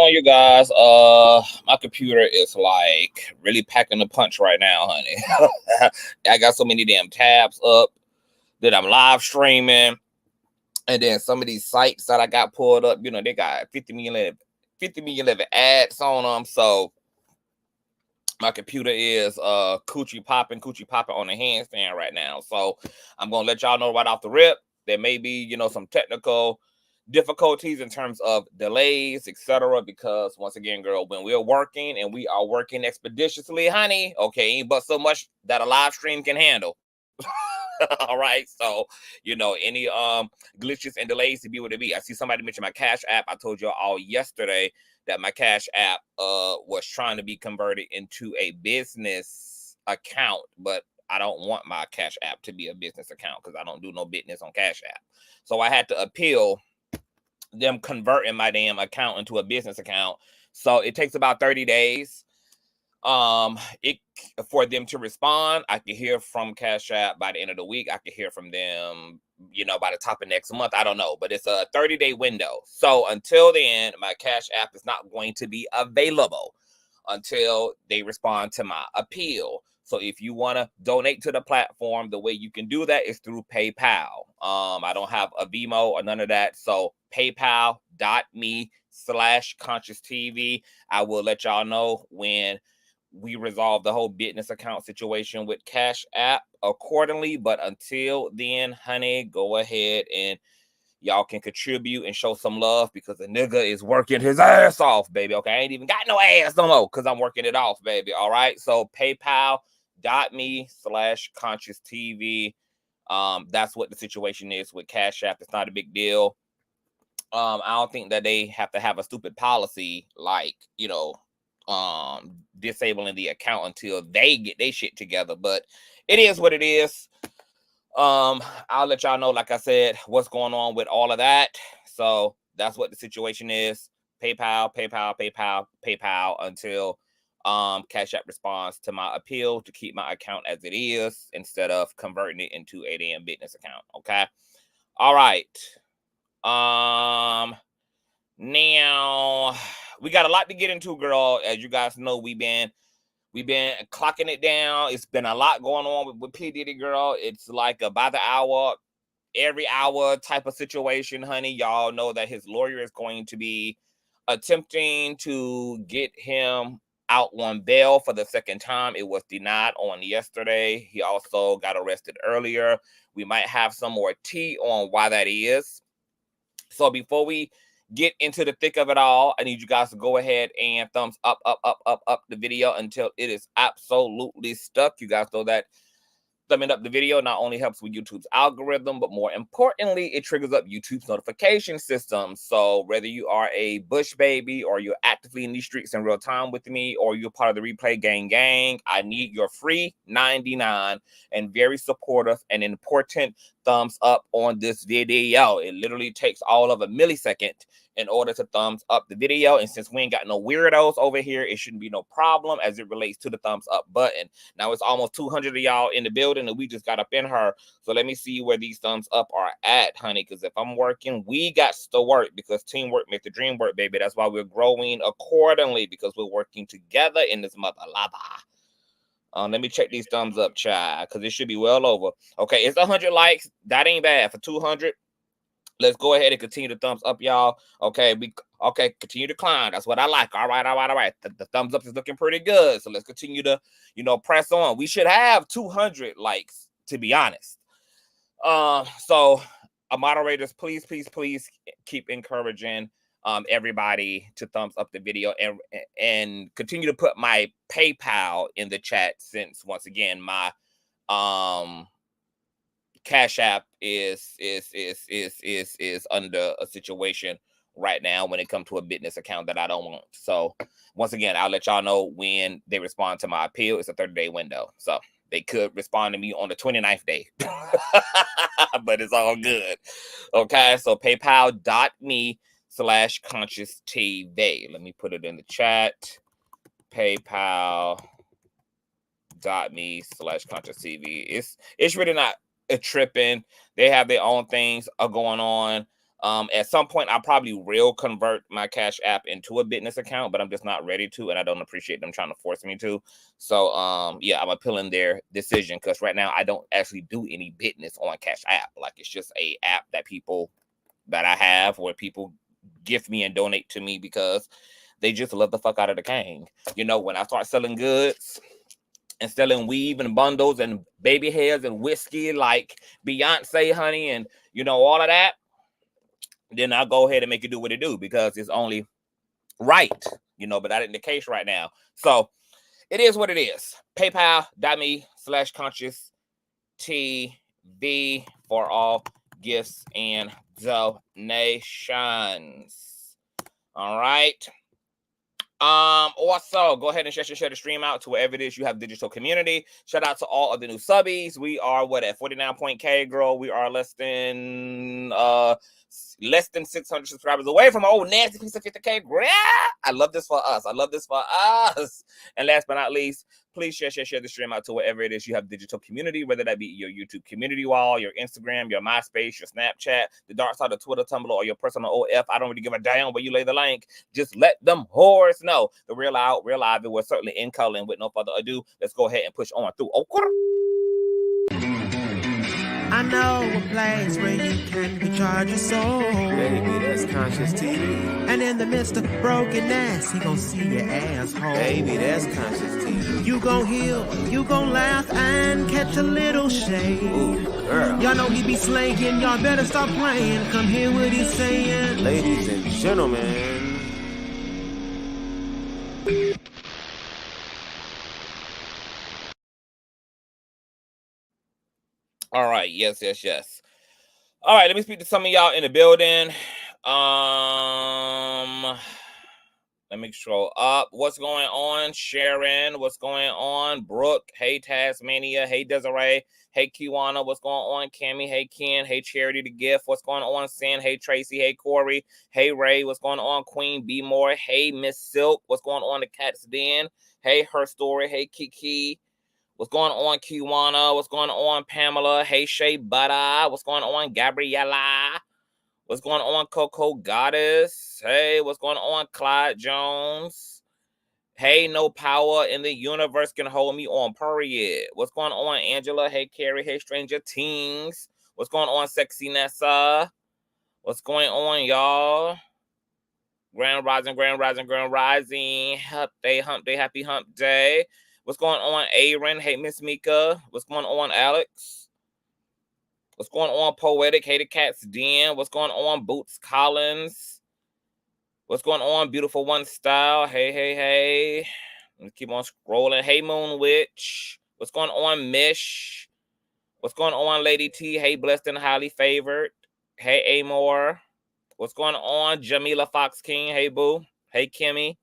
on, you guys? My computer is like really packing the punch right now, honey. I got so many damn tabs up that I'm live streaming, and then some of these sites that I got pulled up, you know, they got 50 million ads on them. So my computer is coochie popping on the handstand right now. So I'm gonna let y'all know right off the rip. There may be, you know, some technical difficulties in terms of delays, etc. Because once again, girl, when we're working and we are working expeditiously, honey, okay, but so much that a live stream can handle. All right, so you know, any glitches and delays to be what it be. I see somebody mention my Cash App. I told you all yesterday that my Cash App was trying to be converted into a business account, but I don't want my Cash App to be a business account because I don't do no business on Cash App. So I had to appeal them converting my damn account into a business account. So it takes about 30 days for them to respond. I can hear from Cash App by the end of the week. I can hear from them, you know, by the top of next month. I don't know, but it's a 30-day window. So until then, my Cash App is not going to be available until they respond to my appeal. So if you want to donate to the platform, the way you can do that is through PayPal. I don't have a Venmo or none of that. So paypal.me/Consciouztv. I will let y'all know when we resolve the whole business account situation with Cash App accordingly. But until then, honey, go ahead and y'all can contribute and show some love because the nigga is working his ass off, baby. Okay, I ain't even got no ass no more because I'm working it off, baby. All right, so paypal.me/Consciouztv. That's what the situation is with Cash App. It's not a big deal. I don't think that they have to have a stupid policy like, you know, disabling the account until they get their shit together, but it is what it is. I'll let y'all know, like I said, what's going on with all of that. So that's what the situation is. PayPal until Cash App responds to my appeal to keep my account as it is instead of converting it into a damn business account. Okay. All right. Now we got a lot to get into, girl. As you guys know, we've been clocking it down. It's been a lot going on with P. Diddy, girl. It's like a by the hour, every hour type of situation, honey. Y'all know that his lawyer is going to be attempting to get him out on bail for the second time. It was denied on yesterday. He also got arrested earlier. We might have some more tea on why that is. So before we get into the thick of it all, I need you guys to go ahead and thumbs up the video until it is absolutely stuck. You guys know that thumbing up the video not only helps with YouTube's algorithm, but more importantly, it triggers up YouTube's notification system. So whether you are a Bush baby or you're actively in these streets in real time with me, or you're part of the replay gang, I need your free 99 and very supportive and important thumbs up on this video. It literally takes all of a millisecond in order to thumbs up the video. And since we ain't got no weirdos over here, it shouldn't be no problem as it relates to the thumbs up button. Now it's almost 200 of y'all in the building and we just got up in her. So let me see where these thumbs up are at, honey. Because if I'm working, we got to work because teamwork makes the dream work, baby. That's why we're growing accordingly, because we're working together in this mother lava. Let me check these thumbs up, child, because it should be well over. Okay, it's 100 likes. That ain't bad for 200. Let's go ahead and continue to thumbs up, y'all. Okay, continue to climb. That's what I like. All right. The thumbs up is looking pretty good. So let's continue to, you know, press on. We should have 200 likes, to be honest. So moderators, please keep encouraging everybody to thumbs up the video and continue to put my PayPal in the chat, since once again my Cash App is under a situation right now when it comes to a business account that I don't want. So once again, I'll let y'all know when they respond to my appeal. It's a 30-day window. So they could respond to me on the 29th day. But it's all good. Okay, so paypal.me/Consciouztv. Let me put it in the chat. paypal.me/Consciouztv. It's really not tripping. They have their own things going on. At some point, I probably will convert my Cash App into a business account, but I'm just not ready to, and I don't appreciate them trying to force me to. So, yeah, I'm appealing their decision because right now I don't actually do any business on Cash App. Like, it's just a app that I have where people gift me and donate to me because they just love the fuck out of the king. You know, when I start selling goods and selling weave and bundles and baby hairs and whiskey like Beyonce, honey, and, you know, all of that, then I'll go ahead and make it do what it do because it's only right, you know, but that ain't the case right now. So it is what it is. PayPal.me/ConsciouzTV for all gifts and donations. All right. Also, go ahead and share the stream out to wherever it is you have digital community. Shout out to all of the new subbies. We are at 49.k, girl. We are less than 600 subscribers away from an old nasty piece of 50k. I love this for us. And last but not least, please share the stream out to wherever it is you have digital community, whether that be your YouTube community wall, your Instagram, your MySpace, your Snapchat, the dark side of Twitter, Tumblr, or your personal OF. I don't really give a damn where you lay the link. Just let them whores know. The real out, real live, it was certainly in color. And with no further ado, let's go ahead and push on through. I know a place where you can recharge your soul. Baby, that's Consciouztv. And in the midst of brokenness, he gon' see your asshole. Baby, that's Consciouztv. You gon' heal, you gon' laugh and catch a little shade. Ooh, girl. Y'all know he be slaying, y'all better stop playing. Come hear what he's saying. Ladies and gentlemen. All right, yes. All right, let me speak to some of y'all in the building. Let me scroll up. What's going on, Sharon? What's going on, Brooke? Hey, Tasmania. Hey, Desiree. Hey, Kiwana. What's going on, Cammy? Hey, Ken. Hey, Charity the Gift. What's going on, Sin? Hey, Tracy. Hey, Corey. Hey, Ray. What's going on, Queen B More? Hey, Miss Silk. What's going on, the Cat's Den? Hey, Her Story. Hey, Kiki. What's going on, Kiwana? What's going on, Pamela? Hey, Shay Butter. What's going on, Gabriella? What's going on, Coco Goddess? Hey, what's going on, Clyde Jones? Hey, no power in the universe can hold me on, period. What's going on, Angela? Hey, Carrie. Hey, Stranger Teens. What's going on, Sexy Nessa? What's going on, y'all? Grand Rising. Hump day, happy hump day. What's going on, Aaron? Hey, Miss Mika. What's going on, Alex? What's going on, Poetic? Hey, the Cat's Den. What's going on, Boots Collins? What's going on, Beautiful One Style? Hey. Let's keep on scrolling. Hey, Moon Witch. What's going on, Mish? What's going on, Lady T? Hey, Blessed and Highly Favored. Hey, Amor. What's going on, Jamila Fox King? Hey, Boo. Hey, Kimmy.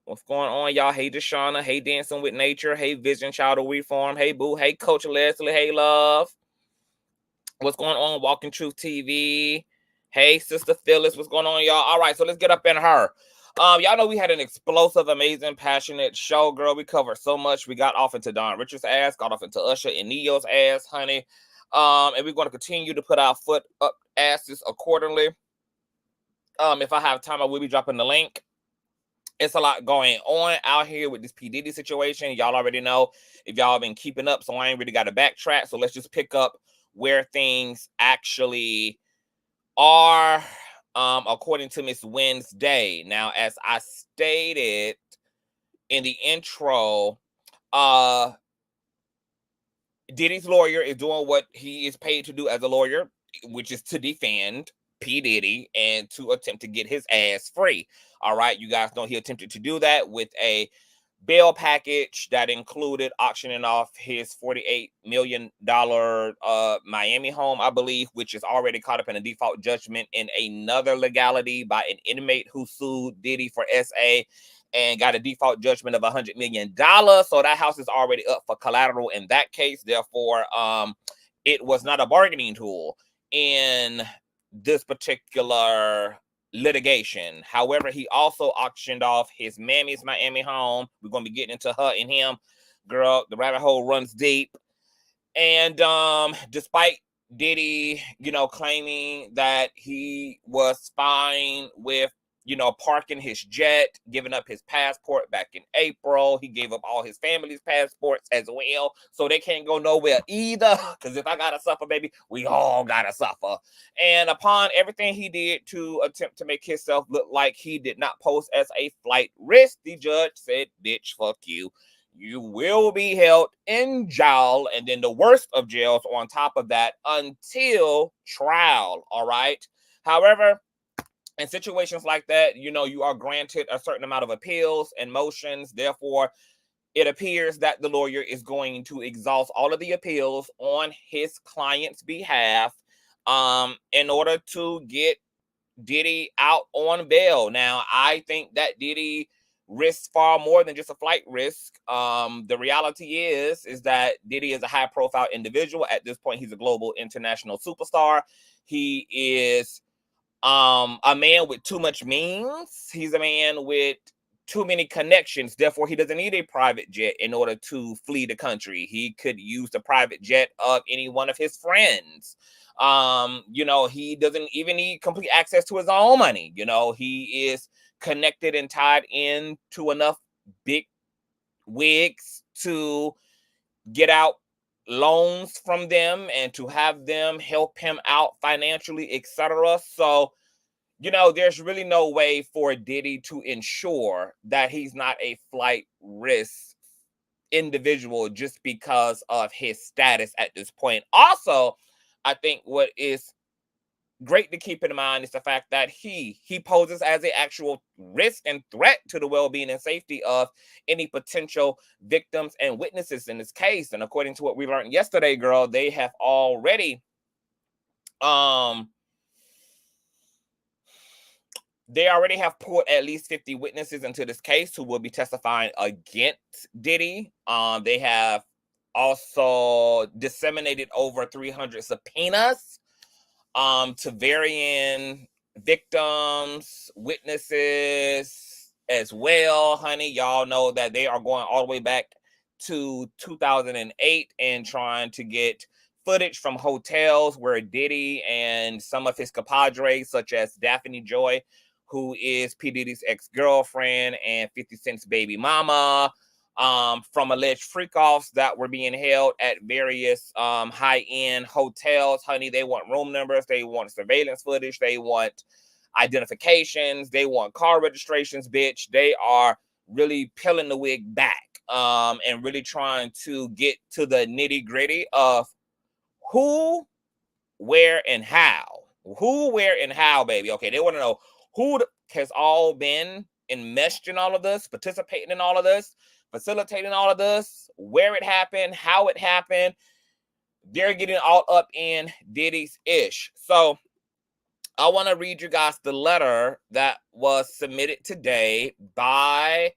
What's going on, y'all? Hey, Deshauna. Hey, Dancing with Nature. Hey, Vision Child of Reform. Hey, Boo. Hey, Coach Leslie. Hey, Love. What's going on, Walking Truth TV? Hey, Sister Phyllis. What's going on, y'all? All right, so let's get up in her. Y'all know we had an explosive, amazing, passionate show, girl. We covered so much. We got off into Don Richards' ass, got off into Usher and Neo's ass, honey. And we're going to continue to put our foot up asses accordingly. If I have time, I will be dropping the link. It's a lot going on out here with this P. Diddy situation. Y'all already know if y'all been keeping up, so I ain't really got to backtrack. So let's just pick up where things actually are, according to Miss Wednesday. Now, as I stated in the intro, Diddy's lawyer is doing what he is paid to do as a lawyer, which is to defend P. Diddy and to attempt to get his ass free. All right, you guys know he attempted to do that with a bail package that included auctioning off his $48 million Miami home, I believe, which is already caught up in a default judgment in another legality by an inmate who sued Diddy for SA and got a default judgment of $100 million. So that house is already up for collateral in that case. Therefore, it was not a bargaining tool in this particular litigation. However, he also auctioned off his mammy's Miami home. We're going to be getting into her and him. Girl, the rabbit hole runs deep. And despite Diddy, claiming that he was fine with, parking his jet, giving up his passport back in April. He gave up all his family's passports as well, so they can't go nowhere either. Because if I gotta suffer, baby, we all gotta suffer. And upon everything he did to attempt to make himself look like he did not pose as a flight risk, the judge said, bitch, fuck you. You will be held in jail, and then the worst of jails on top of that until trial, all right? However, in situations like that, you are granted a certain amount of appeals and motions. Therefore, it appears that the lawyer is going to exhaust all of the appeals on his client's behalf in order to get Diddy out on bail. Now, I think that Diddy risks far more than just a flight risk. The reality is that Diddy is a high profile individual. At this point, he's a global international superstar. He is a man with too much means. He's a man with too many connections. Therefore, he doesn't need a private jet in order to flee the country. He could use the private jet of any one of his friends. He doesn't even need complete access to his own money. He is connected and tied into enough big wigs to get out loans from them and to have them help him out financially, etc. So, there's really no way for Diddy to ensure that he's not a flight risk individual just because of his status at this point. Also, I think what is great to keep in mind is the fact that he poses as an actual risk and threat to the well-being and safety of any potential victims and witnesses in this case. And according to what we learned yesterday, girl, they have already have pulled at least 50 witnesses into this case who will be testifying against Diddy. They have also disseminated over 300 subpoenas to varying victims, witnesses as well, honey. Y'all know that they are going all the way back to 2008 and trying to get footage from hotels where Diddy and some of his compadres, such as Daphne Joy, who is P. Diddy's ex-girlfriend and 50 Cent's baby mama, from alleged freak-offs that were being held at various high-end hotels. Honey, they want room numbers, they want surveillance footage, they want identifications, they want car registrations, bitch. They are really peeling the wig back and really trying to get to the nitty-gritty of who, where, and how. Who, where, and how, baby. Okay, they want to know who has all been enmeshed in all of this, participating in all of this, facilitating all of this, where it happened, how it happened. They're getting all up in Diddy's ish. So I want to read you guys the letter that was submitted today by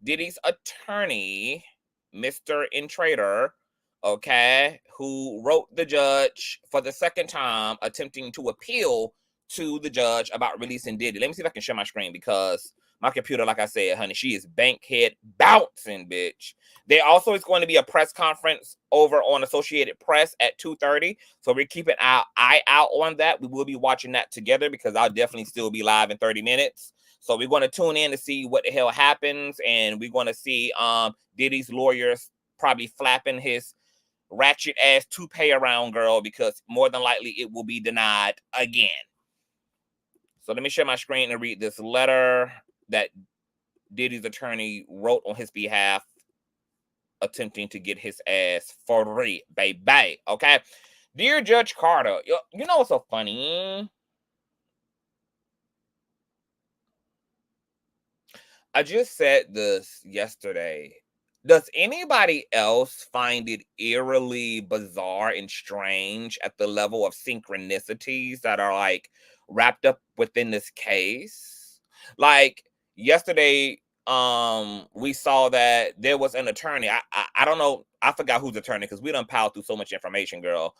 Diddy's attorney, Mr. Intrader, okay, who wrote the judge for the second time, attempting to appeal to the judge about releasing Diddy. Let me see if I can share my screen because my computer, like I said, honey, she is bankhead bouncing, bitch. There also is going to be a press conference over on Associated Press at 2:30. So we're keeping our eye out on that. We will be watching that together because I'll definitely still be live in 30 minutes. So we're going to tune in to see what the hell happens. And we're going to see Diddy's lawyers probably flapping his ratchet ass toupee around, girl, because more than likely it will be denied again. So let me share my screen and read this letter that Diddy's attorney wrote on his behalf, attempting to get his ass free, baby. Okay. Dear Judge Carter, you know what's so funny? I just said this yesterday. Does anybody else find it eerily bizarre and strange at the level of synchronicities that are like wrapped up within this case? Like yesterday, we saw that there was an attorney. I don't know. I forgot whose attorney because we done piled through so much information, girl.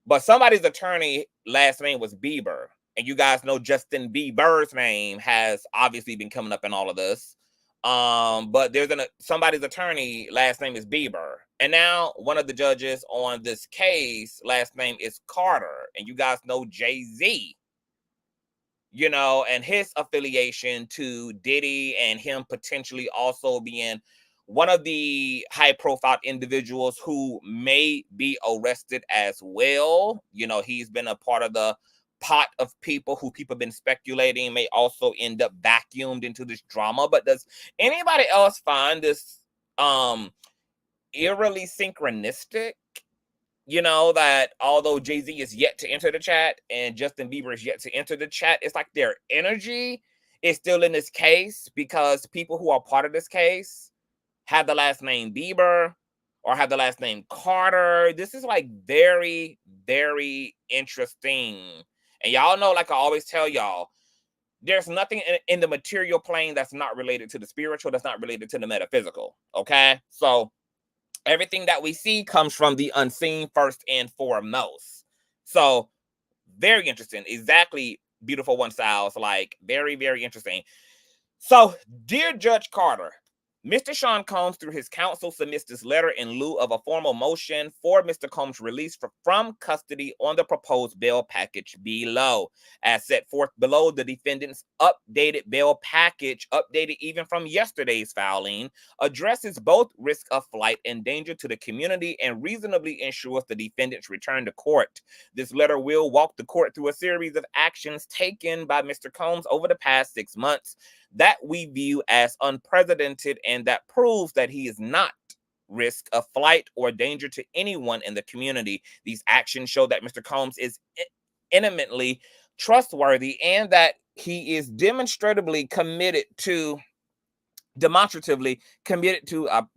But somebody's attorney last name was Bieber. And you guys know Justin Bieber's name has obviously been coming up in all of this. But there's somebody's attorney last name is Bieber. And now one of the judges on this case, last name is Carter. And you guys know Jay-Z, you know, and his affiliation to Diddy and him potentially also being one of the high-profile individuals who may be arrested as well. You know, he's been a part of the pot of people who people have been speculating may also end up vacuumed into this drama. But does anybody else find this eerily synchronistic, you know, that although Jay-Z is yet to enter the chat and Justin Bieber is yet to enter the chat, it's like their energy is still in this case because people who are part of this case have the last name Bieber or have the last name Carter. This is like very, very interesting. And y'all know, like I always tell y'all, there's nothing in the material plane that's not related to the spiritual, that's not related to the metaphysical, okay? So everything that we see comes from the unseen first and foremost. So very interesting. Exactly. Beautiful One Styles, like very, very interesting. So, dear Judge Carter, Mr. Sean Combs, through his counsel, submits this letter in lieu of a formal motion for Mr. Combs' release from custody on the proposed bail package below. As set forth below, the defendant's updated bail package, updated even from yesterday's filing, addresses both risk of flight and danger to the community and reasonably ensures the defendant's return to court. This letter will walk the court through a series of actions taken by Mr. Combs over the past 6 months that we view as unprecedented and that proves that he is not risk of flight or danger to anyone in the community. These actions show that Mr. Combs is eminently trustworthy and that he is demonstratively committed to I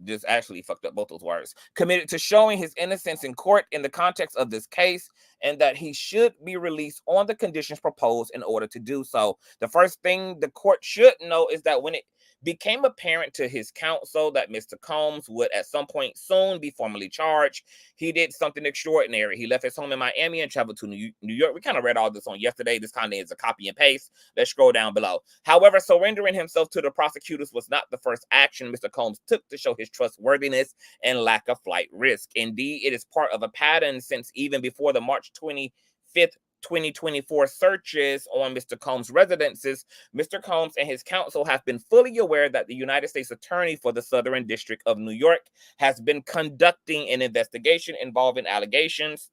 just actually fucked up both those words, committed to showing his innocence in court in the context of this case, and that he should be released on the conditions proposed in order to do so. The first thing the court should know is that when it became apparent to his counsel that Mr. Combs would at some point soon be formally charged, he did something extraordinary. He left his home in Miami and traveled to New York. We kind of read all this on yesterday. This kind of is a copy and paste. Let's scroll down below. However, surrendering himself to the prosecutors was not the first action Mr. Combs took to show his trustworthiness and lack of flight risk. Indeed, it is part of a pattern since even before the March 25th, 2024 searches on Mr. Combs' residences. Mr. Combs and his counsel have been fully aware that the United States Attorney for the Southern District of New York has been conducting an investigation involving allegations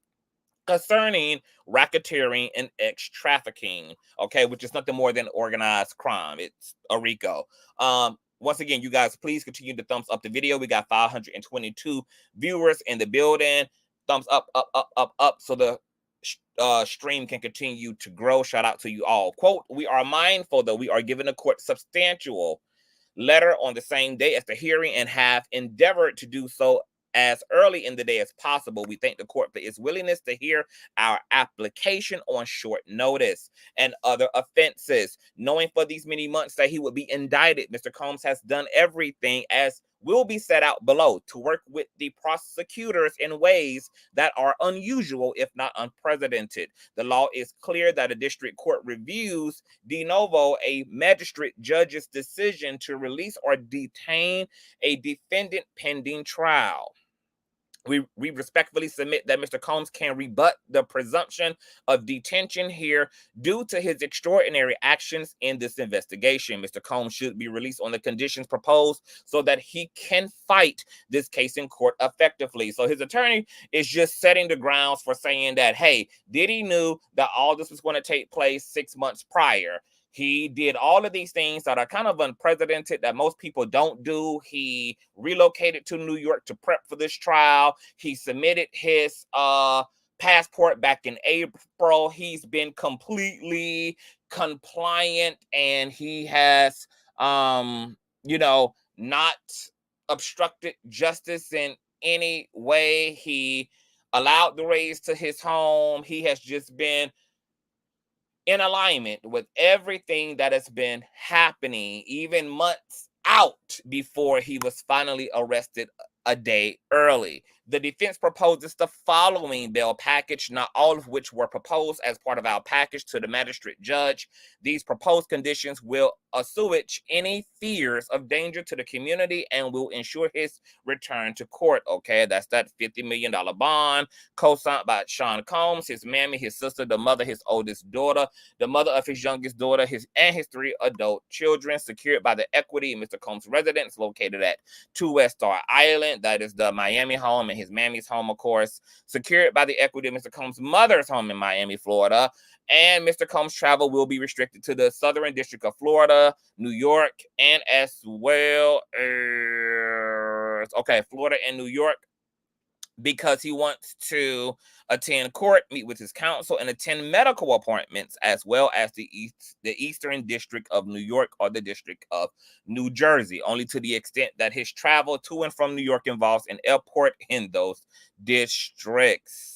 concerning racketeering and trafficking, okay, which is nothing more than organized crime. It's a RICO. Once again, you guys, please continue to thumbs up the video. We got 522 viewers in the building. Thumbs up, up, up, up, up, so the stream can continue to grow. Shout out to you all. Quote, we are mindful that we are giving the court substantial letter on the same day as the hearing and have endeavored to do so as early in the day as possible. We thank the court for its willingness to hear our application on short notice and other offenses. Knowing for these many months that he would be indicted, Mr. Combs has done everything as will be set out below to work with the prosecutors in ways that are unusual, if not unprecedented. The law is clear that a district court reviews de novo a magistrate judge's decision to release or detain a defendant pending trial. We respectfully submit that Mr. Combs can rebut the presumption of detention here due to his extraordinary actions in this investigation. Mr. Combs should be released on the conditions proposed so that he can fight this case in court effectively. So his attorney is just setting the grounds for saying that, hey, Diddy knew that all this was going to take place 6 months prior. He did all of these things that are kind of unprecedented that most people don't do. He relocated to New York to prep for this trial. He submitted his passport back in April. He's been completely compliant and he has, not obstructed justice in any way. He allowed the raids to his home. He has just been in alignment with everything that has been happening, even months out before he was finally arrested a day early. The defense proposes the following bail package, not all of which were proposed as part of our package to the magistrate judge. These proposed conditions will assuage any fears of danger to the community and will ensure his return to court. Okay, that's that $50 million bond co-signed by Sean Combs, his mammy, his sister, the mother, his oldest daughter, the mother of his youngest daughter, his 3 adult children, secured by the equity in Mr. Combs' residence located at 2 West Star Island. That is the Miami home and his mammy's home, of course, secured by the equity of Mr. Combs' mother's home in Miami, Florida. And Mr. Combs' travel will be restricted to the Southern District of Florida, New York, and as well as, Florida and New York, because he wants to attend court, meet with his counsel, and attend medical appointments, as well as the Eastern District of New York or the District of New Jersey, only to the extent that his travel to and from New York involves an airport in those districts.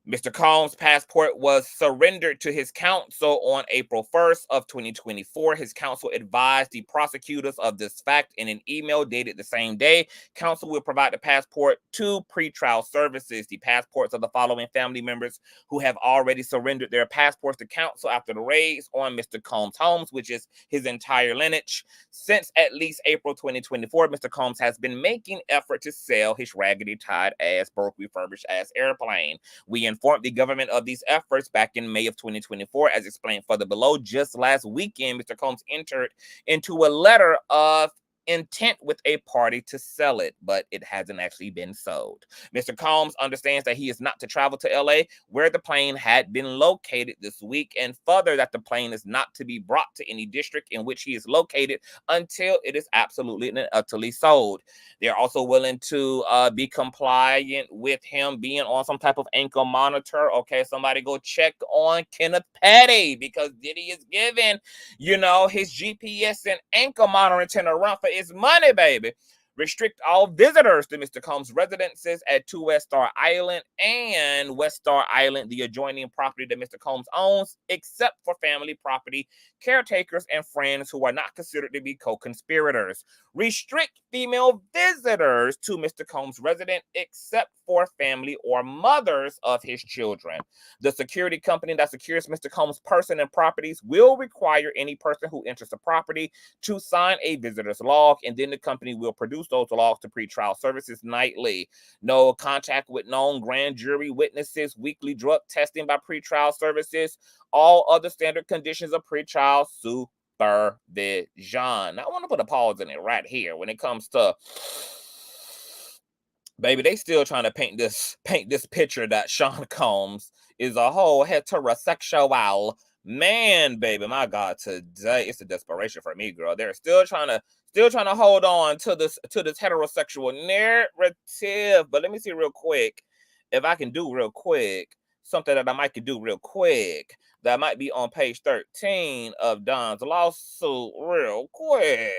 Mr. Combs' passport was surrendered to his counsel on April 1st of 2024. His counsel advised the prosecutors of this fact in an email dated the same day. Counsel will provide the passport to pretrial services. The passports of the following family members who have already surrendered their passports to counsel after the raids on Mr. Combs' homes, which is his entire lineage. Since at least April 2024, Mr. Combs has been making effort to sell his raggedy tied ass, broke refurbished ass airplane. We informed the government of these efforts back in May of 2024, as explained further below. Just last weekend, Mr. Combs entered into a letter of intent with a party to sell it, but it hasn't actually been sold. Mr. Combs understands that he is not to travel to LA, where the plane had been located this week, and further that the plane is not to be brought to any district in which he is located until it is absolutely and utterly sold. They're also willing to be compliant with him being on some type of ankle monitor. Okay, somebody go check on Kenneth Petty, because Diddy is giving, his GPS and ankle monitoring a run for his money, baby. Restrict all visitors to Mr. Combs' residences at 2 West Star Island and West Star Island, the adjoining property that Mr. Combs owns, except for family property, caretakers, and friends who are not considered to be co-conspirators. Restrict female visitors to Mr. Combs' residence, except for family or mothers of his children. The security company that secures Mr. Combs' person and properties will require any person who enters the property to sign a visitor's log, and then the company will produce those logs to pretrial services nightly. No contact with known grand jury witnesses, weekly drug testing by pretrial services, all other standard conditions of pretrial supervision. Now, I want to put a pause in it right here when it comes to, baby, they still trying to paint this picture that Sean Combs is a whole heterosexual man, baby. My God, today it's a desperation for me, girl. They're still trying to hold on to this heterosexual narrative. But let me see real quick if I can do real quick something that I might can do real quick that might be on page 13 of Don's lawsuit real quick.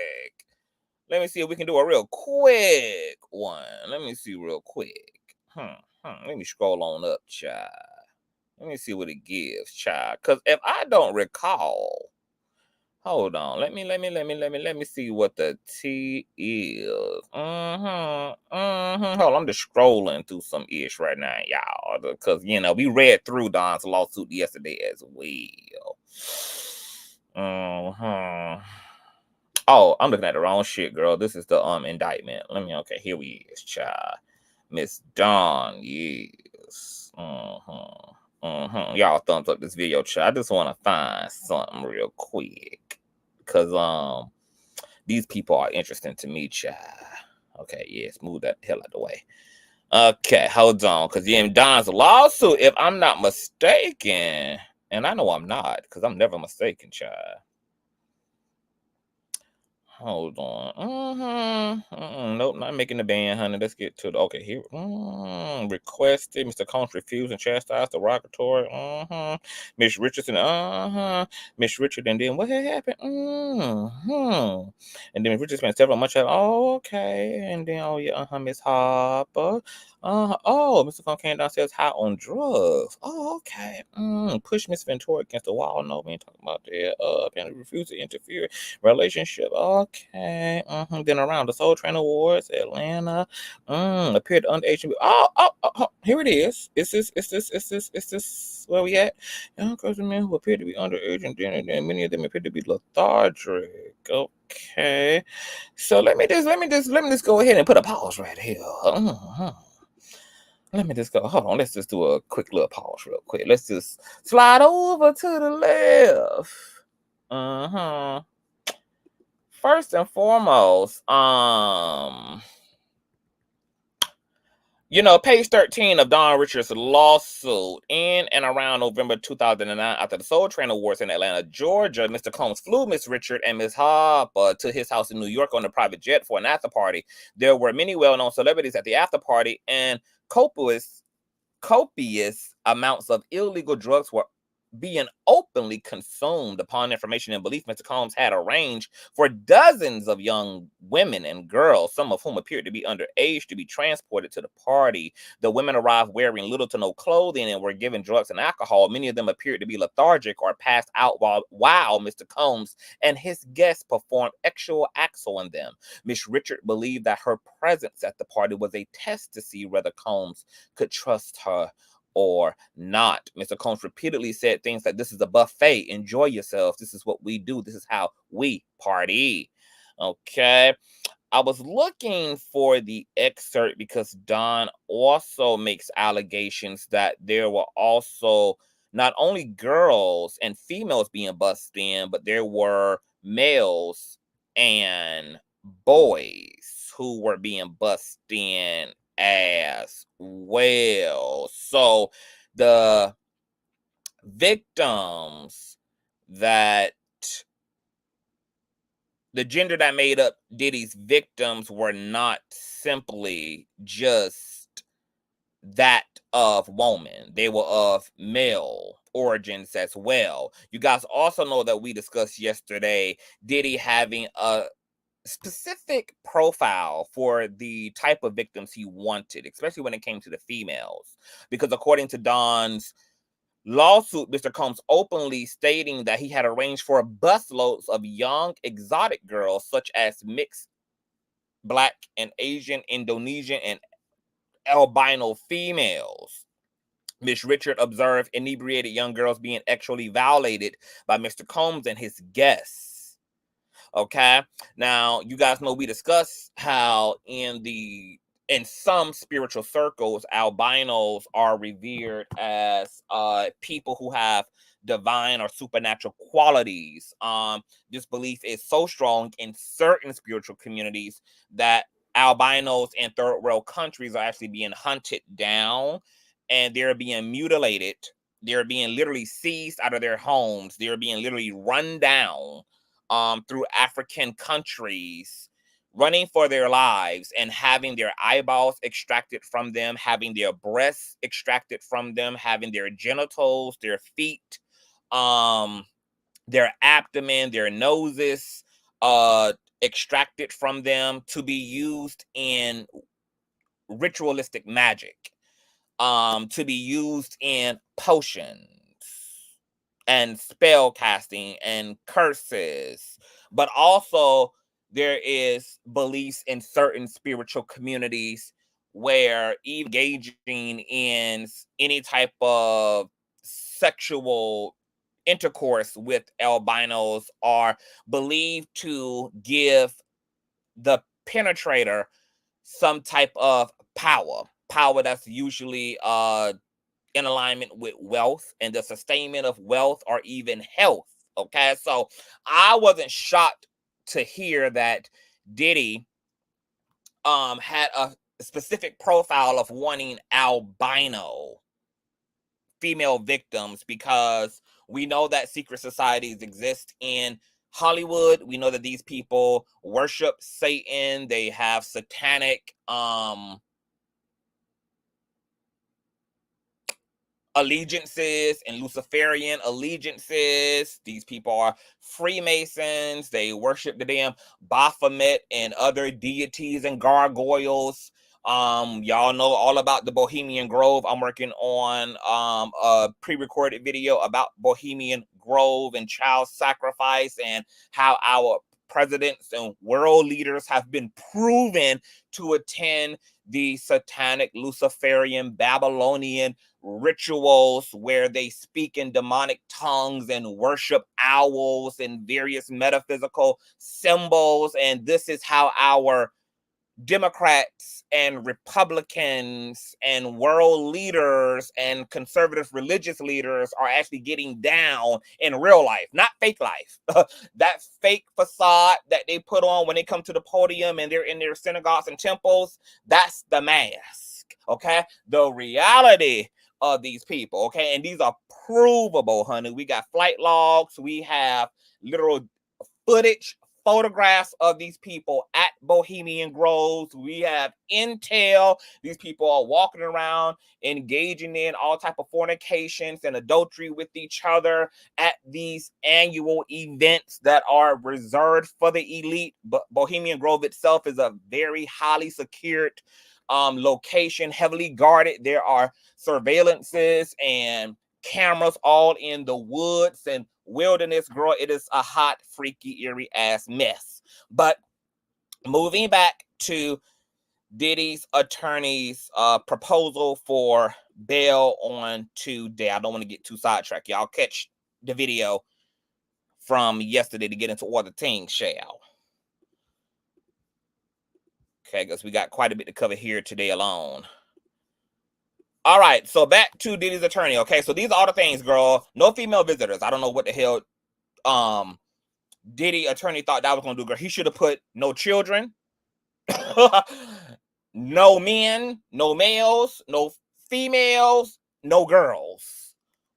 Let me see if we can do a real quick one. Let me see real quick. Let me scroll on up, child. Let me see what it gives, child. Because if I don't recall, hold on. Let me see what the T is. Hold on, I'm just scrolling through some ish right now, y'all. Because, we read through Don's lawsuit yesterday as well. Oh, I'm looking at the wrong shit, girl. This is the indictment. Okay, here we is, child. Miss Dawn, yes. Y'all thumbs up this video, child. I just want to find something real quick, because these people are interesting to me, child. Okay, yes, move that hell out the way. Okay, hold on, because in Don's lawsuit, if I'm not mistaken, and I know I'm not, because I'm never mistaken, child. Hold on. Nope, not making the band, honey. Let's get to the here. Requested. Mr. Combs refused and chastised the racketeering. Miss Richardson. Miss Richard. And then what had happened? And then Miss Richard spent several months. Okay. And then Miss Harper. Oh, Mr. Funk came downstairs high on drugs. Oh, okay. Push Miss Ventura against the wall. No, we ain't talking about that. Apparently refused to interfere. Relationship. Okay. Then around the Soul Train Awards, Atlanta. Appeared underage. Oh, here it is. It's this where we at? Young cousin men who appear to be underage, and then many of them appear to be lethargic. Okay. So let me just go ahead and put a pause right here. Let me just go. Hold on. Let's just do a quick little pause real quick. Let's just slide over to the left. First and foremost, page 13 of Don Richards' lawsuit in and around November 2009 after the Soul Train Awards in Atlanta, Georgia, Mr. Combs flew Miss Richard and Miss Harper to his house in New York on a private jet for an after party. There were many well-known celebrities at the after party, and copious amounts of illegal drugs were being openly consumed. Upon information and belief, Mr. Combs had arranged for dozens of young women and girls, some of whom appeared to be underage, to be transported to the party. The women arrived wearing little to no clothing and were given drugs and alcohol. Many of them appeared to be lethargic or passed out while Mr. Combs and his guests performed sexual acts on them. Miss Richard believed that her presence at the party was a test to see whether Combs could trust her or not. Mr. Combs repeatedly said things like, "This is a buffet. Enjoy yourselves. This is what we do. This is how we party." Okay. I was looking for the excerpt because Don also makes allegations that there were also not only girls and females being bussed in, but there were males and boys who were being bussed in as well. So the victims that the gender that made up Diddy's victims were not simply just that of woman. They were of male origins as well. You guys also know that we discussed yesterday Diddy having a specific profile for the type of victims he wanted, especially when it came to the females. Because according to Don's lawsuit, Mr. Combs openly stating that he had arranged for busloads of young exotic girls, such as mixed Black and Asian, Indonesian, and albino females. Miss Richard observed inebriated young girls being actually violated by Mr. Combs and his guests. Okay, now you guys know we discussed how in some spiritual circles, albinos are revered as people who have divine or supernatural qualities. This belief is so strong in certain spiritual communities that albinos in third world countries are actually being hunted down, and they're being mutilated. They're being literally seized out of their homes. They're being literally run down through African countries, running for their lives and having their eyeballs extracted from them, having their breasts extracted from them, having their genitals, their feet, their abdomen, their noses extracted from them to be used in ritualistic magic, to be used in potions and spell casting and curses. But also there is beliefs in certain spiritual communities where engaging in any type of sexual intercourse with albinos are believed to give the penetrator some type of power that's usually in alignment with wealth and the sustainment of wealth or even health. Okay, so I wasn't shocked to hear that Diddy had a specific profile of wanting albino female victims, because we know that secret societies exist in Hollywood. We know that these people worship Satan. They have satanic allegiances and Luciferian allegiances. These people are Freemasons. They worship the damn Baphomet and other deities and gargoyles. Y'all know all about the Bohemian Grove. I'm working on a pre-recorded video about Bohemian Grove and child sacrifice and how our presidents and world leaders have been proven to attend the satanic, Luciferian, Babylonian rituals where they speak in demonic tongues and worship owls and various metaphysical symbols. And this is how our Democrats and Republicans and world leaders and conservative religious leaders are actually getting down in real life, not fake life. That fake facade that they put on when they come to the podium and they're in their synagogues and temples, that's the mask, okay? The reality of these people, okay? And these are provable, honey. We got flight logs, we have literal footage, photographs of these people at Bohemian Groves. We have intel. These people are walking around engaging in all type of fornications and adultery with each other at these annual events that are reserved for the elite. But Bohemian Grove itself is a very highly secured location, heavily guarded. There are surveillances and cameras all in the woods and wilderness, girl. It is a hot, freaky, eerie ass mess. But moving back to Diddy's attorney's proposal for bail on today. I don't want to get too sidetracked. Y'all catch the video from yesterday to get into all the things, shall. Okay, because we got quite a bit to cover here today alone. All right, so back to Diddy's attorney. Okay, so these are all the things, girl. No female visitors. I don't know what the hell Diddy attorney thought that was gonna do, girl. He should have put no children, no men, no males, no females, no girls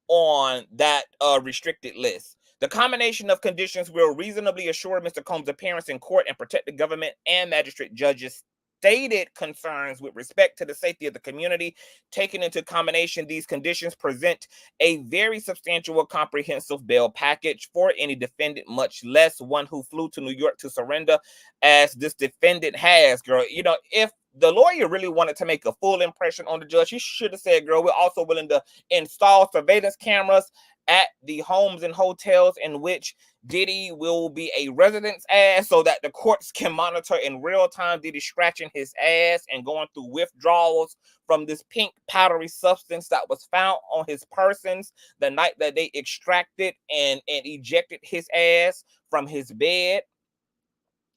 on that restricted list. The combination of conditions will reasonably assure Mr. Combs' appearance in court and protect the government and magistrate judges' stated concerns with respect to the safety of the community. Taken into combination, these conditions present a very substantial, comprehensive bail package for any defendant, much less one who flew to New York to surrender, as this defendant has, girl. You know, if the lawyer really wanted to make a full impression on the judge, he should have said, girl, we're also willing to install surveillance cameras at the homes and hotels in which Diddy will be a residence as, so that the courts can monitor in real time Diddy scratching his ass and going through withdrawals from this pink powdery substance that was found on his persons the night that they extracted and ejected his ass from his bed,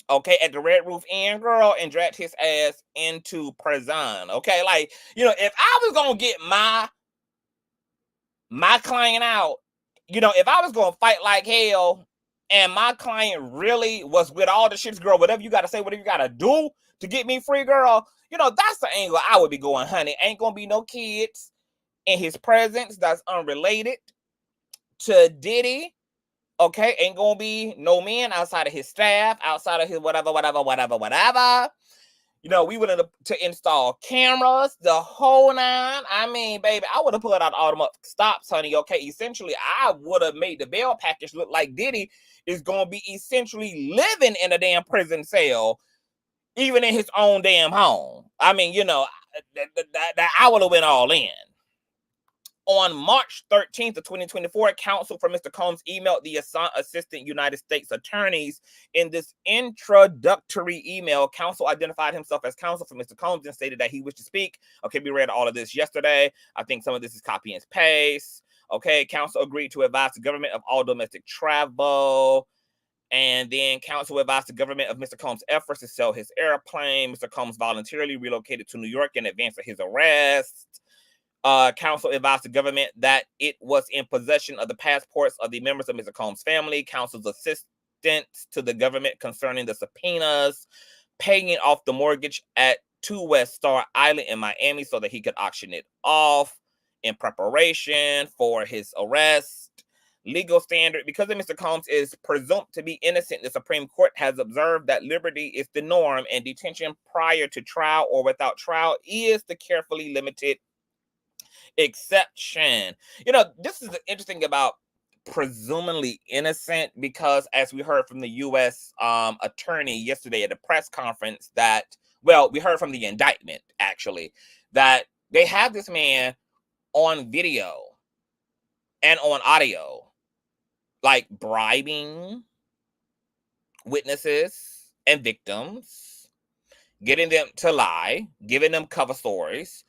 okay, at the Red Roof Inn, girl, and dragged his ass into prison, okay? Like, you know, if I was gonna get my client out, you know, if I was gonna fight like hell and my client really was with all the shits, girl, whatever you gotta say, whatever you gotta do to get me free, girl, you know, that's the angle I would be going, honey. Ain't gonna be no kids in his presence that's unrelated to Diddy, okay? Ain't gonna be no men outside of his staff, outside of his whatever. You know, we would have to install cameras, the whole nine. I mean, baby, I would have put out all them stops, honey, okay? Essentially, I would have made the bail package look like Diddy is going to be essentially living in a damn prison cell, even in his own damn home. I mean, you know, that I would have went all in. On March 13th of 2024, counsel for Mr. Combs emailed the assistant United States attorneys. In this introductory email, counsel identified himself as counsel for Mr. Combs and stated that he wished to speak. Okay, we read all of this yesterday. I think some of this is copy and paste. Okay, counsel agreed to advise the government of all domestic travel. And then counsel advised the government of Mr. Combs' efforts to sell his airplane. Mr. Combs voluntarily relocated to New York in advance of his arrest. Counsel advised the government that it was in possession of the passports of the members of Mr. Combs' family. Counsel's assistance to the government concerning the subpoenas, paying off the mortgage at 2 West Star Island in Miami so that he could auction it off in preparation for his arrest. Legal standard: because Mr. Combs is presumed to be innocent, the Supreme Court has observed that liberty is the norm and detention prior to trial or without trial is the carefully limited exception. You know, this is the interesting about presumably innocent, because as we heard from the U.S. Attorney yesterday at a press conference, that well, we heard from the indictment, actually, that they have this man on video and on audio, like bribing witnesses and victims, getting them to lie, giving them cover stories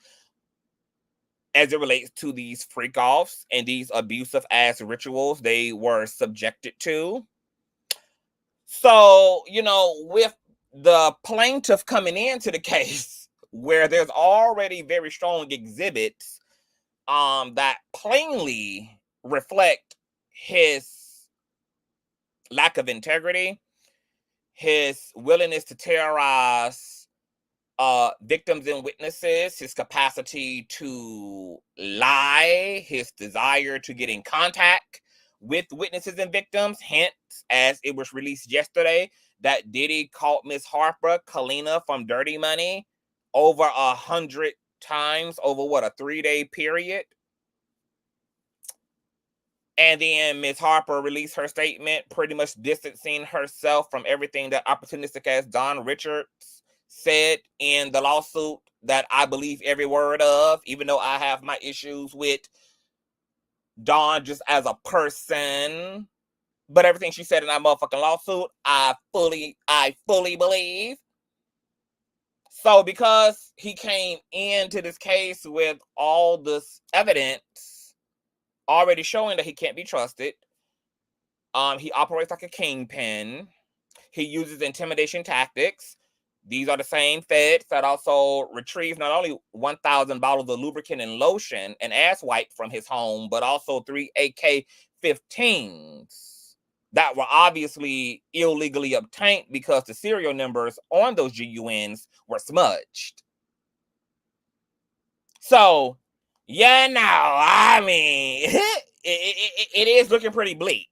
as it relates to these freak-offs and these abusive-ass rituals they were subjected to. So, you know, with the plaintiff coming into the case where there's already very strong exhibits that plainly reflect his lack of integrity, his willingness to terrorize victims and witnesses, his capacity to lie, his desire to get in contact with witnesses and victims. Hence, as it was released yesterday, that Diddy caught Miss Harper, Kalina from Dirty Money, over 100 times over what, a 3-day period. And then Miss Harper released her statement, pretty much distancing herself from everything that opportunistic ass Don Richards said in the lawsuit that I believe every word of, even though I have my issues with Don just as a person. But everything she said in that motherfucking lawsuit, I fully believe. So because he came into this case with all this evidence already showing that he can't be trusted, he operates like a kingpin. He uses intimidation tactics. These are the same feds that also retrieved not only 1,000 bottles of lubricant and lotion and ass wipe from his home, but also 3 AK-15s that were obviously illegally obtained because the serial numbers on those GUNs were smudged. So, yeah, no, I mean, it is looking pretty bleak.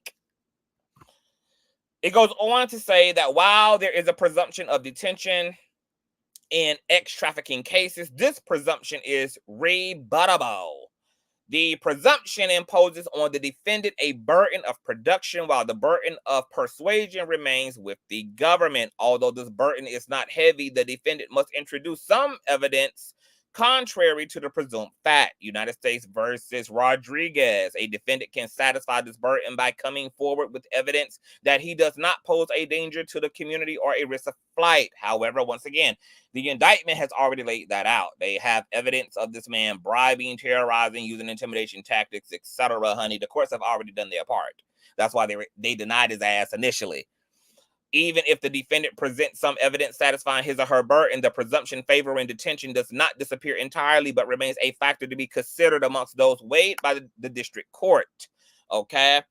It goes on to say that while there is a presumption of detention in ex-trafficking cases, this presumption is rebuttable. The presumption imposes on the defendant a burden of production while the burden of persuasion remains with the government. Although this burden is not heavy, the defendant must introduce some evidence contrary to the presumed fact. United States versus Rodriguez. A defendant can satisfy this burden by coming forward with evidence that he does not pose a danger to the community or a risk of flight. However, once again, the indictment has already laid that out. They have evidence of this man bribing, terrorizing, using intimidation tactics, etc. Honey, the courts have already done their part. That's why they denied his ass initially. Even if the defendant presents some evidence satisfying his or her burden, the presumption favoring detention does not disappear entirely, but remains a factor to be considered amongst those weighed by the district court. Okay?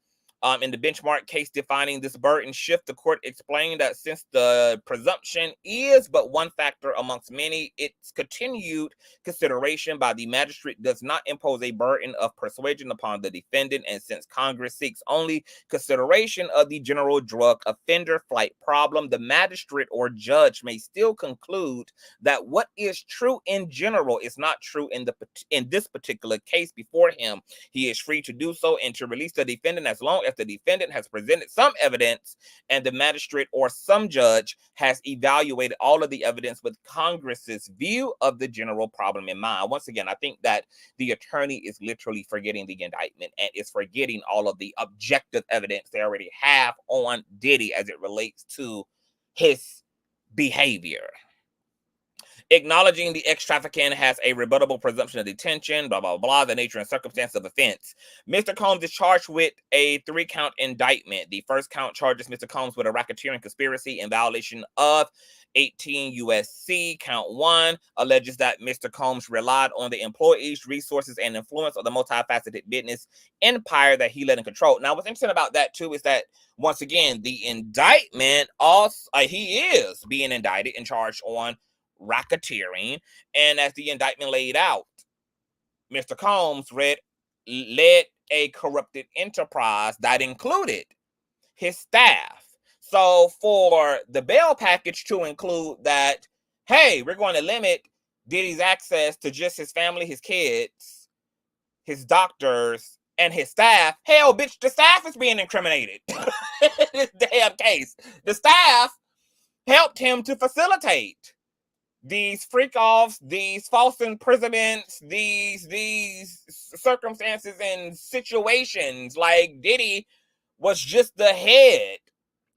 In the benchmark case defining this burden shift, the court explained that since the presumption is but one factor amongst many, its continued consideration by the magistrate does not impose a burden of persuasion upon the defendant. And since Congress seeks only consideration of the general drug offender flight problem, the magistrate or judge may still conclude that what is true in general is not true in this particular case before him. He is free to do so and to release the defendant as long as the defendant has presented some evidence and the magistrate or some judge has evaluated all of the evidence with Congress's view of the general problem in mind. Once again, I think that the attorney is literally forgetting the indictment and is forgetting all of the objective evidence they already have on Diddy as it relates to his behavior. Acknowledging the ex-trafficking has a rebuttable presumption of detention, blah, blah, blah, the nature and circumstance of offense. Mr. Combs is charged with a 3-count indictment. The first count charges Mr. Combs with a racketeering conspiracy in violation of 18 U.S.C. Count 1 alleges that Mr. Combs relied on the employees, resources, and influence of the multifaceted business empire that he led and controlled. Now, what's interesting about that, too, is that, once again, the indictment also, he is being indicted and charged on racketeering, and as the indictment laid out, Mr. Combs led a corrupted enterprise that included his staff. So for the bail package to include that, hey, we're going to limit Diddy's access to just his family, his kids, his doctors, and his staff, hell, bitch, the staff is being incriminated in this damn case. The staff helped him to facilitate these freak-offs, these false imprisonments, these circumstances and situations. Like Diddy was just the head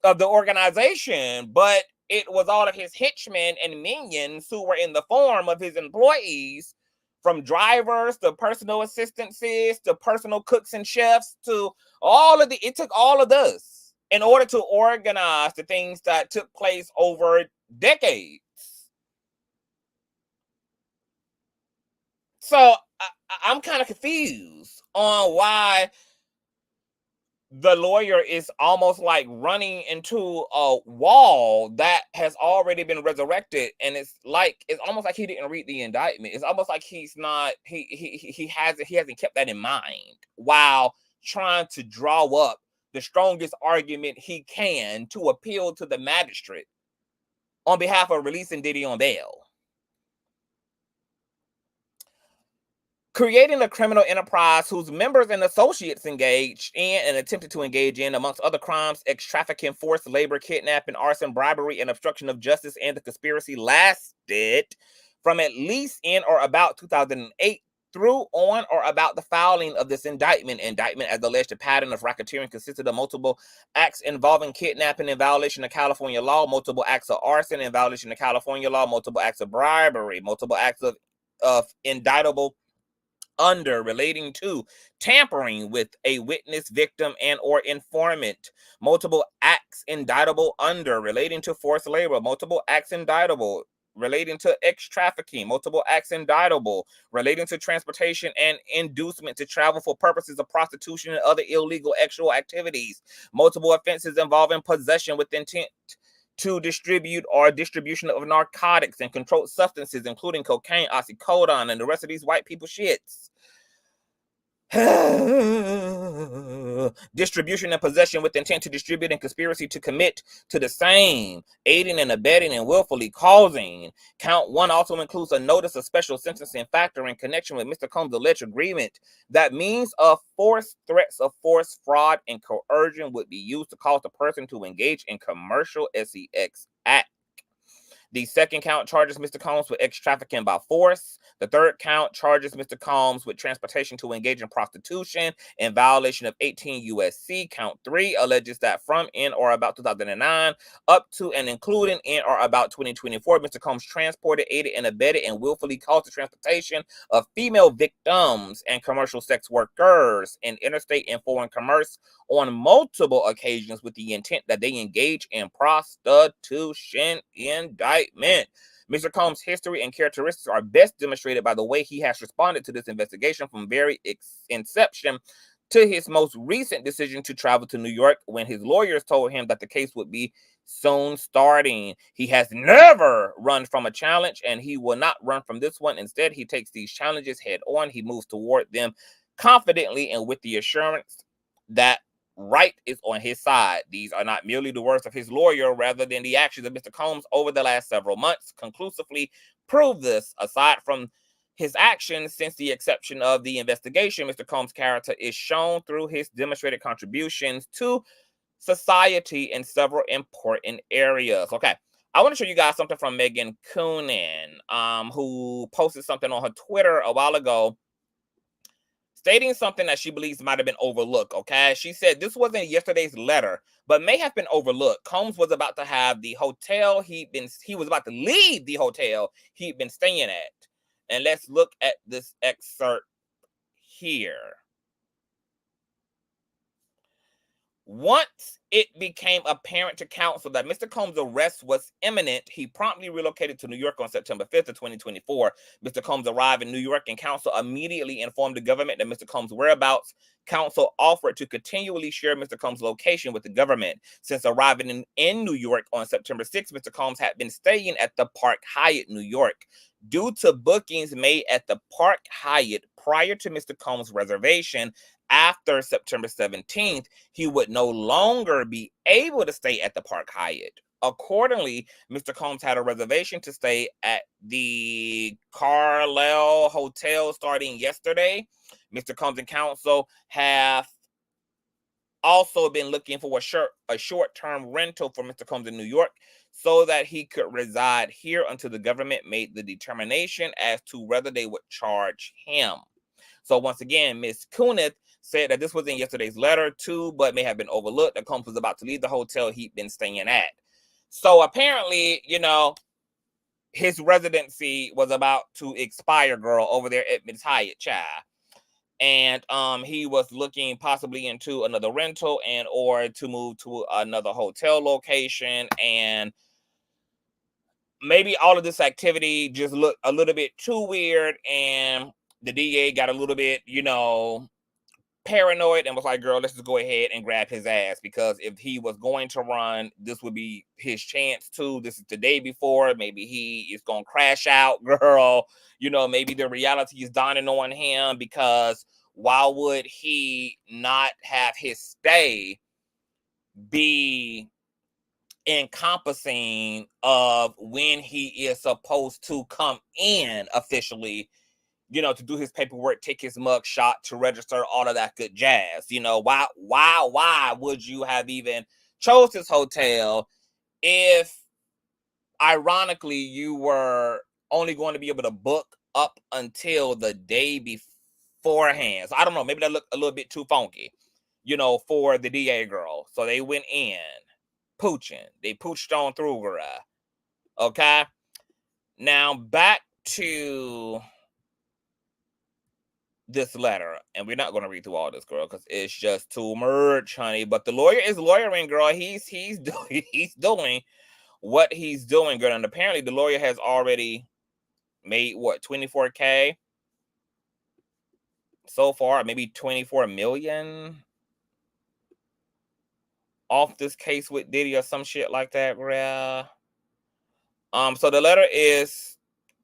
of the organization, but it was all of his henchmen and minions who were in the form of his employees, from drivers to personal assistants to personal cooks and chefs to all of it took all of this in order to organize the things that took place over decades. So I'm kind of confused on why the lawyer is almost like running into a wall that has already been resurrected, and it's almost like he didn't read the indictment. It's almost like he hasn't kept that in mind while trying to draw up the strongest argument he can to appeal to the magistrate on behalf of releasing Diddy on bail. Creating a criminal enterprise whose members and associates engaged in and attempted to engage in, amongst other crimes, trafficking, forced labor, kidnapping, arson, bribery, and obstruction of justice, and the conspiracy lasted from at least in or about 2008 through on or about the filing of this indictment. Indictment as alleged a pattern of racketeering consisted of multiple acts involving kidnapping in violation of California law, multiple acts of arson in violation of California law, multiple acts of bribery, multiple acts of indictable under relating to tampering with a witness, victim, and or informant, multiple acts indictable under relating to forced labor, multiple acts indictable relating to trafficking, multiple acts indictable relating to transportation and inducement to travel for purposes of prostitution and other illegal sexual activities, multiple offenses involving possession with intent to distribute or distribution of narcotics and controlled substances, including cocaine, oxycodone, and the rest of these white people shits. Distribution and possession with intent to distribute and conspiracy to commit to the same, aiding and abetting and willfully causing. Count 1 also includes a notice of special sentencing factor in connection with Mr. Combs' alleged agreement that means of force, threats of force, fraud, and coercion would be used to cause the person to engage in commercial sex act. The second count charges Mr. Combs with trafficking by force. The third count charges Mr. Combs with transportation to engage in prostitution in violation of 18 U.S.C. Count 3 alleges that from in or about 2009 up to and including in or about 2024, Mr. Combs transported, aided, and abetted and willfully caused the transportation of female victims and commercial sex workers in interstate and foreign commerce on multiple occasions with the intent that they engage in prostitution. Indictment. Mr. Combs' history and characteristics are best demonstrated by the way he has responded to this investigation from very inception to his most recent decision to travel to New York when his lawyers told him that the case would be soon starting. He has never run from a challenge, and he will not run from this one. Instead, he takes these challenges head on. He moves toward them confidently and with the assurance that right is on his side. These are not merely the words of his lawyer, rather than the actions of Mr. Combs over the last several months conclusively prove this. Aside from his actions since the inception of the investigation, Mr. Combs' character is shown through his demonstrated contributions to society in several important areas. Okay, I want to show you guys something from Megan Coonan, who posted something on her Twitter a while ago, stating something that she believes might have been overlooked, okay? She said this wasn't yesterday's letter, but may have been overlooked. Combs was about to have the hotel he was about to leave the hotel he'd been staying at. And let's look at this excerpt here. Once it became apparent to counsel that Mr. Combs' arrest was imminent, he promptly relocated to New York on September 5th of 2024. Mr. Combs arrived in New York, and counsel immediately informed the government that Mr. Combs' whereabouts. Counsel offered to continually share Mr. Combs' location with the government. Since arriving in New York on September 6th, Mr. Combs had been staying at the Park Hyatt, New York. Due to bookings made at the Park Hyatt prior to Mr. Combs' reservation, after September 17th, he would no longer be able to stay at the Park Hyatt. Accordingly, Mr. Combs had a reservation to stay at the Carlisle Hotel starting yesterday. Mr. Combs and counsel have also been looking for a short-term rental for Mr. Combs in New York so that he could reside here until the government made the determination as to whether they would charge him. So once again, Ms. Kunith said that this was in yesterday's letter too, but may have been overlooked. That Combs was about to leave the hotel he'd been staying at. So apparently, you know, his residency was about to expire, girl, over there at Ms. Hyatt, child. And he was looking possibly into another rental and or to move to another hotel location, and maybe all of this activity just looked a little bit too weird, and the DA got a little bit, you know, paranoid and was like, girl, let's just go ahead and grab his ass, because if he was going to run, this would be his chance too. This is the day before. Maybe he is going to crash out, girl. You know, maybe the reality is dawning on him, because why would he not have his stay be encompassing of when he is supposed to come in officially, you know, to do his paperwork, take his mug shot, to register, all of that good jazz. You know, why would you have even chose this hotel if ironically you were only going to be able to book up until the day beforehand? So I don't know, maybe that looked a little bit too funky, you know, for the DA girl. So they went in pooching. They pooched on through, girl. Okay? Now back to this letter, and we're not going to read through all this, girl, because it's just too much, honey. But the lawyer is lawyering, girl. He's doing what he's doing, girl. And apparently the lawyer has already made what, 24K so far, maybe 24 million off this case with Diddy or some shit like that, girl. So the letter is,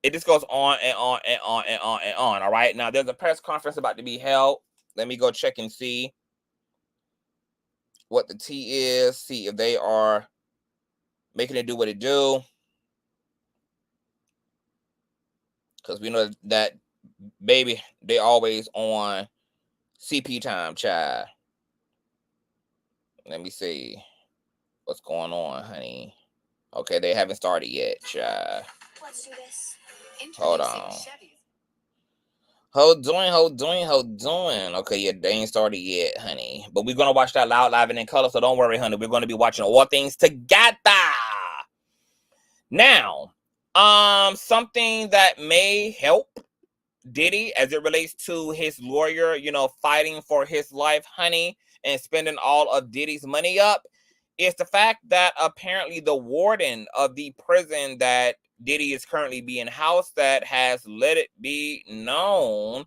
it just goes on and on and on and on and on. All right. Now there's a press conference about to be held. Let me go check and see what the tea is, see if they are making it do what it do. Because we know that, baby, they always on CP time, child. Let me see what's going on, honey. Okay, they haven't started yet, child. Let's do this. Hold on. Hold doing. Okay, yeah, they ain't started yet, honey. But we're gonna watch that loud, live, and in color, so don't worry, honey. We're gonna be watching all things together. Now, something that may help Diddy as it relates to his lawyer, you know, fighting for his life, honey, and spending all of Diddy's money up, is the fact that apparently the warden of the prison that Diddy is currently being housed at has let it be known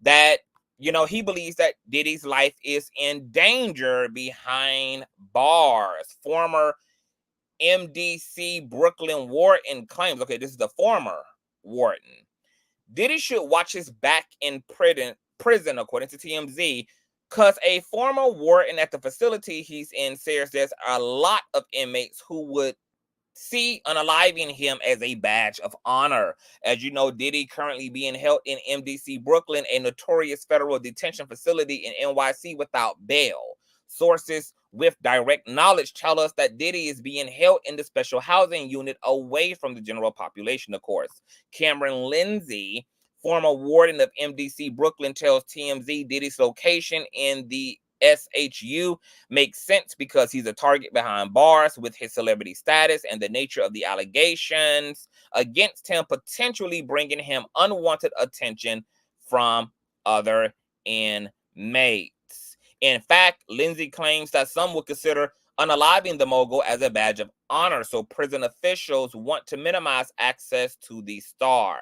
that, you know, he believes that Diddy's life is in danger behind bars. Former MDC Brooklyn warden claims, okay, this is the former warden, Diddy should watch his back in prison, according to TMZ, because a former warden at the facility he's in says there's a lot of inmates who would see unaliving him as a badge of honor. As you know, Diddy currently being held in MDC Brooklyn, a notorious federal detention facility in NYC, without bail. Sources with direct knowledge tell us that Diddy is being held in the special housing unit away from the general population, of course. Cameron Lindsay, former warden of MDC Brooklyn, tells TMZ Diddy's location in the SHU makes sense because he's a target behind bars with his celebrity status and the nature of the allegations against him, potentially bringing him unwanted attention from other inmates. In fact, Lindsay claims that some would consider unaliving the mogul as a badge of honor, so prison officials want to minimize access to the star.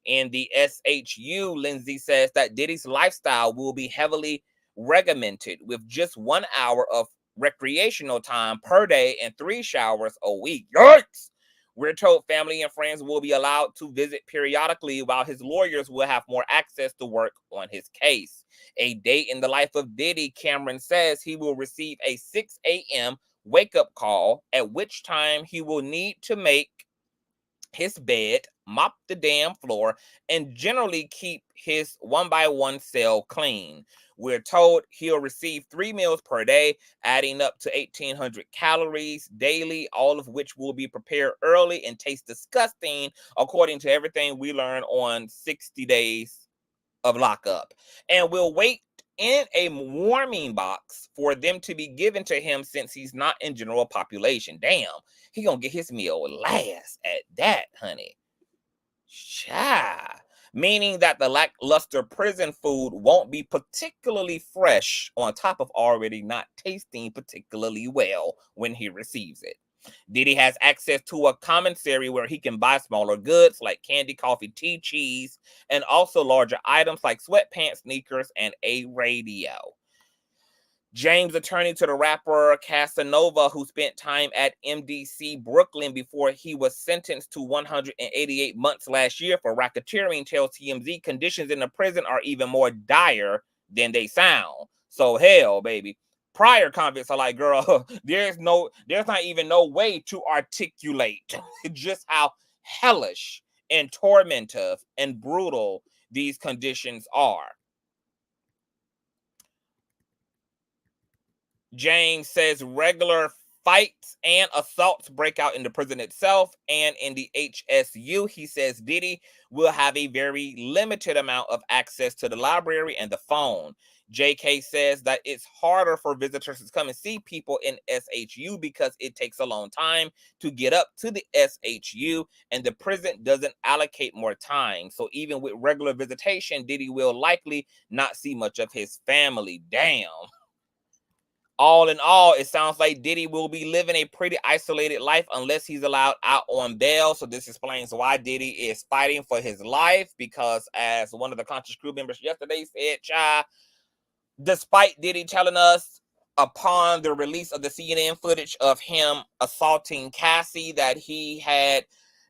In the SHU, Lindsay says that Diddy's lifestyle will be heavily regimented, with just 1 hour of recreational time per day and 3 showers a week. Yikes! We're told family and friends will be allowed to visit periodically, while his lawyers will have more access to work on his case. A day in the life of Diddy, Cameron says he will receive a 6 a.m. wake-up call, at which time he will need to make his bed, mop the damn floor, and generally keep his 1-by-1 cell clean. We're told he'll receive 3 meals per day, adding up to 1,800 calories daily, all of which will be prepared early and taste disgusting, according to everything we learned on 60 Days of Lockup. And we'll wait in a warming box for them to be given to him since he's not in general population. Damn, he gonna get his meal last at that, honey. Cha. Meaning that the lackluster prison food won't be particularly fresh on top of already not tasting particularly well when he receives it. Diddy has access to a commissary where he can buy smaller goods like candy, coffee, tea, cheese, and also larger items like sweatpants, sneakers, and a radio. James, attorney to the rapper Casanova, who spent time at MDC Brooklyn before he was sentenced to 188 months last year for racketeering, tells TMZ conditions in the prison are even more dire than they sound. So hell, baby. Prior convicts are like, girl, there's not even no way to articulate just how hellish and tormentive and brutal these conditions are. James says regular fights and assaults break out in the prison itself and in the HSU. He says Diddy will have a very limited amount of access to the library and the phone. JK says that it's harder for visitors to come and see people in SHU because it takes a long time to get up to the SHU and the prison doesn't allocate more time. So even with regular visitation, Diddy will likely not see much of his family. Damn. All in all, it sounds like Diddy will be living a pretty isolated life unless he's allowed out on bail. So this explains why Diddy is fighting for his life, because as one of the Conscious crew members yesterday said, despite Diddy telling us upon the release of the CNN footage of him assaulting Cassie that he had,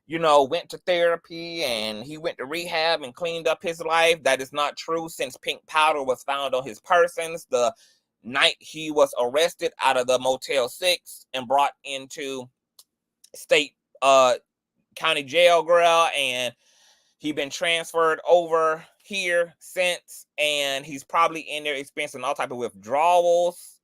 went to therapy and he went to rehab and cleaned up his life, that is not true since pink powder was found on his person the night he was arrested out of the Motel 6 and brought into state county jail, girl, and he been transferred over here since, and he's probably in there experiencing all type of withdrawals.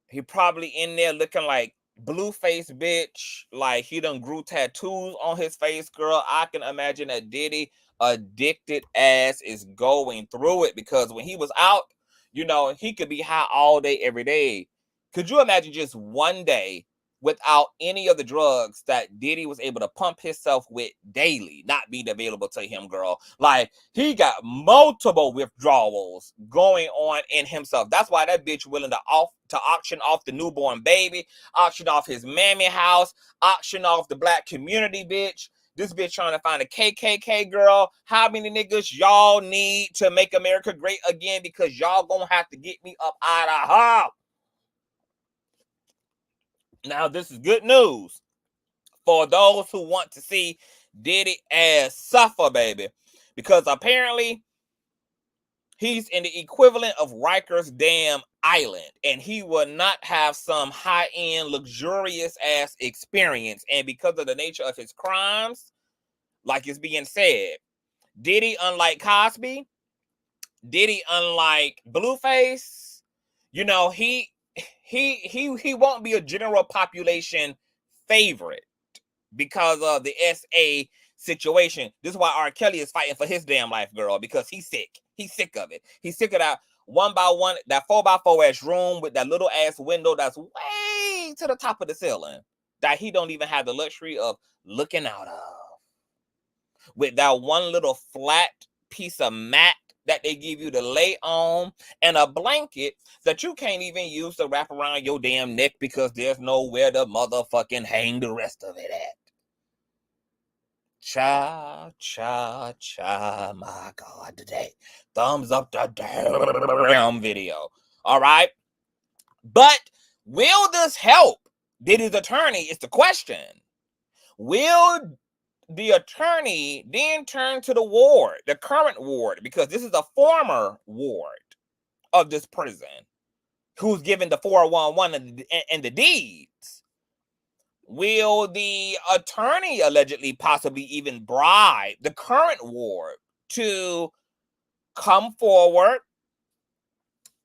He probably in there looking like blue-face bitch, like he done grew tattoos on his face, girl. I can imagine that Diddy addicted ass is going through it, because when he was out, he could be high all day, every day. Could you imagine just one day without any of the drugs that Diddy was able to pump himself with daily not being available to him, girl? Like, he got multiple withdrawals going on in himself. That's why that bitch willing to auction off the newborn baby, auction off his mammy house, auction off the black community, bitch. This bitch trying to find a KKK, girl. How many niggas y'all need to make America great again? Because y'all gonna have to get me up out of her. Now, this is good news for those who want to see Diddy ass suffer, baby. Because apparently, he's in the equivalent of Rikers damn island. And he will not have some high-end, luxurious-ass experience. And because of the nature of his crimes, like it's being said, Diddy, unlike Cosby, Diddy, unlike Blueface, he won't be a general population favorite because of the SA situation. This is why R. Kelly is fighting for his damn life, girl, because he's sick. He's sick of it. He's sick of that 1x1, that 4x4 ass room with that little ass window that's way to the top of the ceiling that he don't even have the luxury of looking out of. With that one little flat piece of mat that they give you to lay on, and a blanket that you can't even use to wrap around your damn neck because there's nowhere to motherfucking hang the rest of it at. Cha, cha, cha, my God, today. Thumbs up the damn video. All right? But will this help Diddy's attorney is the question. Will the attorney then turn to the ward, the current ward, because this is a former ward of this prison, who's given the 411 and the deeds? Will the attorney allegedly possibly even bribe the current ward to come forward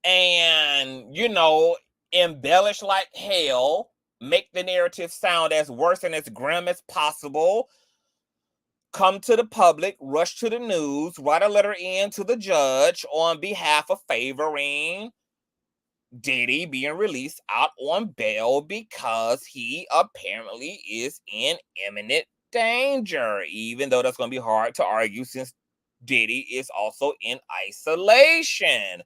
and, you know, embellish like hell, make the narrative sound as worse and as grim as possible, come to the public, rush to the news, write a letter in to the judge on behalf of favoring Diddy being released out on bail because he apparently is in imminent danger, even though that's going to be hard to argue since Diddy is also in isolation.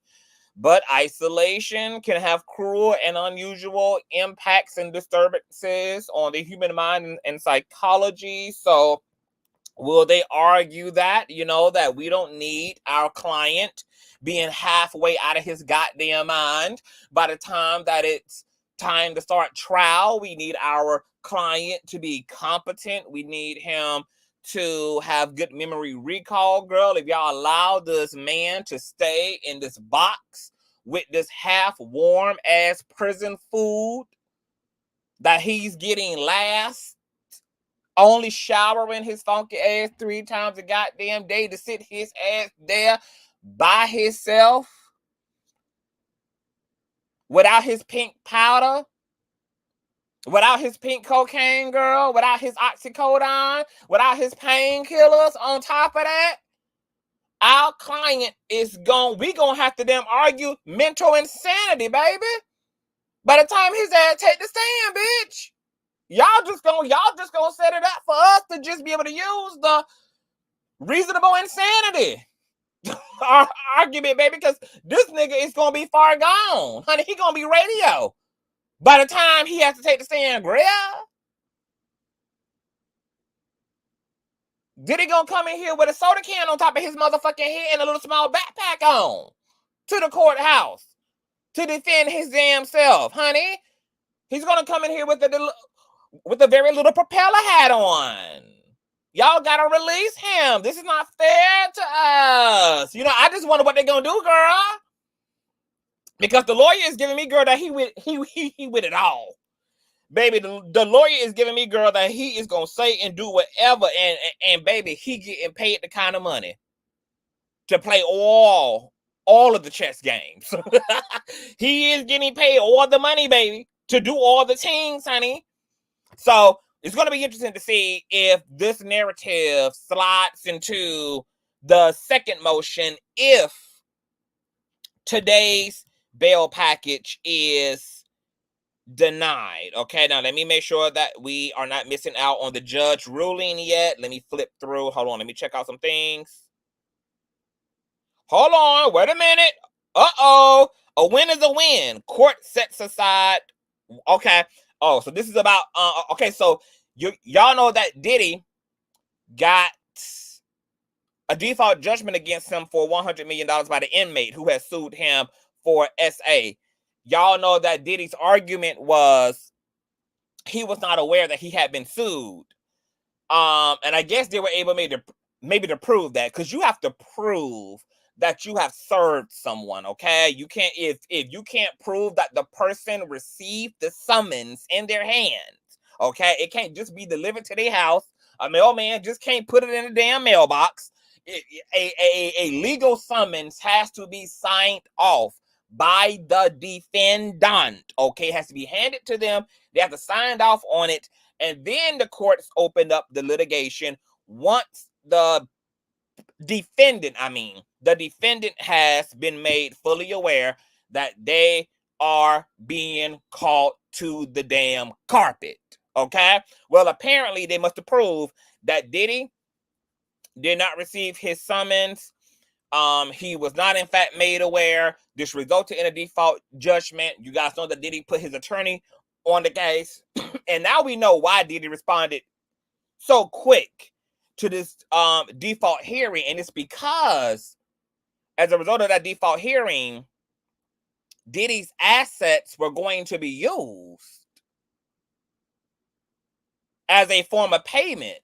But isolation can have cruel and unusual impacts and disturbances on the human mind and psychology. So will they argue that, you know, that we don't need our client being halfway out of his goddamn mind by the time that it's time to start trial? We need our client to be competent. We need him to have good memory recall. Girl, if y'all allow this man to stay in this box with this half warm ass prison food that he's getting last, only showering his funky ass 3 times a goddamn day to sit his ass there by himself without his pink powder, without his pink cocaine, girl, without his oxycodone, without his painkillers on top of that. Our client is we gonna have to argue mental insanity, baby. By the time his ass take the stand, bitch. Y'all just gonna set it up for us to just be able to use the reasonable insanity argument, baby, because this nigga is gonna be far gone. Honey, he gonna be radio by the time he has to take the stand, girl. Diddy gonna come in here with a soda can on top of his motherfucking head and a little small backpack on to the courthouse to defend his damn self, honey. He's gonna come in here with a very little propeller hat on. Y'all gotta release him. This is not fair to us. You know, I just wonder what they're gonna do, girl. Because the lawyer is giving me, girl, that he with it all. Baby, the lawyer is giving me, girl, that he is gonna say and do whatever, and baby, he getting paid the kind of money to play all of the chess games. He is getting paid all the money, baby, to do all the things, honey. So it's going to be interesting to see if this narrative slides into the second motion if today's bail package is denied. Okay, now let me make sure that we are not missing out on the judge ruling yet. Let me flip through. Hold on, let me check out some things. Hold on, wait a minute. Uh-oh. A win is a win. Court sets aside. Okay. Oh, so this is about, okay, so y'all know that Diddy got a default judgment against him for $100 million by the inmate who has sued him for SA. Y'all know that Diddy's argument was he was not aware that he had been sued. And I guess they were able maybe to prove that, because you have to prove that you have served someone, okay? You can't, if you can't prove that the person received the summons in their hands, okay? It can't just be delivered to their house. A mailman just can't put it in a damn mailbox. A legal summons has to be signed off by the defendant, okay? It has to be handed to them. They have to sign off on it, and then the courts opened up the litigation once the defendant has been made fully aware that they are being called to the damn carpet, okay? Well, apparently they must have proved that Diddy did not receive his summons. He was not in fact made aware. This resulted in a default judgment. You guys know that Diddy put his attorney on the case. And now we know why Diddy responded so quick to this default hearing. And it's because as a result of that default hearing, Diddy's assets were going to be used as a form of payment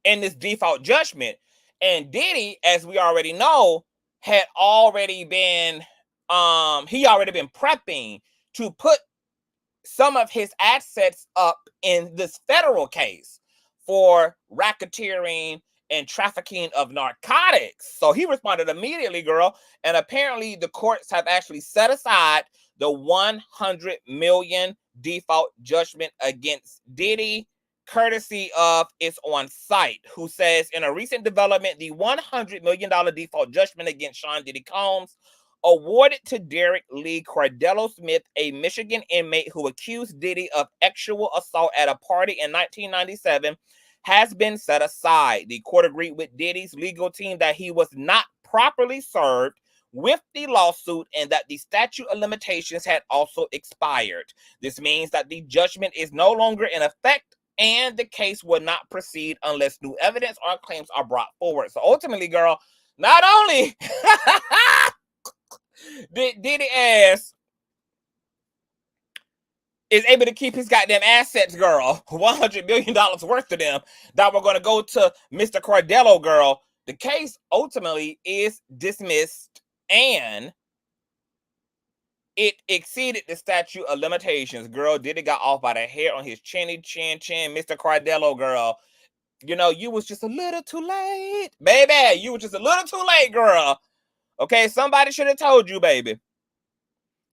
in this default judgment. And Diddy, as we already know, had already been prepping to put some of his assets up in this federal case for racketeering and trafficking of narcotics. So he responded immediately, girl. And apparently the courts have actually set aside the 100 million default judgment against Diddy, courtesy of It's On Site, who says in a recent development, the $100 million default judgment against Sean Diddy Combs awarded to Derek Lee Cordello Smith, a Michigan inmate who accused Diddy of sexual assault at a party in 1997, has been set aside. The court agreed with Diddy's legal team that he was not properly served with the lawsuit and that the statute of limitations had also expired. This means that the judgment is no longer in effect and the case will not proceed unless new evidence or claims are brought forward. So ultimately, girl, not only did Diddy ass is able to keep his goddamn assets, girl, $100 million worth of them that were going to go to Mr. Cordello, girl. The case ultimately is dismissed and it exceeded the statute of limitations, girl. Diddy got off by the hair on his chin. Mr. Cordello, girl. You know, you was just a little too late. Baby, you was just a little too late, girl. Okay, somebody should have told you, baby.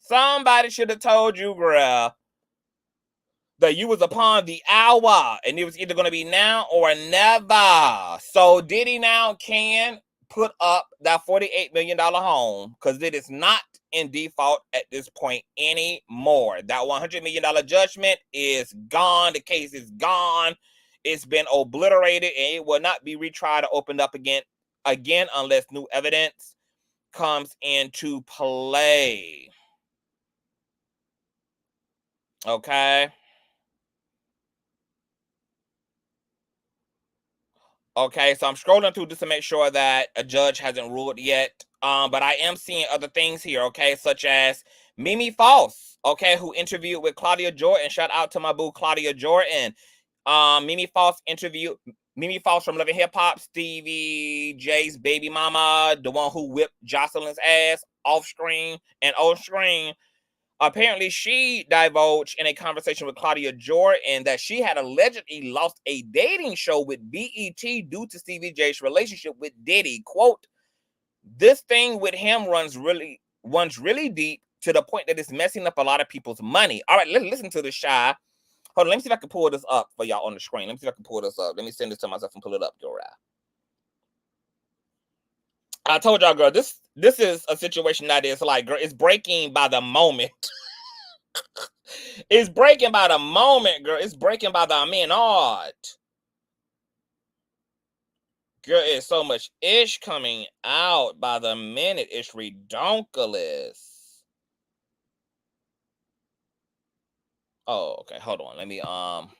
Somebody should have told you, girl, that you was upon the hour and it was either going to be now or never. So Diddy now can put up that $48 million home because it is not in default at this point anymore. That $100 million judgment is gone. The case is gone. It's been obliterated and it will not be retried or opened up again unless new evidence comes into play. Okay. Okay, so I'm scrolling through just to make sure that a judge hasn't ruled yet. But I am seeing other things here, okay, such as Mimi Foss, okay, who interviewed with Claudia Jordan. Shout out to my boo Claudia Jordan. Mimi Foss from Love and Hip Hop, Stevie J's baby mama, the one who whipped Jocelyn's ass off screen and on screen. Apparently, she divulged in a conversation with Claudia Jordan that she had allegedly lost a dating show with BET due to Stevie J's relationship with Diddy. Quote, this thing with him runs really deep to the point that it's messing up a lot of people's money. All right, listen to this, Shy. Hold on, let me see if I can pull this up for y'all on the screen. Let me see if I can pull this up. Let me send this to myself and pull it up, girl. I told y'all, girl, this is a situation that is like, girl, it's breaking by the moment. It's breaking by the moment, girl. It's breaking by the minute. Girl, it's so much ish coming out by the minute. It's redonkulous. Oh, okay. Hold on. Let me, all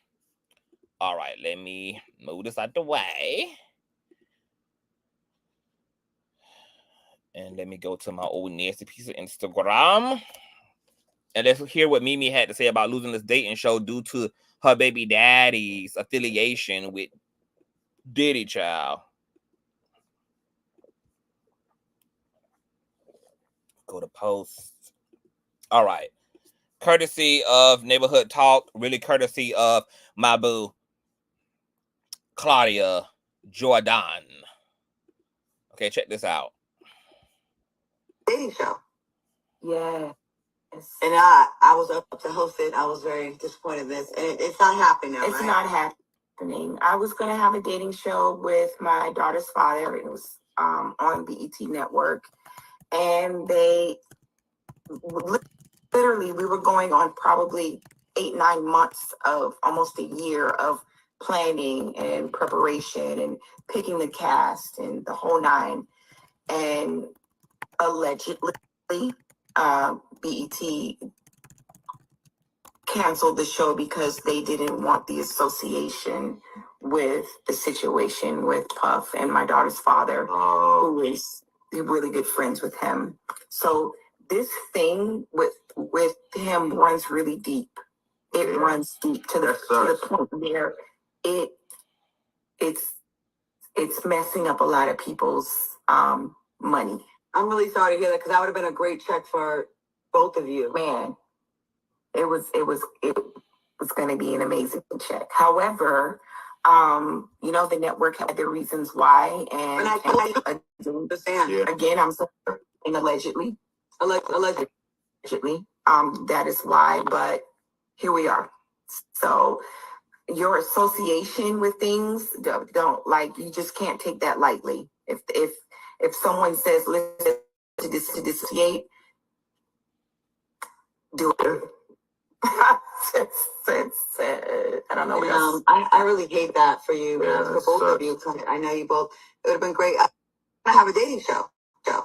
right. Let me move this out the way. And let me go to my old nasty piece of Instagram. And let's hear what Mimi had to say about losing this dating show due to her baby daddy's affiliation with Diddy, child. Go to post. All right. Courtesy of Neighborhood Talk, really courtesy of my boo, Claudia Jordan. Okay, check this out. Dating show. Yeah. And I was up to host it. I was very disappointed in this. And it's not happening now, It's not happening. I was going to have a dating show with my daughter's father. It was on BET Network. And they literally, we were going on probably 8-9 months of almost a year of planning and preparation and picking the cast and the whole nine. And allegedly, BET canceled the show because they didn't want the association with the situation with Puff and my daughter's father, who is really good friends with him. So this thing with him runs really deep. It runs deep to the point where it's messing up a lot of people's money. I'm really sorry to hear that because that would have been a great check for both of you. Man, it was going to be an amazing check. However, You know, the network had their reasons why, and again, I'm saying allegedly, that is why, but here we are. So your association with things don't like, you just can't take that lightly. If someone says listen to dissociate, do it. I don't know what else. I really hate that for you, for both of you. I know you both. It would have been great. I have a dating show. Yeah.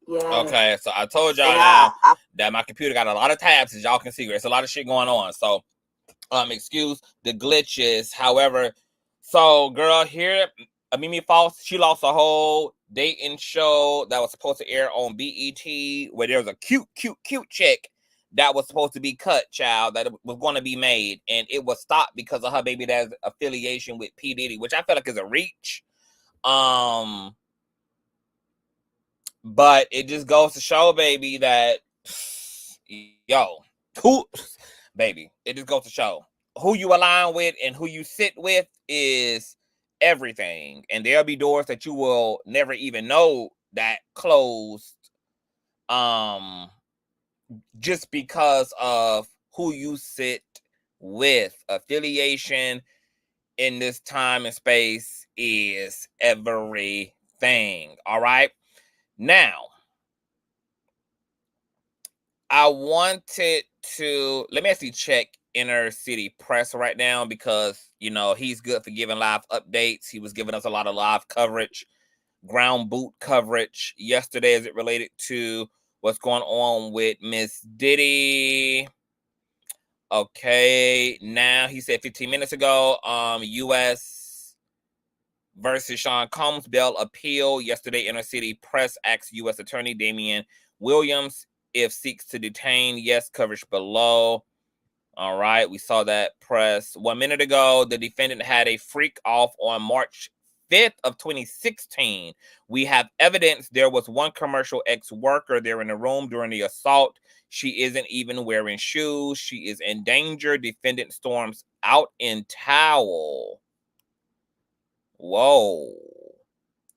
Okay, so I told y'all now that my computer got a lot of tabs, as y'all can see. There's a lot of shit going on. So, excuse the glitches. However, so girl here, Mimi Fox, she lost a whole dating show that was supposed to air on BET, where there was a cute chick that was supposed to be cut, child, that was going to be made, and it was stopped because of her baby dad's affiliation with P. Diddy, which I feel like is a reach. But it just goes to show, baby, that baby, it just goes to show who you align with and who you sit with is everything, and there'll be doors that you will never even know that closed, just because of who you sit with. Affiliation in this time and space is everything. All right. Now, I wanted to, let me actually check Inner City Press right now, because, you know, he's good for giving live updates. He was giving us a lot of live coverage, ground boot coverage yesterday as it related to what's going on with Miss Diddy. Okay, now he said 15 minutes ago, U.S. versus Sean Combs bail appeal. Yesterday, Inner City Press asked U.S. Attorney Damian Williams if seeks to detain. Yes, coverage below. All right, we saw that press 1 minute ago. The defendant had a freak off on March 5th of 2016. We have evidence there was one commercial ex-worker there in the room during the assault. She isn't even wearing shoes. She is in danger. Defendant storms out in towel. Whoa.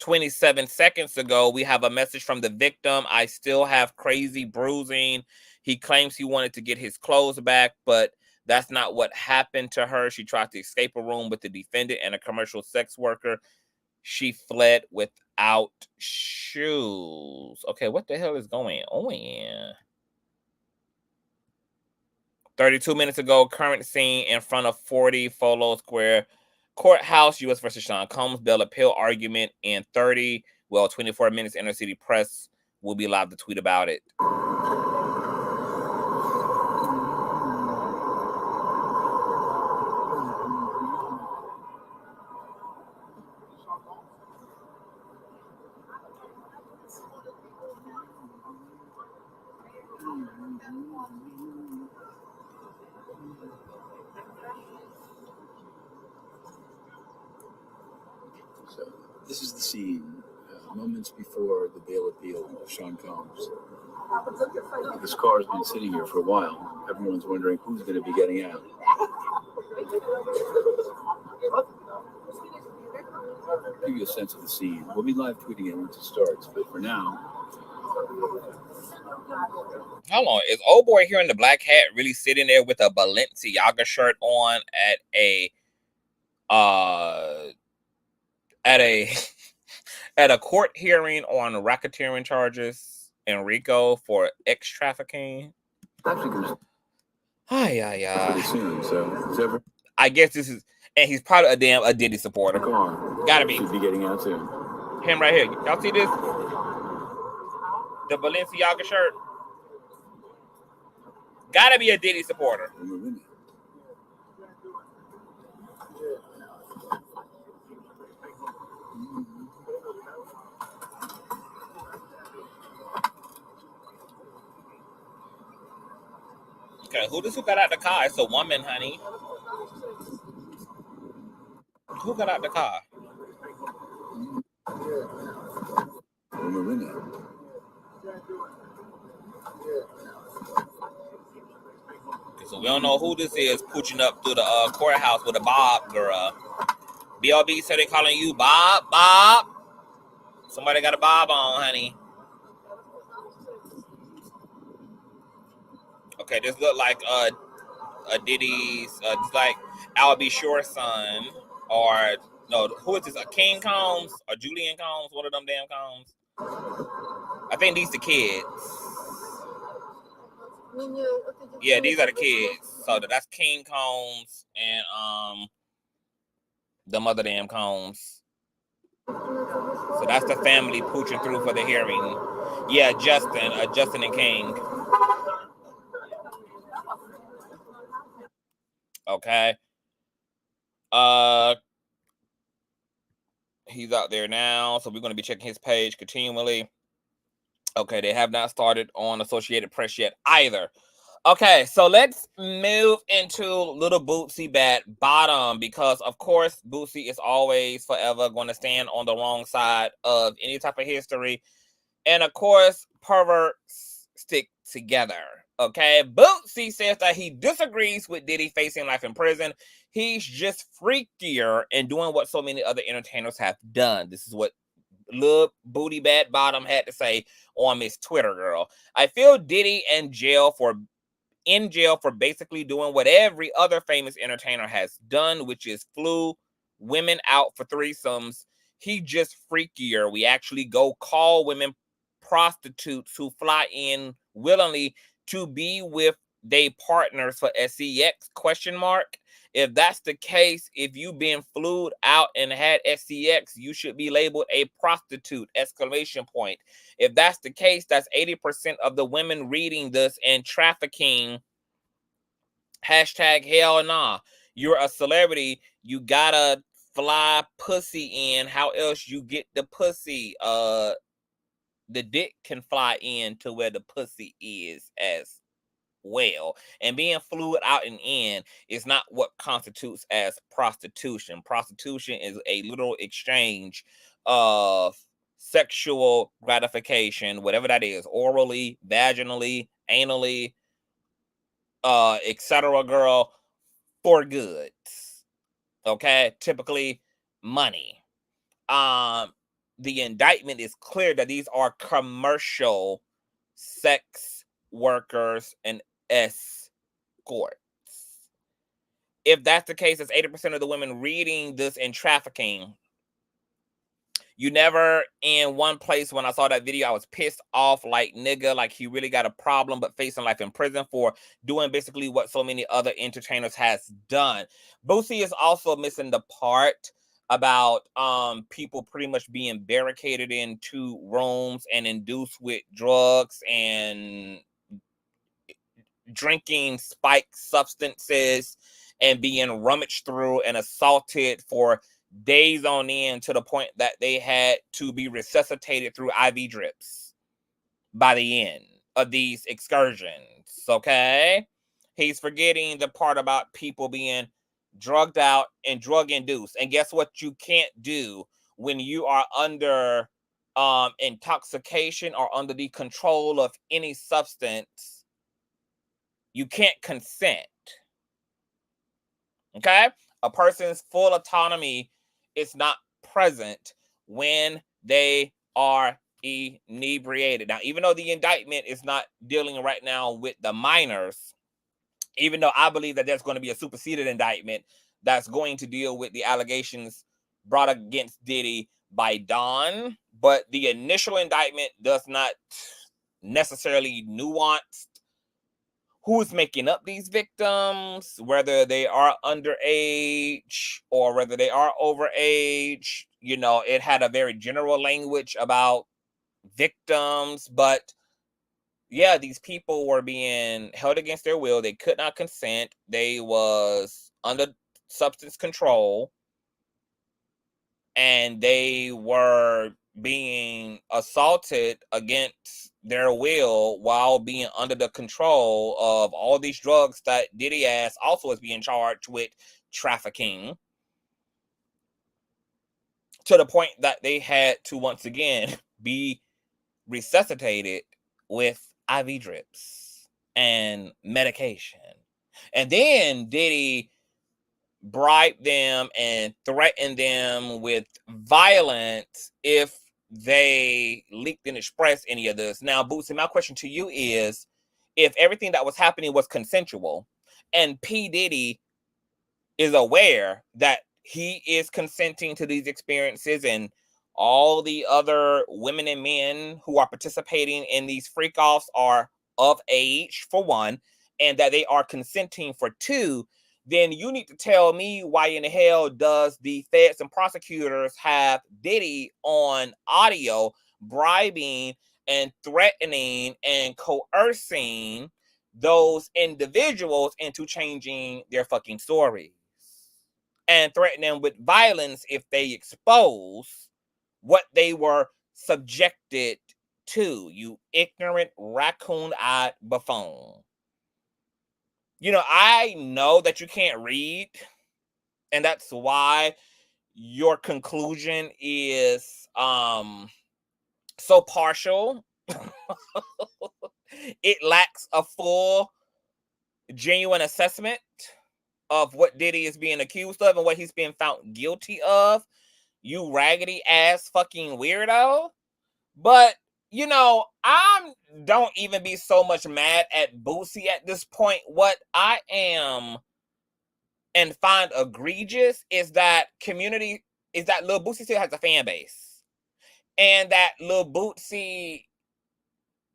27 seconds ago, we have a message from the victim. I still have crazy bruising. He claims he wanted to get his clothes back, but that's not what happened to her. She tried to escape a room with the defendant and a commercial sex worker. She fled without shoes. Okay, what the hell is going on? 32 minutes ago, current scene in front of 40 Folo Square Courthouse, U.S. versus Sean Combs, bail appeal argument in 24 minutes. Inner City Press will be live to tweet about it. So this is the scene, moments before the bail appeal of Sean Combs. This car has been sitting here for a while. Everyone's wondering who's going to be getting out. Give you a sense of the scene. We'll be live tweeting it once it starts, but for now. Hold on, is old boy here in the black hat really sitting there with a Balenciaga shirt on at a court hearing on racketeering charges in RICO for trafficking? Pretty soon, so I guess this is, and he's probably a Diddy supporter. Come on, gotta be. Should be getting out soon. Him right here. Y'all see this? The Balenciaga shirt. Gotta be a Diddy supporter. Okay, who got out the car? It's a woman, honey. Who got out the car? Okay, so we don't know who this is pushing up through the courthouse with a bob, girl. BLB said they calling you Bob. Bob. Somebody got a Bob on, honey. Okay, this look like a Diddy's, it's like I'll Be Sure son, or no, who is this? A King Combs or Julian Combs? One of them damn Combs. I think these the kids. Yeah, these are the kids. So that's King Combs and the mother damn Combs. So that's the family pooching through for the hearing. Yeah, Justin and King. Okay. He's out there now, so we're going to be checking his page continually. Okay, they have not started on Associated Press yet either. Okay, so let's move into Little Boosie Bad Bottom, because of course Boosie is always forever going to stand on the wrong side of any type of history, and of course perverts stick together. Okay, Boosie says that he disagrees with Diddy facing life in prison. He's just freakier and doing what so many other entertainers have done. This is what Lil Booty Bad Bottom had to say on Miss Twitter Girl. I feel Diddy in jail for basically doing what every other famous entertainer has done, which is flew women out for threesomes. He just freakier. We actually go call women prostitutes who fly in willingly to be with their partners for sex ? If that's the case, if you've been flued out and had sex, you should be labeled a prostitute ! If that's the case, that's 80% of the women reading this and trafficking. #hell nah. You're a celebrity. You gotta fly pussy in. How else you get the pussy? The dick can fly in to where the pussy is as well. And being fluid out and in is not what constitutes as prostitution. Prostitution is a literal exchange of sexual gratification, whatever that is, orally, vaginally, anally, etc., girl, for goods. Okay, typically money. The indictment is clear that these are commercial sex workers and escorts. If that's the case, it's 80% of the women reading this in trafficking. You never in one place when I saw that video, I was pissed off like nigga, like he really got a problem, but facing life in prison for doing basically what so many other entertainers has done. Boosie is also missing the part about people pretty much being barricaded in 2 rooms and induced with drugs and drinking spiked substances and being rummaged through and assaulted for days on end to the point that they had to be resuscitated through IV drips by the end of these excursions. Okay, he's forgetting the part about people being drugged out and drug induced. And guess what you can't do when you are under intoxication or under the control of any substance? You can't consent. Okay, a person's full autonomy is not present when they are inebriated. Now, even though the indictment is not dealing right now with the minors, even though I believe that there's going to be a superseded indictment that's going to deal with the allegations brought against Diddy by Don, but the initial indictment does not necessarily nuance who's making up these victims, whether they are underage or whether they are overage. You know, it had a very general language about victims, but yeah, these people were being held against their will. They could not consent. They was under substance control, and they were being assaulted against their will while being under the control of all these drugs that Diddy ass also is being charged with trafficking, to the point that they had to once again be resuscitated with IV drips and medication. And then Diddy bribe them and threaten them with violence if they leaked and expressed any of this. Now, Bootsy, my question to you is, if everything that was happening was consensual and P. Diddy is aware that he is consenting to these experiences and all the other women and men who are participating in these freak-offs are of age, for one, and that they are consenting, for two, then you need to tell me why in the hell does the feds and prosecutors have Diddy on audio bribing and threatening and coercing those individuals into changing their fucking stories and threaten them with violence if they expose what they were subjected to, you ignorant raccoon-eyed buffoon. You know, I know that you can't read, and that's why your conclusion is so partial. It lacks a full, genuine assessment of what Diddy is being accused of and what he's being found guilty of. You raggedy ass fucking weirdo. But, you know, I don't even be so much mad at Boosie at this point. What I am and find egregious is that Lil Boosie still has a fan base. And that Lil Boosie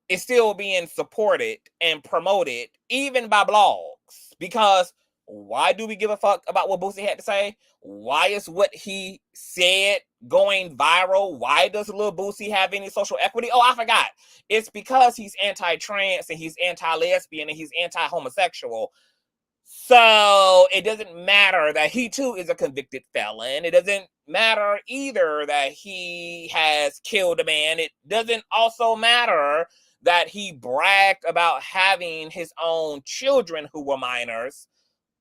is still being supported and promoted, even by blogs. Because why do we give a fuck about what Boosie had to say? Why is what he said going viral? Why does Lil Boosie have any social equity? Oh, I forgot. It's because he's anti-trans and he's anti-lesbian and he's anti-homosexual. So it doesn't matter that he too is a convicted felon. It doesn't matter either that he has killed a man. It doesn't also matter that he bragged about having his own children who were minors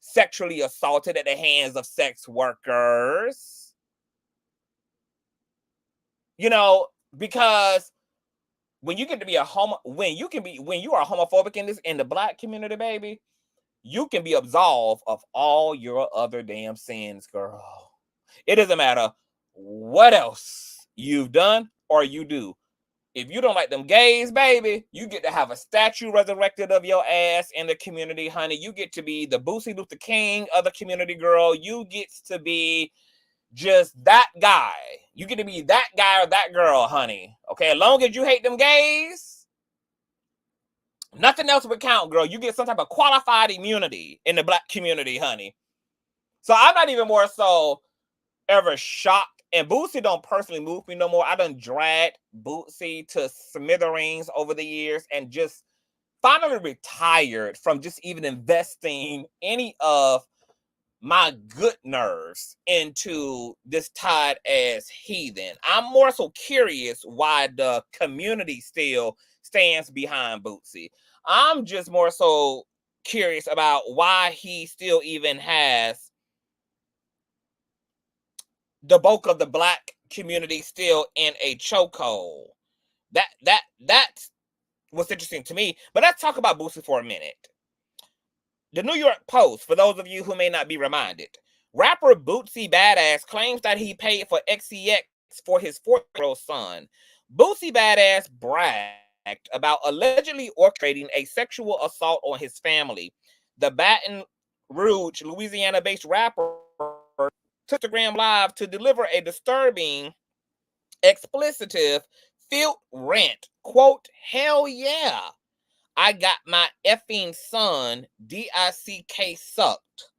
sexually assaulted at the hands of sex workers. You know, because when you get to be when you are homophobic in the black community, baby, you can be absolved of all your other damn sins, girl. It doesn't matter what else you've done or you do. If you don't like them gays, baby, you get to have a statue resurrected of your ass in the community, honey. You get to be the Boosie Luther King of the community, girl. You get to be just that guy. You get to be that guy or that girl, honey. Okay, as long as you hate them gays, nothing else would count, girl. You get some type of qualified immunity in the black community, honey. So I'm not even more so ever shocked. And Boosie don't personally move me no more. I done dragged Boosie to smithereens over the years and just finally retired from just even investing any of my good nerves into this tired ass heathen. I'm more so curious why the community still stands behind Boosie. I'm just more so curious about why he still even has the bulk of the black community still in a chokehold. That's what's interesting to me. But let's talk about Boosie for a minute. The New York Post, for those of you who may not be reminded, rapper Boosie Badass claims that he paid for XCX for his 4-year-old son. Boosie Badass bragged about allegedly orchestrating a sexual assault on his family. The Baton Rouge, Louisiana-based rapper took to Gram Live to deliver a disturbing, explicitive, filled rant. Quote, "Hell yeah, I got my effing son, DICK sucked,"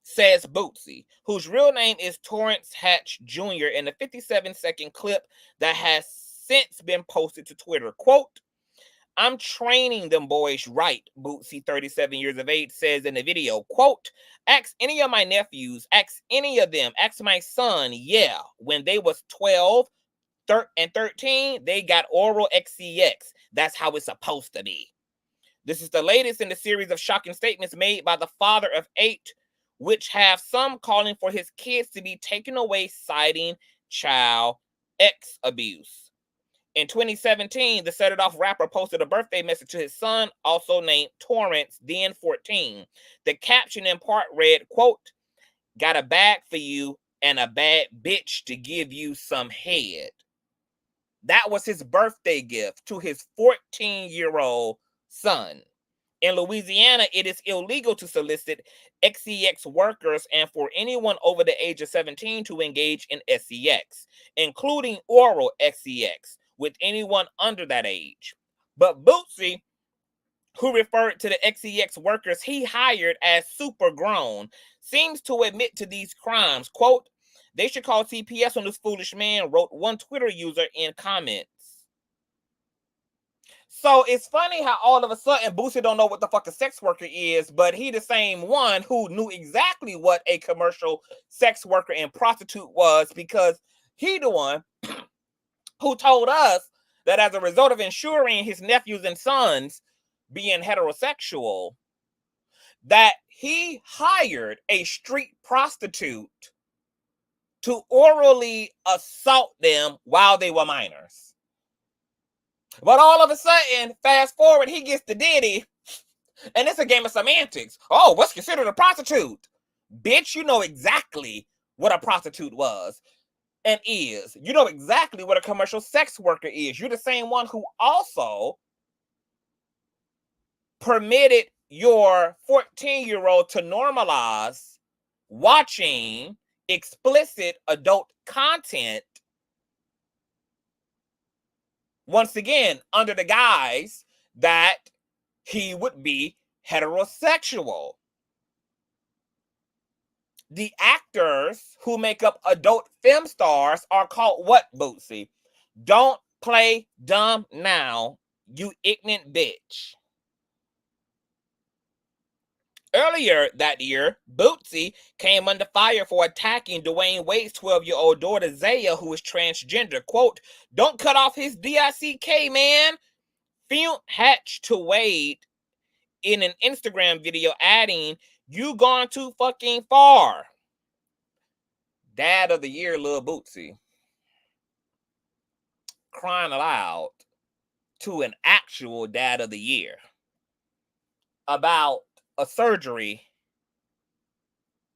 says Boosie, whose real name is Torrance Hatch Jr. in the 57-second clip that has since been posted to Twitter. Quote, "I'm training them boys right," Boosie, 37 years of age, says in the video. Quote, "Ask any of my nephews, ask any of them, ask my son, yeah, when they was 12 and 13, they got oral XCX. That's how it's supposed to be." This is the latest in the series of shocking statements made by the father of 8, which have some calling for his kids to be taken away, citing child X abuse. In 2017, the Set It Off rapper posted a birthday message to his son, also named Torrance, then 14. The caption in part read, quote, got a bag for you and a bad bitch to give you some head. That was his birthday gift to his 14-year-old son. In Louisiana, it is illegal to solicit XEX workers and for anyone over the age of 17 to engage in SEX, including oral XEX, with anyone under that age. But Boosie, who referred to the XEX workers he hired as super grown, seems to admit to these crimes. Quote, "They should call CPS on this foolish man," wrote one Twitter user in comments. So it's funny how all of a sudden Boosie don't know what the fuck a sex worker is, but he the same one who knew exactly what a commercial sex worker and prostitute was, because he the one who told us that as a result of ensuring his nephews and sons being heterosexual, that he hired a street prostitute to orally assault them while they were minors. But all of a sudden, fast forward, he gets to Diddy, and it's a game of semantics. Oh, what's considered a prostitute? Bitch, you know exactly what a prostitute was and is. You know exactly what a commercial sex worker is. You're the same one who also permitted your 14-year-old to normalize watching explicit adult content, once again, under the guise that he would be heterosexual. The actors who make up adult film stars are called what, Bootsy? Don't play dumb now, you ignorant bitch. Earlier that year, Bootsy came under fire for attacking Dwayne Wade's 12-year-old daughter, Zaya, who is transgender. Quote, "Don't cut off his DICK, man." Fume hatched to Wade in an Instagram video, adding, "You gone too fucking far." Dad of the year, Lil Bootsy, crying aloud to an actual dad of the year about a surgery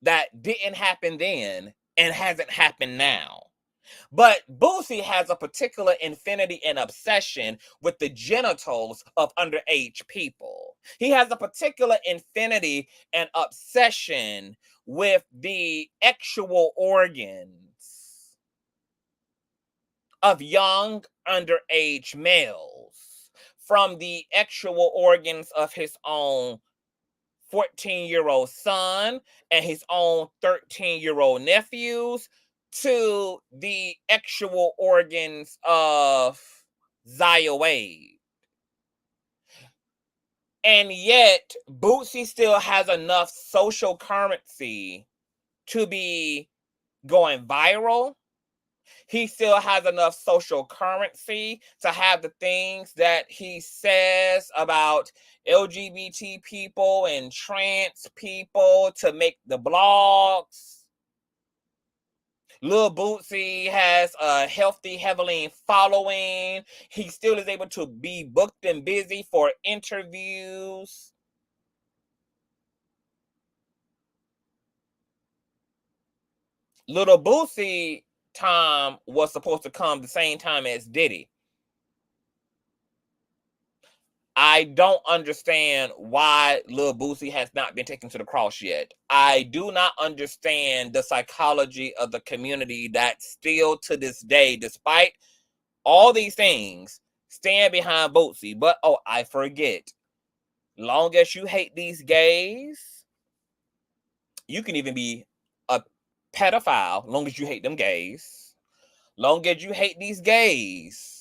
that didn't happen then and hasn't happened now. But Boosie has a particular infinity and obsession with the genitals of underage people. He has a particular infinity and obsession with the actual organs of young underage males, from the actual organs of his own 14-year-old son and his own 13-year-old nephews, to the actual organs of Zaya Wade. And yet, Bootsy still has enough social currency to be going viral. He still has enough social currency to have the things that he says about LGBT people and trans people to make the blogs. Lil Bootsy has a healthy, heavily following. He still is able to be booked and busy for interviews. Little Bootsy time was supposed to come the same time as Diddy. I don't understand why Lil Boosie has not been taken to the cross yet. I do not understand the psychology of the community that still to this day, despite all these things, stand behind Boosie. But, oh, I forget. Long as you hate these gays, you can even be a pedophile, long as you hate them gays. Long as you hate these gays.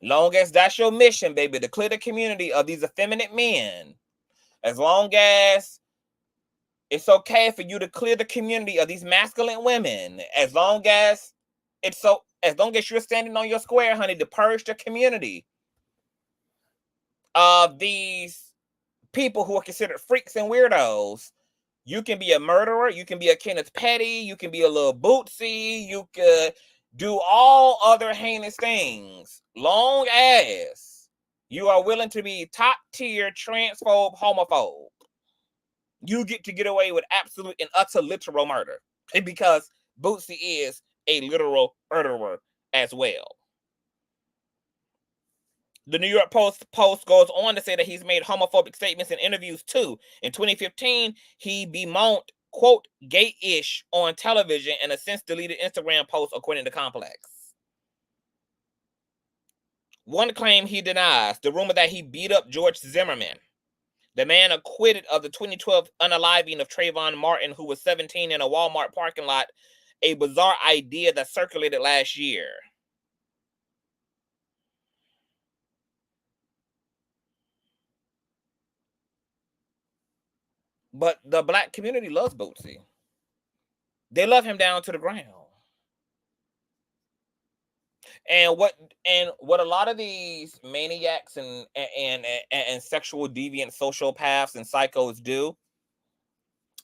Long as that's your mission, baby, to clear the community of these effeminate men. As long as it's okay for you to clear the community of these masculine women. As long as you're standing on your square, honey, to purge the community of these people who are considered freaks and weirdos. You can be a murderer. You can be a Kenneth Petty. You can be a Lil Bootsy. You could do all other heinous things, long as you are willing to be top tier transphobe, homophobe. you get to get away with absolute and utter literal murder. And because Boosie is a literal murderer as well. The New York Post goes on to say that he's made homophobic statements in interviews too. In 2015, he bemoaned, quote, gay-ish on television and a since deleted Instagram post, according to Complex. One claim he denies, the rumor that he beat up George Zimmerman, the man acquitted of the 2012 unaliving of Trayvon Martin, who was 17 in a Walmart parking lot, a bizarre idea that circulated last year. But the black community loves Boosie. They love him down to the ground. And what a lot of these maniacs and sexual deviant sociopaths and psychos do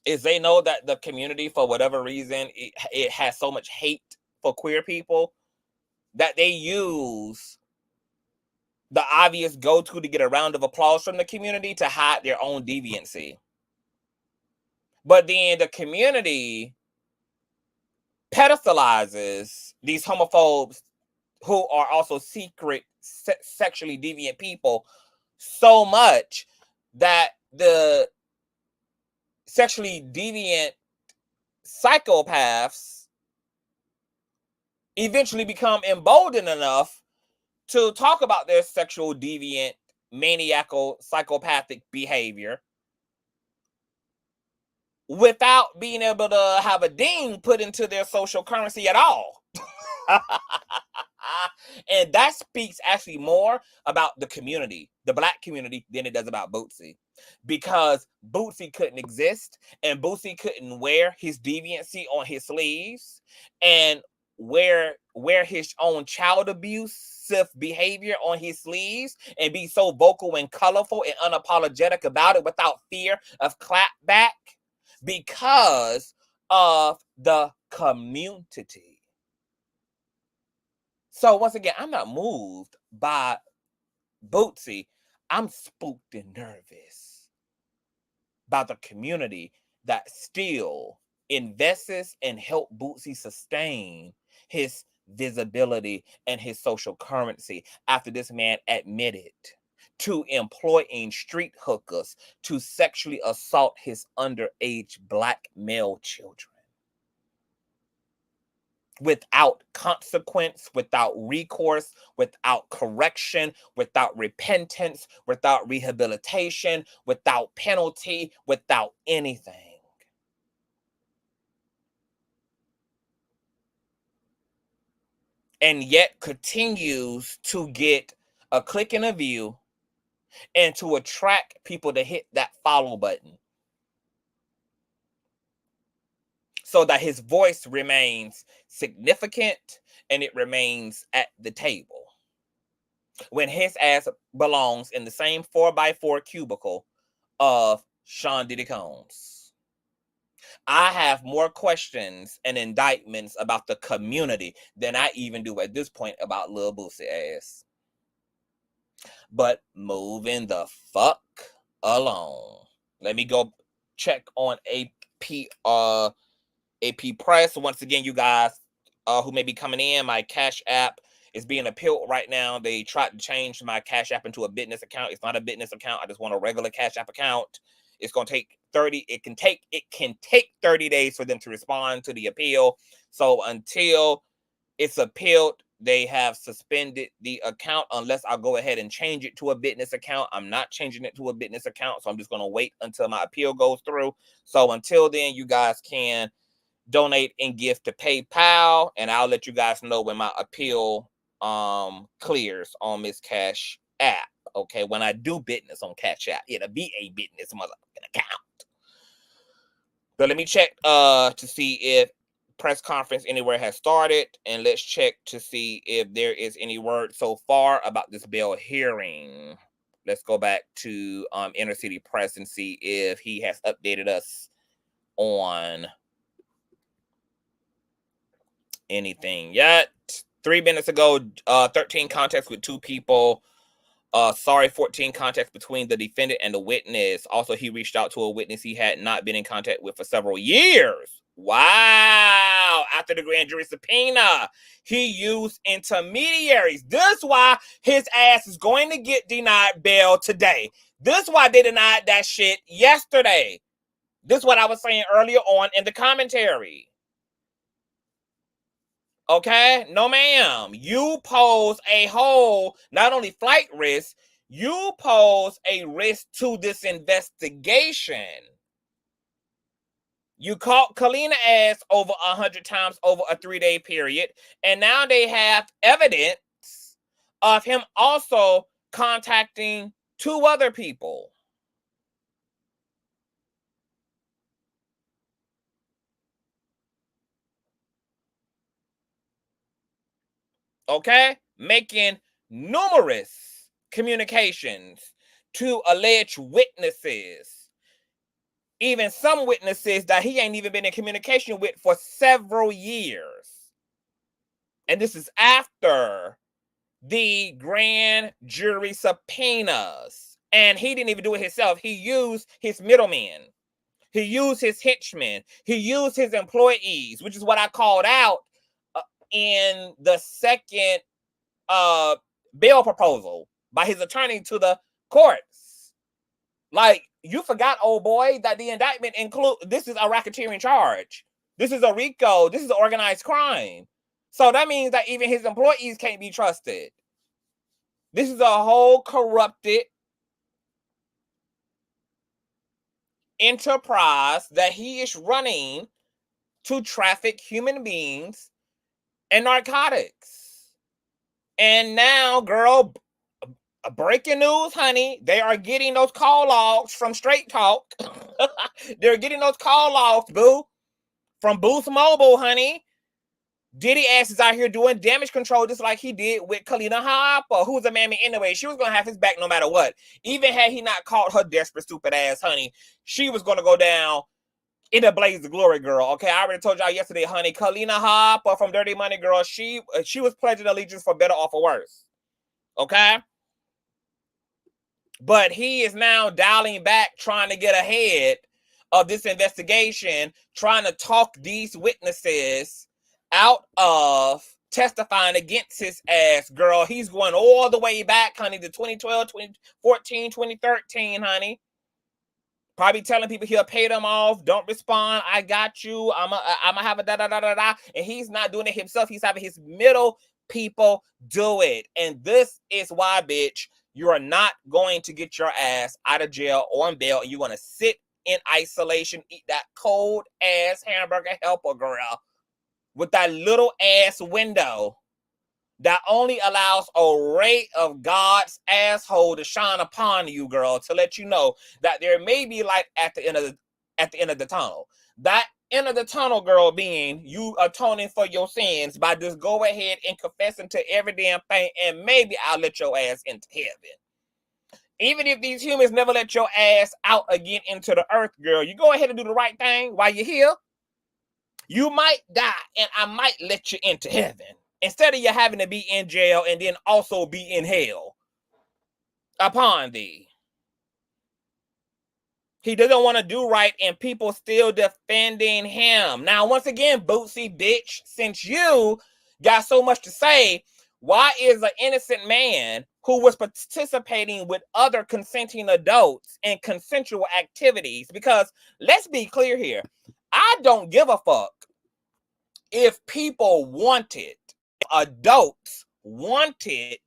is they know that the community, for whatever reason, it has so much hate for queer people that they use the obvious go-to to get a round of applause from the community to hide their own deviancy. But then the community pedestalizes these homophobes who are also secret sexually deviant people so much that the sexually deviant psychopaths eventually become emboldened enough to talk about their sexual deviant, maniacal, psychopathic behavior without being able to have a ding put into their social currency at all. And that speaks actually more about the community, the black community, than it does about Boosie. Because Boosie couldn't exist, and Boosie couldn't wear his deviancy on his sleeves and wear his own child abusive behavior on his sleeves and be so vocal and colorful and unapologetic about it without fear of clapback because of the community. So once again, I'm not moved by Boosie. I'm spooked and nervous by the community that still invests and help Boosie sustain his visibility and his social currency after this man admitted to employing street hookers to sexually assault his underage black male children. Without consequence, without recourse, without correction, without repentance, without rehabilitation, without penalty, without anything. And yet continues to get a click and a view and to attract people to hit that follow button, so that his voice remains significant and it remains at the table, when his ass belongs in the same 4x4 cubicle of Sean Diddy Combs. I have more questions and indictments about the community than I even do at this point about Lil Boosie ass. But moving the fuck along. Let me go check on AP Press. Once again, you guys who may be coming in, my Cash App is being appealed right now. They tried to change my Cash App into a business account. It's not a business account. I just want a regular Cash App account. It's going to take 30. It can take 30 days for them to respond to the appeal. So until it's appealed, they have suspended the account unless I go ahead and change it to a business account. I'm not changing it to a business account, so I'm just going to wait until my appeal goes through. So until then, you guys can donate and gift to PayPal, and I'll let you guys know when my appeal clears on Miss Cash App. Okay, when I do business on Cash App, it'll be a business motherfucking account. But let me check to see if press conference anywhere has started, and let's check to see if there is any word so far about this bail hearing. Let's go back to Inner City Press and see if he has updated us on anything yet. 3 minutes ago, 13 contacts with 2 people Sorry 14 context between the defendant and the witness. Also, he reached out to a witness he had not been in contact with for several years. Wow. After the grand jury subpoena, he used intermediaries. This is why his ass is going to get denied bail today. This is why they denied that shit yesterday. This is what I was saying earlier on in the commentary. Okay? No, ma'am. You pose a whole, not only flight risk, you pose a risk to this investigation. You caught Kalina ass over 100 times over a 3-day period, and now they have evidence of him also contacting 2 other people. Okay? Making numerous communications to alleged witnesses. Even some witnesses that he ain't even been in communication with for several years. And this is after the grand jury subpoenas. And he didn't even do it himself. He used his middlemen. He used his henchmen. He used his employees, which is what I called out in the second bail proposal by his attorney to the courts. Like, you forgot, old boy, that the indictment this is a racketeering charge. This is a RICO. This is an organized crime. So that means that even his employees can't be trusted. This is a whole corrupted enterprise that he is running to traffic human beings and narcotics. And now, girl, breaking news, honey, they are getting those call logs from Straight Talk. They're getting those call logs, boo, from Boost Mobile, honey. Diddy ass is out here doing damage control just like he did with Kalina Hopper, who's a mammy anyway. She was going to have his back no matter what. Even had he not caught her desperate, stupid ass, honey, she was going to go down in a blaze of glory, girl. Okay, I already told y'all yesterday, honey, Kalina Hopper from Dirty Money, girl, she was pledging allegiance for better or for worse. Okay? But he is now dialing back, trying to get ahead of this investigation, trying to talk these witnesses out of testifying against his ass, girl. He's going all the way back, honey, to 2012, 2014, 2013, honey. Probably telling people he'll pay them off. Don't respond. I got you. I'm a have a da-da-da-da-da. And he's not doing it himself. He's having his middle people do it. And this is why, bitch, you are not going to get your ass out of jail or on bail. And you're going to sit in isolation, eat that cold ass hamburger helper, girl, with that little ass window that only allows a ray of God's asshole to shine upon you, girl, to let you know that there may be light at the end of the tunnel. That end of the tunnel, girl, being you atoning for your sins by just go ahead and confessing to every damn thing, and maybe I'll let your ass into heaven. Even if these humans never let your ass out again into the earth, girl, you go ahead and do the right thing while you're here. You might die, and I might let you into heaven, instead of you having to be in jail and then also be in hell upon thee. He doesn't want to do right, and people still defending him. Now, once again, Boosie, bitch, since you got so much to say, why is an innocent man who was participating with other consenting adults in consensual activities? Because let's be clear here. I don't give a fuck if people wanted, adults wanted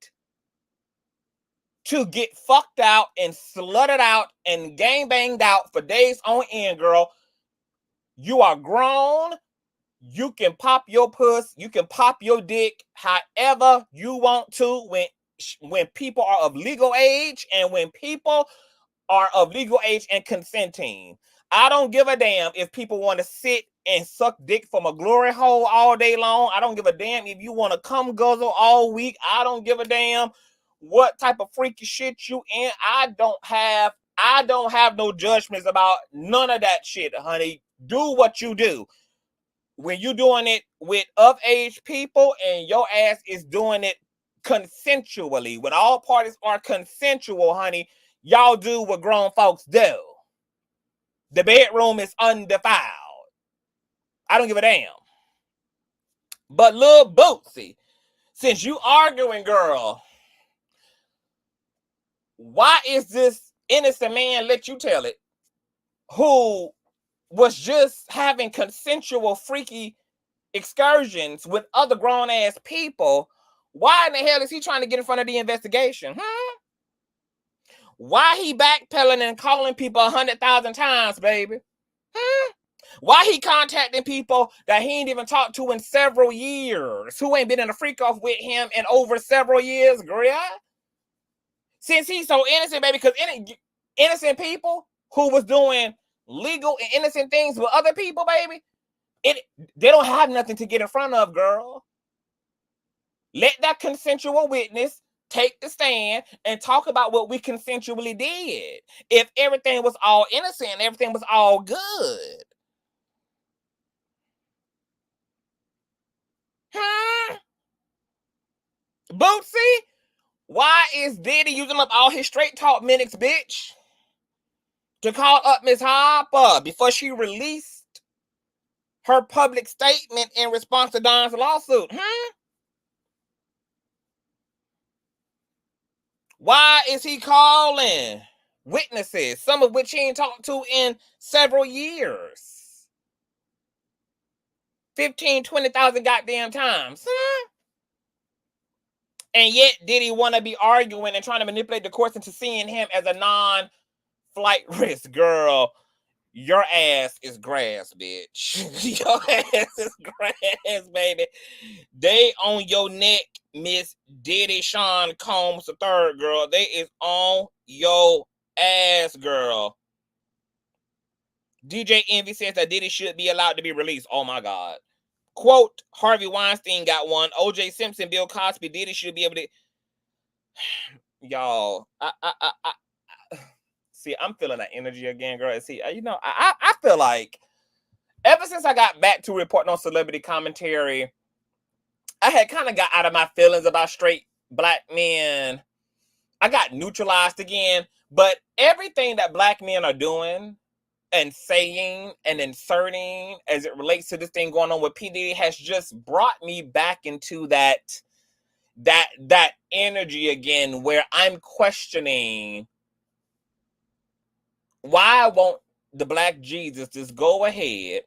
to get fucked out and slutted out and gang banged out for days on end, girl. You are grown. You can pop your puss. You can pop your dick however you want to when people are of legal age and when people are of legal age and consenting. I don't give a damn if people want to sit and suck dick from a glory hole all day long. I don't give a damn if you want to come guzzle all week. I don't give a damn what type of freaky shit you in. I don't have no judgments about none of that shit, honey. Do what you do. When you doing it with of age people and your ass is doing it consensually, when all parties are consensual, honey, y'all do what grown folks do. The bedroom is undefiled. I don't give a damn. But Lil Boosie, since you arguing, girl, why is this innocent man, let you tell it, who was just having consensual freaky excursions with other grown-ass people, why in the hell is he trying to get in front of the investigation? Why he backpedaling and calling people 100,000 times, baby? Why he contacting people that he ain't even talked to in several years, who ain't been in a freak-off with him in over several years, girl? Since he's so innocent, baby, because innocent people who was doing legal and innocent things with other people, baby, they don't have nothing to get in front of, girl. Let that consensual witness take the stand and talk about what we consensually did. If everything was all innocent, everything was all good. Bootsy, why is Diddy using up all his straight talk minutes, bitch, to call up Miss Harper before she released her public statement in response to Don's lawsuit? Why is he calling witnesses, some of which he ain't talked to in several years? 15, 20,000 goddamn times. And yet Diddy want to be arguing and trying to manipulate the courts into seeing him as a non-flight risk. Girl, your ass is grass, bitch. Your ass is grass, baby. They on your neck, Miss Diddy Sean Combs III, girl. They is on your ass, girl. DJ Envy says that Diddy should be allowed to be released. Oh my God. Quote, Harvey Weinstein got one. OJ Simpson, Bill Cosby, Diddy should be able to. Y'all, see, I'm feeling that energy again, girl. See, you know, I feel like ever since I got back to reporting on celebrity commentary, I had kind of got out of my feelings about straight black men. I got neutralized again. But everything that black men are doing and saying and inserting as it relates to this thing going on with P. Diddy has just brought me back into that energy again, where I'm questioning, why won't the Black Jesus just go ahead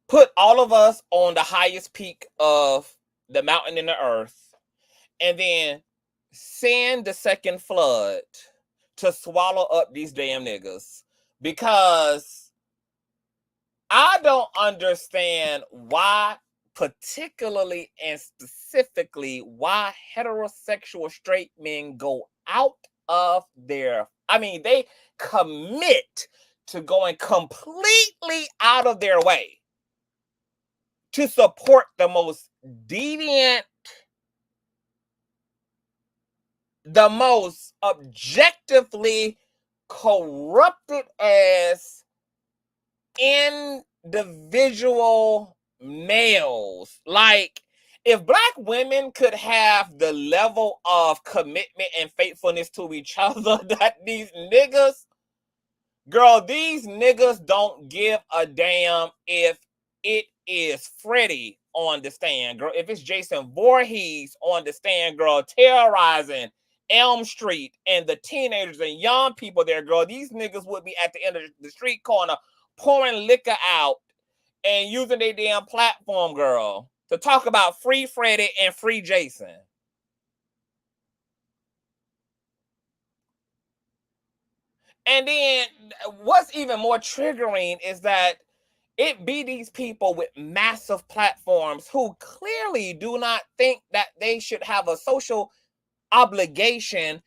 put all of us on the highest peak of the mountain in the earth and then send the second flood to swallow up these damn niggas? Because I don't understand why, particularly and specifically, why heterosexual straight men go out of their, they commit to going completely out of their way to support the most deviant, the most objectively corrupted as individual males. Like, if black women could have the level of commitment and faithfulness to each other that these niggas, girl, these niggas don't give a damn if it is Freddie on the stand, girl. If it's Jason Voorhees on the stand, girl, terrorizing Elm Street and the teenagers and young people there, girl, these niggas would be at the end of the street corner pouring liquor out and using their damn platform, girl, to talk about free Freddie and free Jason. And then what's even more triggering is that it be these people with massive platforms who clearly do not think that they should have a social obligation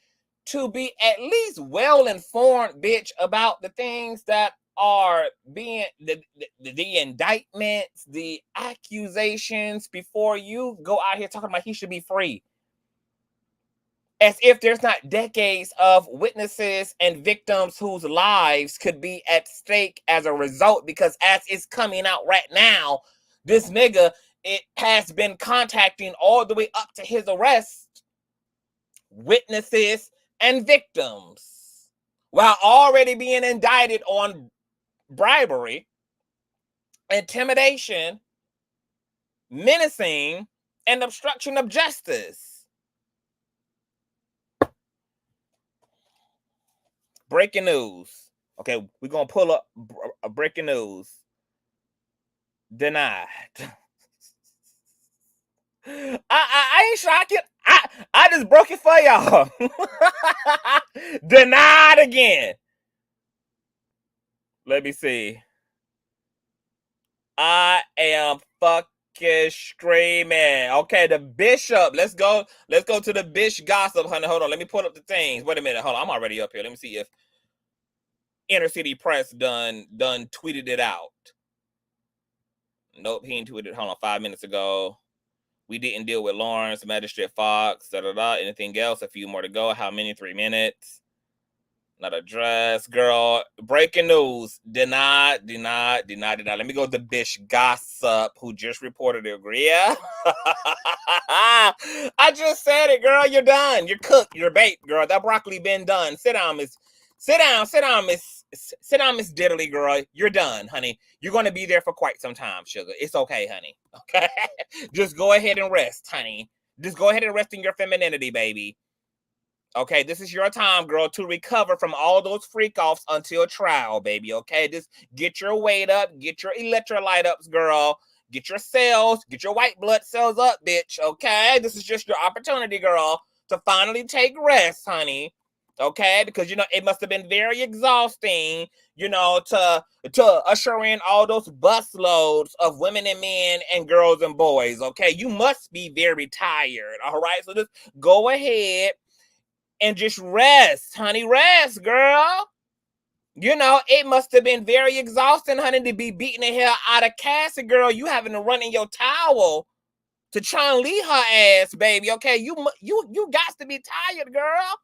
to be at least well-informed, bitch, about the things that are being, the indictments, the accusations, before you go out here talking about he should be free. As if there's not decades of witnesses and victims whose lives could be at stake as a result, because as it's coming out right now, this nigga, it has been contacting all the way up to his arrest witnesses and victims while already being indicted on bribery, intimidation, menacing, and obstruction of justice. Breaking news. Okay, we're going to pull up a breaking news. Denied. I ain't shocking. I just broke it for y'all. Denied again. Let me see. I am fucking screaming. Okay, the bishop. Let's go to the bish gossip, honey. Hold on. Let me pull up the things. Wait a minute. Hold on. I'm already up here. Let me see if Inner City Press done tweeted it out. Nope, he ain't tweeted. Hold on, 5 minutes ago. We didn't deal with Lawrence, Magistrate Fox, anything else? A few more to go. How many? 3 minutes. Not addressed. Girl, breaking news. Denied. Let me go to Bish Gossip, who just reported it. Yeah. I just said it, girl. You're done. You're cooked. You're baked, girl. That broccoli been done. Sit down, Miss Diddley, girl. You're done, honey. You're going to be there for quite some time, sugar. It's okay, honey. Okay? Just go ahead and rest, honey. Just go ahead and rest in your femininity, baby. Okay? This is your time, girl, to recover from all those freak-offs until trial, baby. Okay? Just get your weight up. Get your electrolyte ups, girl. Get your cells. Get your white blood cells up, bitch. Okay? This is just your opportunity, girl, to finally take rest, honey. Okay, because it must have been very exhausting, to usher in all those bus loads of women and men and girls and boys. Okay, you must be very tired. All right, so just go ahead and just rest, honey. Rest, girl. It must have been very exhausting, honey, to be beating the hell out of Cassie, girl. You having to run in your towel to try and leave her ass, baby. Okay, you got to be tired, girl.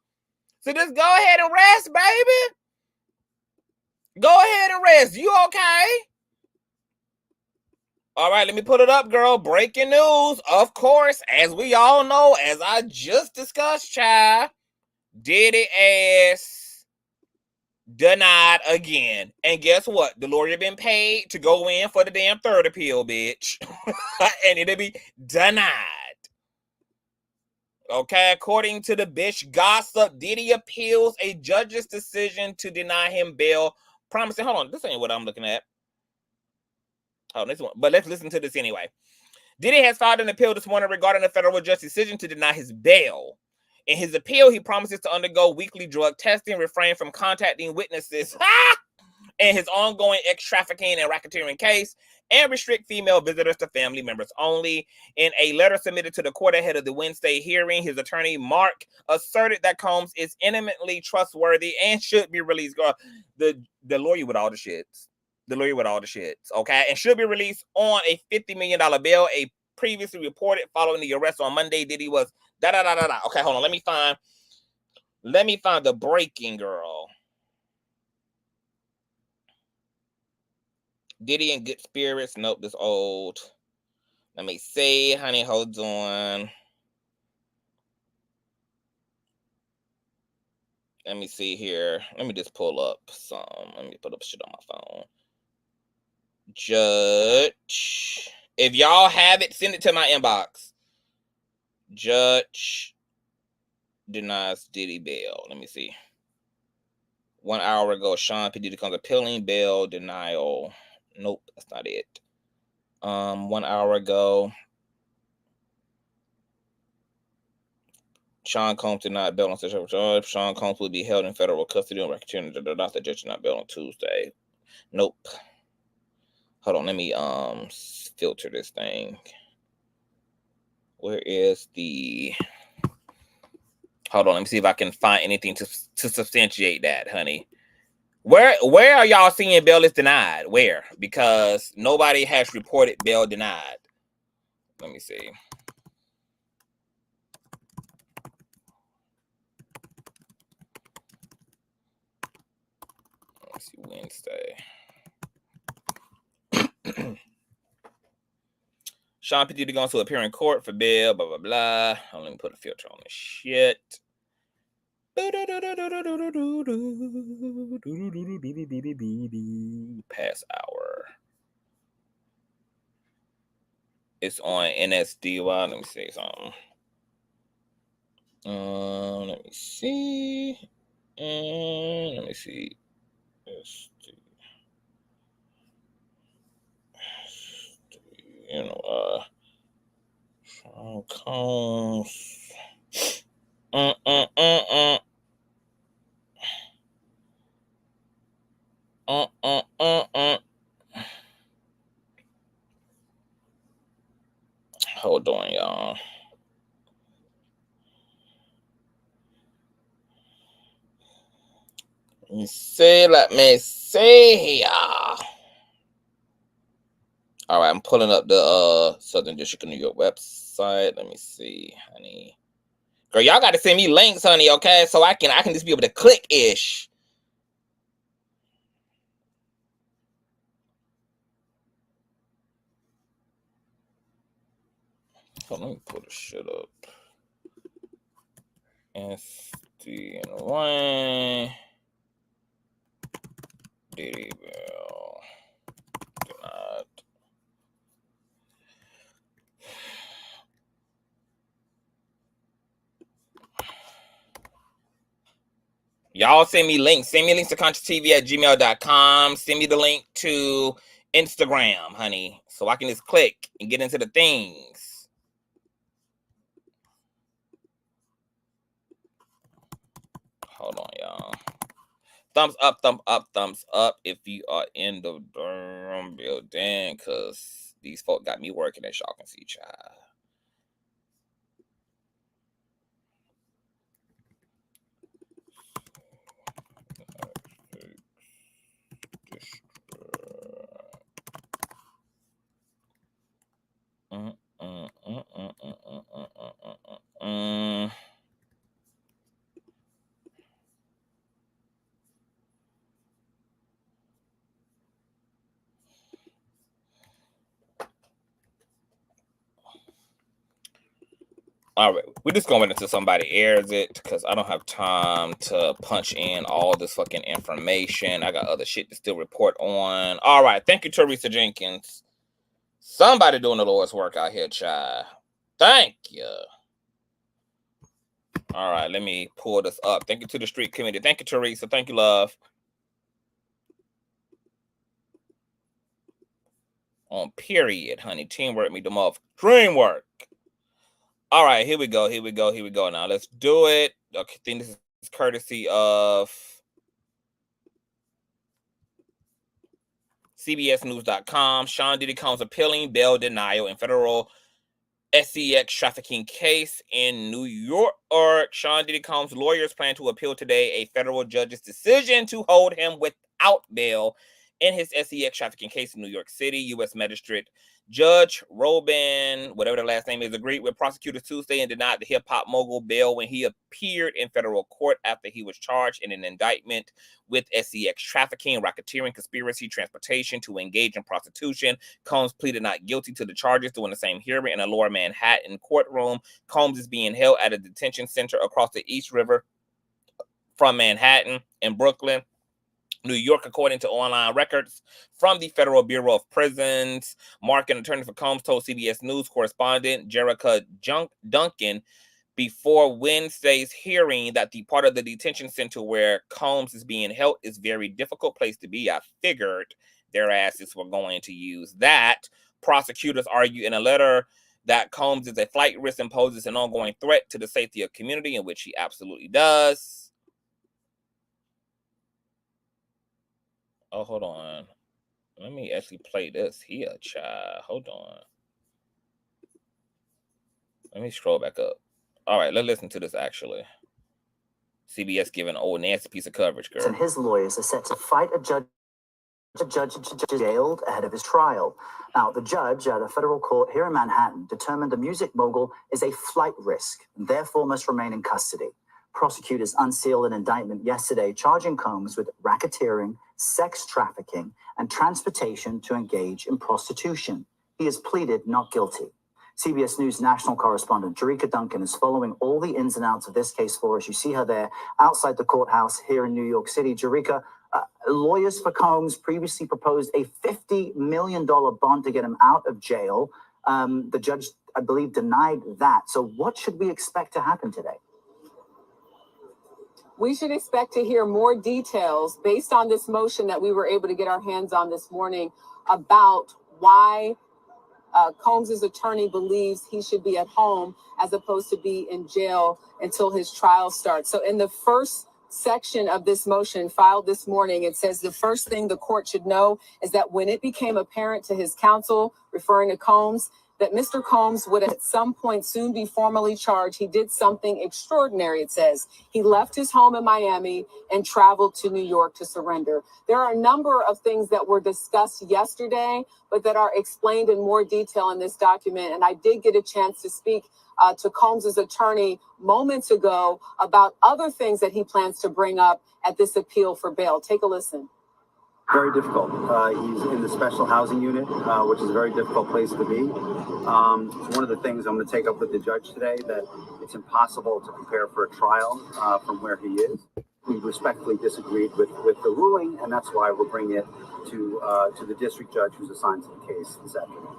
So just go ahead and rest, baby. Go ahead and rest. You okay? All right, let me put it up, girl. Breaking news. Of course, as we all know, as I just discussed, child, Diddy ass denied again. And guess what? The lawyer been paid to go in for the damn third appeal, bitch. And it'll be denied. Okay, according to the Bish Gossip, Diddy appeals a judge's decision to deny him bail, promising. Hold on, this ain't what I'm looking at. Oh, this one. But let's listen to this anyway. Diddy has filed an appeal this morning regarding a federal judge's decision to deny his bail. In his appeal, he promises to undergo weekly drug testing, refrain from contacting witnesses in his ongoing ex-trafficking and racketeering case, and restrict female visitors to family members only. In a letter submitted to the court ahead of the Wednesday hearing, his attorney, Mark, asserted that Combs is eminently trustworthy and should be released. Girl, the lawyer with all the shits. The lawyer with all the shits, okay? And should be released on a $50 million bail. A previously reported following the arrest on Monday, Diddy was da-da-da-da-da. Okay, hold on. Let me find the breaking, girl. Diddy in good spirits. Nope, this old. Let me see, honey. Hold on. Let me see here. Let me just pull up some. Let me put up shit on my phone. Judge. If y'all have it, send it to my inbox. Judge denies Diddy bail. Let me see. 1 hour ago, Sean P. Diddy comes appealing bail denial. Nope, that's not it. 1 hour ago, Sean Combs did not bail on such a charge. Sean Combs will be held in federal custody on racketeering. The judge did not bail on Tuesday. Nope. Hold on, let me filter this thing. Where is the? Hold on, let me see if I can find anything to substantiate that, honey. Where are y'all seeing bail is denied? Where? Because nobody has reported bail denied. Let me see. Let's see, Wednesday. Sean P. Diddy going to appear in court for bail, blah, blah, blah. Oh, let me put a filter on this shit. Past hour. It's on NSDY. Let me see something. Let me see. Let me see. You know, Combs. Hold on, y'all. Let me see, y'all. All right, I'm pulling up the Southern District of New York website. Let me see, honey. Girl, y'all got to send me links, honey, okay? So I can just be able to click-ish. Hold on, let me pull this shit up. SD1 Diddy Bill. Do not. Y'all send me links. Send me links to Consciouztv@gmail.com. Send me the link to Instagram, honey, so I can just click and get into the things. Hold on, y'all. Thumbs up, thumbs up if you are in the building, because these folk got me working, as y'all can see, child. All right, we're just going until somebody airs it, because I don't have time to punch in all this fucking information. I got other shit to still report on. All right, thank you, Teresa Jenkins. Somebody doing the Lord's work out here, child. Thank you. All right, let me pull this up. Thank you to the street committee. Thank you, Teresa. Thank you, love. On period, honey. Teamwork me them off. Dreamwork. All right, here we go. Now let's do it. Okay, I think this is courtesy of CBSnews.com. Sean Diddy Combs appealing bail denial in federal SEX trafficking case in New York. Sean Diddy Combs' lawyers plan to appeal today a federal judge's decision to hold him without bail in his SEX trafficking case in New York City. U.S. Magistrate Judge Robin, whatever the last name is, agreed with prosecutors Tuesday and denied the hip-hop mogul bail when he appeared in federal court after he was charged in an indictment with SEX trafficking, racketeering, conspiracy, transportation to engage in prostitution. Combs pleaded not guilty to the charges during the same hearing in a lower Manhattan courtroom. Combs is being held at a detention center across the East River from Manhattan in Brooklyn, New York, according to online records from the Federal Bureau of Prisons. Mark, an attorney for Combs, told CBS News correspondent Jerica Duncan before Wednesday's hearing that the part of the detention center where Combs is being held is a very difficult place to be. I figured their asses were going to use that. Prosecutors argue in a letter that Combs is a flight risk and poses an ongoing threat to the safety of the community, in which he absolutely does. Oh, hold on. Let me actually play this here, child. Hold on. Let me scroll back up. All right, let's listen to this, actually. CBS giving old Nancy piece of coverage, girl. And his lawyers are set to fight a judge jailed ahead of his trial. Now, the judge at a federal court here in Manhattan determined the music mogul is a flight risk and therefore must remain in custody. Prosecutors unsealed an indictment yesterday charging Combs with racketeering, sex trafficking, and transportation to engage in prostitution. He has pleaded not guilty. CBS News national correspondent Jerika Duncan is following all the ins and outs of this case for us. You see her there outside the courthouse here in New York City. Jerika, lawyers for Combs previously proposed a $50 million bond to get him out of jail. The judge, I believe, denied that. So what should we expect to happen today? We should expect to hear more details based on this motion that we were able to get our hands on this morning about why Combs's attorney believes he should be at home as opposed to be in jail until his trial starts. So in the first section of this motion filed this morning, it says the first thing the court should know is that when it became apparent to his counsel, referring to Combs, that Mr. Combs would at some point soon be formally charged, he did something extraordinary, it says. He left his home in Miami and traveled to New York to surrender. There are a number of things that were discussed yesterday, but that are explained in more detail in this document. And I did get a chance to speak to Combs's attorney moments ago about other things that he plans to bring up at this appeal for bail. Take a listen. Very difficult. He's in the special housing unit, which is a very difficult place to be. It's one of the things I'm going to take up with the judge today, that it's impossible to prepare for a trial from where he is. We respectfully disagreed with the ruling, and that's why we're bringing it to the district judge who's assigned to the case this afternoon.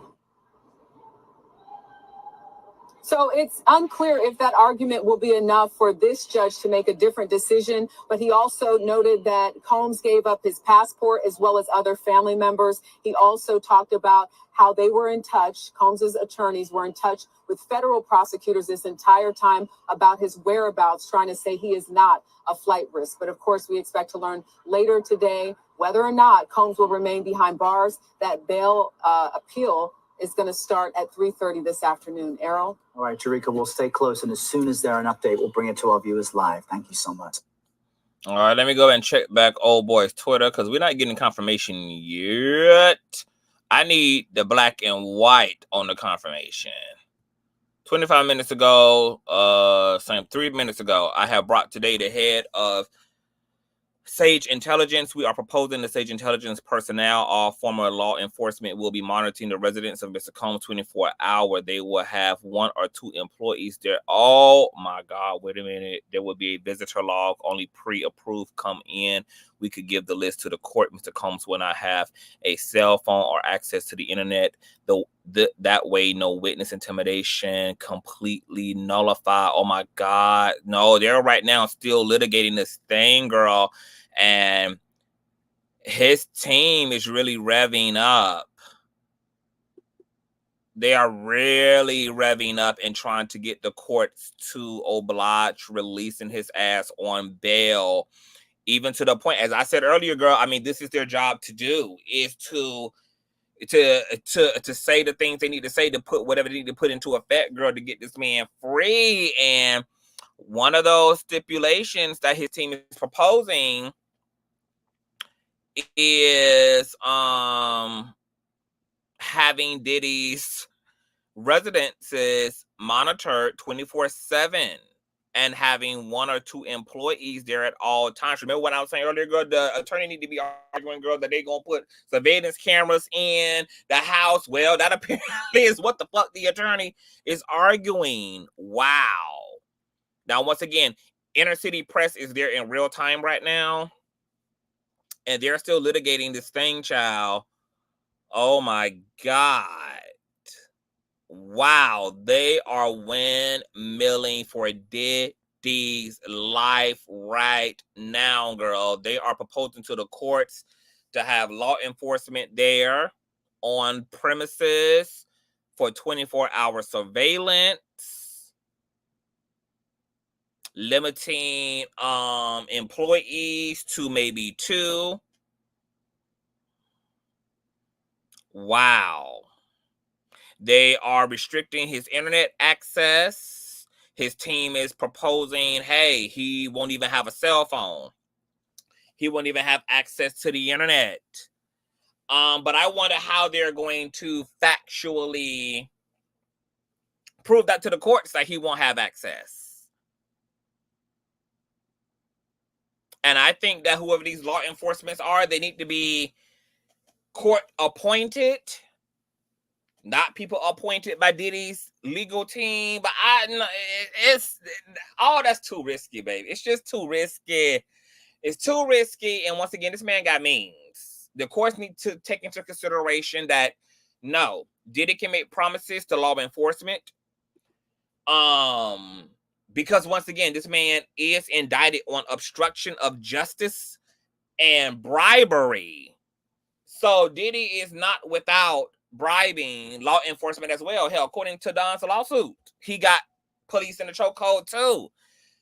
So it's unclear if that argument will be enough for this judge to make a different decision. But he also noted that Combs gave up his passport as well as other family members. He also talked about how they were in touch. Combs's attorneys were in touch with federal prosecutors this entire time about his whereabouts, trying to say he is not a flight risk. But of course, we expect to learn later today whether or not Combs will remain behind bars. That bail appeal is going to start at 3:30 this afternoon. Errol? All right, Jerika, we'll stay close, and as soon as there's an update, we'll bring it to our viewers live. Thank you so much. All right, let me go and check back old boy's Twitter because we're not getting confirmation yet. I need the black and white on the confirmation. 25 minutes ago, 3 minutes ago, I have brought today the head of Sage Intelligence. We are proposing the Sage Intelligence personnel, all former law enforcement, will be monitoring the residence of Mr. Combs 24 hours. They will have 1 or 2 employees there. Oh my God, wait a minute. There will be a visitor log, only pre-approved come in. We could give the list to the court. Mr. Combs will not have a cell phone or access to the internet. That way, no witness intimidation, completely nullify. Oh my God. No, they're right now still litigating this thing, girl. And his team is really revving up. They are really revving up and trying to get the courts to oblige releasing his ass on bail. Even to the point, as I said earlier, girl, I mean, this is their job to do, is to say the things they need to say, to put whatever they need to put into effect, girl, to get this man free. And one of those stipulations that his team is proposing is having Diddy's residences monitored 24/7 and having 1 or 2 employees there at all times. Remember what I was saying earlier, girl? The attorney need to be arguing, girl, that they gonna put surveillance cameras in the house. Well, that apparently is what the fuck the attorney is arguing. Wow. Now, once again, inner city press is there in real time right now, and they're still litigating this thing, child. Oh my God. Wow, they are windmilling for Diddy's life right now, girl. They are proposing to the courts to have law enforcement there on premises for 24-hour surveillance, limiting employees to maybe 2. Wow. They are restricting his internet access. His team is proposing, hey, he won't even have a cell phone. He won't even have access to the internet. But I wonder how they're going to factually prove that to the courts that he won't have access. And I think that whoever these law enforcements are, they need to be court appointed. not people appointed by Diddy's legal team. But it's all that's too risky, baby. It's just too risky. It's too risky. And once again, this man got means. The courts need to take into consideration that no, Diddy can make promises to law enforcement. Because once again, this man is indicted on obstruction of justice and bribery. So Diddy is not without bribing law enforcement as well. Hell, according to Don's lawsuit, he got police in the chokehold too.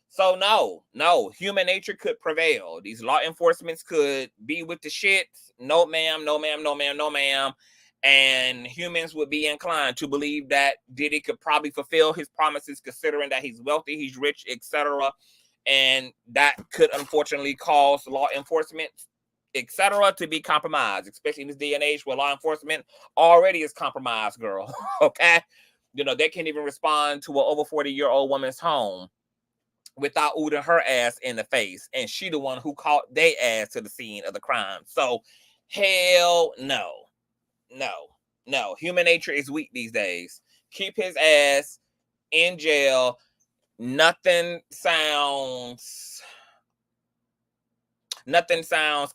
So no, human nature could prevail. These law enforcements could be with the shits. No ma'am, no ma'am, no ma'am, no ma'am. And humans would be inclined to believe that Diddy could probably fulfill his promises, considering that he's wealthy, he's rich, etc. And that could unfortunately cause law enforcement, etc., to be compromised, especially in this day and age where law enforcement already is compromised, girl. Okay? You know, they can't even respond to an over 40-year-old woman's home without ooting her ass in the face. And she the one who called they ass to the scene of the crime. So, hell no. No. Human nature is weak these days. Keep his ass in jail. Nothing sounds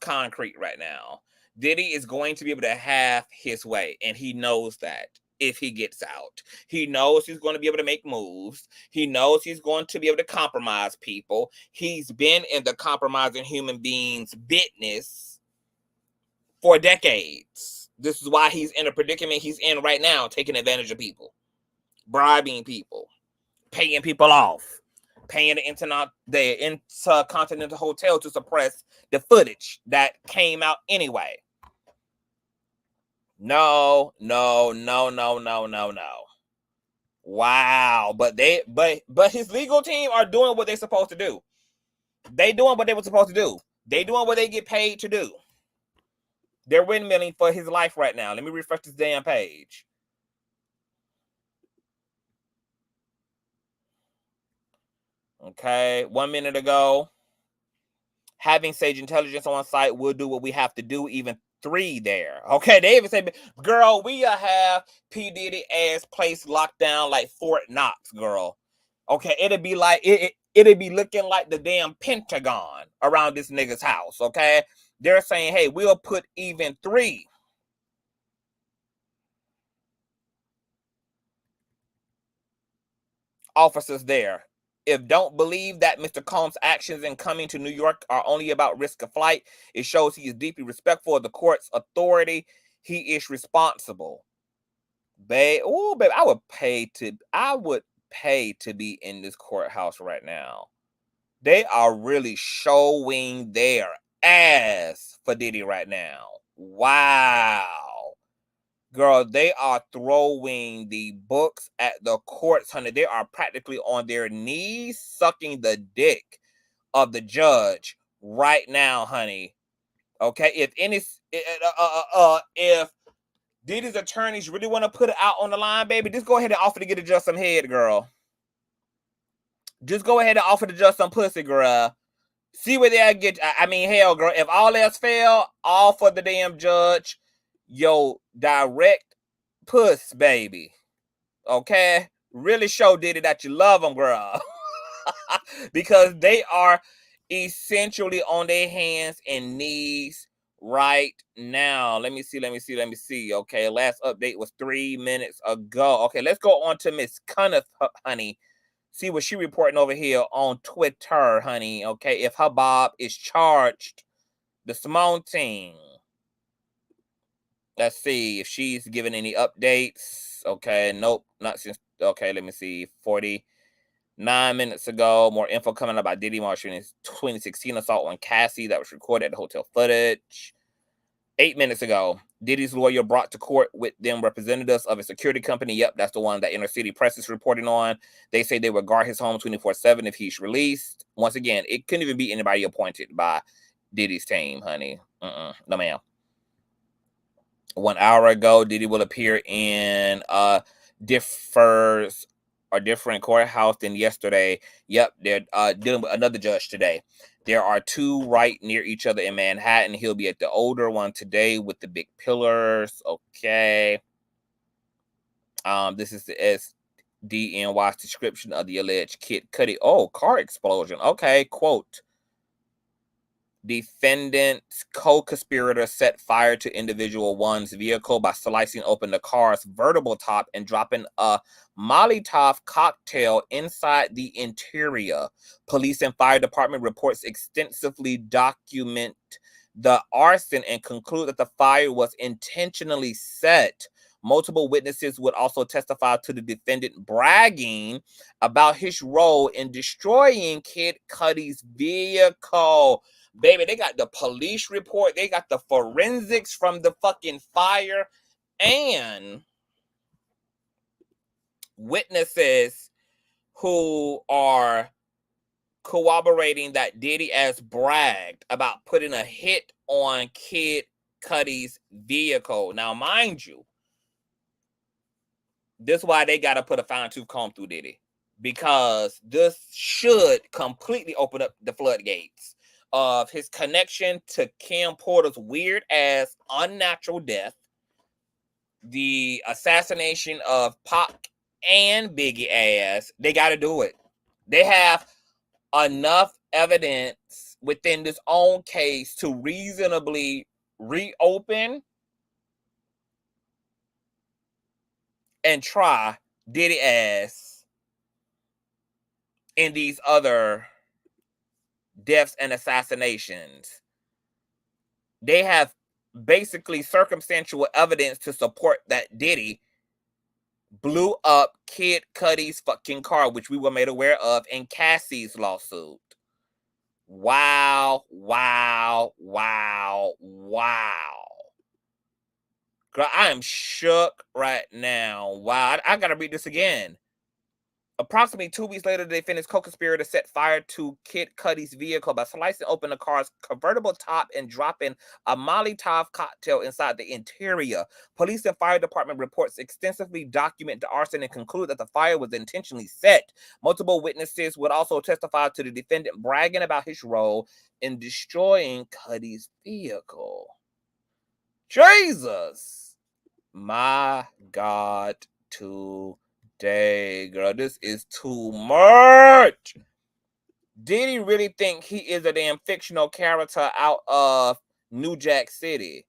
concrete right now. Diddy is going to be able to have his way, and he knows that if he gets out. He knows he's going to be able to make moves. He knows he's going to be able to compromise people. He's been in the compromising human beings business for decades. This is why he's in a predicament he's in right now, taking advantage of people, bribing people, paying people off, paying the Intercontinental Hotel to suppress the footage that came out anyway. No. Wow. But his legal team are doing what they're supposed to do. They doing what they were supposed to do. They doing what they get paid to do. They're windmilling for his life right now. Let me refresh this damn page. Okay, 1 minute ago. Having Sage Intelligence on site will do what we have to do, even 3 there. Okay, they even say, girl, we have P. Diddy ass place locked down like Fort Knox, girl. Okay, it'd be like, it'd be looking like the damn Pentagon around this nigga's house, okay? They're saying, hey, we'll put even 3. Officers there. If don't believe that Mr. Combs' actions in coming to New York are only about risk of flight, it shows he is deeply respectful of the court's authority. He is responsible. Babe, I would pay to be in this courthouse right now. They are really showing their ass for Diddy right now. Wow. Girl, they are throwing the books at the courts, honey. They are practically on their knees sucking the dick of the judge right now, honey. Okay, if Diddy's attorneys really want to put it out on the line, baby, just go ahead and offer to get the judge some head, girl. Just go ahead and offer the judge some pussy, girl. See where they'll get. I mean, hell, girl, if all else fail, all for the damn judge. Yo, direct puss, baby. Okay? Really show Diddy that you love them, girl. Because they are essentially on their hands and knees right now. Let me see. Okay, last update was 3 minutes ago. Okay, let's go on to Miss Cunneth, honey. See what she reporting over here on Twitter, honey. Okay, if her Bob is charged this morning. Let's see if she's given any updates. Okay, nope, not since. Okay, let me see. 49 minutes ago, more info coming about Diddy Mom shooting his 2016 assault on Cassie that was recorded at the hotel footage. 8 minutes ago, Diddy's lawyer brought to court with them representatives of a security company. Yep, that's the one that Inner City Press is reporting on. They say they would guard his home 24/7 if he's released. Once again, it couldn't even be anybody appointed by Diddy's team, honey. No, ma'am. 1 hour ago, Diddy will appear in different courthouse than yesterday. Yep, they're dealing with another judge today. There are 2 right near each other in Manhattan. He'll be at the older one today with the big pillars. Okay. This is the SDNY's description of the alleged Kid Cudi. Oh, car explosion. Okay, quote. Defendant's co-conspirator set fire to individual one's vehicle by slicing open the car's vertible top and dropping a Molotov cocktail inside the interior. Police and fire department reports extensively document the arson and conclude that the fire was intentionally set. Multiple witnesses would also testify to the defendant bragging about his role in destroying Kid Cudi's vehicle. Baby, they got the police report. They got the forensics from the fucking fire. And witnesses who are corroborating that Diddy has bragged about putting a hit on Kid Cudi's vehicle. Now, mind you, this is why they got to put a fine-tooth comb through Diddy. Because this should completely open up the floodgates of his connection to Kim Porter's weird-ass, unnatural death, the assassination of Pac and Biggie ass. They got to do it. They have enough evidence within this own case to reasonably reopen and try Diddy ass in these other deaths and assassinations. They have basically circumstantial evidence to support that Diddy blew up Kid Cudi's fucking car, which we were made aware of in Cassie's lawsuit. Wow, wow, wow, wow. Girl, I am shook right now. Wow, I gotta read this again. Approximately 2 weeks later, they finished co-conspirator set fire to Kid Cudi's vehicle by slicing open the car's convertible top and dropping a Molotov cocktail inside the interior. Police and fire department reports extensively document the arson and conclude that the fire was intentionally set. Multiple witnesses would also testify to the defendant bragging about his role in destroying Cudi's vehicle. Jesus! My God, today, girl, this is too much. Diddy really think he is a damn fictional character out of New Jack City?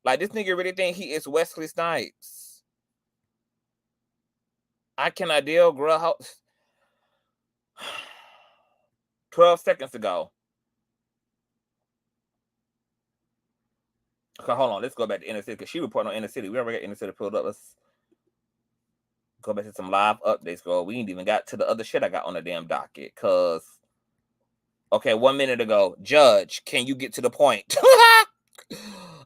Like, this nigga really think he is Wesley Snipes? I cannot deal, girl. 12 seconds ago. Okay, hold on. Let's go back to Inner City because she reported on Inner City. We already got Inner City pulled up. Let's go back to some live updates, girl. We ain't even got to the other shit I got on the damn docket. Cause, okay, 1 minute ago, Judge, can you get to the point?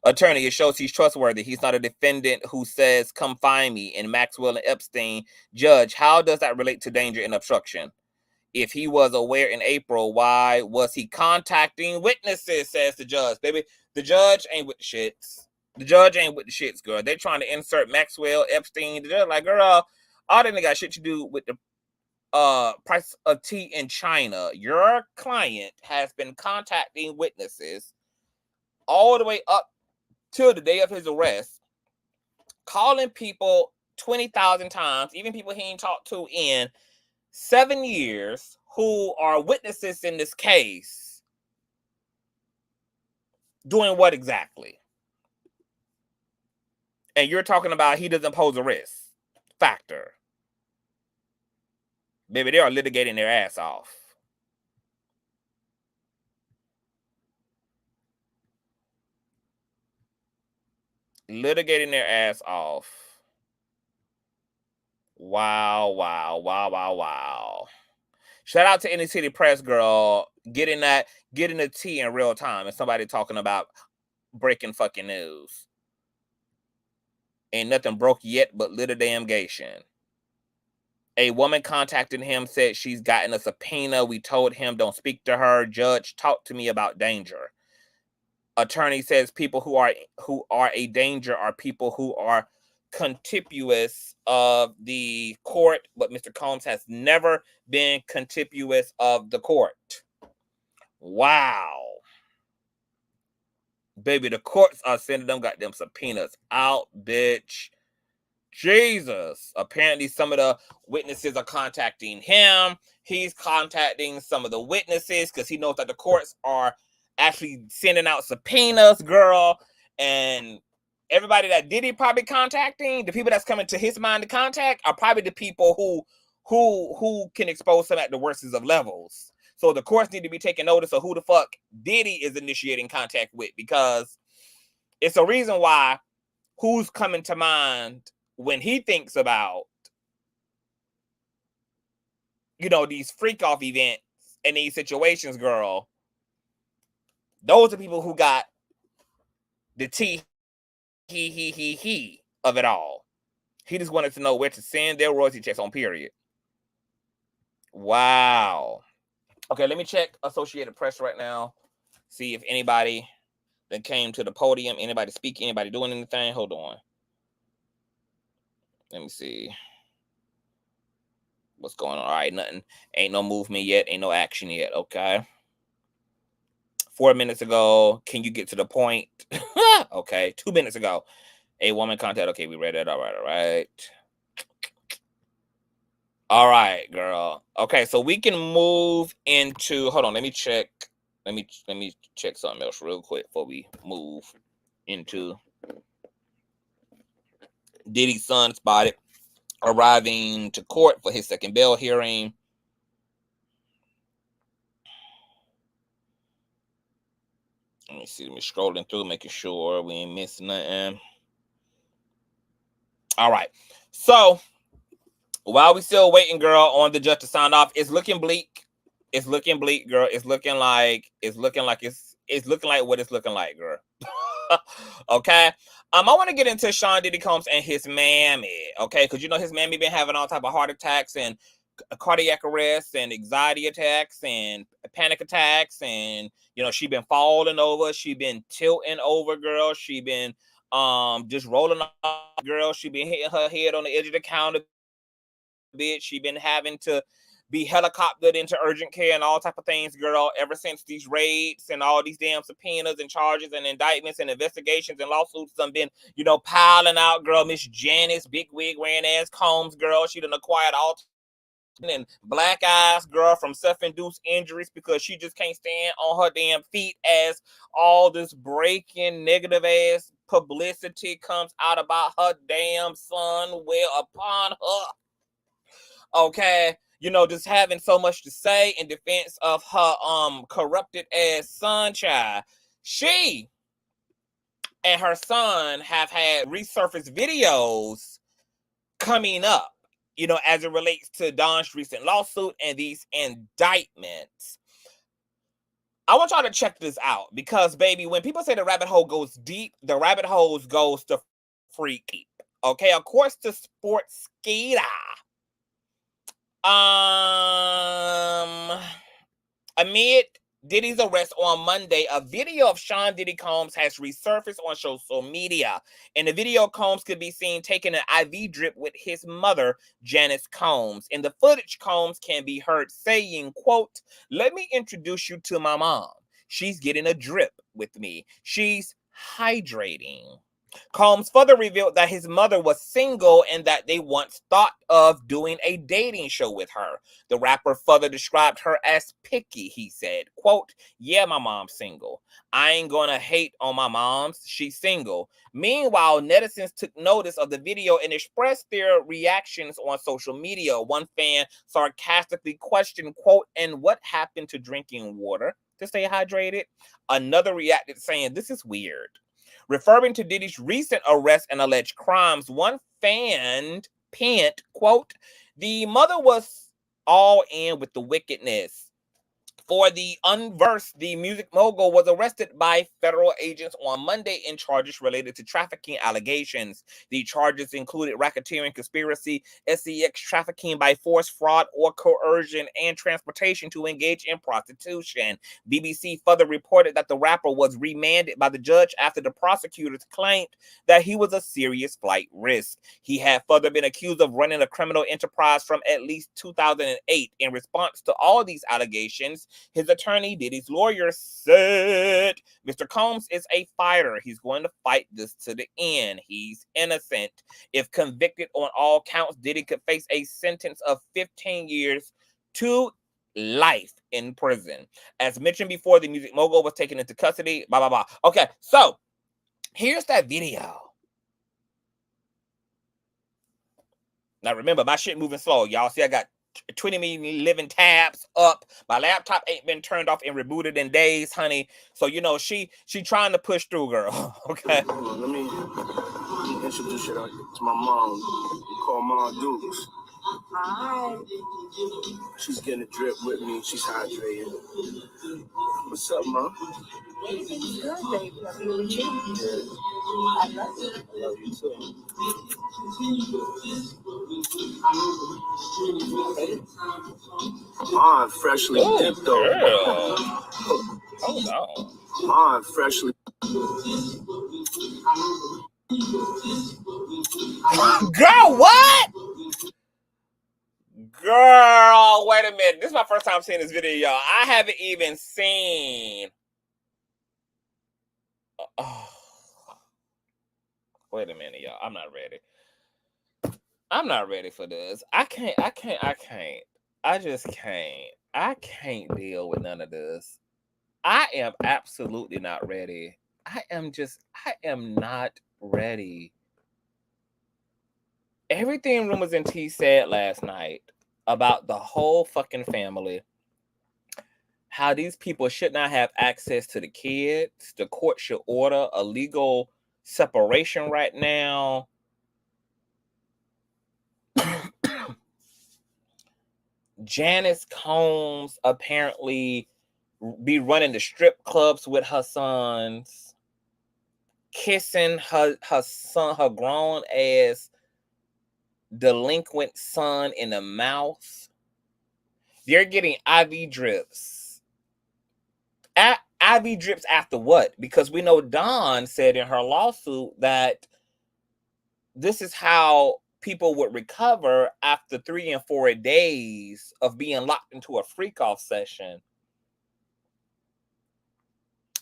Attorney, it shows he's trustworthy. He's not a defendant who says, come find me. And Maxwell and Epstein. Judge, how does that relate to danger and obstruction? If he was aware in April, why was he contacting witnesses, says the judge. Baby, the judge ain't with the shits. The judge ain't with the shits, girl. They trying to insert Maxwell, Epstein. The judge like, girl, all that got shit to do with the price of tea in China. Your client has been contacting witnesses all the way up till the day of his arrest, calling people 20,000 times, even people he ain't talked to in 7 years, who are witnesses in this case. Doing what exactly? And you're talking about he doesn't pose a risk factor. Baby, they are litigating their ass off. Litigating their ass off. Wow, wow, wow, wow, wow. Shout out to Inner City Press, girl, getting the tea in real time and somebody talking about breaking fucking news. Ain't nothing broke yet but litigation. A woman contacted him, said she's gotten a subpoena. We told him don't speak to her. Judge, talk to me about danger. Attorney says people who are a danger are people who are contemptuous of the court, but Mr. Combs has never been contemptuous of the court. Wow. Baby, the courts are sending them goddamn subpoenas out, bitch. Jesus. Apparently, some of the witnesses are contacting him. He's contacting some of the witnesses because he knows that the courts are actually sending out subpoenas, girl. And everybody that Diddy probably contacting, the people that's coming to his mind to contact, are probably the people who can expose him at the worst of levels. So the courts need to be taking notice of who the fuck Diddy is initiating contact with, because it's a reason why who's coming to mind when he thinks about, you know, these freak-off events and these situations, girl. Those are people who got the he of it all. He just wanted to know where to send their royalty checks on, period. Wow. Okay, let me check Associated Press right now. See if anybody that came to the podium, anybody speaking, anybody doing anything. Hold on. Let me see. What's going on? All right, nothing. Ain't no movement yet. Ain't no action yet. Okay. 4 minutes ago, can you get to the point? Okay, 2 minutes ago, a woman contact. Okay, we read that. All right. All right, girl. Okay, so we can move into. Hold on, let me check. Let me check something else real quick before we move into Diddy's son spotted arriving to court for his second bail hearing. Let me see. Let me scrolling through, making sure we ain't missing nothing. All right. So while we still waiting, girl, on the judge to sign off, it's looking bleak. It's looking bleak, girl. It's looking like what it's looking like, girl. Okay. I want to get into Sean Diddy Combs and his mammy, okay? Because you know his mammy been having all type of heart attacks and cardiac arrests and anxiety attacks and panic attacks, and you know she been falling over, she been tilting over, girl. She been just rolling off, girl. She been hitting her head on the edge of the counter, bitch. She been having to be helicoptered into urgent care and all type of things, girl, ever since these raids and all these damn subpoenas and charges and indictments and investigations and lawsuits have been, you know, piling out, girl. Miss Janice, big wig wearing ass Combs, girl, she done acquired all and black eyes, girl, from self-induced injuries because she just can't stand on her damn feet as all this breaking negative ass publicity comes out about her damn son well upon her. Okay, you know, just having so much to say in defense of her corrupted ass son child. She and her son have had resurfaced videos coming up, you know, as it relates to Don's recent lawsuit and these indictments. I want y'all to check this out because, baby, when people say the rabbit hole goes deep, the rabbit hole goes to freaky. Okay, of course, the sports skater. Amid Diddy's arrest on Monday, a video of Sean Diddy Combs has resurfaced on social media. In the video, Combs could be seen taking an IV drip with his mother, Janice Combs. In the footage, Combs can be heard saying, quote, "Let me introduce you to my mom. She's getting a drip with me. She's hydrating." Combs further revealed that his mother was single and that they once thought of doing a dating show with her. The rapper further described her as picky, he said, quote, "Yeah, my mom's single. I ain't gonna hate on my mom's. She's single." Meanwhile, netizens took notice of the video and expressed their reactions on social media. One fan sarcastically questioned, quote, "And what happened to drinking water to stay hydrated?" Another reacted saying, "This is weird." Referring to Diddy's recent arrest and alleged crimes, one fan penned, quote, "The mother was all in with the wickedness." For the unversed, the music mogul was arrested by federal agents on Monday in charges related to trafficking allegations. The charges included racketeering, conspiracy, sex trafficking by force, fraud, or coercion, and transportation to engage in prostitution. BBC further reported that the rapper was remanded by the judge after the prosecutors claimed that he was a serious flight risk. He had further been accused of running a criminal enterprise from at least 2008. In response to all these allegations, his attorney, Diddy's lawyer, said Mr. Combs is a fighter. He's going to fight this to the end. He's innocent. If convicted on all counts, Diddy could face a sentence of 15 years to life in prison. As mentioned before, the music mogul was taken into custody. Blah, blah, blah. Okay, so here's that video. Now, remember, my shit moving slow, y'all. See, I got 20 million living tabs up. My laptop ain't been turned off and rebooted in days, honey. So, you know, she trying to push through, girl. Okay. Hold on, let me introduce you to my mom. Call Mom Dukes. Hi. She's getting a drip with me. She's hydrated. What's up, Mom? Everything's good, baby. I'll be with you. I love you. I love you too. Mom, freshly dipped though. Hold on. Mom, freshly. Girl, what? Girl, wait a minute. This is my first time seeing this video, y'all. I haven't even seen. Oh. Wait a minute, y'all. I'm not ready. I'm not ready for this. I just can't. I can't deal with none of this. I am absolutely not ready. I am not ready. Everything Rumors and Tea said last night about the whole fucking family, how these people should not have access to the kids, the court should order a legal separation right now. Janice Combs apparently be running the strip clubs with her sons, kissing her son, her grown ass delinquent son in the mouth. They're getting IV drips. IV drips after what? Because we know Dawn said in her lawsuit that this is how people would recover after 3 and 4 days of being locked into a freak-off session.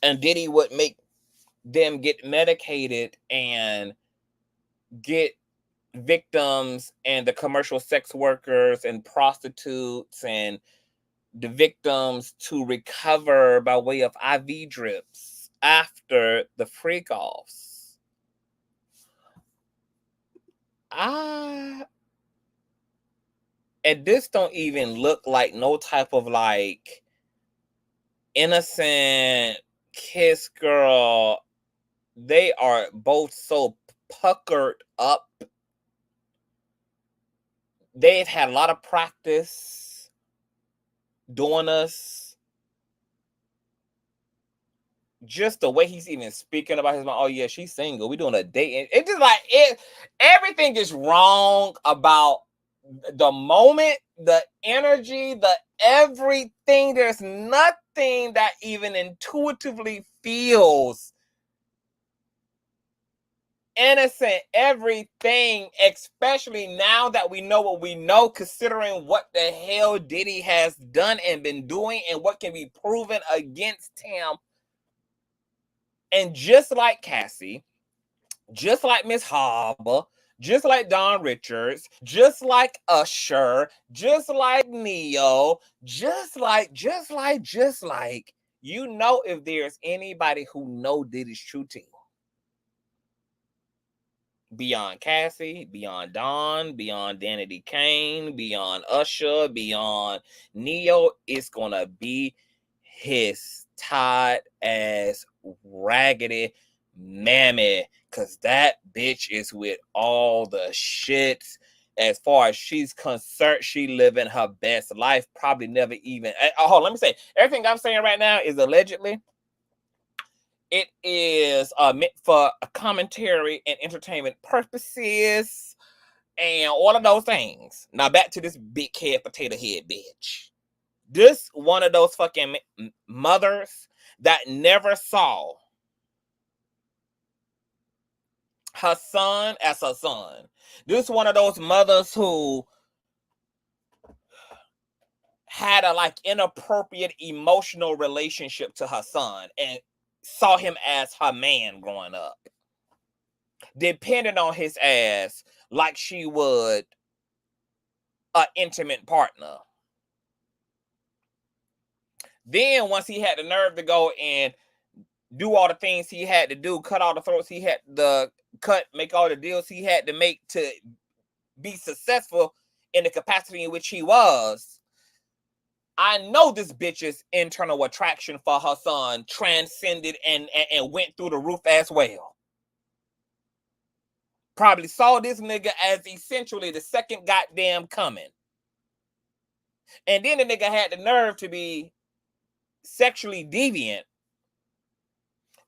And Diddy would make them get medicated and get victims and the commercial sex workers and prostitutes and the victims to recover by way of IV drips after the freak-offs. And this don't even look like no type of like innocent kiss girl. They are both so puckered up. They've had a lot of practice doing us. Just the way he's even speaking about his mom. Oh yeah, she's single. We doing a date. It's just like everything is wrong about the moment, the energy, the everything. There's nothing that even intuitively feels innocent. Everything, especially now that we know what we know, considering what the hell Diddy has done and been doing and what can be proven against him. And just like Cassie, just like Miss Harbor, just like Don Richards, just like Usher, just like Neo, just like, you know, if there's anybody who know Diddy's true team, beyond Cassie, beyond Don, beyond Danny D. Kane, beyond Usher, beyond Neo, it's gonna be his tight ass raggedy mammy, because that bitch is with all the shits. As far as she's concerned, she living her best life. Probably never even. Oh, let me say, everything I'm saying right now is allegedly. It is meant for a commentary and entertainment purposes and all of those things. Now back to this big head potato head bitch. This one of those fucking mothers that never saw her son as her son. This one of those mothers who had a like inappropriate emotional relationship to her son. And saw him as her man growing up, depending on his ass like she would an intimate partner. Then once he had the nerve to go and do all the things he had to do, cut all the throats he had to cut, make all the deals he had to make to be successful in the capacity in which he was, I know this bitch's internal attraction for her son transcended and went through the roof as well. Probably saw this nigga as essentially the second goddamn coming. And then the nigga had the nerve to be sexually deviant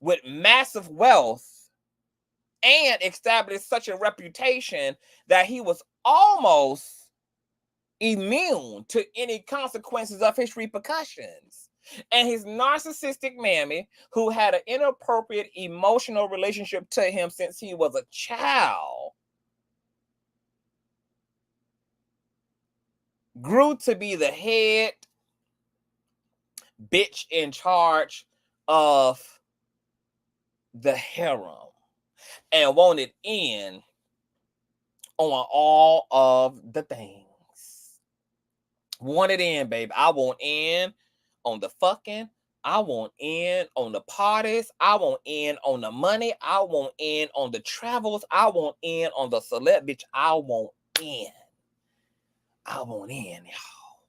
with massive wealth and established such a reputation that he was almost immune to any consequences of his repercussions. And his narcissistic mammy, who had an inappropriate emotional relationship to him since he was a child, grew to be the head bitch in charge of the harem and wanted in on all of the things. Wanted in, babe. I want in on the fucking. I want in on the parties. I want in on the money. I want in on the travels. I want in on the celeb, bitch. I want in. I want in, y'all.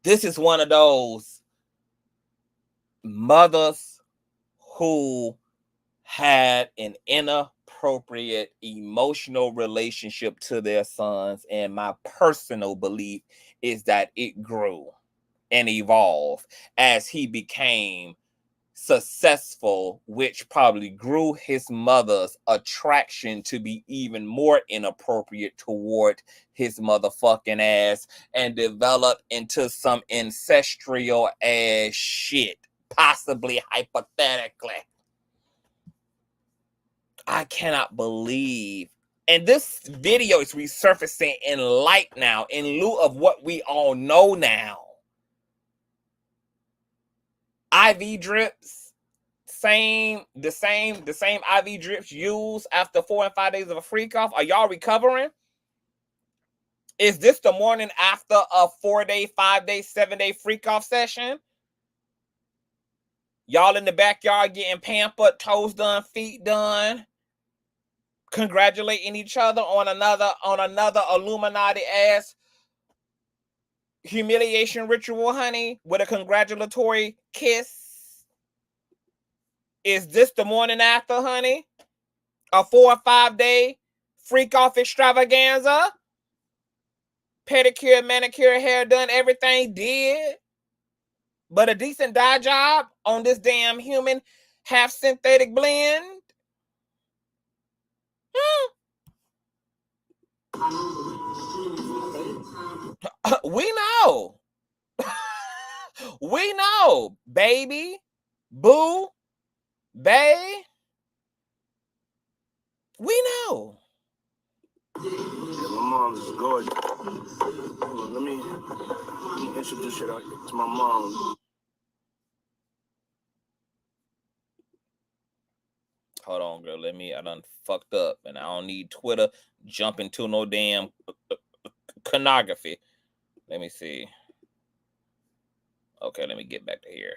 This is one of those mothers who had an inappropriate emotional relationship to their sons, and my personal belief is that it grew and evolved as he became successful, which probably grew his mother's attraction to be even more inappropriate toward his motherfucking ass and developed into some ancestral ass shit, possibly hypothetically. I cannot believe. And this video is resurfacing in light now, in lieu of what we all know now. IV drips, the same IV drips used after 4 and 5 days of a freak off. Are y'all recovering? Is this the morning after a 4-day, 5-day, 7-day freak off session? Y'all in the backyard getting pampered, toes done, feet done, congratulating each other on another Illuminati ass humiliation ritual, honey, with a congratulatory kiss. Is this the morning after, honey? A 4 or 5 day freak off extravaganza? Pedicure, manicure, hair done, everything did. But a decent dye job on this damn human half synthetic blend? We know. We know, baby, boo, bae. We know. Yeah, my mom's is gorgeous. Hold on, let me introduce you to my mom. Hold on, girl. I done fucked up, and I don't need Twitter jumping to no damn pornography. Let me see. Okay, let me get back to here.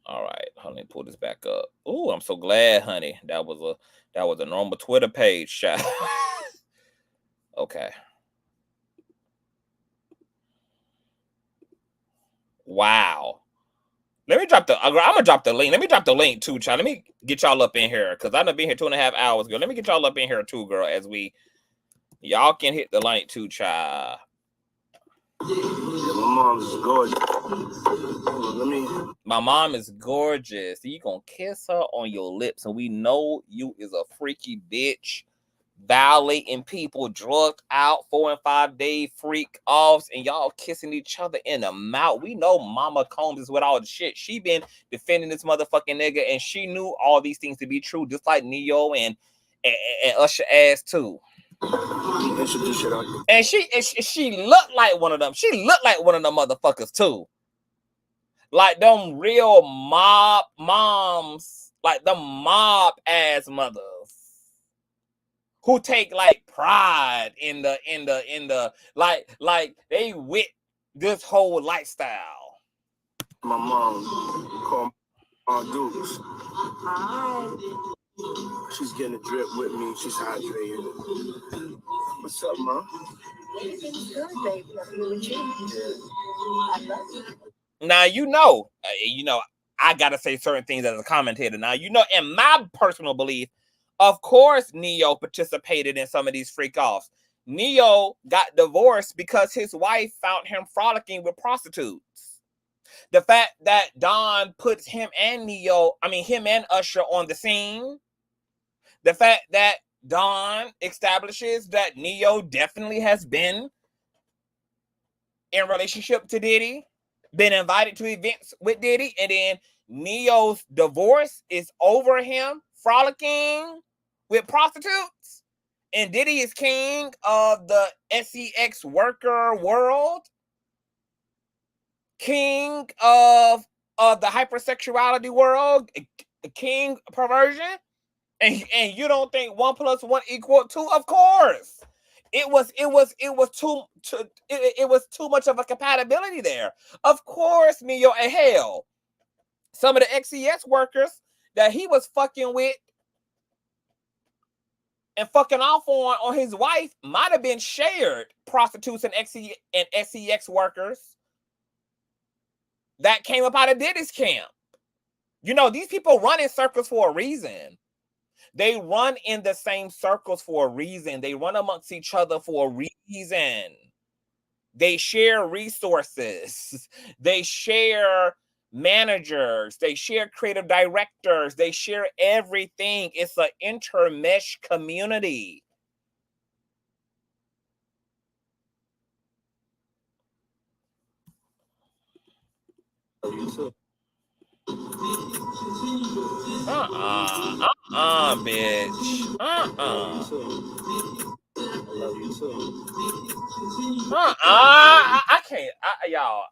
All right, let me pull this back up. Oh, I'm so glad, honey. That was a normal Twitter page shot. Okay. Wow. Let me drop I'm gonna drop the link. Let me drop the link too, child. Let me get y'all up in here because I've been here 2.5 hours ago. Let me get y'all up in here too, girl, as y'all can hit the link too, child. Yeah, my mom's is gorgeous. My mom is gorgeous. You gonna kiss her on your lips, and we know you is a freaky bitch, violating people, drugged out, 4 and 5 day freak offs, and y'all kissing each other in the mouth. We know Mama Combs is with all the shit. She been defending this motherfucking nigga, and she knew all these things to be true, just like Neo and Usher ass too. And she looked like one of them. She looked like one of them motherfuckers too. Like them real mob moms, like the mob ass mothers who take like pride in the like they with this whole lifestyle. My mom called Dukes. Hi. She's getting a drip with me. She's hydrated. What's up, Mom? Everything's good, baby. I'm here with you. I love you. Now you know, I gotta say certain things as a commentator. Now you know, in my personal belief, of course, Neo participated in some of these freak offs. Neo got divorced because his wife found him frolicking with prostitutes. The fact that Don puts him and Usher on the scene. The fact that Don establishes that Neo definitely has been in relationship to Diddy, been invited to events with Diddy, and then Neo's divorce is over him frolicking with prostitutes, and Diddy is king of the sex worker world, king of the hypersexuality world, king perversion. And you don't think 1 + 1 = 2? Of course, it was too much of a compatibility there. Of course, Neo, and hell, some of the XES workers that he was fucking with and fucking off on his wife might have been shared prostitutes and SEX workers that came up out of Diddy's camp. You know, these people run in circles for a reason. They run in the same circles for a reason. They run amongst each other for a reason. They share resources. They share managers. They share creative directors. They share everything. It's an intermesh community. Bitch. I can't. Y'all.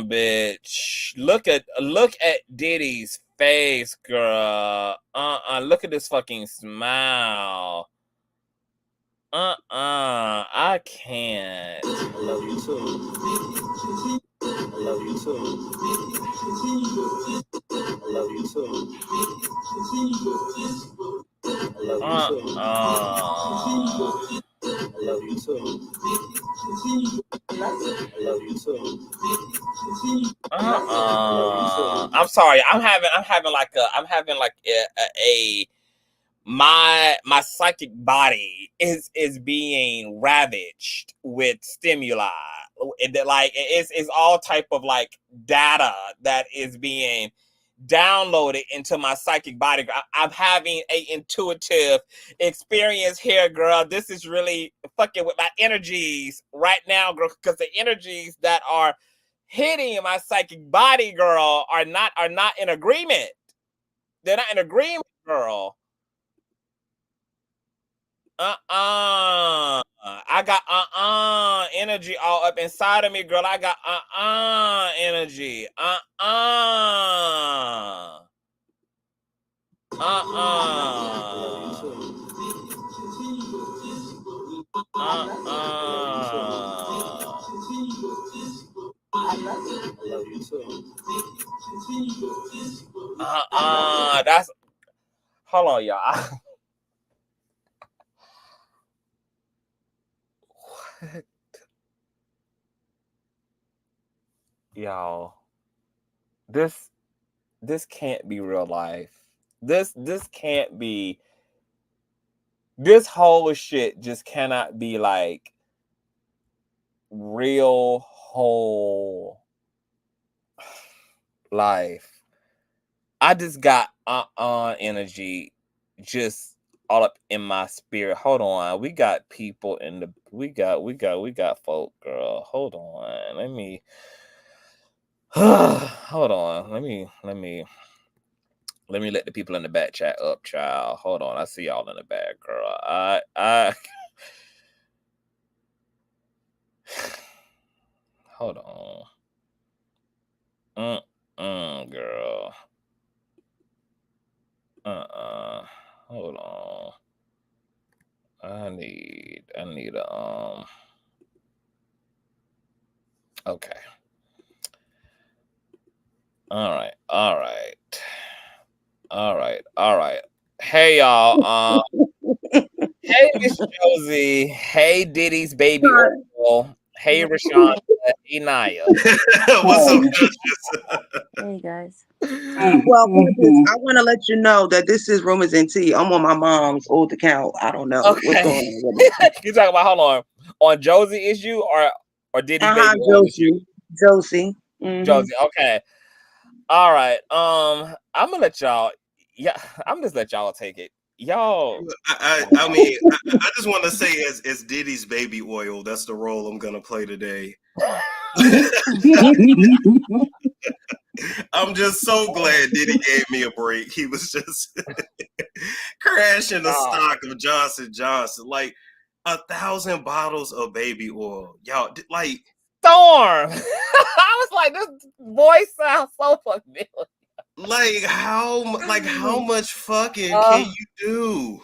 Bitch. Look at Diddy's face, girl. Look at this fucking smile. I can't. I love you too. I love you too. I love you too. I love you too. I love you too. I love you too. I'm sorry. I'm having my psychic body is being ravaged with stimuli. It's all type of like data that is being downloaded into my psychic body. I'm having a intuitive experience here, girl. This is really fucking with my energies right now, girl, because the energies that are hitting my psychic body, girl, are not in agreement. They're not in agreement, girl. I got energy all up inside of me, girl. I got energy. That's, hold on, y'all. What? Y'all, this can't be real life. This can't be. This whole shit just cannot be like real whole life. I just got energy just all up in my spirit. Hold on. We got people in the we got folk, girl. Hold on. Hold on. Let me let the people in the back chat up, child. Hold on. I see y'all in the back, girl. I hold on. Girl. Hold on. I need okay. All right. Hey y'all. Hey Miss Josie. Hey Diddy's baby oil. Hey Rashawn. Hey Naya. What's up, Hey guys. Well, I want to let you know that this is Rumors and Tea. I'm on my mom's old account. I don't know what's going on with it. You talking about, hold on Josie issue or Diddy's baby oil issue? Josie. Josie. Okay. All right. I'm gonna let y'all. Yeah, I'm just let y'all take it. Y'all. I mean, I just want to say, as Diddy's baby oil, that's the role I'm gonna play today. I'm just so glad Diddy gave me a break. He was just crashing the stock of Johnson Johnson, like 1,000 bottles of baby oil. Y'all, like Storm. I was like, this voice sounds so familiar. Like how much fucking can you do?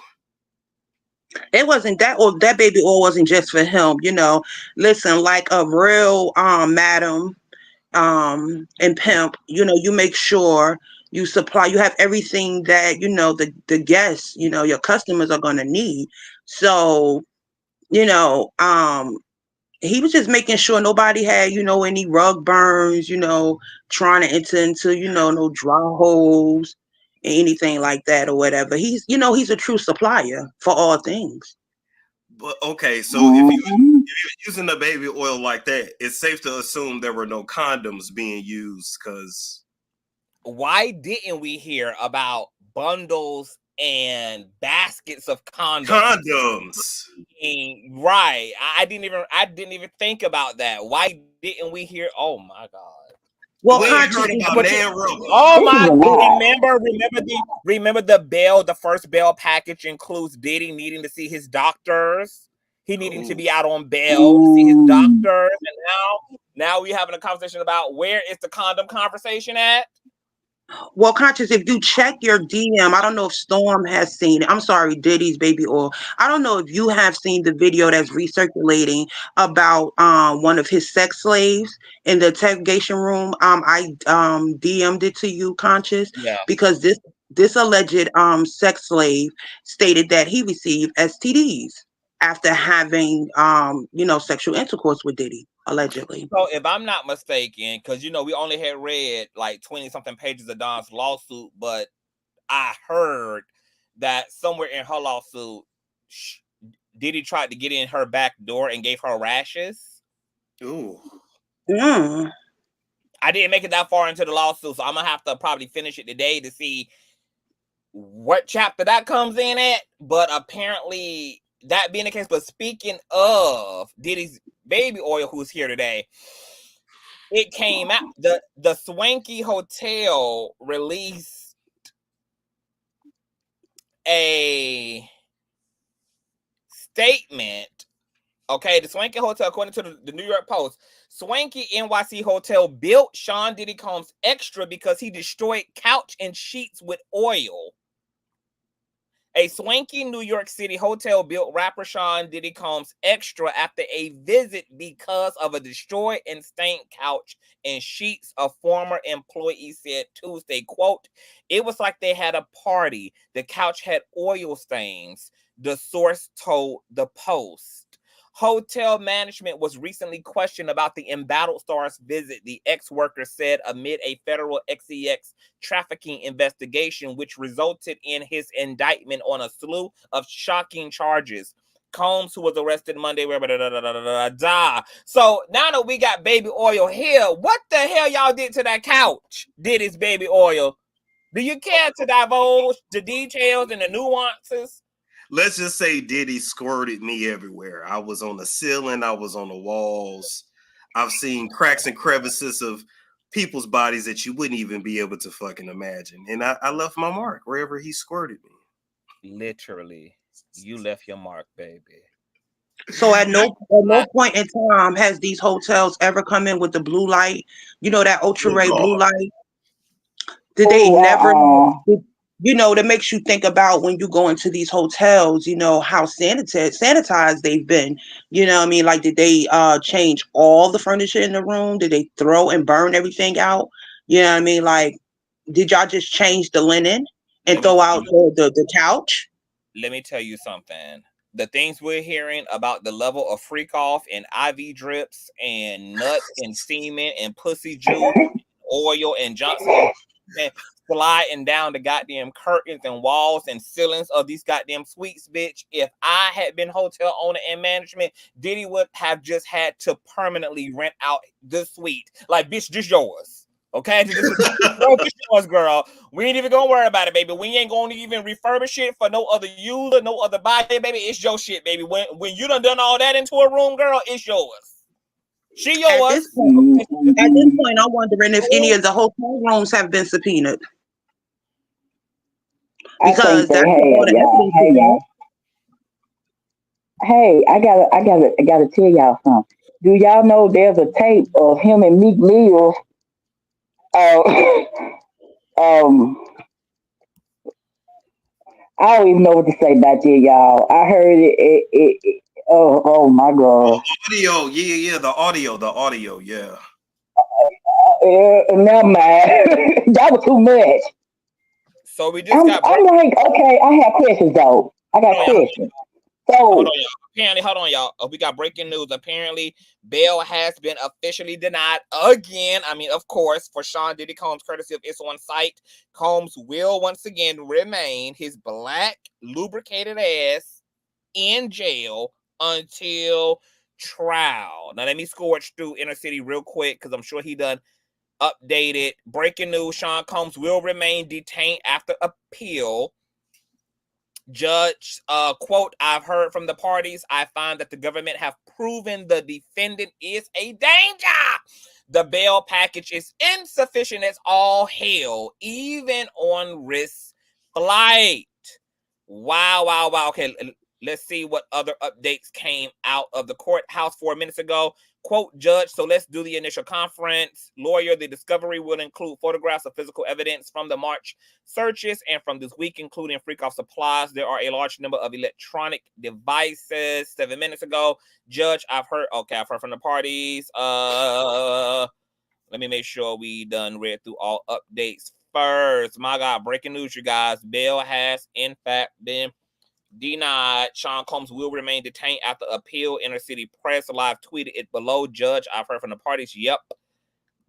It wasn't that, or that baby oil wasn't just for him, you know. Listen, like a real madam and pimp, you know, you make sure you supply, you have everything that, you know, the guests, you know, your customers are gonna need. So, you know, he was just making sure nobody had, you know, any rug burns, you know, trying to enter into, you know, no dry holes, anything like that or whatever. He's, you know, he's a true supplier for all things. But okay, so if you're using the baby oil like that, it's safe to assume there were no condoms being used, because why didn't we hear about bundles and baskets of condoms? Right. I didn't even think about that. Why didn't we hear? Oh my God. Well, oh my God. Remember the bail, the first bail package includes Diddy needing to see his doctors. He needing to be out on bail to see his doctors. And now we're having a conversation about where is the condom conversation at? Well, Conscious, if you check your DM, I don't know if Storm has seen it. I'm sorry, Diddy's baby oil. I don't know if you have seen the video that's recirculating about one of his sex slaves in the interrogation room. I DM'd it to you, Conscious, because this alleged sex slave stated that he received STDs after having you know, sexual intercourse with Diddy. Allegedly. So if I'm not mistaken, because you know we only had read like 20-something pages of Don's lawsuit, but I heard that somewhere in her lawsuit, Diddy tried to get in her back door and gave her rashes. Ooh. Yeah. I didn't make it that far into the lawsuit, so I'm gonna have to probably finish it today to see what chapter that comes in at. But apparently that being the case, but speaking of Diddy's baby oil, who's here today, it came out, the Swanky Hotel released a statement. Okay, the Swanky Hotel, according to the New York Post, Swanky NYC Hotel built Sean Diddy Combs extra because he destroyed couch and sheets with oil. A swanky New York City hotel built rapper Sean Diddy Combs extra after a visit because of a destroyed and stained couch and sheets, a former employee said Tuesday. Quote, "It was like they had a party. The couch had oil stains," the source told the Post. Hotel management was recently questioned about the embattled star's visit, the ex-worker said, amid a federal XEX trafficking investigation, which resulted in his indictment on a slew of shocking charges. Combs, who was arrested Monday, So now that we got baby oil here, what the hell y'all did to that couch? Did his baby oil? Do you care to divulge the details and the nuances? Let's just say Diddy squirted me everywhere. I was on the ceiling. I was on the walls. I've seen cracks and crevices of people's bodies that you wouldn't even be able to fucking imagine. And I left my mark wherever he squirted me. Literally, you left your mark, baby. So at no point in time has these hotels ever come in with the blue light, you know, that ultra ray blue light. Did they never, you know, that makes you think about when you go into these hotels, you know, how sanitized they've been. You know what I mean? Like, did they change all the furniture in the room? Did they throw and burn everything out? You know what I mean? Like, did y'all just change the linen and throw out the couch? Let me tell you something. The things we're hearing about the level of FREAKOFF and IV drips and nuts and semen and pussy juice, oil and Johnson and sliding down the goddamn curtains and walls and ceilings of these goddamn suites, bitch. If I had been hotel owner and management, Diddy would have just had to permanently rent out the suite. Like, bitch, just yours. Okay, this is yours, girl. We ain't even gonna worry about it, baby. We ain't gonna even refurbish it for no other user, no other buyer, baby. It's your shit, baby. When you done all that into a room, girl, it's yours. She yours. At this point, I'm wondering if any of the hotel rooms have been subpoenaed. Because that's all the evidence. Hey, I gotta tell y'all something. Do y'all know there's a tape of him and Meek Mill? I don't even know what to say about you, y'all. I heard it. Oh my god. Audio, yeah, the audio, yeah. Never mind. That was too much. So we just got. I'm like, okay, I have questions though. I got questions. So hold on, y'all. Apparently, hold on, y'all. We got breaking news. Apparently, bail has been officially denied again. I mean, of course, for Sean Diddy Combs, courtesy of It's On Site. Combs will once again remain his black, lubricated ass in jail until trial. Now, let me scorch through Inner City real quick because I'm sure he done updated. Breaking news: Sean Combs will remain detained after appeal. Judge, quote, I've heard from the parties. I find that the government have proven the defendant is a danger. The bail package is insufficient as all hell, even on risk flight. Wow. Okay, let's see what other updates came out of the courthouse 4 minutes ago. Quote, Judge, so let's do the initial conference. Lawyer, the discovery will include photographs of physical evidence from the March searches and from this week, including FREAKOFF supplies. There are a large number of electronic devices. 7 minutes ago, Judge, I've heard from the parties. Let me make sure we done read through all updates first. My God, breaking news, you guys. Bail has, in fact, been denied. Sean Combs will remain detained after appeal. Inner City Press live tweeted it below. Judge, I've heard from the parties. Yep.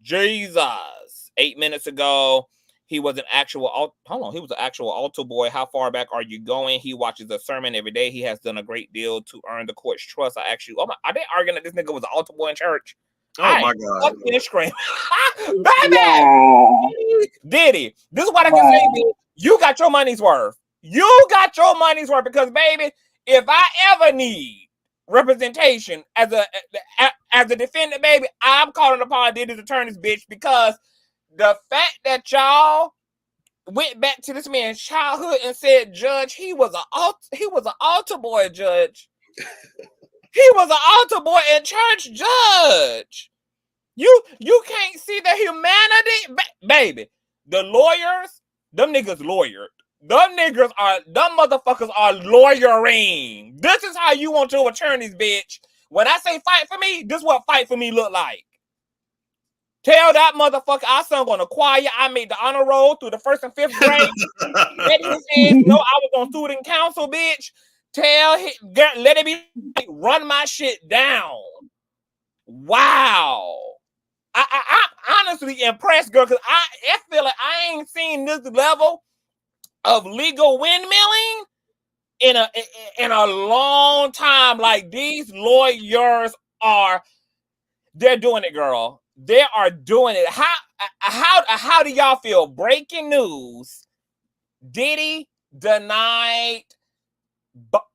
Jesus. 8 minutes ago, he was an actual altar boy. How far back are you going? He watches a sermon every day. He has done a great deal to earn the court's trust. Are they arguing that this nigga was an altar boy in church? My God. Baby! Diddy, this is what I can say, bitch. You got your money's worth. You got your money's worth because, baby, if I ever need representation as a defendant, baby, I'm calling upon Diddy's attorneys, bitch, because the fact that y'all went back to this man's childhood and said, Judge, he was an altar boy, Judge. He was an altar boy in church, Judge. You can't see the humanity, baby. The lawyers, them niggas lawyered. Them motherfuckers are lawyering. This is how you want your attorneys, bitch. When I say fight for me, this is what fight for me look like. Tell that motherfucker I sung on the choir. I made the honor roll through the 1st and 5th grade. Let him say, no, I was on student council, bitch. Let it be, run my shit down. Wow. I'm honestly impressed, girl, because I feel like I ain't seen this level of legal windmilling in a long time. Like, these lawyers they're doing it, girl. They are doing it. How do y'all feel? Breaking news: Diddy denied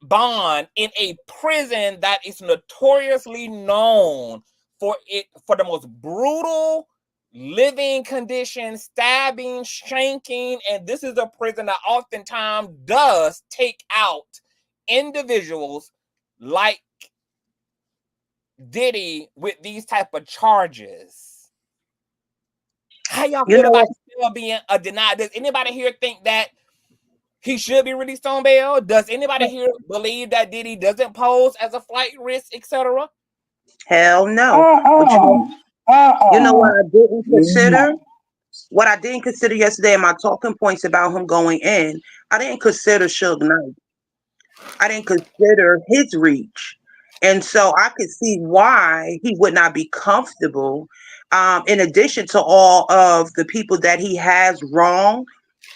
bond in a prison that is notoriously known for the most brutal living conditions, stabbing, shanking, and this is a prison that oftentimes does take out individuals like Diddy with these type of charges. How y'all You feel know about what? still being denied? Does anybody here think that he should be released on bail? Does anybody here believe that Diddy doesn't pose as a flight risk, etc.? Hell no. But you know what I didn't consider? What I didn't consider yesterday in my talking points about him going in, I didn't consider Suge Knight. I didn't consider his reach. And so I could see why he would not be comfortable. In addition to all of the people that he has wronged,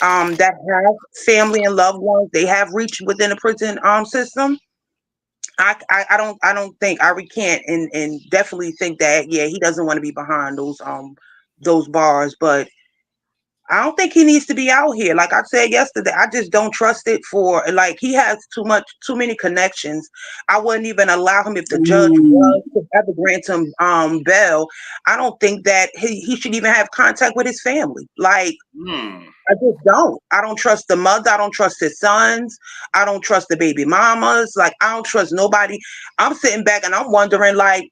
that have family and loved ones, they have reached within the prison system. I don't think I recant and definitely think that he doesn't want to be behind those bars, but I don't think he needs to be out here. Like I said yesterday, I just don't trust it for, like, he has too many connections. I wouldn't even allow him if the judge was to ever grant him bail. I don't think that he should even have contact with his family. Like, I just don't. I don't trust the mother. I don't trust his sons. I don't trust the baby mamas. Like, I don't trust nobody. I'm sitting back and I'm wondering, like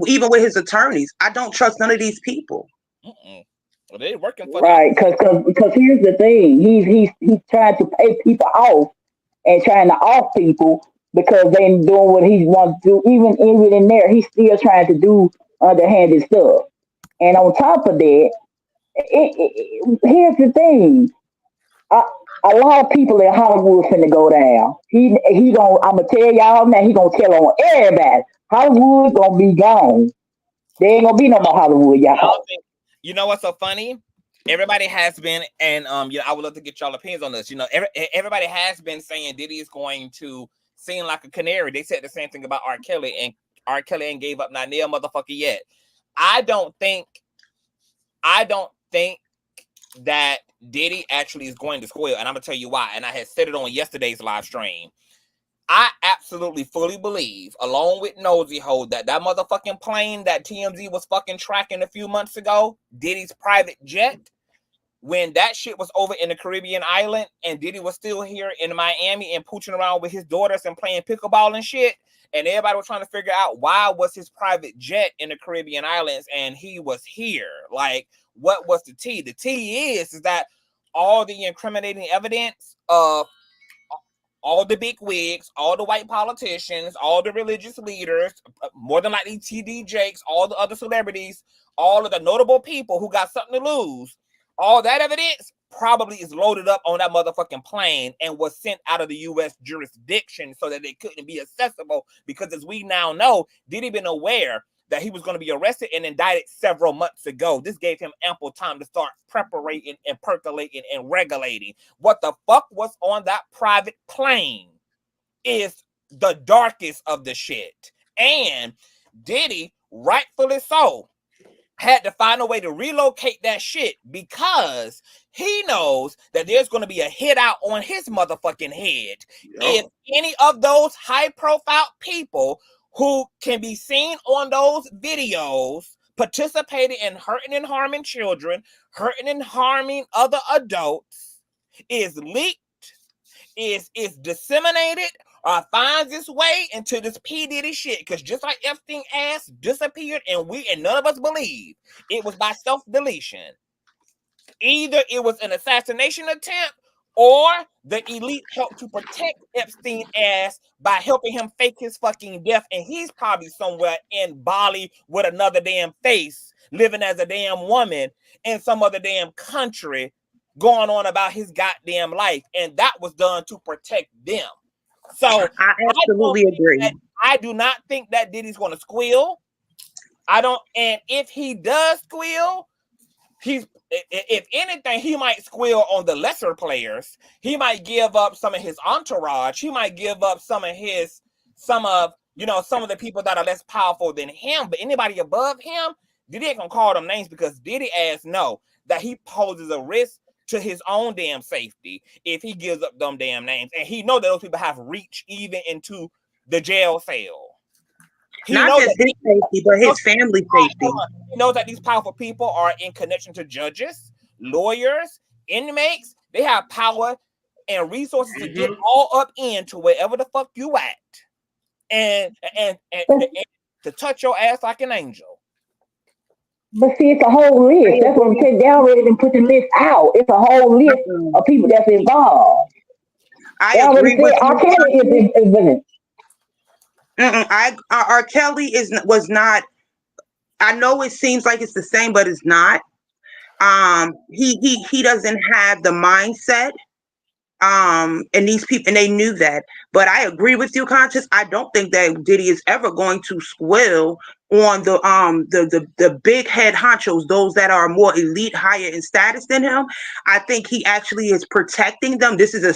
even with his attorneys, I don't trust none of these people. Well, they're working for Right, because here's the thing, he's trying to pay people off and trying to off people because they doing what he wants to do. Even in there, he's still trying to do underhanded stuff. And on top of that, here's the thing: a lot of people in Hollywood finna go down. He gonna. I'm gonna tell y'all now. He gonna tell on everybody. Hollywood gonna be gone. There ain't gonna be no more Hollywood, y'all. You know what's so funny? Everybody has been, and I would love to get y'all opinions on this. Everybody has been saying Diddy is going to seem like a canary. They said the same thing about R. Kelly, and R. Kelly ain't gave up not near motherfucker yet. I don't think that Diddy actually is going to squeal, and I'm gonna tell you why. And I had said it on yesterday's live stream. I absolutely fully believe, along with Nosy Ho, that motherfucking plane that TMZ was fucking tracking a few months ago, Diddy's private jet, when that shit was over in the Caribbean island and Diddy was still here in Miami and pooching around with his daughters and playing pickleball and shit, and everybody was trying to figure out why was his private jet in the Caribbean islands and he was here. Like, what was the tea? The tea is that all the incriminating evidence of all the big wigs, all the white politicians, all the religious leaders, more than likely TD Jakes, all the other celebrities, all of the notable people who got something to lose, all that evidence probably is loaded up on that motherfucking plane and was sent out of the U.S. jurisdiction so that it couldn't be accessible because, as we now know, Diddy been aware that he was going to be arrested and indicted several months ago. This gave him ample time to start preparing and percolating and regulating. What the fuck was on that private plane is the darkest of the shit. And Diddy, rightfully so, had to find a way to relocate that shit because he knows that there's going to be a hit out on his motherfucking head. If any of those high-profile people who can be seen on those videos participating in hurting and harming children, hurting and harming other adults, is leaked, is disseminated, or finds its way into this P. Diddy shit. Because just like Epstein ass disappeared and none of us believe it was by self-deletion. Either it was an assassination attempt or the elite helped to protect Epstein ass by helping him fake his fucking death. And he's probably somewhere in Bali with another damn face, living as a damn woman in some other damn country, going on about his goddamn life. And that was done to protect them. So I absolutely agree. I do not think that Diddy's going to squeal. And if he does squeal, if anything, he might squeal on the lesser players. He might give up some of his entourage. He might give up some of the people that are less powerful than him. But anybody above him, Diddy ain't gonna call them names because Diddy ass know that he poses a risk to his own damn safety if he gives up them damn names. And he know that those people have reach even into the jail cell. He Not knows just that his safety, but his family safety. he knows that these powerful people are in connection to judges, lawyers, inmates. They have power and resources to get all up into wherever the fuck you at, and to touch your ass like an angel. But see, it's a whole list. That's what I'm saying. They already done put the list out. It's a whole list of people that's involved. I They already agree with said R. you. Kelly is in it. R. Kelly was not. I know it seems like it's the same, but it's not. He doesn't have the mindset. And these people, and they knew that. But I agree with you, Conscious. I don't think that Diddy is ever going to squill on the big head honchos, those that are more elite, higher in status than him. I think he actually is protecting them. This is a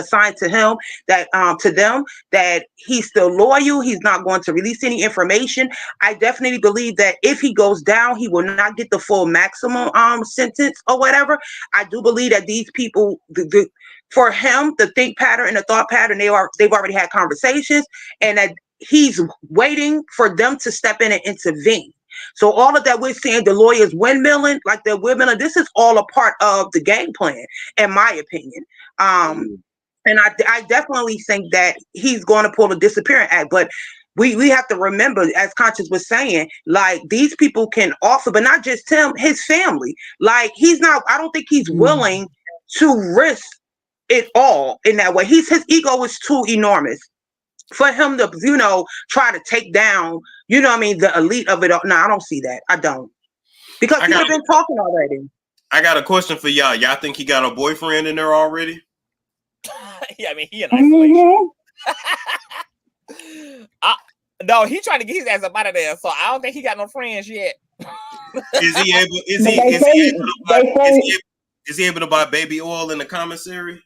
sign to him that to them that he's still loyal. He's not going to release any information. I definitely believe that if he goes down, he will not get the full maximum sentence or whatever. I do believe that these people, for him, the think pattern and the thought pattern, they've already had conversations, and that he's waiting for them to step in and intervene. So all of that we're seeing, the lawyers windmilling, like they're windmilling, this is all a part of the game plan, in my opinion. And I definitely think that he's going to pull a disappearing act, but we have to remember, as Conscious was saying, like these people can offer, but not just him, his family. Like I don't think he's willing to risk it all in that way. His ego is too enormous for him to, try to take down, the elite of it all. No, I don't see that. I don't. Because people have been talking already. I got a question for y'all. Y'all think he got a boyfriend in there already? Yeah, I mean, he in isolation. No, he trying to get his ass up out of there, so I don't think he got no friends yet. Is he able to buy baby oil in the commissary?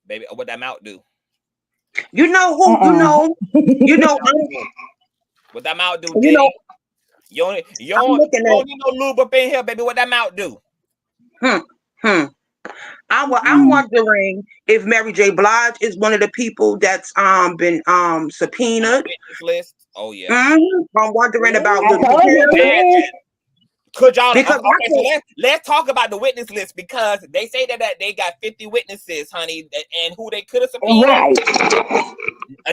Baby, what that mouth do? You know who? What that mouth do? You don't need no lube up in here, baby. What that mouth do? I'm wondering if Mary J. Blige is one of the people that's been subpoenaed. List. Oh yeah. I'm wondering about Could y'all? So let's talk about the witness list, because they say that they got 50 witnesses, honey, and who they could have subpoenaed. Right.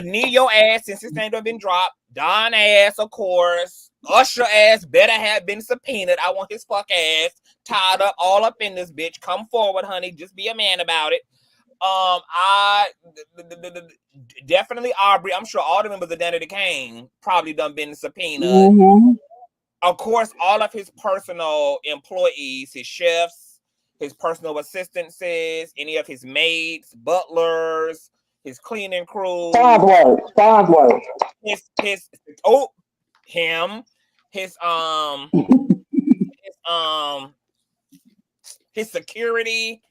Neo ass, since his name have been dropped. Don ass, of course. Usher ass better have been subpoenaed. I want his fuck ass tied up, all up in this bitch. Come forward, honey. Just be a man about it. Definitely Aubrey. I'm sure all the members of Danny the Kane probably done been subpoenaed. Of course, all of his personal employees, his chefs, his personal assistants, any of his maids, butlers, his cleaning crew, his security,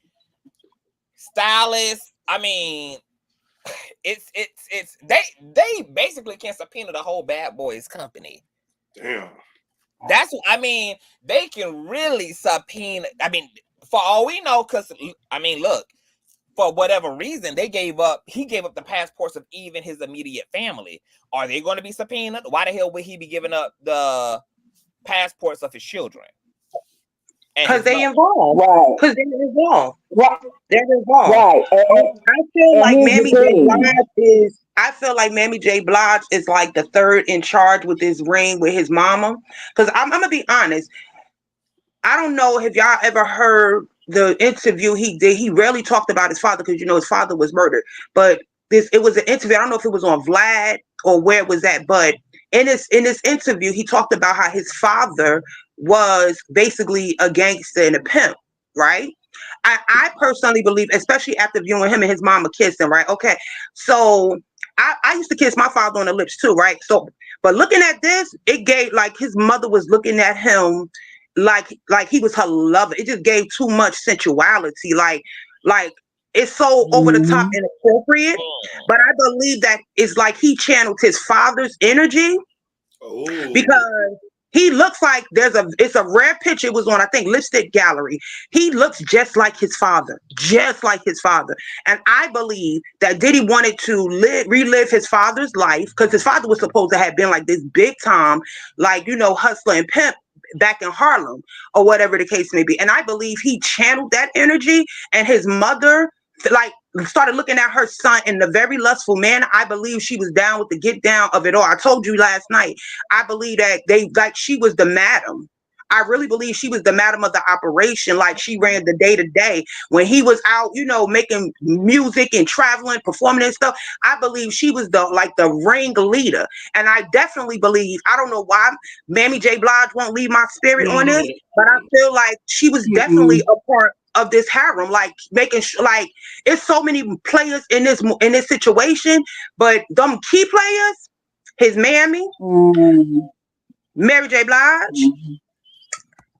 stylist. I mean, they basically can subpoena the whole Bad Boys company. Damn. That's what I mean. They can really subpoena. I mean, for all we know, because I mean, look, for whatever reason, he gave up the passports of even his immediate family. Are they going to be subpoenaed? Why the hell would he be giving up the passports of his children? Because they involved. Right. Because they're involved. Right. They're involved. Right. I feel like Mammy J. Blige is like the third in charge with this ring with his mama. Because I'm gonna be honest. I don't know if y'all ever heard the interview he did. He rarely talked about his father because his father was murdered. But it was an interview. I don't know if it was on Vlad or where it was at, but in this interview, he talked about how his father was basically a gangster and a pimp, right? I personally believe, especially after viewing him and his mama kissing, right? Okay, so I used to kiss my father on the lips too, right? So, but looking at this, it gave like his mother was looking at him like he was her lover. It just gave too much sensuality, like it's so over the top and inappropriate. But I believe that it's like he channeled his father's energy because He looks like it's a rare picture. It was on, I think, Lipstick Gallery. He looks just like his father, And I believe that Diddy wanted to relive his father's life because his father was supposed to have been like this big time, like, you know, hustler and pimp back in Harlem or whatever the case may be. And I believe he channeled that energy, and his mother, like, started looking at her son in the very lustful manner. I believe she was down with the get down of it all. I told you last night, I believe that she was the madam. I really believe she was the madam of the operation. Like, she ran the day to day when he was out, you know, making music and traveling, performing and stuff. I believe she was the ringleader. And I definitely believe, I don't know why Mammy J. Blige won't leave my spirit on this, but I feel like she was definitely a part of this harem, like making sure, like, it's so many players in this situation, but them key players, his mammy, Mary J. Blige.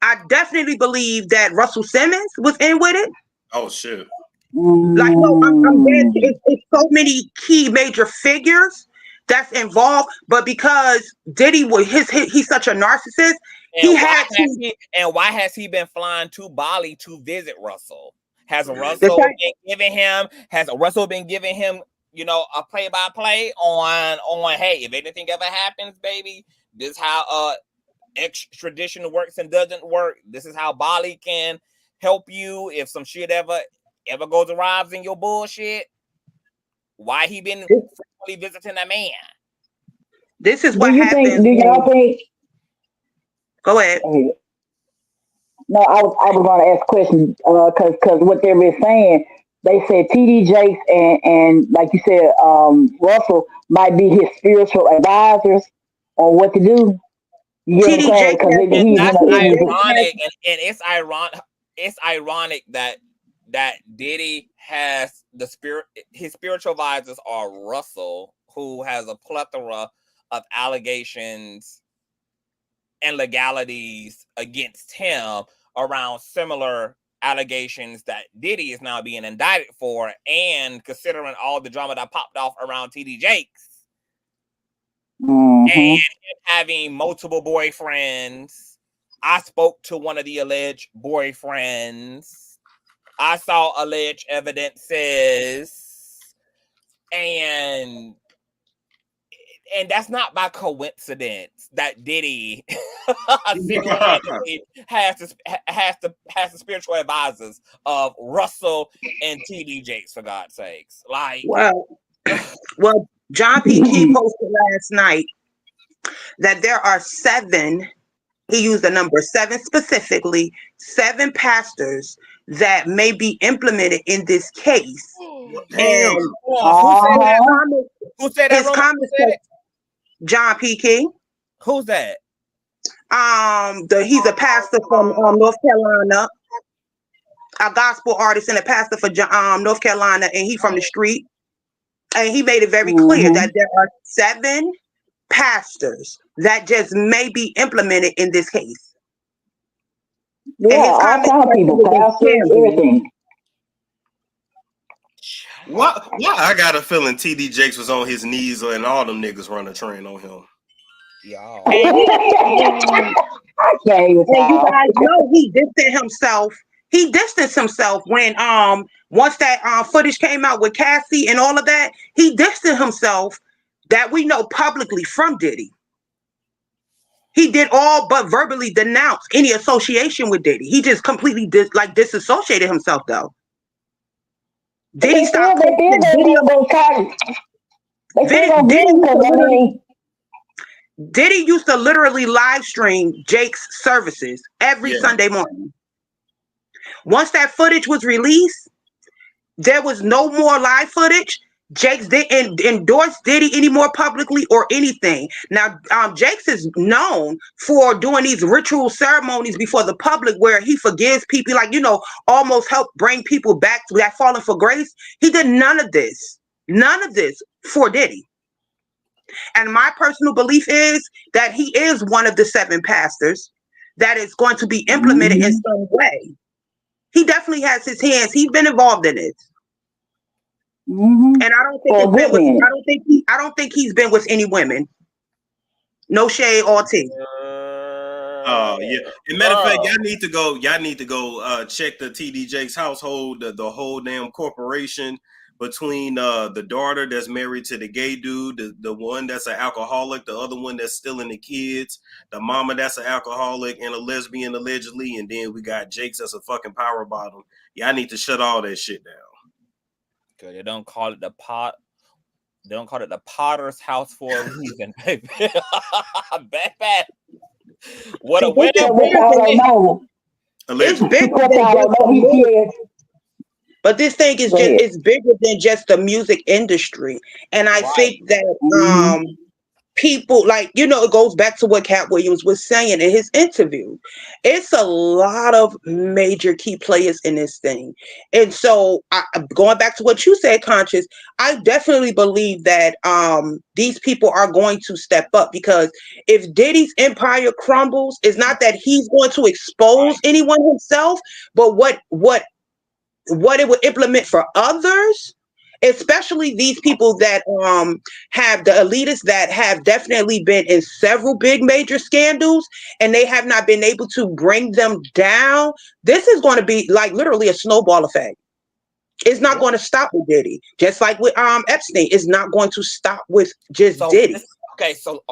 I definitely believe that Russell Simmons was in with it. Oh shit! Like, no, I'm dead. It's so many key major figures that's involved, but because Diddy was he's such a narcissist. And why has he been flying to Bali to visit Russell? Has Russell been giving him, you know, a play-by-play on hey, if anything ever happens, baby, this is how extradition works and doesn't work. This is how Bali can help you if some shit ever goes awry in your bullshit. Why he been frequently visiting that man? This is what happens. Do y'all think? Go ahead. No, I was going to ask a question because what they were saying, they said TD Jakes and like you said, Russell might be his spiritual advisors on what to do. You get what I'm saying? That's ironic, and it's ironic that Diddy has his spiritual advisors are Russell, who has a plethora of allegations and legalities against him around similar allegations that Diddy is now being indicted for, and considering all the drama that popped off around TD Jakes and him having multiple boyfriends. I spoke to one of the alleged boyfriends. I saw alleged evidences, and that's not by coincidence that Diddy has the spiritual advisors of Russell and TD Jakes, for God's sakes. Like, well, John P. Key posted last night that there are 7. He used the number 7 specifically, 7 pastors that may be implemented in this case. Damn. And who said that? His comment said John P. Key. Who's that? He's a pastor from North Carolina, a gospel artist and a pastor for North Carolina, and he's from the street. And he made it very clear that there are 7 pastors that just may be implemented in this case. Yeah, all kind of people, pastors, everything. Why I got a feeling TD Jakes was on his knees and all them niggas run a train on him. Y'all. You guys know he distanced himself. He distanced himself when once that footage came out with Cassie and all of that. He distanced himself, that we know publicly, from Diddy. He did all but verbally denounce any association with Diddy. He just completely disassociated himself, though. Diddy stopped. Diddy used to literally live stream Jake's services every Sunday morning. Once that footage was released, there was no more live footage. Jakes didn't endorse Diddy anymore publicly or anything. Now, Jakes is known for doing these ritual ceremonies before the public where he forgives people, like, you know, almost help bring people back to that falling for grace. He did none of this for Diddy. And my personal belief is that he is one of the 7 pastors that is going to be implemented in some way. He definitely has his hands. He's been involved in it. And I don't think I don't think he's been with any women. No shade or tea. Oh yeah. As a matter of fact, y'all need to go. Y'all need to go check the TD Jakes household, the whole damn corporation between the daughter that's married to the gay dude, the one that's an alcoholic, the other one that's stealing the kids, the mama that's an alcoholic and a lesbian allegedly, and then we got Jakes that's a fucking power bottom. Y'all need to shut all that shit down. Cause they don't call it the pot. They don't call it the Potter's house for a reason, baby. Bad. What a It's winner! What y'all don't know. It's bigger What than y'all just don't know. the He music. said. But this thing is Go just ahead. it's bigger than just the music industry. And I Right. think that people like, it goes back to what Cat Williams was saying in his interview. It's a lot of major key players in this thing. And so going back to what you said, Conscious, I definitely believe that these people are going to step up, because if Diddy's empire crumbles, it's not that he's going to expose anyone himself, but what it would implement for others, especially these people that have the elitists that have definitely been in several big major scandals, and they have not been able to bring them down. This is going to be like literally a snowball effect. It's not going to stop with Diddy, just like with Epstein. It's not going to stop with just Diddy. So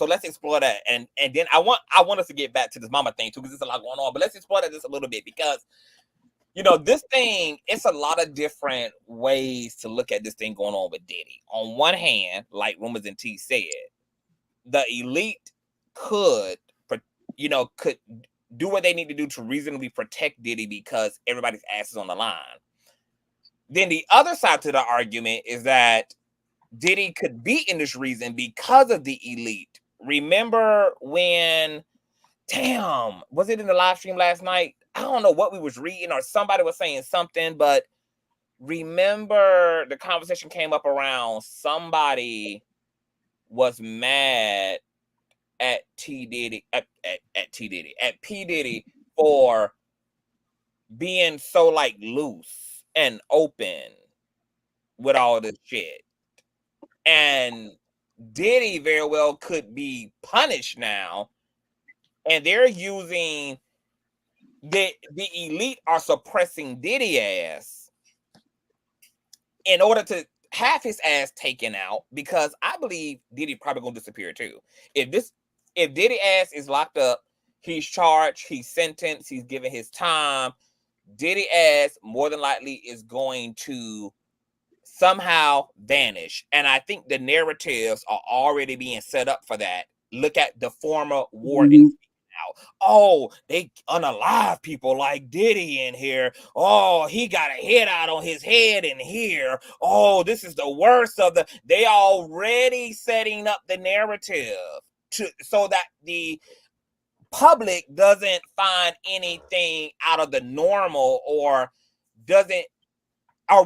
let's explore that, and then I want us to get back to this mama thing too, because there's a lot going on. But let's explore that just a little bit, because this thing, it's a lot of different ways to look at this thing going on with Diddy. On one hand, like Rumors and T said, the elite could do what they need to do to reasonably protect Diddy because everybody's ass is on the line. Then the other side to the argument is that Diddy could be in this reason because of the elite. Remember when, was it in the live stream last night? I don't know what we was reading, or somebody was saying something, but remember the conversation came up around somebody was mad at P. Diddy for being so like loose and open with all this shit. And Diddy very well could be punished now, and they're using the elite are suppressing Diddy ass in order to have his ass taken out, because I believe Diddy probably gonna disappear too. If Diddy ass is locked up, he's charged, he's sentenced, he's given his time, Diddy ass more than likely is going to somehow vanish. And I think the narratives are already being set up for that. Look at the former wardens. Oh, they unalive people like Diddy in here. Oh, he got a hit out on his head in here. Oh, this is the worst of the. They already setting up the narrative so that the public doesn't find anything out of the normal, or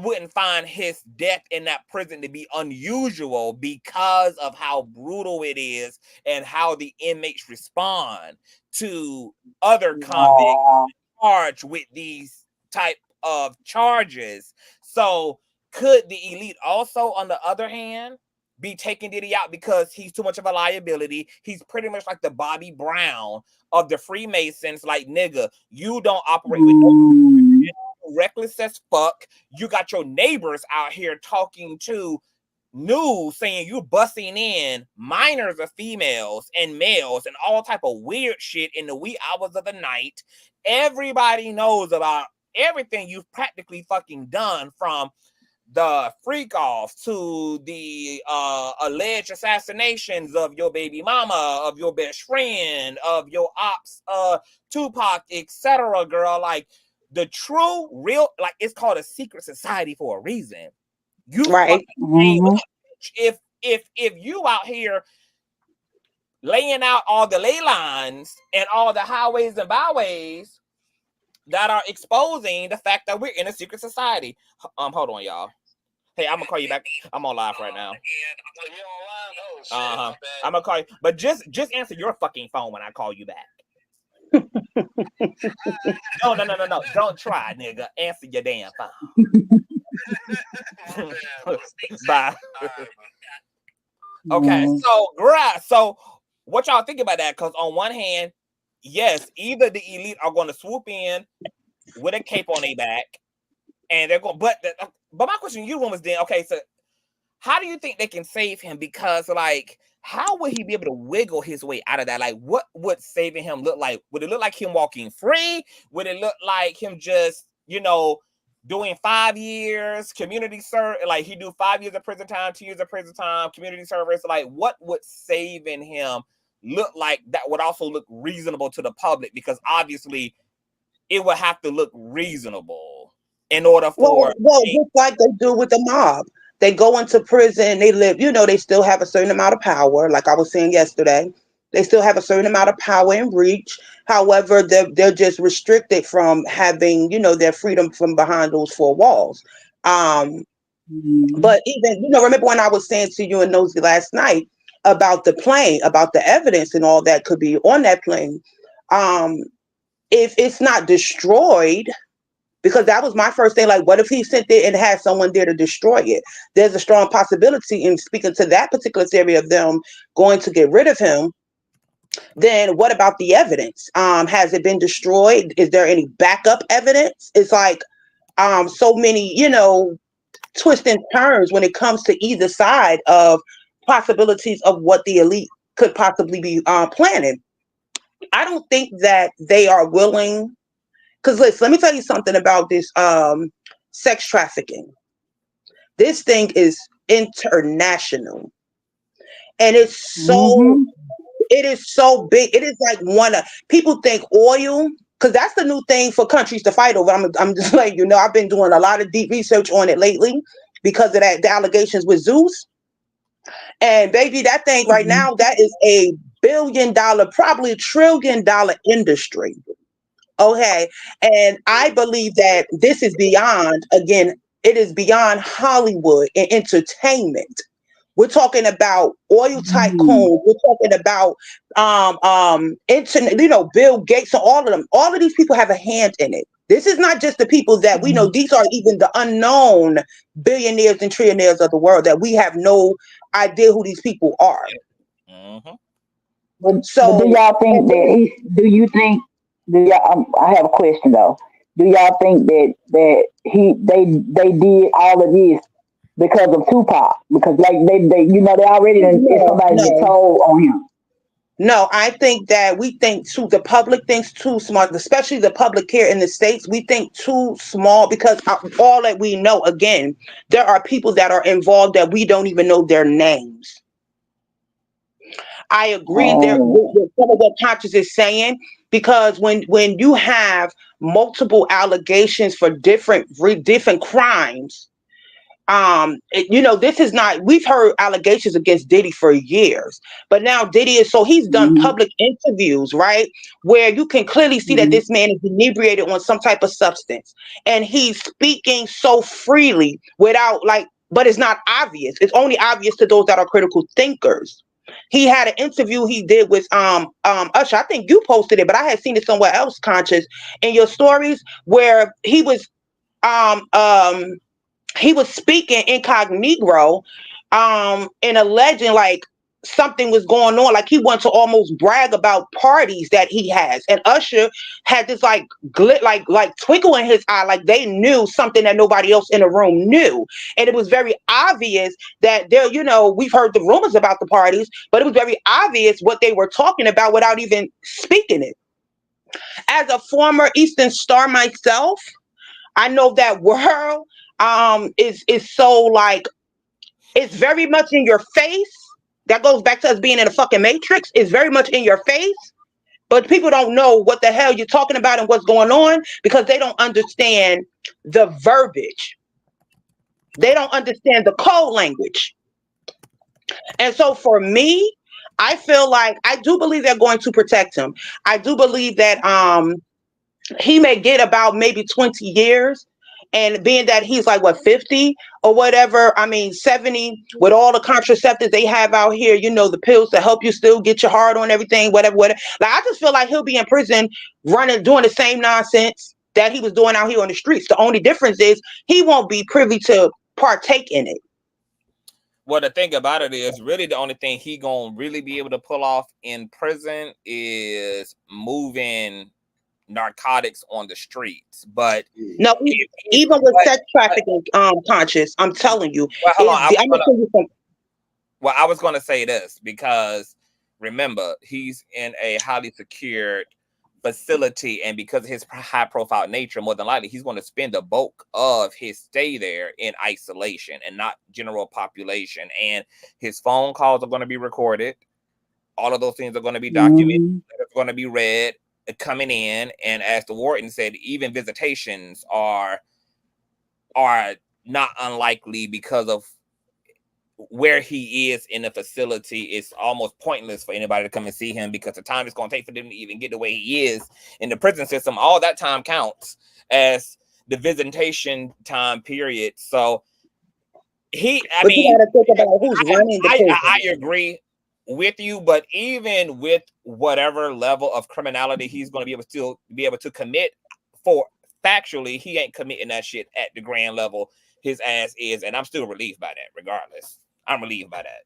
wouldn't find his death in that prison to be unusual because of how brutal it is and how the inmates respond to other convicts charged with these type of charges. So could the elite also, on the other hand, be taking Diddy out because he's too much of a liability? He's pretty much like the Bobby Brown of the Freemasons. Like, nigga, you don't operate with no reckless as fuck. You got your neighbors out here talking to news saying you busting in minors of females and males and all type of weird shit in the wee hours of the night. Everybody knows about everything you've practically fucking done, from the FREAKOFF to the alleged assassinations of your baby mama, of your best friend, of your ops, Tupac, etc. Girl, like, the true, real, like, it's called a secret society for a reason. You right. If you out here laying out all the ley lines and all the highways and byways that are exposing the fact that we're in a secret society. Hold on, y'all. Hey, I'm gonna call you back. I'm on live right now. I'm gonna call you, but just answer your fucking phone when I call you back. No. Don't try, nigga. Answer your damn phone. Bye. Okay, so what y'all think about that? Because on one hand, yes, either the elite are going to swoop in with a cape on their back, and they're going. But my question to you, woman, is then okay. So, how do you think they can save him? Because like, how would he be able to wiggle his way out of that? Like, what would saving him look like? Would it look like him walking free? Would it look like him just, doing 5 years community service? Like he do 5 years of prison time, 2 years of prison time, community service. Like, what would saving him look like that would also look reasonable to the public? Because obviously it would have to look reasonable in order for just like they do with the mob. They go into prison, they live, they still have a certain amount of power. Like I was saying yesterday, they still have a certain amount of power and reach. However, they're just restricted from having, their freedom from behind those four walls. But even, remember when I was saying to you and Nosy last night about the plane, about the evidence and all that could be on that plane. If it's not destroyed, because that was my first thing, like, what if he sent it and had someone there to destroy it? There's a strong possibility in speaking to that particular theory of them going to get rid of him. Then what about the evidence? Has it been destroyed? Is there any backup evidence? It's like so many, twists and turns when it comes to either side of possibilities of what the elite could possibly be planning. I don't think that they are willing, because listen, let me tell you something about this sex trafficking. This thing is international, and it's so it is so big. It is like people think oil, because that's the new thing for countries to fight over. I'm just letting I've been doing a lot of deep research on it lately because of the allegations with Zeus. And baby, that thing right now, that is a $1 billion, probably $1 trillion industry. Okay. And I believe that this is beyond, again, it is beyond Hollywood and entertainment. We're talking about oil tycoons. We're talking about internet, Bill Gates and all of them. All of these people have a hand in it. This is not just the people that we know. These are even the unknown billionaires and trillionaires of the world that we have no idea who these people are. So do y'all think that I have a question though. Do y'all think that they did all of this because of Tupac? Because like they already somebody told on him. No, I think that the public thinks too smart, especially the public here in the States. We think too small because all that we know, again, there are people that are involved that we don't even know their names. I agree with some of what Conscious is saying, because when you have multiple allegations for different crimes, this is not, we've heard allegations against Diddy for years, but now Diddy he's done public interviews, right? Where you can clearly see that this man is inebriated on some type of substance, and he's speaking so freely without but it's not obvious. It's only obvious to those that are critical thinkers. He had an interview he did with Usher. I think you posted it, but I had seen it somewhere else, Conscious, in your stories, where he was speaking incognito, and alleging like something was going on, like he wanted to almost brag about parties that he has. And Usher had this like twinkle in his eye, like they knew something that nobody else in the room knew. And it was very obvious that there, we've heard the rumors about the parties, but it was very obvious what they were talking about without even speaking it. As a former Eastern Star myself, I know that world is so like, it's very much in your face. That goes back to us being in a fucking matrix. It's very much in your face, but people don't know what the hell you're talking about and what's going on because they don't understand the verbiage. They don't understand the code language. And so for me, I feel like I do believe they're going to protect him. I do believe that he may get about maybe 20 years. And being that he's like, 50 or whatever, 70, with all the contraceptives they have out here, the pills to help you still get your heart on everything, whatever. Like, I just feel like he'll be in prison doing the same nonsense that he was doing out here on the streets. The only difference is he won't be privy to partake in it. Well, the thing about it is, really, the only thing he gonna really be able to pull off in prison is moving narcotics on the streets. But No, even with sex trafficking, Conscious, I'm telling you, well, hold on. I'm gonna tell you something. Well, I was gonna say this because remember, he's in a highly secured facility, and because of his high profile nature, more than likely he's going to spend the bulk of his stay there in isolation and not general population. And his phone calls are going to be recorded. All of those things are going to be documented. It's going to be read coming in. And as the warden said, even visitations are not unlikely because of where he is in the facility. It's almost pointless for anybody to come and see him because the time it's going to take for them to even get the way he is in the prison system, all that time counts as the visitation time period. So you gotta think about who's running the prison. I agree with you, but even with whatever level of criminality he's going to be able to commit, for factually, he ain't committing that shit at the grand level his ass is, and I'm still relieved by that. Regardless, I'm relieved by that.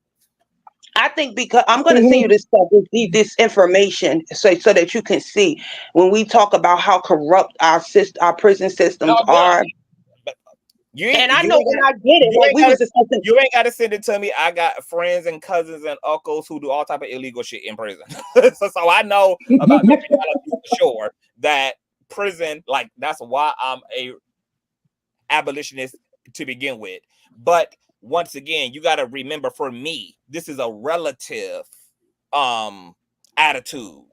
I think because I'm going to send you this stuff, this information, so that you can see when we talk about how corrupt our prison systems are. You ain't got to send it to me. I got friends and cousins and uncles who do all type of illegal shit in prison, so I know about the reality for sure that prison, like, that's why I'm a abolitionist to begin with. But once again, you got to remember, for me, this is a relative attitude.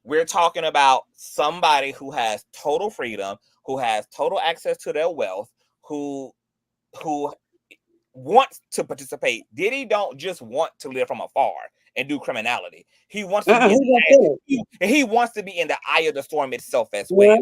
We're talking about somebody who has total freedom, who has total access to their wealth, who wants to participate. Diddy don't just want to live from afar and do criminality. He wants to he wants to be in the eye of the storm itself as well.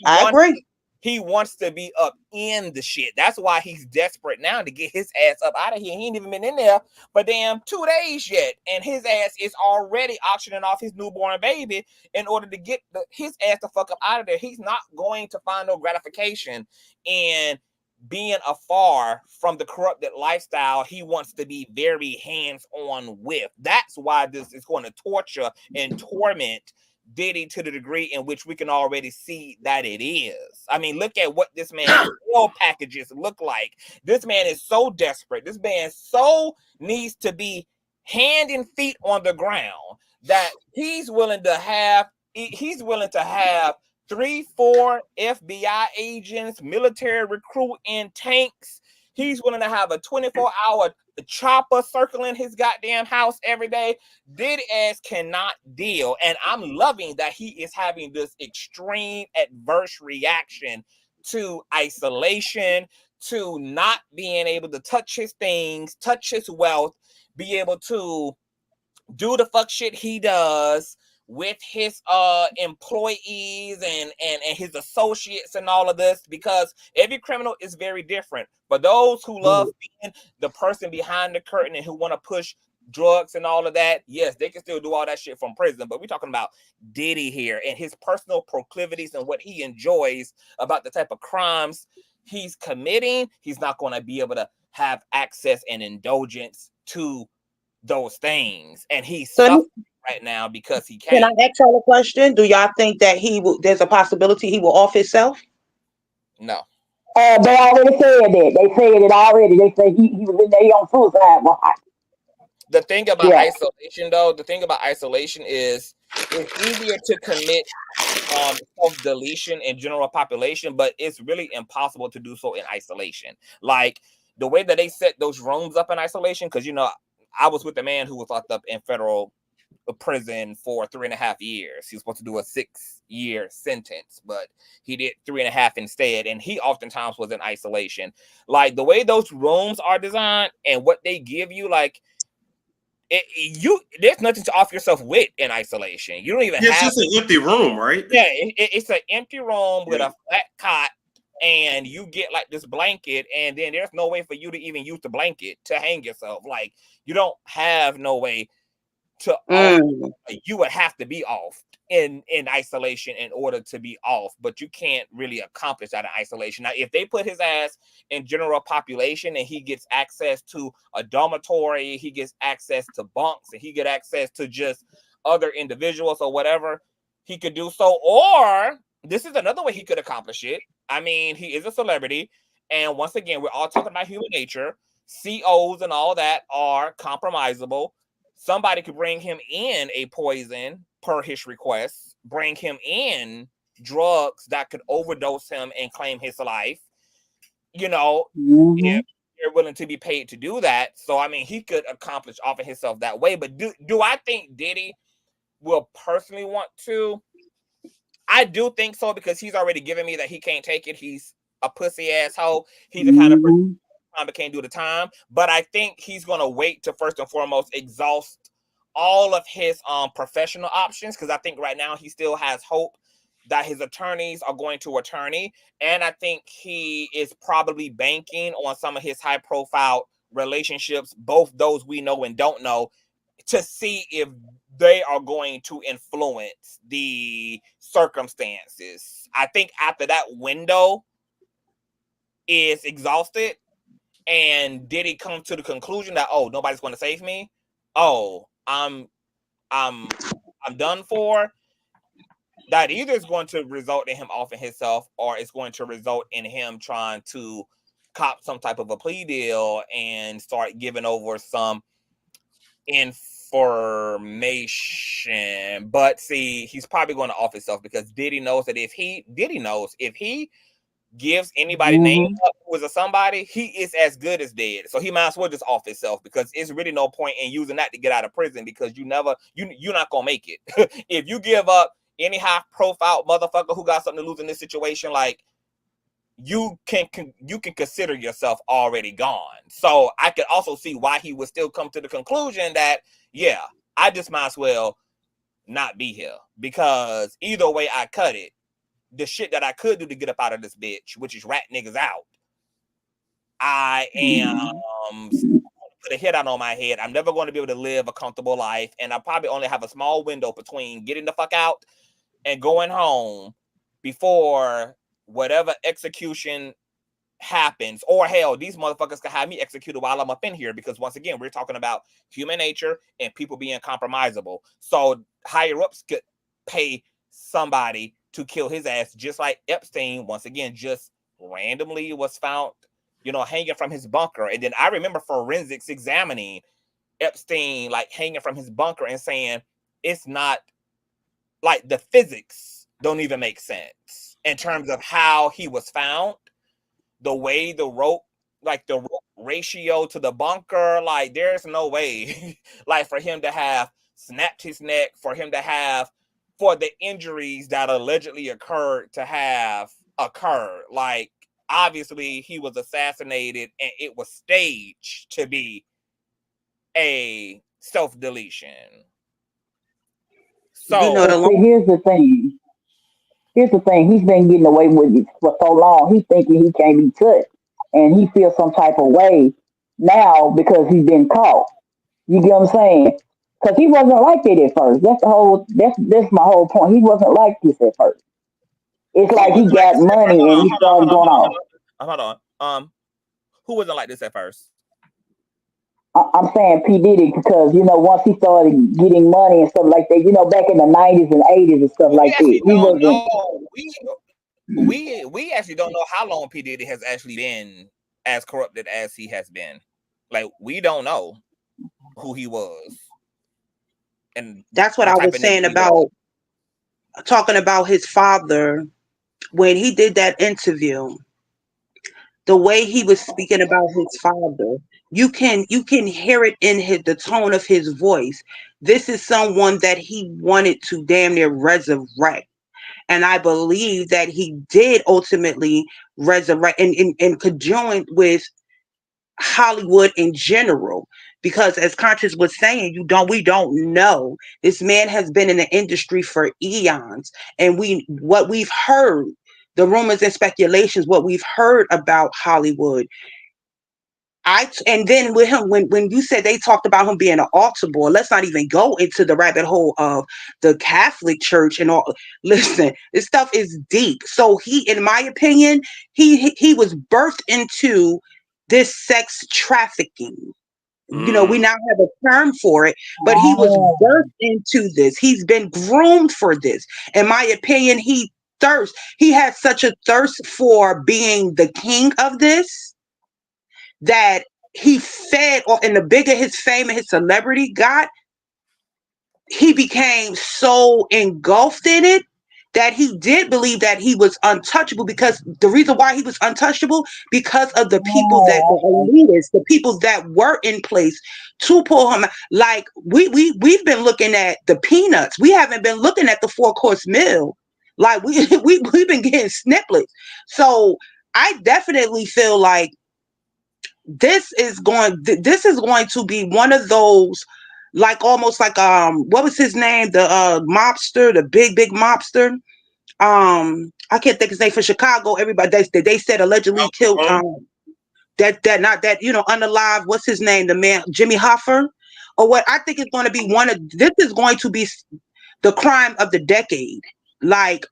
I agree. He wants to be up in the shit. That's why he's desperate now to get his ass up out of here. He ain't even been in there for damn 2 days yet. And his ass is already auctioning off his newborn baby in order to get his ass the fuck up out of there. He's not going to find no gratification in being afar from the corrupted lifestyle he wants to be very hands-on with. That's why this is going to torture and torment Diddy to the degree in which we can already see that it is. I mean, look at what this man's oil packages look like. This man is so desperate. This man so needs to be hand and feet on the ground that he's willing to have 3-4 FBI agents, military recruit in tanks. He's willing to have a 24-hour chopper circling his goddamn house every day. Diddy ass cannot deal. And I'm loving that he is having this extreme adverse reaction to isolation, to not being able to touch his things, touch his wealth, be able to do the fuck shit he does with his employees and his associates and all of this, because every criminal is very different. For those who love being the person behind the curtain and who want to push drugs and all of that, yes, they can still do all that shit from prison. But we're talking about Diddy here and his personal proclivities and what he enjoys about the type of crimes he's committing. He's not going to be able to have access and indulgence to those things, and he's suffering right now because he can't. Can I ask y'all a question? Do y'all think that there's a possibility he will off himself? No. They already said that. They said it already. They say he was in there on suicide watch. The thing about isolation, though, is it's easier to commit self-deletion in general population, but it's really impossible to do so in isolation. Like the way that they set those rooms up in isolation, because I was with a man who was locked up in federal prison for 3.5 years. He was supposed to do a 6-year sentence, but he did 3.5 instead. And he oftentimes was in isolation. Like the way those rooms are designed and what they give you, like there's nothing to off yourself with in isolation. You don't even have. It's just an empty room, right? Yeah, it's an empty room with a flat cot. And you get like this blanket, and then there's no way for you to even use the blanket to hang yourself. Like you don't have no way to off. You would have to be off in isolation in order to be off, but you can't really accomplish that in isolation. Now, if they put his ass in general population and he gets access to a dormitory, he gets access to bunks, and he get access to just other individuals or whatever, he could do so. Or this is another way he could accomplish it. I mean, he is a celebrity, and once again, we're all talking about human nature. COs and all that are compromisable. Somebody could bring him in a poison per his request, bring him in drugs that could overdose him and claim his life, you know, if you're willing to be paid to do that. So, I mean, he could accomplish off of himself that way. But do I think Diddy will personally want to? I do think so, because he's already given me that he can't take it. He's a pussy asshole. He's the kind of person that can't do the time. But I think he's going to wait to first and foremost exhaust all of his professional options, because I think right now he still has hope that his attorneys are going to attorney, and I think he is probably banking on some of his high profile relationships, both those we know and don't know, to see if they are going to influence the circumstances. I think after that window is exhausted and Diddy comes to the conclusion that, oh, nobody's going to save me, oh, I'm done for, that either is going to result in him offing himself, or it's going to result in him trying to cop some type of a plea deal and start giving over some information. But see, he's probably going to off himself, because Diddy knows that if he gives anybody name up who is a somebody, he is as good as dead. So he might as well just off himself, because it's really no point in using that to get out of prison, because you're not gonna make it. If you give up any high profile motherfucker who got something to lose in this situation, like, you can consider yourself already gone. So I could also see why he would still come to the conclusion that, yeah, I just might as well not be here, because either way I cut it, the shit that I could do to get up out of this bitch, which is rat niggas out, I am put a hit out on my head. I'm never going to be able to live a comfortable life, and I probably only have a small window between getting the fuck out and going home before whatever execution happens. Or hell, these motherfuckers can have me executed while I'm up in here, because once again, we're talking about human nature and people being compromisable. So higher ups could pay somebody to kill his ass, just like Epstein, once again, just randomly was found, hanging from his bunker. And then I remember forensics examining Epstein, like, hanging from his bunker and saying it's not, like, the physics don't even make sense in terms of how he was found, the way the rope, like the rope ratio to the bunker, like, there's no way like for him to have snapped his neck, for the injuries that allegedly occurred to have occurred. Like, obviously he was assassinated and it was staged to be a self-deletion. So here's the thing. He's been getting away with it for so long. He's thinking he can't be touched, and he feels some type of way now because he's been caught. You get what I'm saying? Because he wasn't like that at first. That's my whole point. He wasn't like this at first. It's like he got money and he started going off. Hold on. Who wasn't like this at first? I'm saying P. Diddy, because once he started getting money and stuff like that, back in the 90s and 80s and stuff like that, he wasn't. We actually don't know how long P. Diddy has actually been as corrupted as he has been. Like, we don't know who he was. And that's what I was saying about talking about his father when he did that interview. The way he was speaking about his father, you can hear it in the tone of his voice. This is someone that he wanted to damn near resurrect. And I believe that he did ultimately resurrect in conjoined with Hollywood in general. Because as Conscious was saying, we don't know. This man has been in the industry for eons. And what we've heard, the rumors and speculations, what we've heard about Hollywood, And then with him, when you said they talked about him being an altar boy, let's not even go into the rabbit hole of the Catholic Church and all. Listen, this stuff is deep. So he, in my opinion, he was birthed into this sex trafficking. You know, we now have a term for it, but he was birthed into this. He's been groomed for this. In my opinion, he had such a thirst for being the king of this that he fed, and the bigger his fame and his celebrity got, he became so engulfed in it that he did believe that he was untouchable, because the reason why he was untouchable, because of the people that were elitists, the people that were in place to pull him. Like we've been looking at the peanuts. We haven't been looking at the 4-course meal. Like we've been getting snippets. So I definitely feel like this is going to be one of those, like almost like what was his name, the mobster, the big mobster, I can't think his name, for Chicago. Everybody they said allegedly killed that unalive, what's his name, the man, Jimmy Hoffa, or what. I think it's going to be this is going to be the crime of the decade. Like,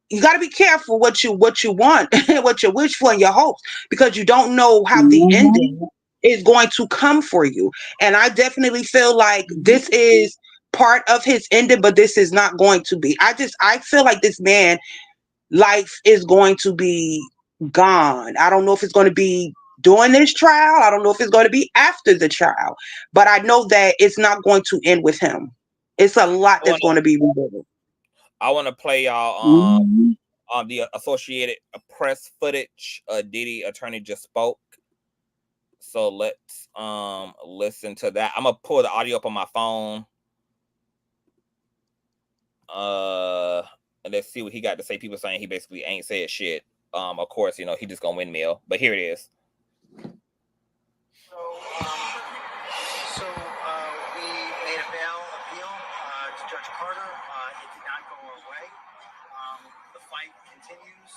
you got to be careful what you want and what you wish for and your hopes, because you don't know how the ending is going to come for you. And I definitely feel like this is part of his ending, but this is not going to be. I feel like this man life is going to be gone. I don't know if it's going to be during this trial. I don't know if it's going to be after the trial, but I know that it's not going to end with him. It's a lot that's going to be revealed. I want to play y'all the Associated Press footage. Diddy attorney just spoke. So let's listen to that. I'm gonna pull the audio up on my phone. And let's see what he got to say. People saying he basically ain't said shit. Of course, he just gonna windmill. But here it is. So we made a bail appeal to Judge Carter. It did not go our way. The fight continues.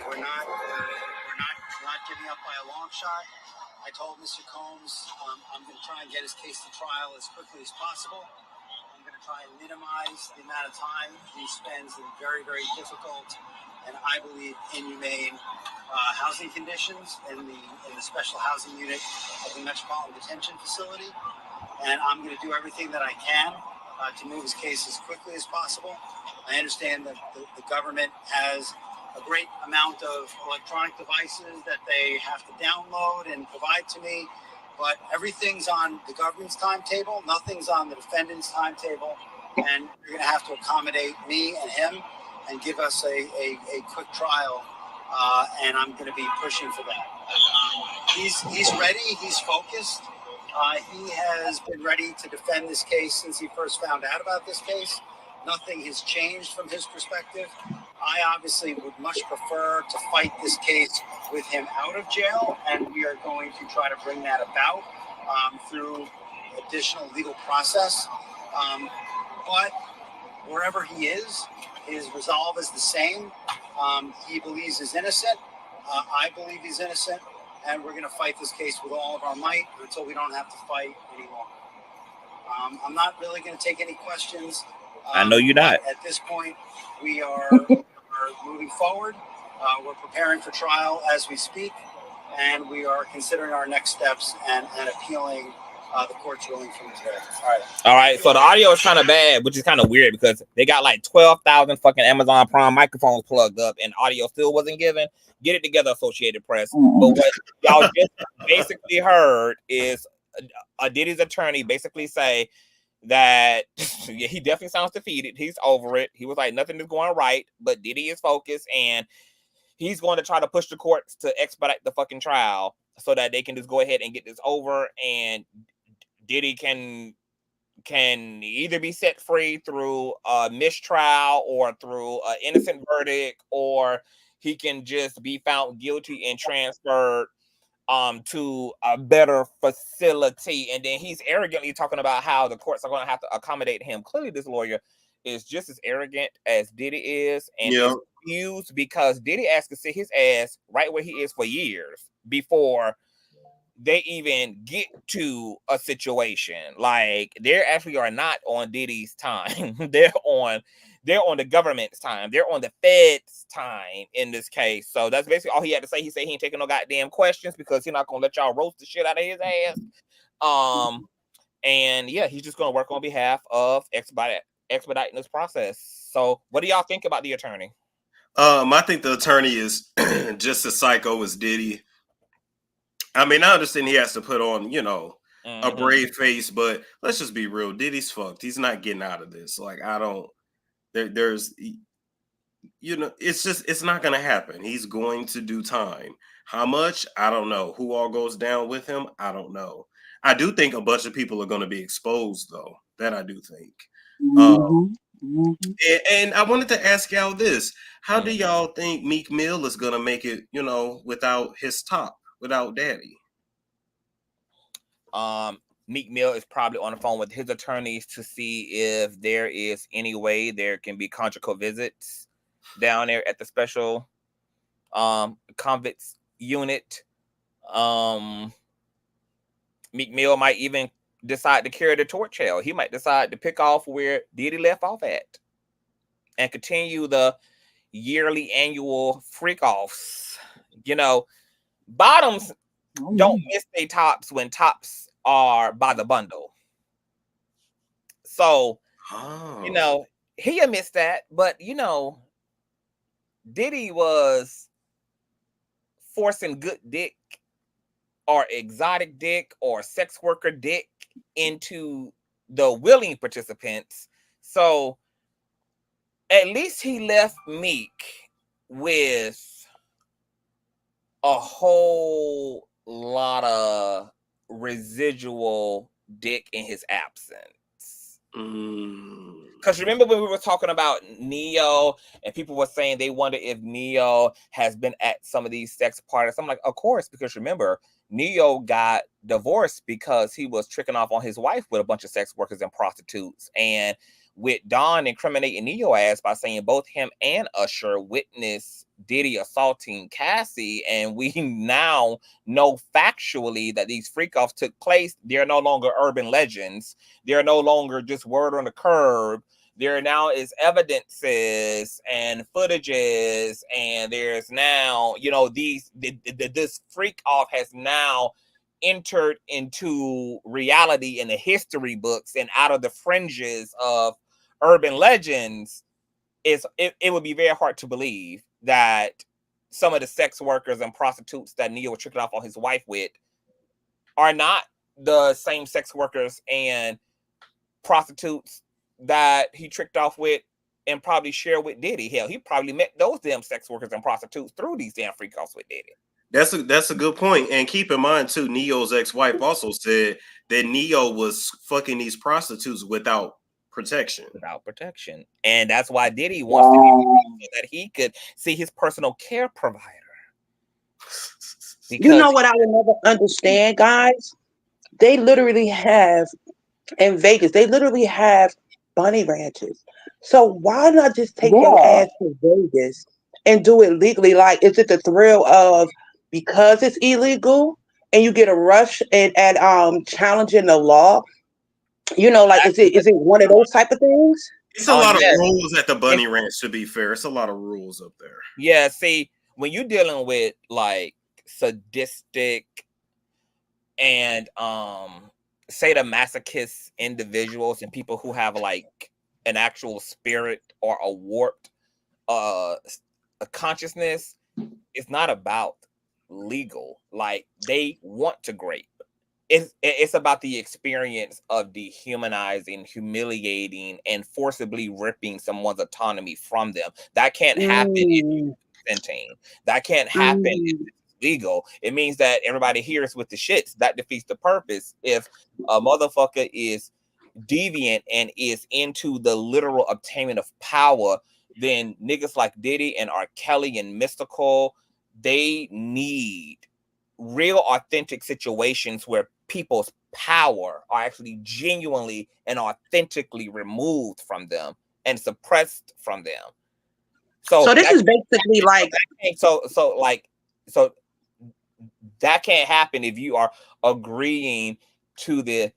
We're not giving up by a long shot. I told Mr. Combs I'm going to try and get his case to trial as quickly as possible. I'm going to try and minimize the amount of time he spends in very, very difficult and I believe inhumane housing conditions in the special housing unit of the Metropolitan Detention Facility. And I'm going to do everything that I can to move his case as quickly as possible. I understand that the government has a great amount of electronic devices that they have to download and provide to me, but everything's on the government's timetable. Nothing's on the defendant's timetable, and you're going to have to accommodate me and him and give us a quick trial, and I'm going to be pushing for that. He's ready. He's focused. He has been ready to defend this case since he first found out about this case. Nothing has changed from his perspective. I obviously would much prefer to fight this case with him out of jail, and we are going to try to bring that about through additional legal process. But wherever he is, his resolve is the same. He believes he's innocent. I believe he's innocent, and we're going to fight this case with all of our might until we don't have to fight any longer. I'm not really going to take any questions. I know you're not. At this point, we are moving forward. We're preparing for trial as we speak, and we are considering our next steps and appealing the court's ruling from today. All right. So the audio is kind of bad, which is kind of weird because they got like 12,000 fucking Amazon Prime microphones plugged up, and audio still wasn't given. Get it together, Associated Press. But what y'all just basically heard is a Diddy's attorney basically say that yeah, he definitely sounds defeated. He's over it. He was like, nothing is going right, but Diddy is focused, and he's going to try to push the courts to expedite the fucking trial so that they can just go ahead and get this over, and Diddy can either be set free through a mistrial or through an innocent verdict, or he can just be found guilty and transferred to a better facility. And then he's arrogantly talking about how the courts are going to have to accommodate him. Clearly this lawyer is just as arrogant as Diddy is, and is confused because Diddy asked to sit his ass right where he is for years before they even get to a situation. Like, they actually are not on Diddy's time. They're on the government's time. They're on the Fed's time in this case. So that's basically all he had to say. He said he ain't taking no goddamn questions because he's not gonna let y'all roast the shit out of his ass. And yeah, he's just gonna work on behalf of expediting this process. So what do y'all think about the attorney? I think the attorney is just as psycho as Diddy. I mean, I understand he has to put on, you know, a brave face, but let's just be real. Diddy's fucked. He's not getting out of this. Like, I don't. There's, you know, it's not gonna happen. He's going to do time. How much? I don't know. Who all goes down with him? I don't know. I do think a bunch of people are going to be exposed, though. That I do think. And I wanted to ask y'all this: how do y'all think Meek Mill is gonna make it? You know, without his top, without Daddy. Meek Mill is probably on the phone with his attorneys to see if there is any way there can be conjugal visits down there at the special convicts unit. Meek Mill might even decide to carry the torch hell. He might decide to pick off where Diddy left off at and continue the yearly annual freak-offs. You know, bottoms don't miss their tops when tops are by the bundle. So, you know, he missed that, but, you know, Diddy was forcing good dick or exotic dick or sex worker dick into the willing participants. So at least he left Meek with a whole lot of residual dick in his absence. Because remember when we were talking about Neo and people were saying they wonder if Neo has been at some of these sex parties. I'm like, of course, because remember, Neo got divorced because he was tricking off on his wife with a bunch of sex workers and prostitutes. And with Don incriminating Neo ass by saying both him and Usher witnessed Diddy assaulting Cassie, and we now know factually that these freak-offs took place. They're no longer urban legends. They're no longer just word on the curb. There now is evidences and footages, and there's now, you know, this freak-off has now entered into reality in the history books and out of the fringes of urban legends. It would be very hard to believe that some of the sex workers and prostitutes that Neo was tricking off on his wife with are not the same sex workers and prostitutes that he tricked off with and probably shared with Diddy. Hell, he probably met those damn sex workers and prostitutes through these damn freak-offs with Diddy. That's a good point. And keep in mind too, Neo's ex-wife also said that Neo was fucking these prostitutes without protection. And that's why Diddy wants to be so that he could see his personal care provider. Because you know what I would never understand, guys? They literally have in Vegas, they literally have bunny ranches. So why not just take your ass to Vegas and do it legally? Like, is it the thrill of because it's illegal and you get a rush at challenging the law? You know, like, is it one of those type of things? It's a lot of rules at the bunny ranch, to be fair. It's a lot of rules up there. Yeah, see, when you're dealing with like sadistic and sadomasochist individuals and people who have like an actual spirit or a warped a consciousness, it's not about legal. Like, they want to grape. It's about the experience of dehumanizing, humiliating, and forcibly ripping someone's autonomy from them. That can't happen if you're consenting. That can't happen if it's legal. It means that everybody here is with the shits. That defeats the purpose. If a motherfucker is deviant and is into the literal obtainment of power, then niggas like Diddy and R. Kelly and Mystical, they need real authentic situations where people's power are actually genuinely and authentically removed from them and suppressed from them. So this is basically like so That can't happen if you are agreeing to the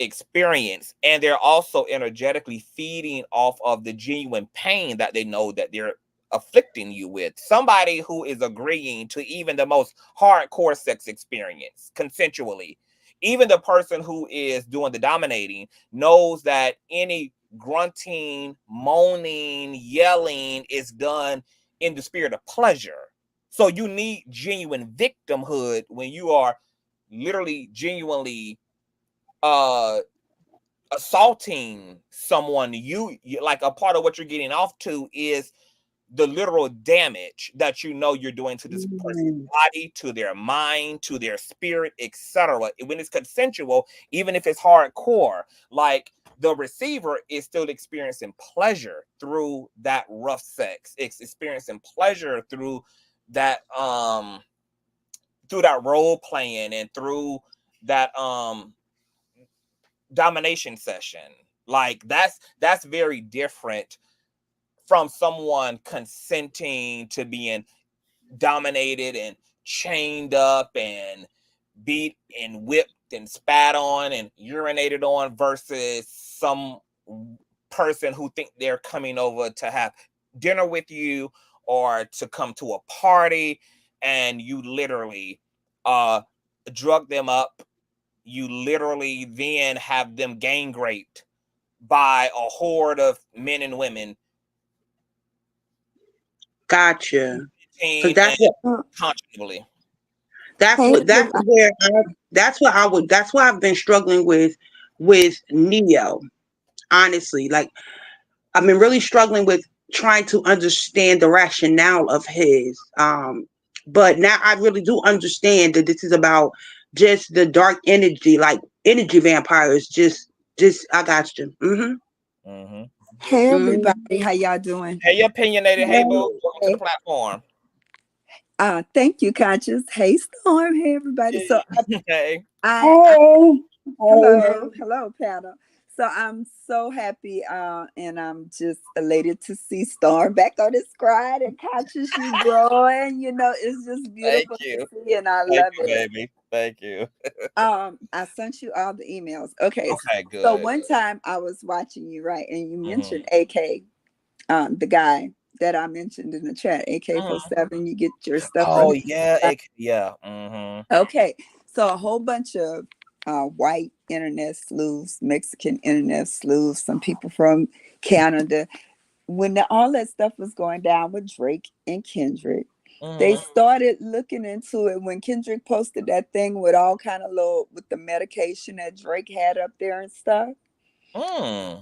experience, and they're also energetically feeding off of the genuine pain that they know that they're afflicting you with. Somebody who is agreeing to even the most hardcore sex experience consensually, even the person who is doing the dominating, knows that any grunting, moaning, yelling is done in the spirit of pleasure. So you need genuine victimhood when you are literally genuinely assaulting someone. You like, a part of what you're getting off to is the literal damage that you know you're doing to this person's body, to their mind, to their spirit, etc. When it's consensual, even if it's hardcore, like, the receiver is still experiencing pleasure through that rough sex. It's experiencing pleasure through that role playing and through that domination session. Like, that's very different from someone consenting to being dominated and chained up and beat and whipped and spat on and urinated on, versus some person who think they're coming over to have dinner with you or to come to a party, and you literally drug them up. You literally then have them gang raped by a horde of men and women. Gotcha. So that's consciously. That's why I've been struggling with Neo. Honestly, like, I've been really struggling with trying to understand the rationale of his. But now I really do understand that this is about just the dark energy, like energy vampires. Just I got you. Hey everybody, how y'all doing? Hey, opinionated. Hey, boo. Welcome to the platform. Thank you, Conscious. Hey, Storm. Hey, everybody. So, hey. Hello, panel. So I'm so happy, and I'm just elated to see Storm back on the squad, and Conscious, you growing. You know, it's just beautiful to see, and I love it, baby. Thank you. I sent you all the emails. Okay, good. So one time I was watching you, right, and you mentioned AK, the guy that I mentioned in the chat, AK47. You get your stuff. Oh yeah, yeah. Okay, so a whole bunch of white internet sleuths, Mexican internet sleuths, some people from Canada. When all that stuff was going down with Drake and Kendrick, they started looking into it when Kendrick posted that thing with all kind of with the medication that Drake had up there and stuff.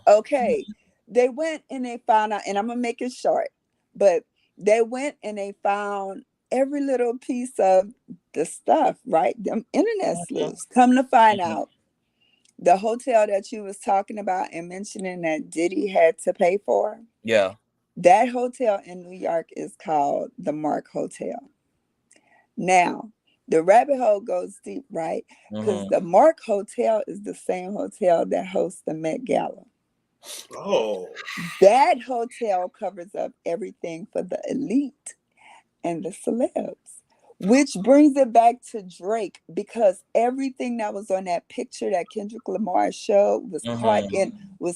Okay, they went and they found out, and I'm gonna make it short, but they went and they found every little piece of the stuff, right? Them internet sleuths. Come to find out, the hotel that you was talking about and mentioning that Diddy had to pay for. Yeah. That hotel in New York is called the Mark Hotel. Now, the rabbit hole goes deep, right? Because the Mark Hotel is the same hotel that hosts the Met Gala. Oh. That hotel covers up everything for the elite and the celebs. Which brings it back to Drake, because everything that was on that picture that Kendrick Lamar showed was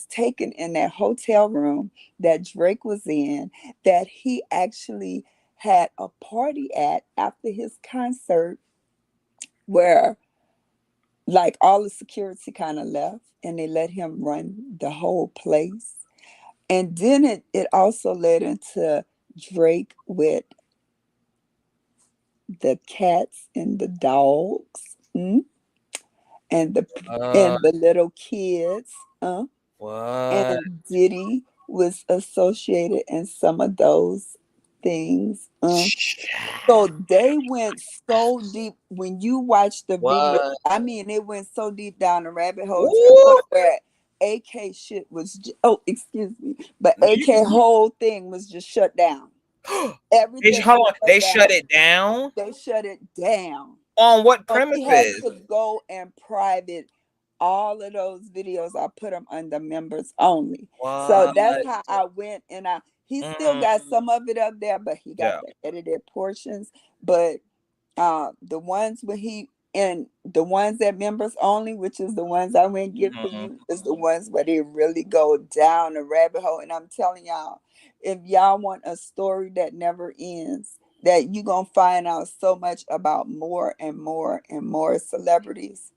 taken in that hotel room that Drake was in, that he actually had a party at after his concert, where like all the security kind of left and they let him run the whole place. And then it also led into Drake with the cats and the dogs, and the little kids, and Diddy was associated in some of those things. So they went so deep. When you watch the video, I mean, it went so deep down the rabbit hole to the point where AK shit was excuse me, but AK whole thing was just shut down. Everything. They shut it down? They shut it down. On what So premises? he had to go and private all of those videos. I put them under members only. So that's how I went, and he still got some of it up there, but he got the edited portions. But The ones where he and the ones that members only, which is the ones I went and get for you, is the ones where they really go down the rabbit hole. And I'm telling y'all, if y'all want a story that never ends, that you're gonna find out so much about more and more and more celebrities.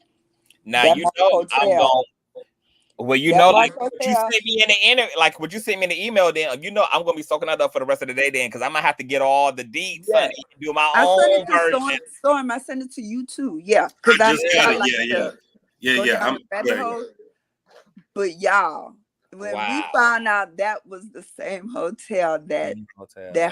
Now That you Mark know I'm Hotel. going. Well, you That know, Mark like what you Hotel. sent me in the like what you sent me in the email, then you know I'm gonna be soaking that up for the rest of the day, then, because I'm gonna have to get all the deets, Yeah. honey, and do my I sent it own to version. Storm. I sent it to you too. Yeah, I because I just know got y'all it. like Yeah, to yeah, go yeah. down the rabbit hole. But y'all, when we Wow. found out that was the same hotel that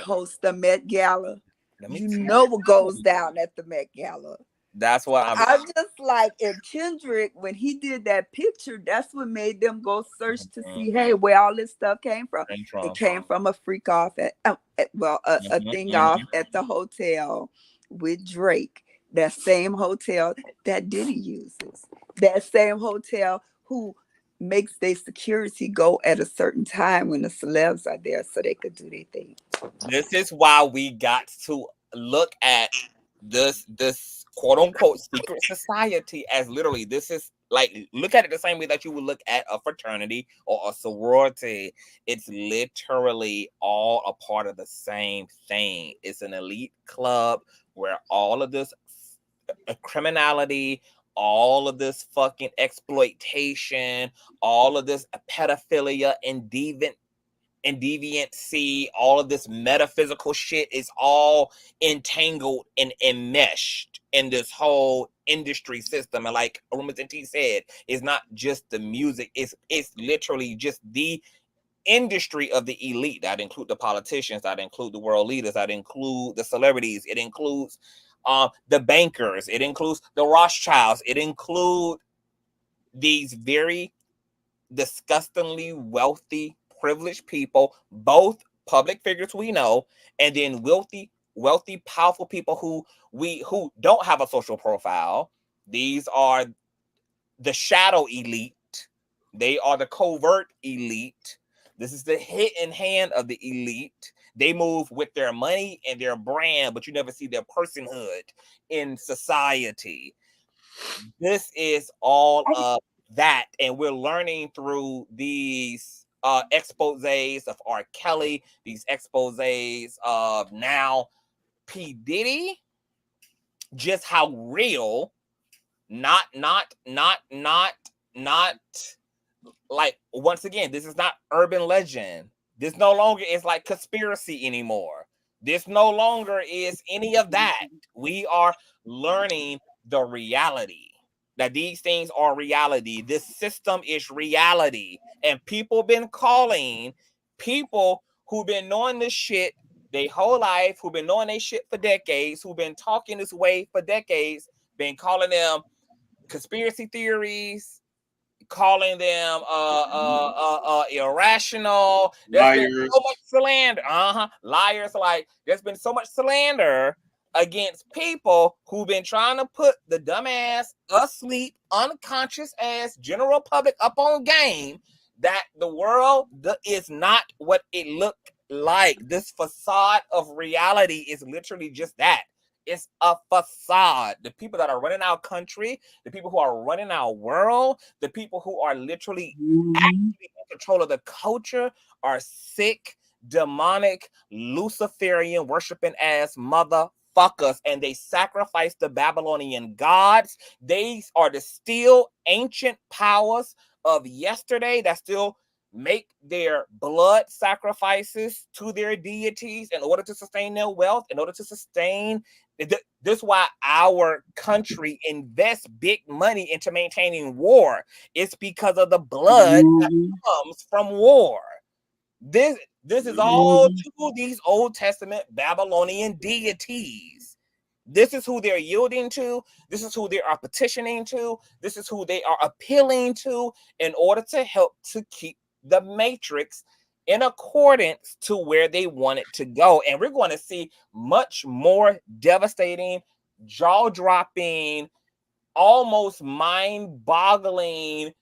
hosts the Met Gala, you know what goes down at the Met Gala. That's what I'm just like, and Kendrick, when he did that picture, that's what made them go search to see, hey, where all this stuff came from. It came from a freak off a thing off at the hotel with Drake. That same hotel that Diddy uses. That same hotel who makes their security go at a certain time when the celebs are there so they could do their thing. This is why we got to look at this quote unquote secret society as literally, this is like, look at it the same way that you would look at a fraternity or a sorority. It's literally all a part of the same thing. It's an elite club where all of this criminality, all of this fucking exploitation, all of this pedophilia and deviancy, all of this metaphysical shit is all entangled and enmeshed in this whole industry system. And like Rumors and T said, it's not just the music, it's literally just the industry of the elite. That include the politicians, that include the world leaders, that include the celebrities, it includes the bankers, it includes the Rothschilds, it includes these very disgustingly wealthy, privileged people, both public figures we know, and then wealthy, powerful people who don't have a social profile. These are the shadow elite. They are the covert elite. This is the hidden hand of the elite. They move with their money and their brand, but you never see their personhood in society. This is all of that, and we're learning through these exposés of R. Kelly, these exposés of now P. Diddy, just how real, not like, once again, this is not urban legend. This no longer is like conspiracy anymore. This no longer is any of that. We are learning the reality, that these things are reality. This system is reality. And people been calling people who've been knowing this shit their whole life, who've been knowing they shit for decades, who've been talking this way for decades, been calling them conspiracy theories, calling them irrational. There's been so much slander. Liars. Like, there's been so much slander against people who've been trying to put the dumbass, asleep, unconscious ass general public up on game, that the world is not what it looked like. This facade of reality is literally just that. It's a facade. The people that are running our country, the people who are running our world, the people who are literally actually in control of the culture are sick, demonic, Luciferian worshiping ass motherfuckers, and they sacrifice the Babylonian gods. They are the still ancient powers of yesterday that still make their blood sacrifices to their deities in order to sustain their wealth, in order to sustain. This is why our country invests big money into maintaining war. It's because of the blood that comes from war. This is all to these Old Testament Babylonian deities. This is who they're yielding to. This is who they are petitioning to. This is who they are appealing to in order to help to keep the matrix in accordance to where they want it to go. And we're going to see much more devastating, jaw-dropping, almost mind-boggling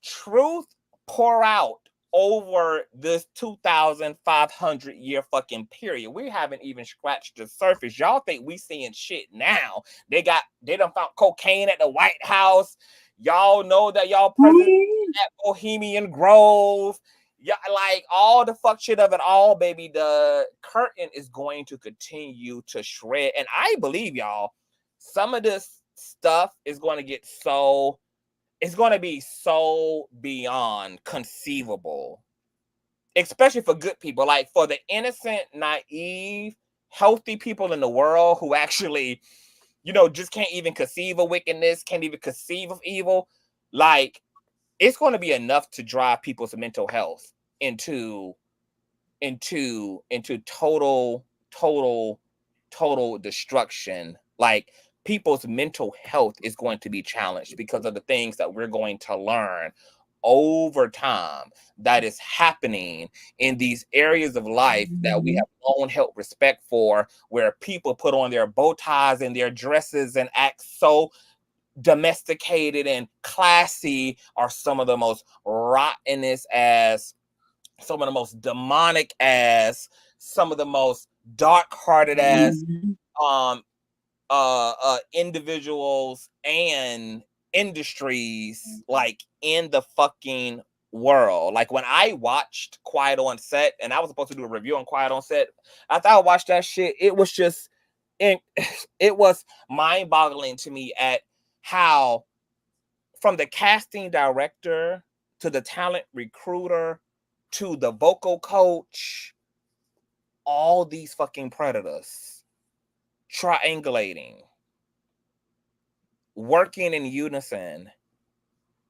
truth pour out over this 2,500 year fucking period. We haven't even scratched the surface. Y'all think we seeing shit now. They done found cocaine at the White House. Y'all know that y'all president at Bohemian Grove. Yeah, like all the fuck shit of it all, baby. The curtain is going to continue to shred. And I believe y'all, some of this stuff is going to get so, it's going to be so beyond conceivable, especially for good people, like for the innocent, naive, healthy people in the world who actually, you know, just can't even conceive of wickedness, can't even conceive of evil. Like, it's going to be enough to drive people's mental health into total destruction. Like, people's mental health is going to be challenged because of the things that we're going to learn over time that is happening in these areas of life that we have known, held respect for, where people put on their bow ties and their dresses and act so domesticated and classy, are some of the most rottenest ass, some of the most demonic ass, some of the most dark-hearted ass individuals and industries like in the fucking world. Like when I watched Quiet on Set, and I was supposed to do a review on Quiet on Set, after I watched that shit, it was just it was mind-boggling to me at how, from the casting director to the talent recruiter to the vocal coach, all these fucking predators triangulating, working in unison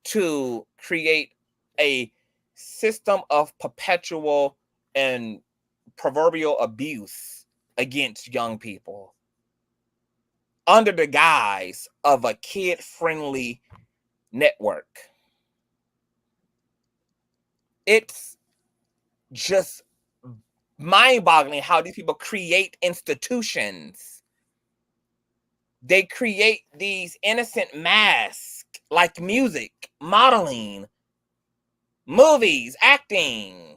to create a system of perpetual and proverbial abuse against young people under the guise of a kid-friendly network. It's just mind-boggling how these people create institutions. They create these innocent masks like music, modeling, movies, acting,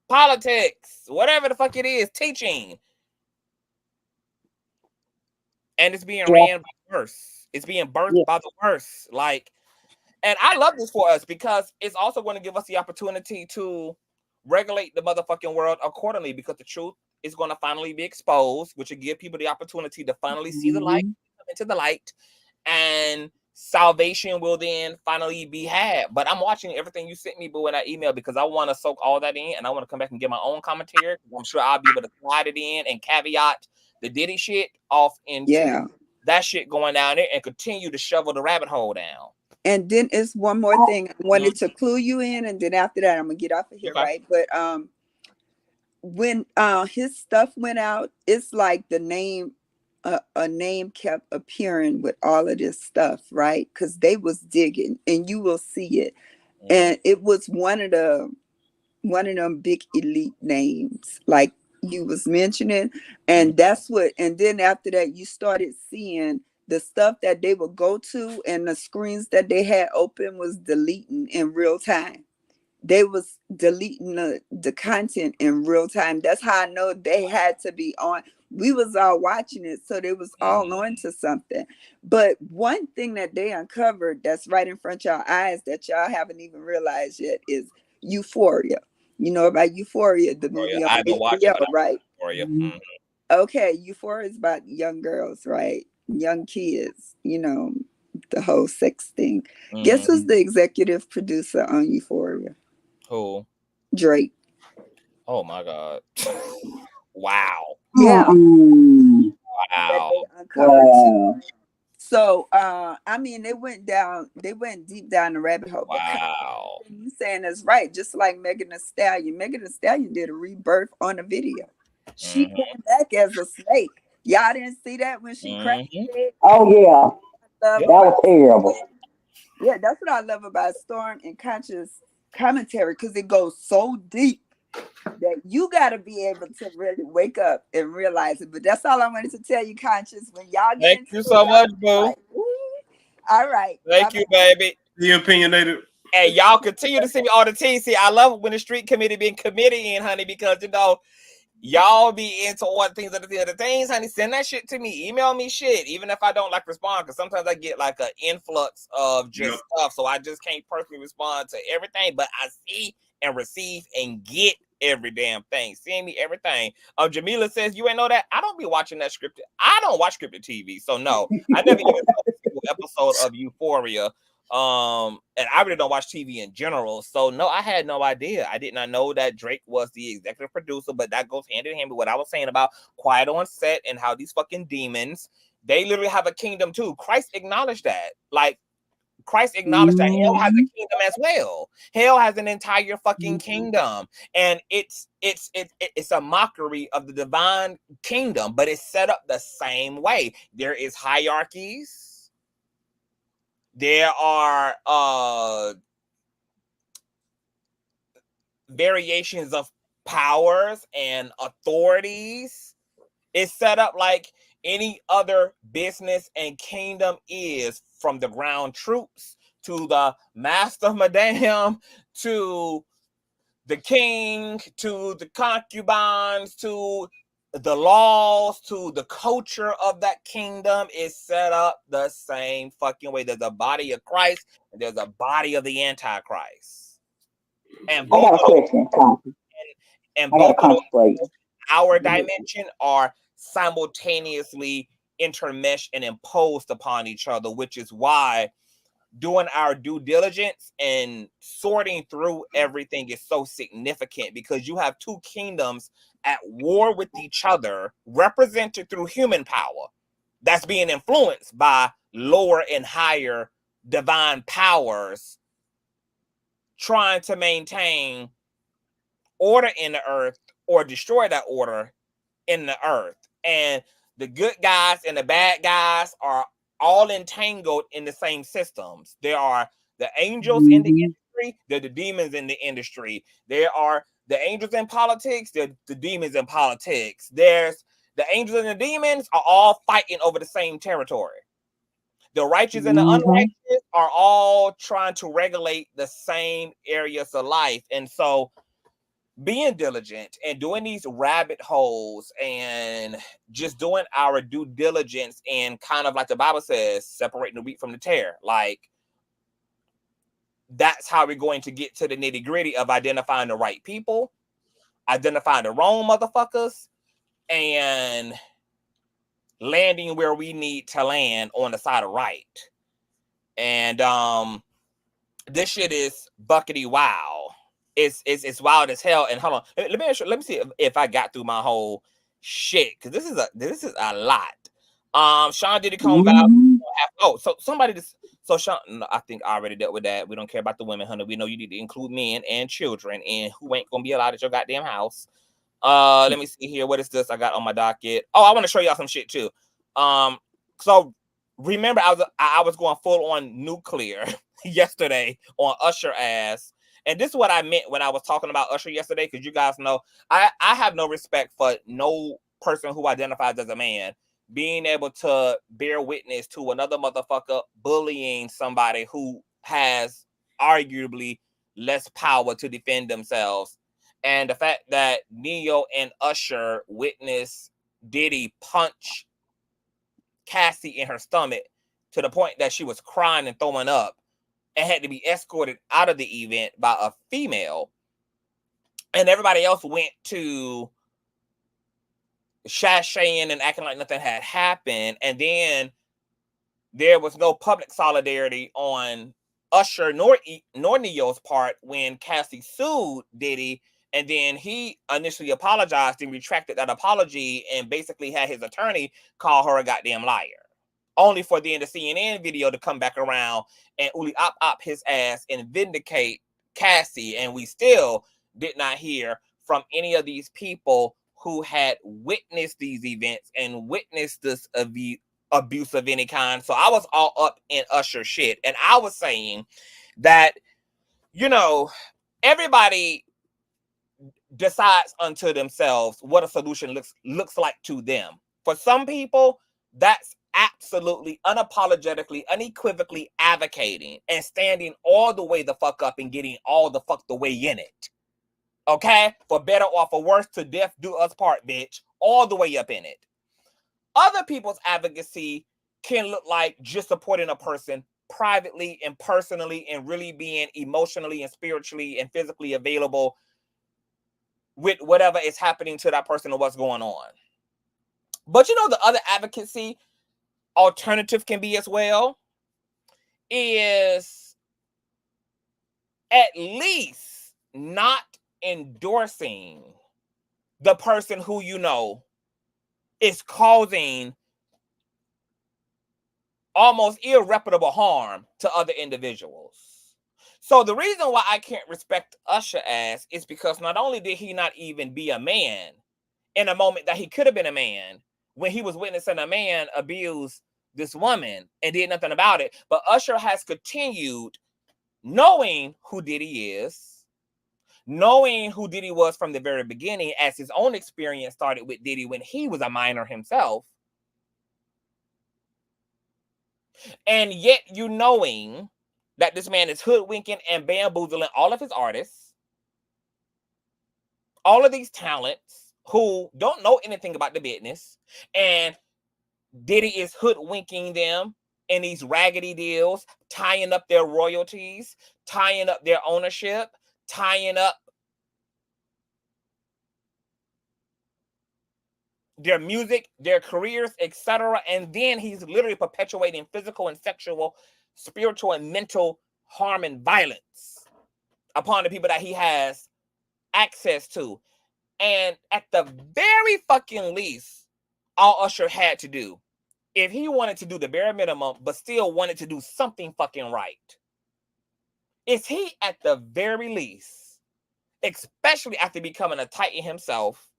politics, whatever the fuck it is, teaching. And it's being ran by the worst. It's being birthed by the worst. Like, and I love this for us because it's also going to give us the opportunity to regulate the motherfucking world accordingly, because the truth is going to finally be exposed, which will give people the opportunity to finally see the light, come into the light, and salvation will then finally be had. But I'm watching everything you sent me, boo, in that email, because I want to soak all that in, and I want to come back and get my own commentary. I'm sure I'll be able to slide it in and caveat the Diddy shit off into that shit going down there and continue to shovel the rabbit hole down. And then it's one more thing I wanted to clue you in, and then after that I'm gonna get off of here, right? But when his stuff went out, it's like the name, a name kept appearing with all of this stuff, right? Because they was digging, and you will see it, and it was one of them big elite names, like you was mentioning, and that's what. And then after that, you started seeing the stuff that they would go to, and the screens that they had open was deleting in real time. They was deleting the content in real time. That's how I know they had to be on. We was all watching it, so they was all on to something. But one thing that they uncovered that's right in front of y'all eyes that y'all haven't even realized yet is Euphoria. You know about Euphoria, the movie on HBO, right? Euphoria. Okay, Euphoria is about young girls, right? Young kids, you know, the whole sex thing. Guess who's the executive producer on Euphoria? Who? Drake. Oh my God. Wow. Yeah. Wow. So I mean, they went deep down the rabbit hole. Wow. But you saying that's right, just like Megan Thee Stallion. Megan Thee Stallion did a rebirth on a video. She came back as a snake. Y'all didn't see that when she cracked it? Oh yeah. That was terrible. Yeah, that's what I love about Storm and Conscious commentary, because it goes so deep that you got to be able to really wake up and realize it. But that's all I wanted to tell you, Conscious. When y'all get Thank you so much, boo. Like, all right. Thank you, baby. The opinionated. And y'all continue to send me all the tea. See, I love when the street committee being committing, honey, because you know y'all be into all things of the other things, honey. Send that shit to me. Email me shit, even if I don't like respond, because sometimes I get like an influx of just stuff, so I just can't personally respond to everything. But I see and receive and get every damn thing. Send me everything. Jamila says you ain't know that. I don't be watching that scripted. I don't watch scripted TV, so no, I never even saw a single episode of Euphoria. And I really don't watch TV in general, so no, I had no idea. I did not know that Drake was the executive producer, but that goes hand in hand with what I was saying about Quiet on Set and how these fucking demons, they literally have a kingdom too. Christ acknowledged that. Like, Christ acknowledged that hell has a kingdom as well. Hell has an entire fucking kingdom, and it's a mockery of the divine kingdom, but it's set up the same way. There is hierarchies. There are variations of powers and authorities. It's set up like any other business and kingdom is, from the ground troops to the master madame to the king to the concubines to the laws to the culture of that kingdom is set up the same fucking way. There's a body of Christ and there's a body of the Antichrist. And both I got a question, Tom. and both of our dimension are simultaneously intermeshed and imposed upon each other, which is why doing our due diligence and sorting through everything is so significant, because you have two kingdoms at war with each other, represented through human power that's being influenced by lower and higher divine powers, trying to maintain order in the earth or destroy that order in the earth. And the good guys and the bad guys are all entangled in the same systems. There are the angels in the industry, they're the demons in the industry. There are the angels in politics, they're the demons in politics. There's the angels and the demons are all fighting over the same territory. The righteous and the unrighteous are all trying to regulate the same areas of life. And so being diligent and doing these rabbit holes and just doing our due diligence and kind of like the Bible says, separating the wheat from the tare. Like, that's how we're going to get to the nitty gritty of identifying the right people, identifying the wrong motherfuckers, and landing where we need to land on the side of right. And this shit is buckety wow. It's wild as hell. And hold on, let me see if I got through my whole shit, because this is a lot. Sean Diddy Combs out. Oh, so somebody just Sean. No, I think I already dealt with that. We don't care about the women, honey. We know you need to include men and children, and who ain't gonna be allowed at your goddamn house. Let me see here. What is this I got on my docket? Oh, I want to show y'all some shit too. So remember, I was going full on nuclear yesterday on Usher ass. And this is what I meant when I was talking about Usher yesterday, because you guys know I have no respect for no person who identifies as a man being able to bear witness to another motherfucker bullying somebody who has arguably less power to defend themselves. And the fact that Neo and Usher witnessed Diddy punch Cassie in her stomach to the point that she was crying and throwing up, and had to be escorted out of the event by a female, and everybody else went to sashaying and acting like nothing had happened. And then there was no public solidarity on Usher nor Neo's part when Cassie sued Diddy, and then he initially apologized and retracted that apology and basically had his attorney call her a goddamn liar, only for then the CNN video to come back around and Uli op his ass and vindicate Cassie. And we still did not hear from any of these people who had witnessed these events and witnessed this abuse of any kind. So I was all up in Usher shit. And I was saying that, you know, everybody decides unto themselves what a solution looks like to them. For some people, that's absolutely, unapologetically, unequivocally advocating and standing all the way the fuck up and getting all the fuck the way in it. Okay? For better or for worse, to death do us part, bitch. All the way up in it. Other people's advocacy can look like just supporting a person privately and personally and really being emotionally and spiritually and physically available with whatever is happening to that person or what's going on. But you know, the other advocacy alternative can be as well is at least not endorsing the person who you know is causing almost irreparable harm to other individuals. So the reason why I can't respect Usher as is because not only did he not even be a man in a moment that he could have been a man when he was witnessing a man abuse this woman and did nothing about it, but Usher has continued knowing who Diddy is, knowing who Diddy was from the very beginning, as his own experience started with Diddy when he was a minor himself. And yet you knowing that this man is hoodwinking and bamboozling all of his artists, all of these talents who don't know anything about the business, and Diddy is hoodwinking them in these raggedy deals, tying up their royalties, tying up their ownership, tying up their music, their careers, etc. And then he's literally perpetuating physical and sexual, spiritual and mental harm and violence upon the people that he has access to. And at the very fucking least, all Usher had to do, if he wanted to do the bare minimum, but still wanted to do something fucking right, is he at the very least, especially after becoming a titan himself,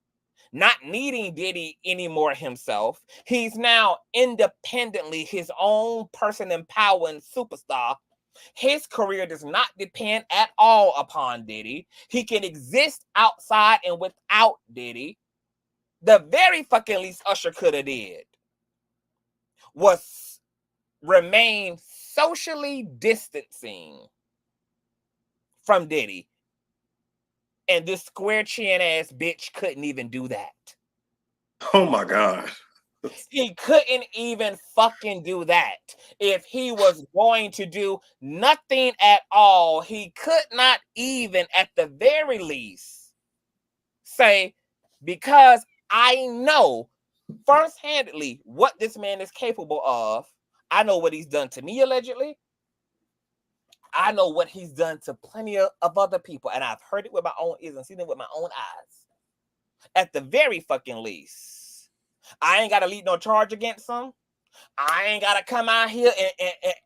not needing Diddy anymore himself, he's now independently his own person empowering superstar. His career does not depend at all upon Diddy. He can exist outside and without Diddy. The very fucking least Usher could have did was remain socially distancing from Diddy. And this square chin ass bitch couldn't even do that. Oh my God. He couldn't even fucking do that. If he was going to do nothing at all, he could not even at the very least say, because I know first-handedly what this man is capable of. I know what he's done to me, allegedly. I know what he's done to plenty of other people, and I've heard it with my own ears and seen it with my own eyes. At the very fucking least, I ain't got to lead no charge against him. I ain't got to come out here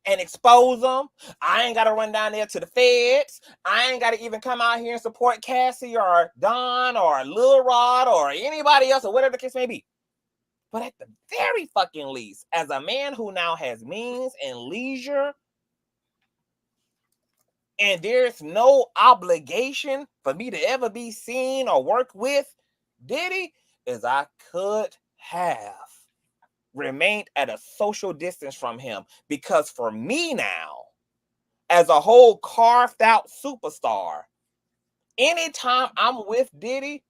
and expose them. I ain't got to run down there to the feds. I ain't got to even come out here and support Cassie or Don or Lil Rod or anybody else or whatever the case may be. But at the very fucking least, as a man who now has means and leisure, and there's no obligation for me to ever be seen or work with Diddy, as I could have remained at a social distance from him. Because for me now, as a whole carved out superstar, anytime I'm with Diddy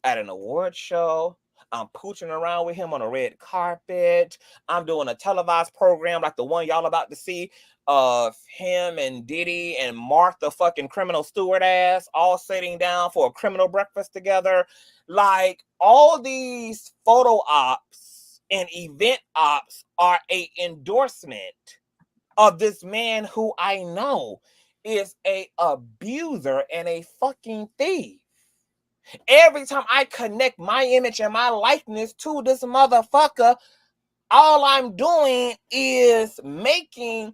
at an award show, I'm pooching around with him on a red carpet, I'm doing a televised program like the one y'all about to see of him and Diddy and Martha fucking criminal steward ass all sitting down for a criminal breakfast together. Like, all these photo ops and event ops are a endorsement of this man who I know is a abuser and a fucking thief. Every time I connect my image and my likeness to this motherfucker, all I'm doing is making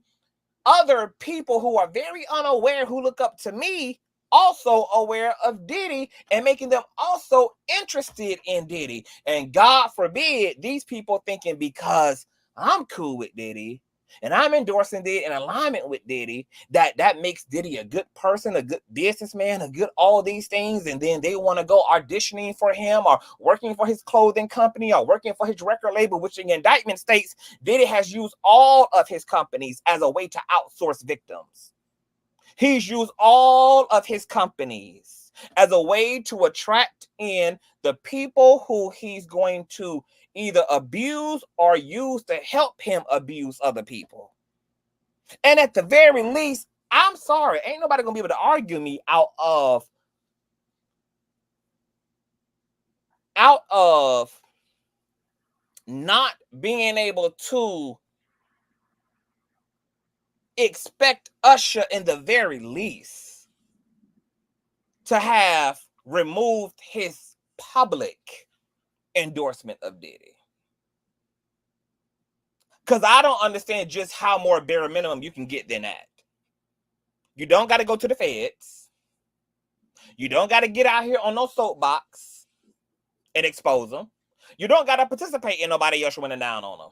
other people who are very unaware, who look up to me, also aware of Diddy, and making them also interested in Diddy. And God forbid these people thinking because I'm cool with Diddy, and I'm endorsing Diddy in alignment with Diddy, that makes Diddy a good person, a good businessman, a good all these things, and then they want to go auditioning for him or working for his clothing company or working for his record label, which in the indictment states Diddy has used all of his companies as a way to outsource victims. He's used all of his companies as a way to attract in the people who he's going to either abuse or use to help him abuse other people. And at the very least, I'm sorry, ain't nobody gonna be able to argue me out of not being able to expect Usher in the very least to have removed his public endorsement of Diddy. Because I don't understand just how more bare minimum you can get than that. You don't got to go to the feds. You don't got to get out here on no soapbox and expose them. You don't got to participate in nobody else running down on them.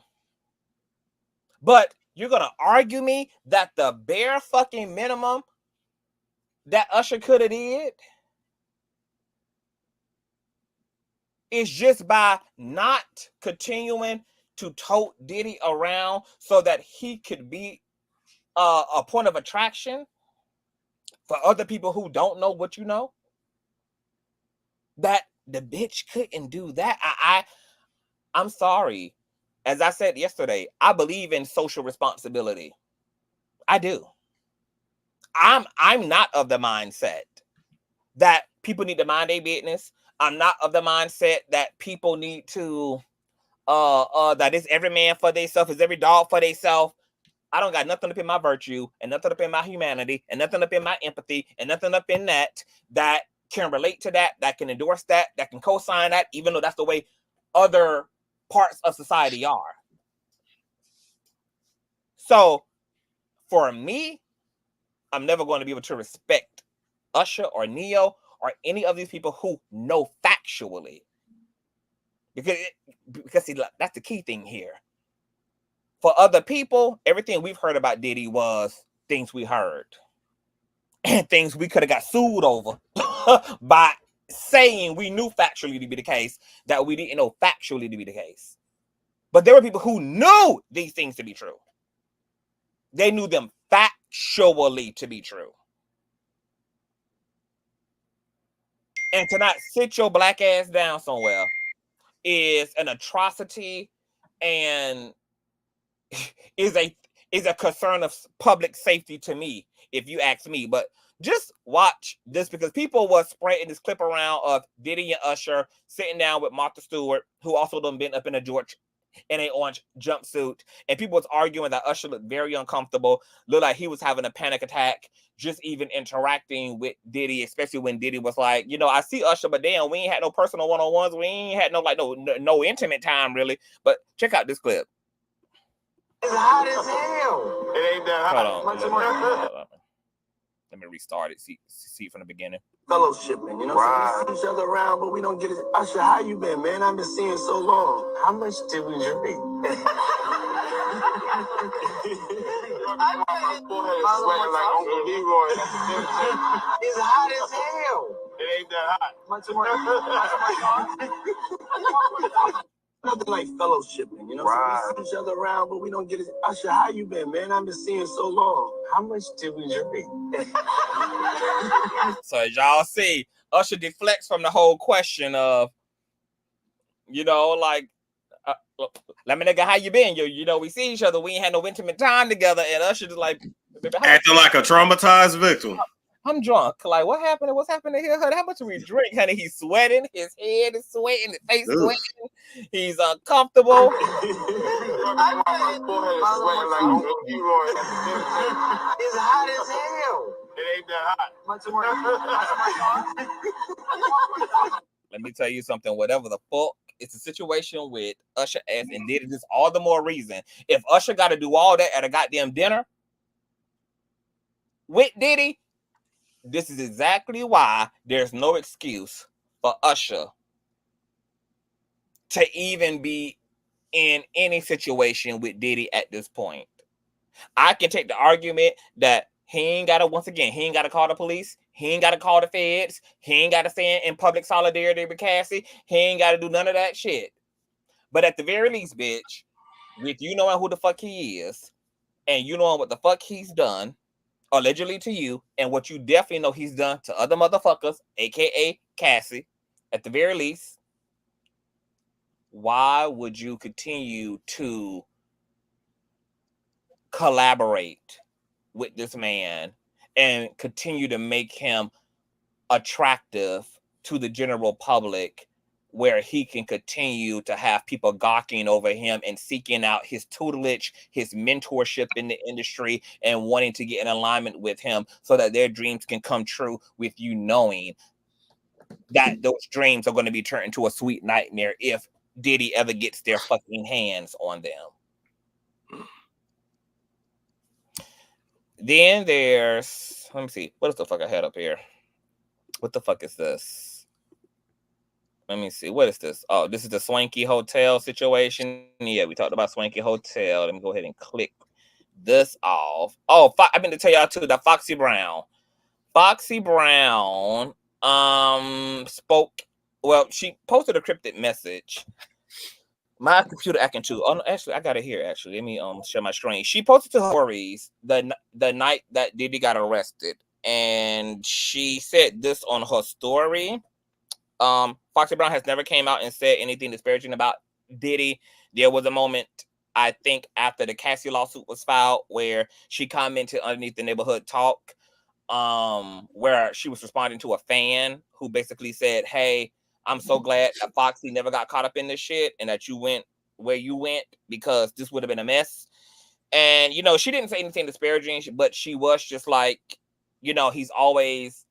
But you're going to argue me that the bare fucking minimum that Usher could have did is just by not continuing to tote Diddy around so that he could be a point of attraction for other people who don't know what you know? That the bitch couldn't do that. I'm sorry. As I said yesterday, I believe in social responsibility. I do. I'm not of the mindset that people need to mind their business. I'm not of the mindset that people need to that is every man for theyself, is every dog for theyself. I don't got nothing up in my virtue and nothing up in my humanity and nothing up in my empathy and nothing up in that can relate to that can endorse that can co-sign that, even though that's the way other parts of society are. So for me, I'm never going to be able to respect Usher or Neo or any of these people who know factually. Because see, that's the key thing here. For other people, everything we've heard about Diddy was things we heard. And things we could have got sued over by saying we knew factually to be the case that we didn't know factually to be the case. But there were people who knew these things to be true. They knew them factually to be true. And to not sit your black ass down somewhere is an atrocity and is a concern of public safety to me, if you ask me. But just watch this, because people were spreading this clip around of Diddy and Usher sitting down with Martha Stewart, who also done been up in a orange jumpsuit, and people was arguing that Usher looked very uncomfortable, looked like he was having a panic attack just even interacting with Diddy, especially when Diddy was like, you know, I see Usher, but damn, we ain't had no personal one-on-ones, we ain't had no intimate time really. But check out this clip. It's hot as hell. It ain't that hot. Hold on. Let me restart it. See from the beginning. Fellowshipping, you know, so we see each other around, but we don't get it. Usher, how you been, man? I've been seeing so long. How much did we drink? My forehead is sweating like Uncle Leroy. It's hot as hell. It ain't that hot. Nothing like fellowshipping, you know, so we see each other around, but we don't get it. Usher, how you been, man? I've been seeing so long. How much did we drink? So as y'all see, Usher deflects from the whole question of, you know, like, let me nigga, how you been? You know, we see each other, we ain't had no intimate time together, and Usher just like acting like a traumatized victim. I'm drunk. Like, what happened? What's happening here, honey? How much do we drink, honey? He's sweating. His head is sweating. His face sweating. He's uncomfortable. My forehead is sweating like Uncle Leroy. It's hot as hell. It ain't that hot. Let me tell you something. Whatever the fuck, it's a situation with Usher ass and Diddy. This all the more reason. If Usher got to do all that at a goddamn dinner with Diddy, this is exactly why there's no excuse for Usher to even be in any situation with Diddy at this point. I can take the argument that he ain't got to, once again, he ain't got to call the police. He ain't got to call the feds. He ain't got to stand in public solidarity with Cassie. He ain't got to do none of that shit. But at the very least, bitch, with you knowing who the fuck he is, and you knowing what the fuck he's done, allegedly to you, and what you definitely know he's done to other motherfuckers, aka Cassie, at the very least, why would you continue to collaborate with this man and continue to make him attractive to the general public, where he can continue to have people gawking over him and seeking out his tutelage, his mentorship in the industry, and wanting to get in alignment with him so that their dreams can come true, with you knowing that those dreams are going to be turned into a sweet nightmare if Diddy ever gets their fucking hands on them. Then there's, let me see, what is the fuck I had up here? What the fuck is this? Let me see, what is this? Oh, this is the Swanky Hotel situation. Yeah, we talked about Swanky Hotel. Let me go ahead and click this off. Oh, I've been to tell y'all too, that Foxy Brown. Foxy Brown spoke, well, she posted a cryptic message. My computer acting too. Oh, no, actually, I got it here. Actually, let me share my screen. She posted to her stories the night that Diddy got arrested, and she said this on her story. Foxy Brown has never came out and said anything disparaging about Diddy. There was a moment, I think, after the Cassie lawsuit was filed, where she commented underneath the Neighborhood Talk, where she was responding to a fan who basically said, "Hey, I'm so glad that Foxy never got caught up in this shit and that you went where you went, because this would have been a mess." And, you know, she didn't say anything disparaging, but she was just like, you know, he's always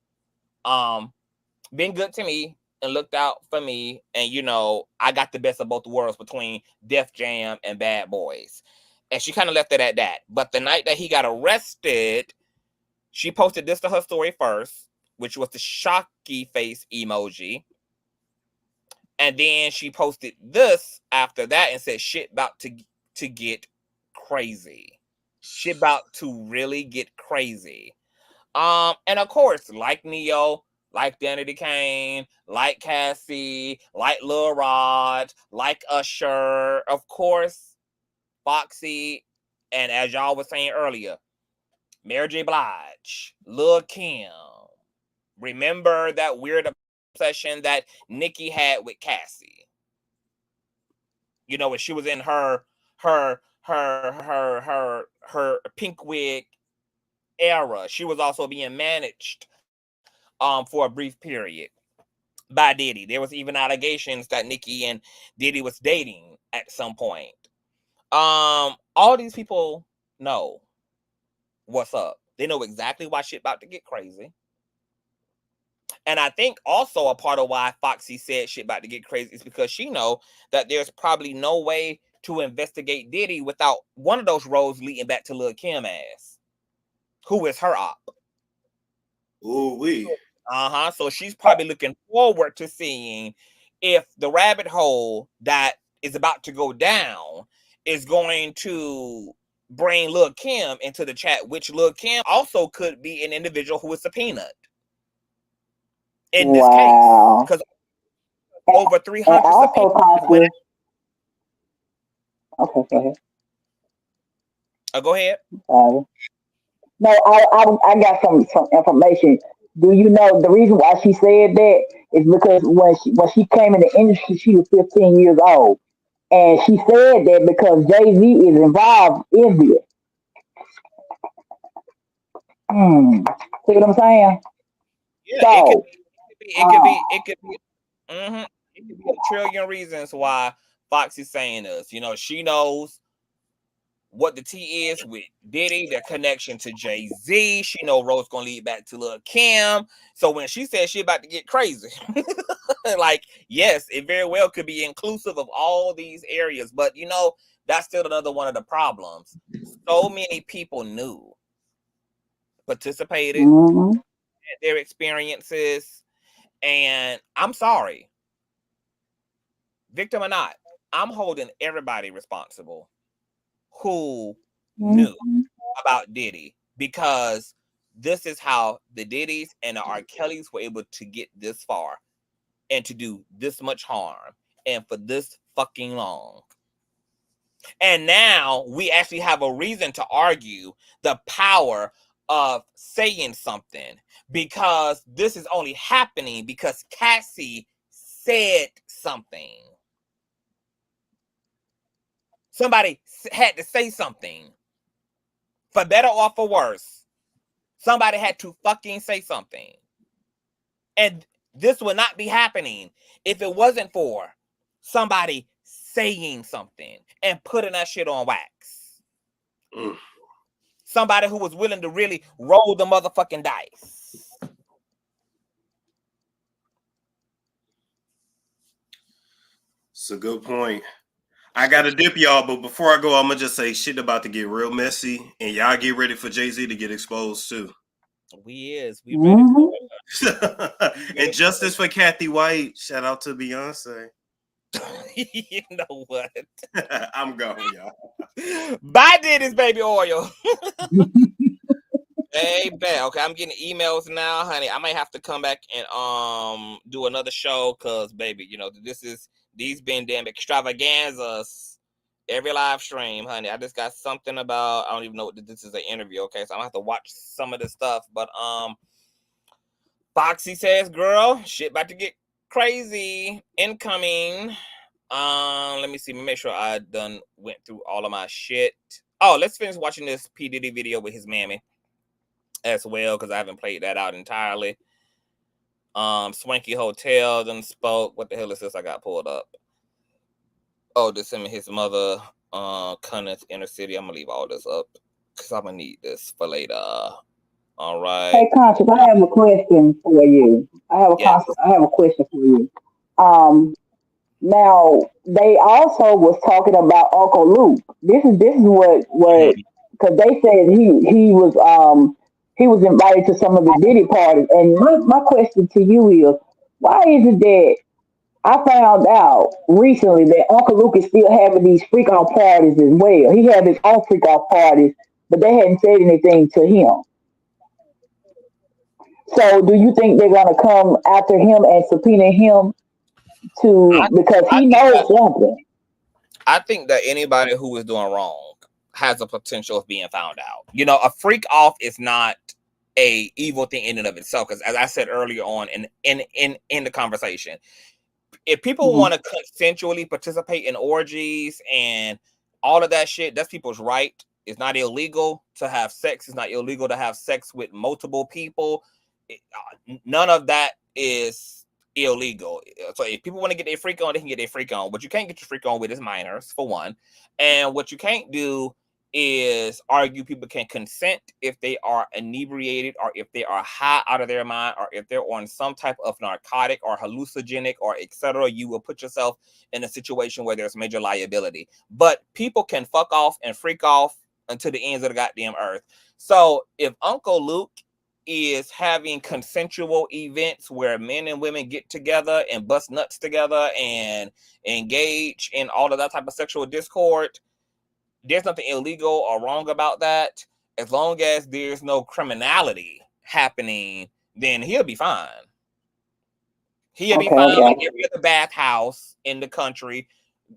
been good to me and looked out for me. And, you know, I got the best of both worlds between Def Jam and Bad Boys. And she kind of left it at that. But the night that he got arrested, she posted this to her story first, which was the shocky face emoji. And then she posted this after that and said, shit about to get crazy. Shit about to really get crazy. And of course, like Neo, like Danny Kane, like Cassie, like Lil Rod, like Usher, of course, Foxy, and as y'all was saying earlier, Mary J. Blige, Lil Kim. Remember that weird obsession that Nicki had with Cassie? You know, when she was in her pink wig era, she was also being managed for a brief period by Diddy. There was even allegations that Nicki and Diddy was dating at some point. All these people know what's up. They know exactly why shit about to get crazy. And I think also a part of why Foxy said shit about to get crazy is because she know that there's probably no way to investigate Diddy without one of those roads leading back to Lil Kim ass, who is her op. Ooh wee. So she's probably looking forward to seeing if the rabbit hole that is about to go down is going to bring Lil Kim into the chat, which Lil Kim also could be an individual who is subpoenaed in this case, because over 300 subpoenas. Okay, go ahead. Go ahead. No, I got some information. Do you know the reason why she said that is because when she came in the industry, she was 15 years old, and she said that because Jay-Z is involved in this. See what I'm saying? Yeah, so, it could be a trillion reasons why Foxy's saying this. You know, she knows what the tea is with Diddy, their connection to Jay-Z. She know Rose gonna lead back to Lil Kim. So when she said she about to get crazy, like, yes, it very well could be inclusive of all these areas. But, you know, that's still another one of the problems. So many people knew, participated, had their experiences, and I'm sorry, victim or not, I'm holding everybody responsible who knew. about Diddy, because this is how the Diddys and the R. Kellys were able to get this far and to do this much harm and for this fucking long. And now we actually have a reason to argue the power of saying something, because this is only happening because Cassie said something. Somebody had to say something. For better or for worse, somebody had to fucking say something. And this would not be happening if it wasn't for somebody saying something and putting that shit on wax. Somebody who was willing to really roll the motherfucking dice. It's a good point. I got to dip y'all, but before I go, I'm going to just say shit about to get real messy, and y'all get ready for Jay-Z to get exposed too. We ready for it. And justice for Kathy White. Shout out to Beyonce. You know what? I'm going, y'all. Bye, Diddy's baby oil. Hey, bet. Okay, I'm getting emails now, honey. I might have to come back and do another show, cause baby, you know, these been damn extravaganzas every live stream, honey. I just got something about, I don't even know what this is, an interview. Okay, so I'm gonna have to watch some of this stuff. But Foxy says, girl, shit about to get crazy. Incoming. Let me see. Make sure I done went through all of my shit. Oh, let's finish watching this P. Diddy video with his mammy as well, because I haven't played that out entirely. Swanky Hotel done spoke. What the hell is this I got pulled up? Oh, this him and his mother, Cunneth Inner City. I'm gonna leave all this up because I'm gonna need this for later. All right. Hey, Conscious, I have a question for you. I have a question for you. Now they also was talking about Uncle Luke. This is what because they said he was invited to some of the Diddy parties. And my question to you is, why is it that I found out recently that Uncle Luke is still having these freak off parties as well? He had his own freak off parties, but they hadn't said anything to him. So do you think they're gonna come after him and subpoena him because he knows something? I think that anybody who is doing wrong has a potential of being found out. You know, a freak off is not a evil thing in and of itself, because as I said earlier on in the conversation, if people want to consensually participate in orgies and all of that shit, that's people's right. It's not illegal to have sex. It's not illegal to have sex with multiple people. None of that is illegal. So if people want to get their freak on, they can get their freak on. What you can't get your freak on with is minors, for one. And what you can't do is argue people can consent if they are inebriated, or if they are high out of their mind, or if they're on some type of narcotic or hallucinogenic or etc. You will put yourself in a situation where there's major liability. But people can fuck off and freak off until the ends of the goddamn earth. So if Uncle Luke is having consensual events where men and women get together and bust nuts together and engage in all of that type of sexual discord, there's nothing illegal or wrong about that. As long as there's no criminality happening, then he'll be fine. He'll be fine like every other bathhouse in the country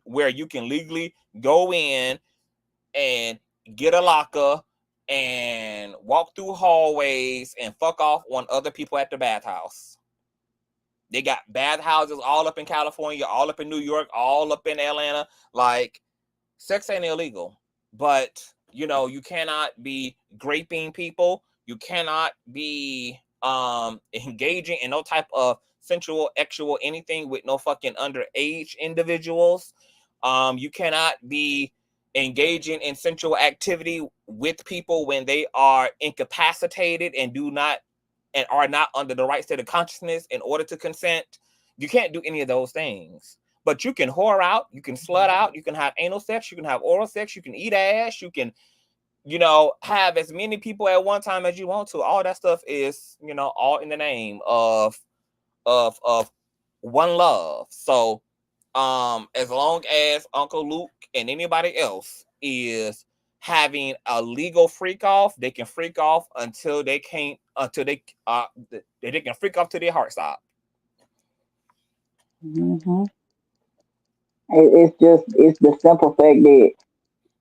where you can legally go in and get a locker and walk through hallways and fuck off on other people at the bathhouse. They got bathhouses all up in California, all up in New York, all up in Atlanta. Like, sex ain't illegal, but you know, you cannot be raping people. You cannot be engaging in no type of sensual, actual anything with no fucking underage individuals. You cannot be engaging in sensual activity with people when they are incapacitated and are not under the right state of consciousness in order to consent. You can't do any of those things. But you can whore out, you can slut out, you can have anal sex, you can have oral sex, you can eat ass, you can, you know, have as many people at one time as you want to. All that stuff is, you know, all in the name of one love. So as long as Uncle Luke and anybody else is having a legal freak off, they can freak off until they can't, they can freak off till their heart stop. It's the simple fact that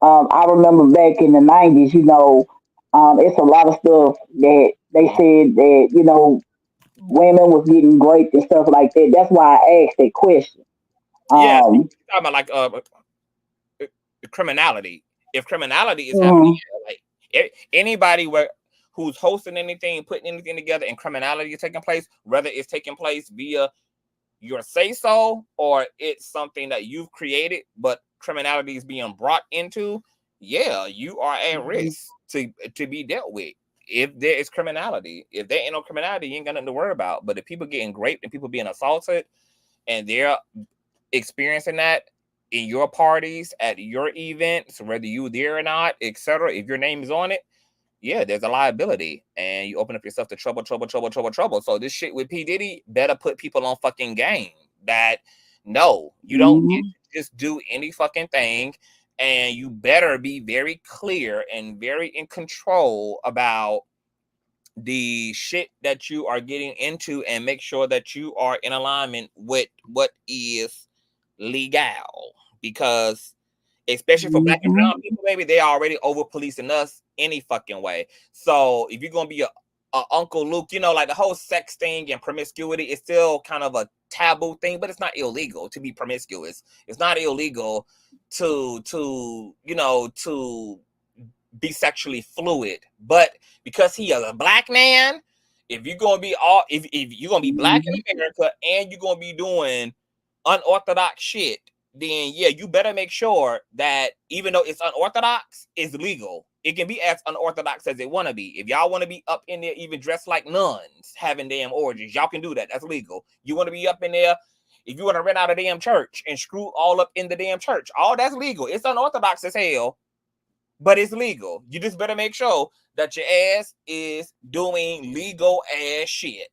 I remember back in the 90s, you know, it's a lot of stuff that they said that, you know, women was getting raped and stuff like that. That's why I asked that question. Yeah, talking about like criminality. If criminality is happening, like anybody who's hosting anything, putting anything together, and criminality is taking place, whether it's taking place via your say so or it's something that you've created, but criminality is being brought into, yeah, you are at risk to be dealt with. If there is criminality, if there ain't no criminality, you ain't got nothing to worry about. But if people getting raped and people being assaulted and they're experiencing that in your parties, at your events, whether you there or not, etc., if your name is on it, yeah, there's a liability, and you open up yourself to trouble. So this shit with P. Diddy better put people on fucking game that no, you don't get to just do any fucking thing, and you better be very clear and very in control about the shit that you are getting into, and make sure that you are in alignment with what is legal, because especially for black and brown people, baby, they already over policing us any fucking way. So if you're gonna be a Uncle Luke, you know, like the whole sex thing and promiscuity is still kind of a taboo thing, but it's not illegal to be promiscuous. It's not illegal to you know, to be sexually fluid. But because he is a black man, if you're gonna be if you're gonna be black in America and you're gonna be doing unorthodox shit, then yeah, you better make sure that even though it's unorthodox, it's legal. It can be as unorthodox as it want to be. If y'all want to be up in there even dressed like nuns having damn orgies, y'all can do that. That's legal. You want to be up in there, if you want to rent out a damn church and screw all up in the damn church, all that's legal. It's unorthodox as hell, but it's legal. You just better make sure that your ass is doing legal ass shit,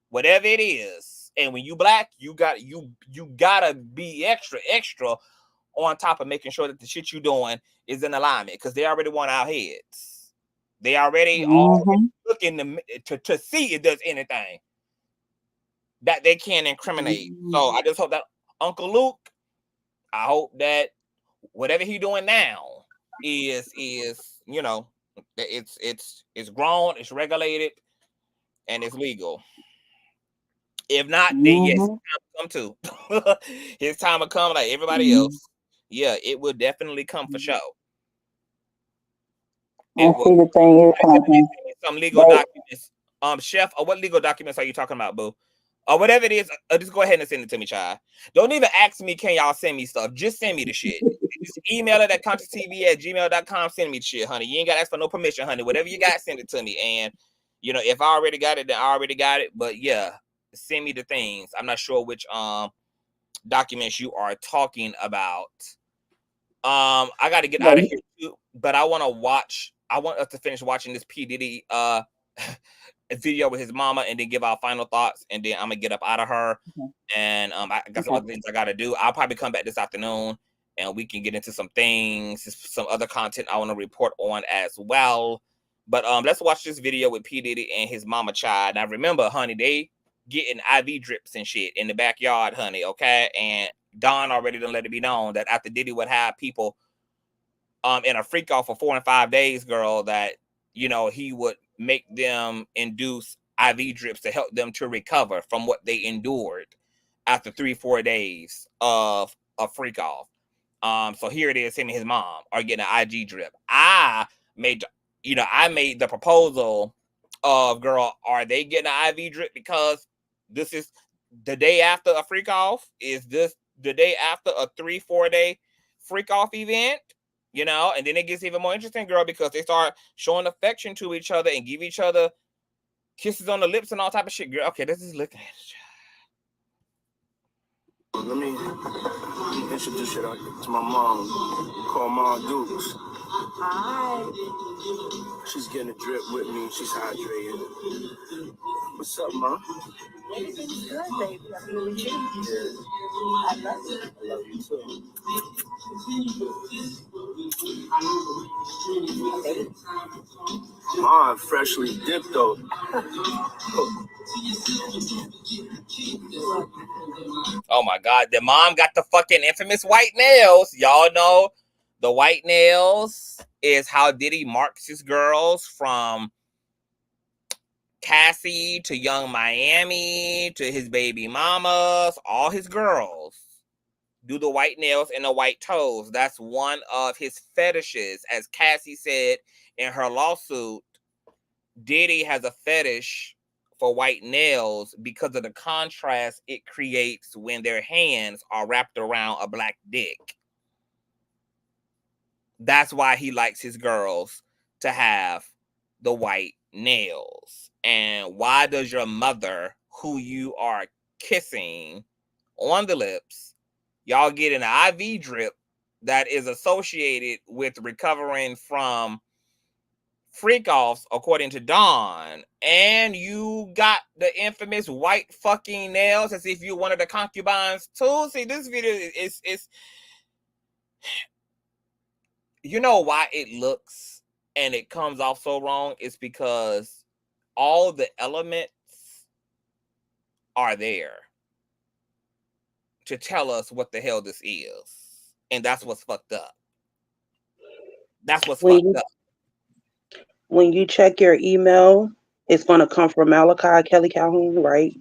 whatever it is. And when you black, you gotta be extra on top of making sure that the shit you doing is in alignment, because they already want our heads. They already looking to see if there's anything that they can incriminate. So I just hope that Uncle Luke, I hope that whatever he doing now is you know, it's grown, it's regulated, and it's legal. If not, then yes, his time will come too. His time will come like everybody else. Yeah, it will definitely come for sure. I see the thing is some legal documents. Chef, what legal documents are you talking about, boo? Or whatever it is, just go ahead and send it to me, child. Don't even ask me, can y'all send me stuff? Just send me the shit. Just email it at consciouztv@gmail.com. Send me the shit, honey. You ain't got to ask for no permission, honey. Whatever you got, send it to me. And, you know, if I already got it, then I already got it. But, yeah, send me the things. I'm not sure which documents you are talking about. I got to get out of here, too. But I want us to finish watching this P. Diddy video with his mama and then give our final thoughts, and then I'm gonna get up out of her. And I got some other things I gotta do. I'll probably come back this afternoon and we can get into some things, some other content I want to report on as well. But let's watch this video with P. Diddy and his mama child. Now remember, honey, they getting IV drips and shit in the backyard, honey, okay? And Don already done let it be known that after Diddy would have people in a freak off for 4 and 5 days, girl, that, you know, he would make them induce IV drips to help them to recover from what they endured after 3-4 days of a freak off. So here it is, him and his mom are getting an IG drip. I made the proposal of, girl, are they getting an IV drip because this is the day after a freak off? Is this the day after a 3-4 day freak off event? You know, and then it gets even more interesting, girl, because they start showing affection to each other and give each other kisses on the lips and all type of shit, girl. Okay, let's just look at it. Let me introduce you to my mom, called Mom Dukes. Hi. She's getting a drip with me. She's hydrated. What's up, Mom? Everything's good, baby. I really do. Yeah. I love you. I love you too. Mom, freshly dipped though. Oh my God, the mom got the fucking infamous white nails. Y'all know the white nails is how Diddy marks his girls, from Cassie to Young Miami to his baby mamas. All his girls do the white nails and the white toes. That's one of his fetishes. As Cassie said in her lawsuit, Diddy has a fetish for white nails because of the contrast it creates when their hands are wrapped around a black dick. That's why he likes his girls to have the white nails. And why does your mother, who you are kissing on the lips, y'all get an IV drip that is associated with recovering from freak-offs, according to Dawn, and you got the infamous white fucking nails as if you one of the concubines too? See, this video is you know why it looks and it comes off so wrong? It's because all the elements are there to tell us what the hell this is, and that's what's fucked up. That's what's fucked up. When you check your email, it's going to come from Malachi Kelly Calhoun, right?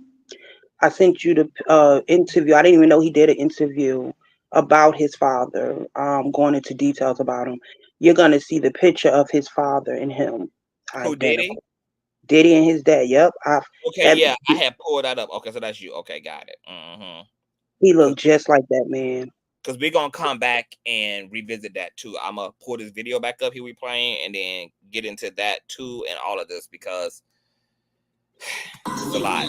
I sent you the interview. I didn't even know he did an interview about his father, going into details about him. You're going to see the picture of his father and him. Who, Diddy? Diddy and his dad, yep. Okay, yeah, I had pulled that up. Okay, so that's you. Okay, got it. He looked just like that, man. Because we're going to come back and revisit that too. I'm going to pull this video back up here we playing and then get into that too and all of this, because it's a lot.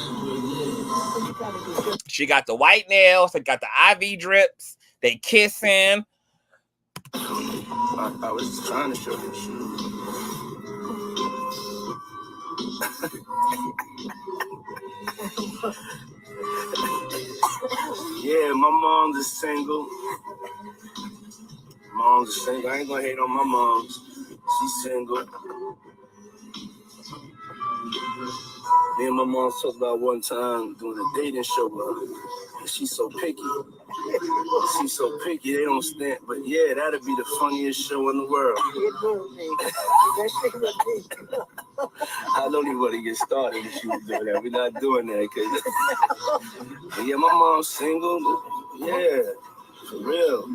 She got the white nails. They got the IV drips. They kissing. I was just trying to show you. Yeah, my mom's is single. Mom's is single. I ain't gonna hate on my mom's. She's single. Me and my mom talked about one time doing a dating show with her. And she's so picky. She's so picky, they don't stand. But yeah, that'd be the funniest show in the world. I don't even want to get started if she was doing that. We're not doing that. But yeah, my mom's single. Yeah, for real.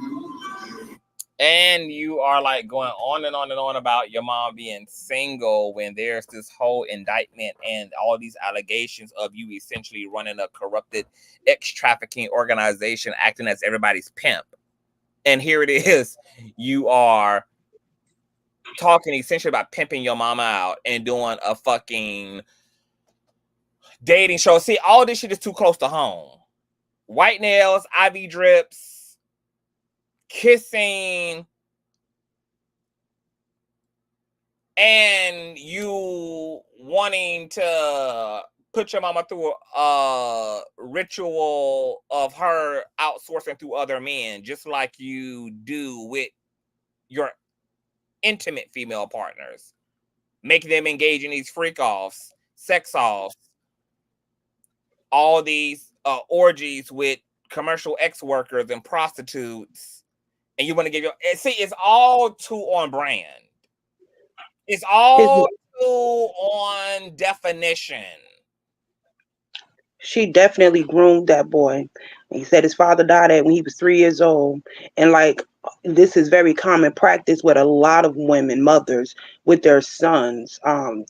And you are like going on and on and on about your mom being single when there's this whole indictment and all these allegations of you essentially running a corrupted ex-trafficking organization, acting as everybody's pimp. And here it is. You are talking essentially about pimping your mama out and doing a fucking dating show. See, all this shit is too close to home. White nails, IV drips, kissing, and you wanting to put your mama through a ritual of her outsourcing through other men, just like you do with your intimate female partners, making them engage in these freak-offs, sex-offs, all these orgies with commercial ex-workers and prostitutes. And you want to give your... See, it's all too on brand. It's all too on definition. She definitely groomed that boy. He said his father died when he was 3 years old. And like, this is very common practice with a lot of women, mothers, with their sons,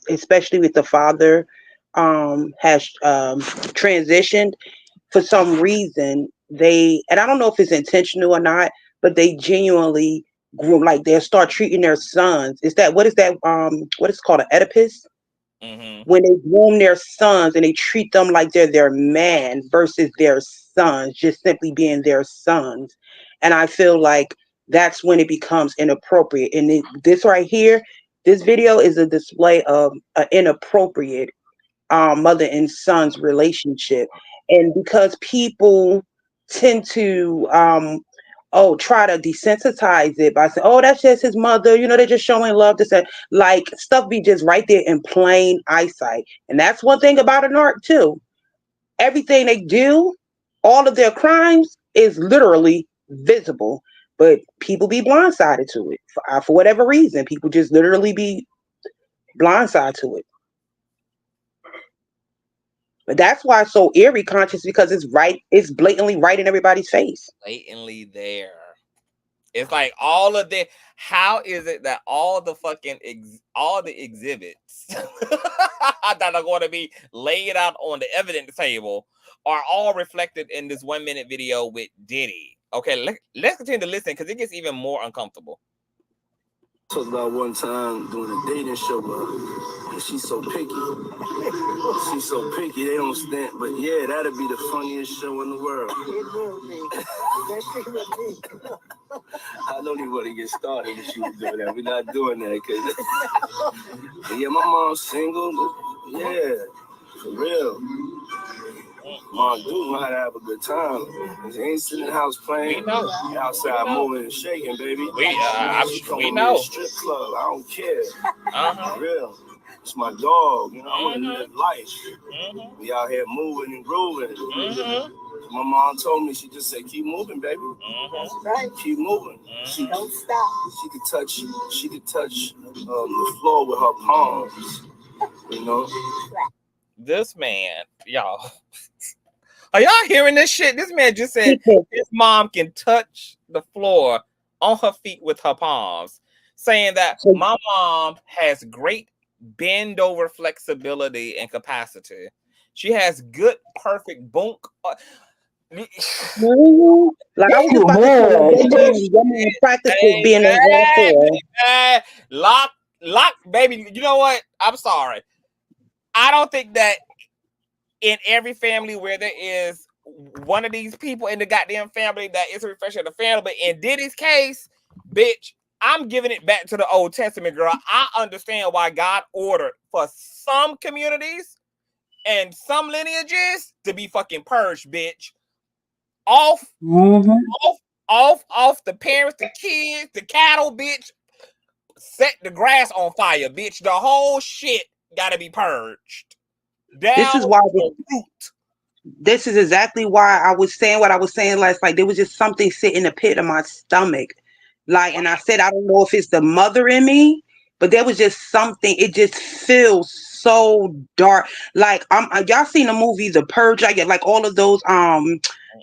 especially with the father has transitioned. For some reason, and I don't know if it's intentional or not, but they genuinely groom, like they'll start treating their sons. What is called, an Oedipus? Mm-hmm. When they groom their sons and they treat them like they're their man versus their sons, just simply being their sons. And I feel like that's when it becomes inappropriate. And this right here, this video is a display of inappropriate mother and son's relationship. And because people tend to try to desensitize it by saying, oh, that's just his mother, you know, they're just showing love to say, like, stuff be just right there in plain eyesight. And that's one thing about an art too. Everything they do, all of their crimes is literally visible, but people be blindsided to it for whatever reason. People just literally be blindsided to it. But that's why it's so eerie conscious, because it's blatantly right in everybody's face. Blatantly there. It's like all of the, how is it that all the fucking all the exhibits that are going to be laid out on the evidence table are all reflected in this 1 minute video with Diddy? Okay, let's continue to listen because it gets even more uncomfortable. Talked about one time doing a dating show with her, and she's so picky. She's so picky, they don't stand. But yeah, that'd be the funniest show in the world. It will be. That shit will be. I don't even want to get started if she was doing that. We're not doing that, cause yeah, my mom's single. But yeah, for real. Mom do know how to have a good time. She ain't sitting in the house playing. We know. Outside moving and shaking, baby. We know. Strip club, I don't care. For real. It's my dog, you know, I want to live life. We out here moving and grooving. My mom told me, she just said, keep moving, baby. That's right. Keep moving. She don't stop. She could touch the floor with her palms, you know? This man, y'all. Are y'all hearing this shit? This man just said his mom can touch the floor on her feet with her palms, saying that my mom has great bend over flexibility and capacity. She has good, perfect bunk. Like I was just about to say, your man practices being a lock, baby. You know what? I'm sorry. I don't think that in every family where there is one of these people in the goddamn family that is a reflection of the family, but in Diddy's case, bitch, I'm giving it back to the Old Testament, girl. I understand why God ordered for some communities and some lineages to be fucking purged, bitch. Off the parents, the kids, the cattle, bitch. Set the grass on fire, bitch. The whole shit gotta be purged. This is exactly why I was saying what I was saying last night. There was just something sitting in the pit of my stomach. Like, and I said, I don't know if it's the mother in me, but there was just something. It just feels so dark. Like, y'all seen the movie The Purge? I get like all of those,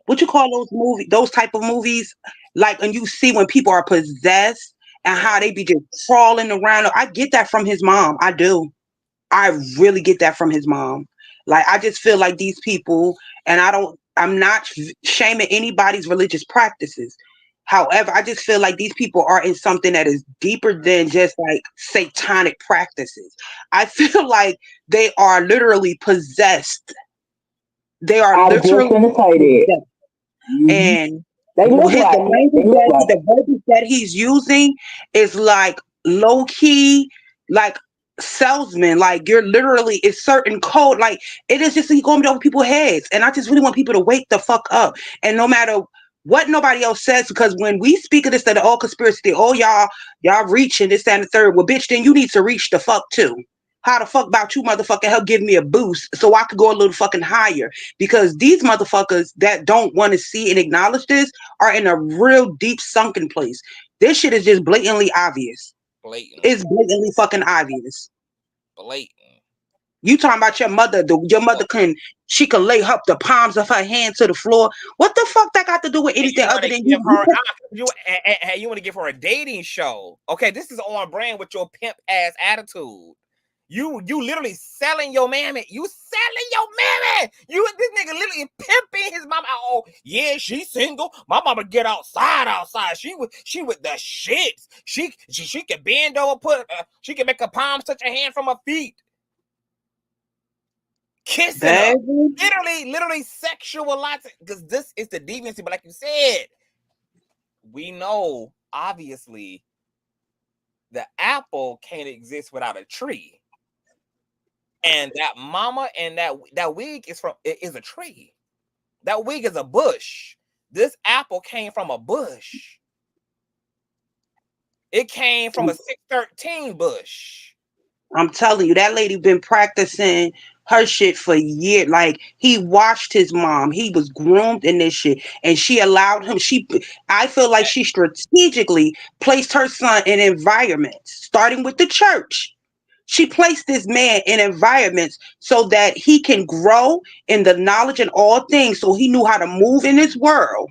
what you call those movies, those type of movies? Like, and you see when people are possessed and how they be just crawling around. I get that from his mom. I do. I really get that from his mom. Like, I just feel like these people, and I'm not shaming anybody's religious practices. However, I just feel like these people are in something that is deeper than just like satanic practices. I feel like they are literally possessed. They are literally possessed. And the verbiage that he's using is like low key, like salesman. Like, you're literally, it's certain code. Like, it is just going over people's heads. And I just really want people to wake the fuck up. And no matter what nobody else says, because when we speak of this, that all conspiracy, y'all reaching this and the third. Well, bitch, then you need to reach the fuck too. How the fuck about you motherfucker help give me a boost so I could go a little fucking higher? Because these motherfuckers that don't want to see and acknowledge this are in a real deep sunken place. This shit is just blatantly obvious. It's blatantly fucking obvious. Blatant. You talking about your mother? Your mother she can lay up the palms of her hand to the floor. What the fuck that got to do with anything other than you? You want to give her a dating show? Okay, this is on brand with your pimp ass attitude. You literally selling your mammy. You selling your mammy. This nigga literally pimping his mama. Oh yeah, she's single. My mama get outside. She with the shits. She can bend over, she can make her palms touch her hand from her feet. Kissing her, literally sexualizing, because this is the deviancy. But like you said, we know obviously the apple can't exist without a tree. And that mama and that wig is a tree. That wig is a bush. This apple came from a bush. It came from a 613 bush. I'm telling you, that lady been practicing her shit for years. Like, he watched his mom. He was groomed in this shit. And she allowed him. I feel like she strategically placed her son in environments, starting with the church. She placed this man in environments so that he can grow in the knowledge in all things. So he knew how to move in this world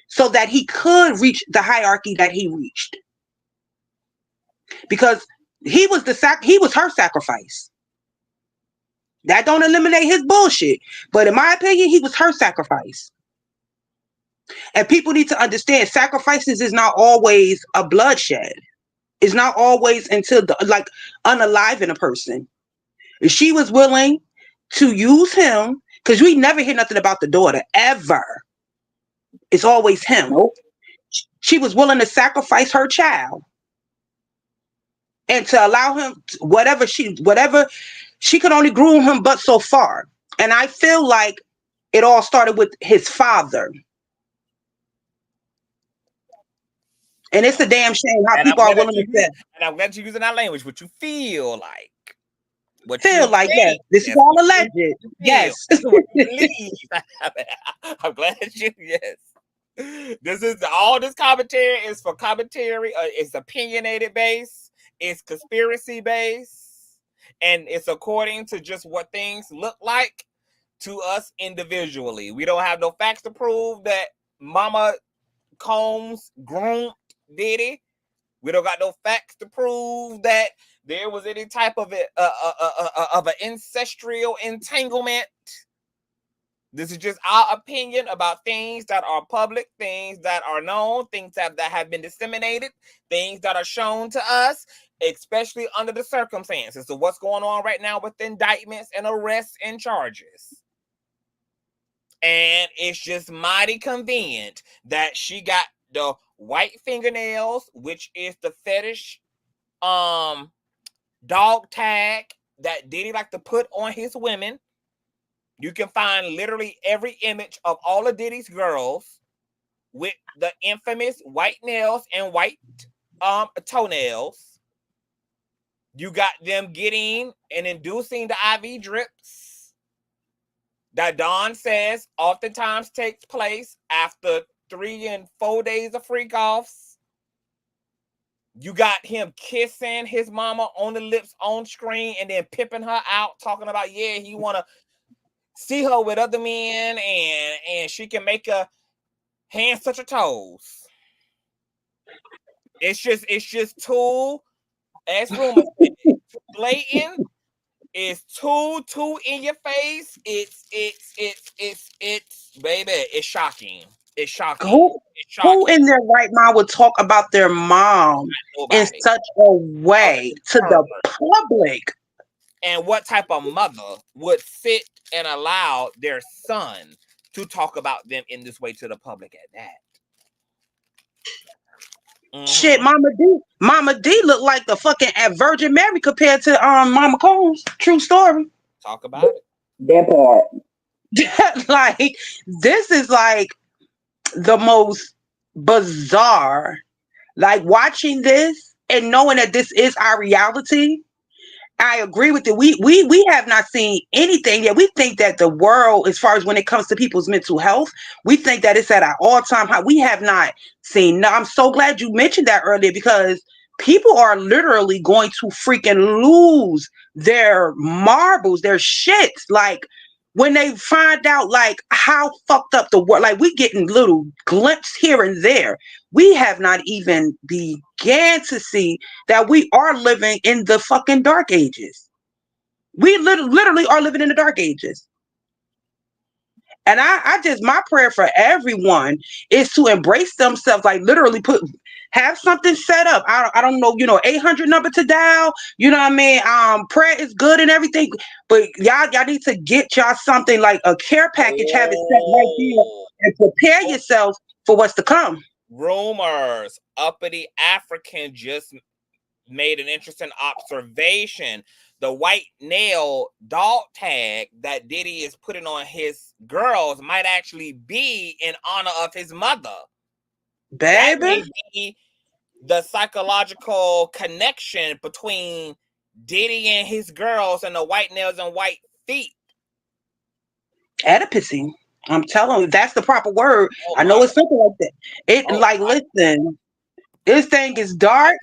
so that he could reach the hierarchy that he reached. Because he was her sacrifice. That don't eliminate his bullshit. But in my opinion, he was her sacrifice. And people need to understand sacrifices is not always a bloodshed. It's not always until unaliving a person. If she was willing to use him, because we never hear nothing about the daughter, ever. It's always him. Nope. She was willing to sacrifice her child. And to allow him whatever she could only groom him but so far. And I feel like it all started with his father. And it's a damn shame how people are willing to say. And I'm glad you're using that language, what you feel like. Yes. This is all alleged. Yes. I'm glad yes. All this commentary is for commentary. It's opinionated based. It's conspiracy based. And it's according to just what things look like to us individually. We don't have no facts to prove that Mama Combs groomed Diddy. We don't got no facts to prove that there was any type of an ancestral entanglement. This is just our opinion about things that are public, things that are known, things that have been disseminated, things that are shown to us, especially under the circumstances of what's going on right now with indictments and arrests and charges. And it's just mighty convenient that she got the white fingernails, which is the fetish dog tag that Diddy like to put on his women. You can find literally every image of all of Diddy's girls with the infamous white nails and white toenails. You got them getting and inducing the IV drips that Don says oftentimes takes place after 3 and 4 days of freak-offs. You got him kissing his mama on the lips on screen and then pimping her out, talking about, yeah, he want to see her with other men and she can make her hands touch her toes. It's just too, as rumors say, too blatant. It's too in your face. It's baby, it's shocking. It's shocking. Who in their right mind would talk about their mom in such a way to the public? And what type of mother would sit and allow their son to talk about them in this way to the public at that? Shit, Mama D looked like the fucking Virgin Mary compared to Mama Combs. True story. Talk about it. That part. Like, this is like the most bizarre. Like, watching this and knowing that this is our reality. I agree with it. We have not seen anything yet. We think that the world, as far as when it comes to people's mental health, we think that it's at an all-time high. We have not seen. No, I'm so glad you mentioned that earlier, because people are literally going to freaking lose their marbles, their shits. Like, when they find out like how fucked up the world, like we getting little glimpses here and there. We have not even began to see that we are living in the fucking dark ages. We literally are living in the dark ages. And I just, my prayer for everyone is to embrace themselves, like literally have something set up. I don't know, 800 number to dial, you know what I mean? Prayer is good and everything, but y'all need to get y'all something like a care package, have it set right there and prepare yourself for what's to come. Rumors. Uppity African just made an interesting observation. the white nail dog tag that Diddy is putting on his girls might actually be in honor of his mother. That may Baby. be the psychological connection between Diddy and his girls and the white nails and white feet. Adiposy. I'm telling you, that's the proper word. Oh I know my it's something like that. It Oh like, my listen, this thing is dark.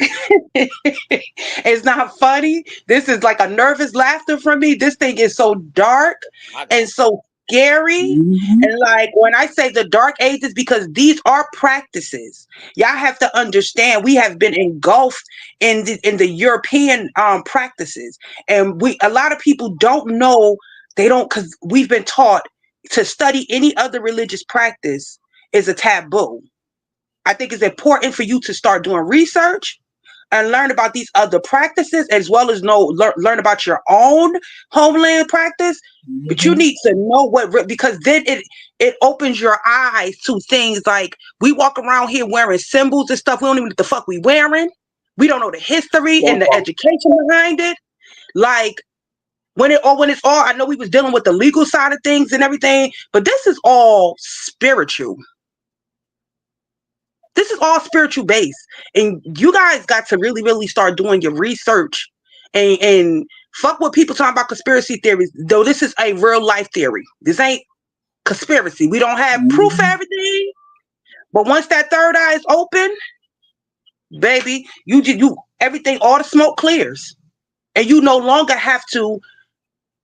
It's not funny. This is like a nervous laughter from me. This thing is so dark my and God. so scary. And like when I say the dark ages, because these are practices. Y'all have to understand we have been engulfed in the European practices. And a lot of people don't know, they don't, because we've been taught to study any other religious practice is a taboo. I think it's important for you to start doing research and learn about these other practices, as well as learn about your own homeland practice. But you need to know what, because then it opens your eyes to things like we walk around here wearing symbols and stuff. We don't even know what the fuck we wearing. We don't know the history and the education behind it. Like when it's all, I know we was dealing with the legal side of things and everything, but this is all spiritual. This is all spiritual based, and you guys got to really, really start doing your research and fuck what people talking about conspiracy theories. Though this is a real life theory. This ain't conspiracy. We don't have proof of everything, but once that third eye is open, baby, you everything, all the smoke clears, and you no longer have to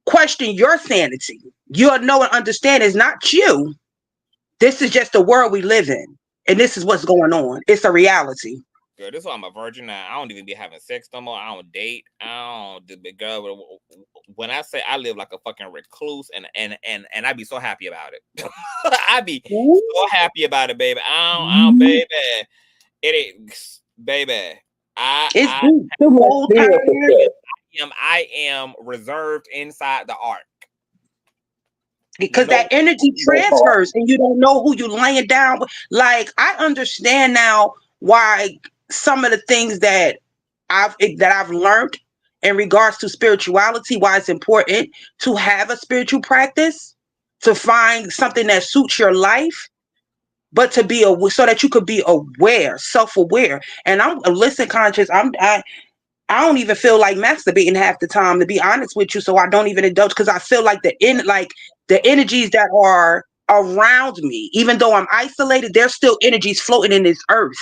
question your sanity. You'll know and understand it's not you. This is just the world we live in. And this is what's going on. It's a reality. Girl, this is why I'm a virgin now. I don't even be having sex no more. I don't date. I don't do big girl. When I say I live like a fucking recluse, and I be so happy about it. I be so happy about it, baby. I don't, baby. It is, baby. I am reserved inside the ark. Because that energy transfers and you don't know who you're laying down with. Like, I understand now why some of the things that I've learned in regards to spirituality, why it's important to have a spiritual practice, to find something that suits your life, but to be so that you could be aware, self-aware. And listen, conscious, I don't even feel like masturbating half the time, to be honest with you. So I don't even indulge, because I feel like the energies that are around me, even though I'm isolated, there's still energies floating in this earth.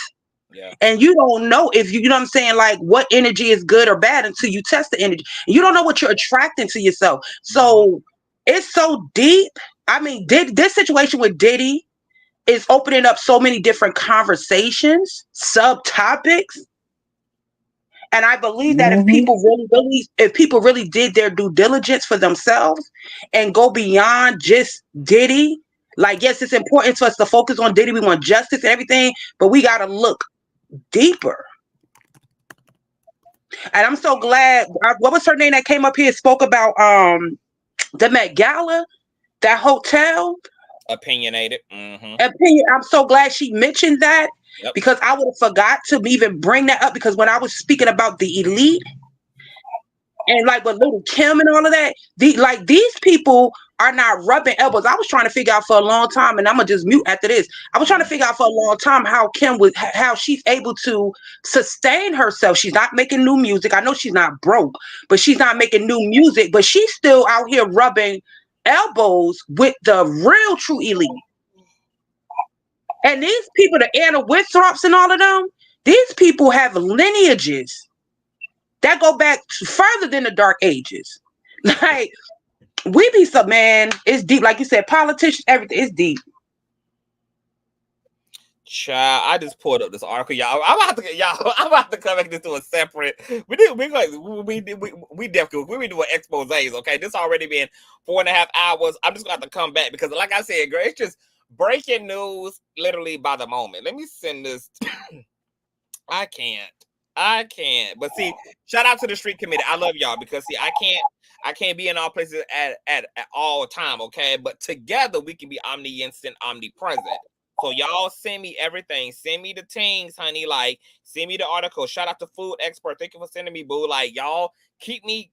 Yeah. And you don't know if you know what I'm saying, like what energy is good or bad until you test the energy. You don't know what you're attracting to yourself. So it's so deep. I mean, this situation with Diddy is opening up so many different conversations, subtopics. And I believe that if people really did their due diligence for themselves and go beyond just Diddy, like, yes, it's important for us to focus on Diddy. We want justice and everything, but we got to look deeper. And I'm so glad. What was her name that came up here and spoke about the Met Gala, that hotel? Opinionated. I'm so glad she mentioned that. Yep. Because I would have forgot to even bring that up, because when I was speaking about the elite and like with Little Kim and all of that, these people are not rubbing elbows. I was trying to figure out for a long time, and I'm gonna just mute after this. I was trying to figure out for a long time how she's able to sustain herself. She's not making new music. I know she's not broke, but she's not making new music, but she's still out here rubbing elbows with the real true elite. And these people, the Anna Winthrops and all of them, these people have lineages that go back further than the Dark Ages. Like, we be some, man, it's deep. Like you said, politicians, everything is deep. Child, I just pulled up this article, y'all. I'm about to come back to a separate. We definitely we be doing exposés. Okay, this already been 4.5 hours. I'm just gonna have to come back because, like I said, girl, it's just breaking news literally by the moment. Let me send this. I can't. But see, shout out to the street committee. I love y'all because see, I can't be in all places at all time. Okay, but together we can be omniscient, omnipresent. So y'all send me everything. Send me the things, honey. Like, send me the article. Shout out to Food Expert. Thank you for sending me, boo. Like, y'all keep me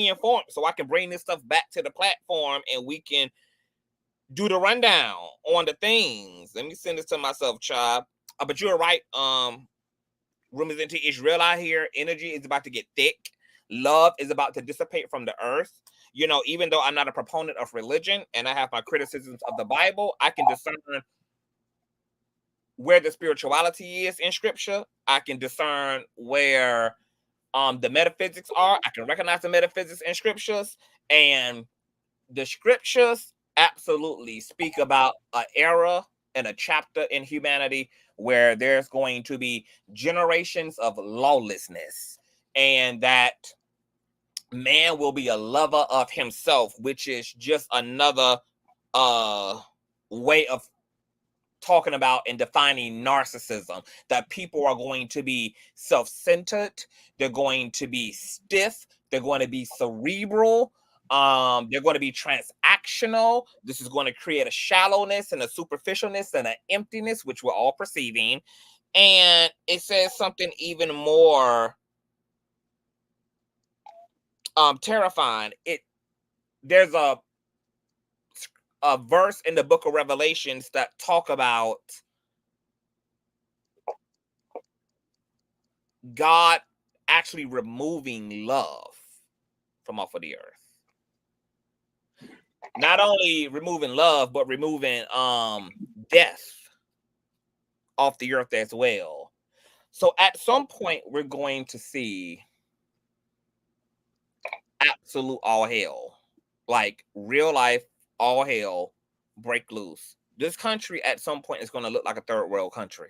informed so I can bring this stuff back to the platform and we can do the rundown on the things. Let me send this to myself, child. But you're right. Rumors into Israel out here. Energy is about to get thick. Love is about to dissipate from the earth. You know, even though I'm not a proponent of religion and I have my criticisms of the Bible, I can discern where the spirituality is in scripture. I can discern where the metaphysics are. I can recognize the metaphysics in scriptures, and the scriptures absolutely speak about an era and a chapter in humanity where there's going to be generations of lawlessness, and that man will be a lover of himself, which is just another way of talking about and defining narcissism. That people are going to be self-centered, they're going to be stiff, they're going to be cerebral, they're going to be transactional. This is going to create a shallowness and a superficialness and an emptiness, which we're all perceiving. And it says something even more terrifying. There's a verse in the book of Revelations that talk about God actually removing love from off of the earth. Not only removing love, but removing death off the earth as well. So at some point, we're going to see absolute all hell, like real life all hell break loose. This country at some point is going to look like a third world country,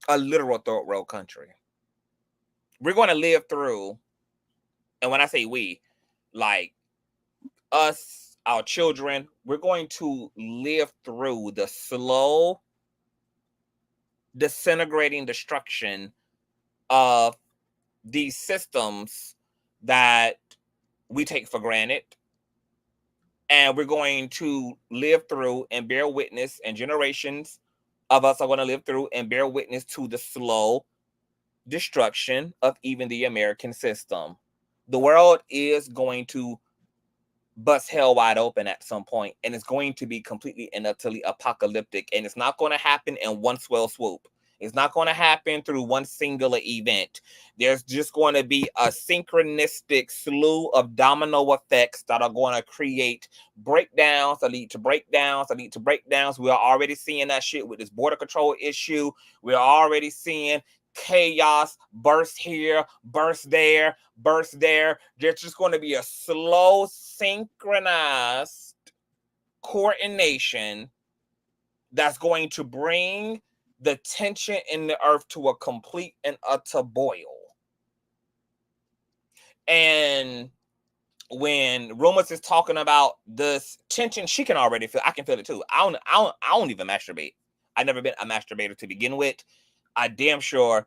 a literal third world country. We're going to live through, and when I say we, like us, our children, we're going to live through the slow disintegrating destruction of these systems that we take for granted. And we're going to live through and bear witness, and generations of us are going to live through and bear witness to the slow destruction of even the American system. The world is going to bust hell wide open at some point, and it's going to be completely and utterly apocalyptic. And it's not going to happen in one swell swoop. It's not going to happen through one singular event. There's just going to be a synchronistic slew of domino effects that are going to create breakdowns that lead to breakdowns that lead to breakdowns. We're already seeing that shit with this border control issue. We're already seeing chaos burst here, burst there, burst there. There's just going to be a slow, synchronized coordination that's going to bring the tension in the earth to a complete and utter boil. And when Rumors is talking about this tension, she can already feel. I can feel it too. I don't even masturbate. I've never been a masturbator to begin with. I damn sure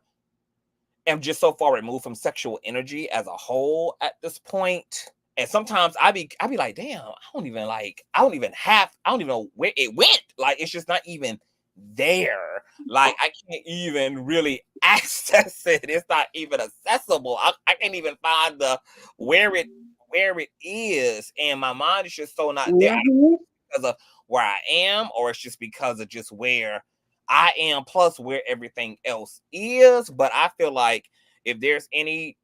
am just so far removed from sexual energy as a whole at this point. And sometimes I be like, damn, I don't even know where it went. Like, it's just not even there. Like, I can't even really access it. It's not even accessible. I can't even find where it is, and my mind is just so not there. Because of where I am, or it's just because of just where I am plus where everything else is. But I feel like if there's any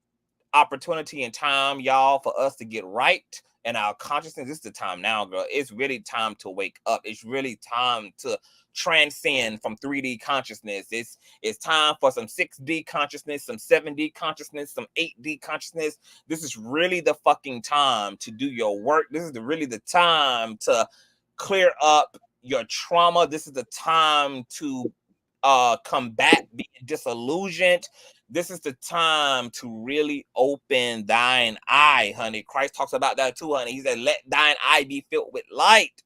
opportunity and time, y'all, for us to get right in our consciousness, this is the time now, girl. It's really time to wake up. It's really time to transcend from 3D consciousness. It's time for some 6D consciousness, some 7D consciousness, some 8D consciousness. This is really the fucking time to do your work. This is really the time to clear up your trauma. This is the time to combat being disillusioned. This is the time to really open thine eye, honey. Christ talks about that too, honey. He said, let thine eye be filled with light,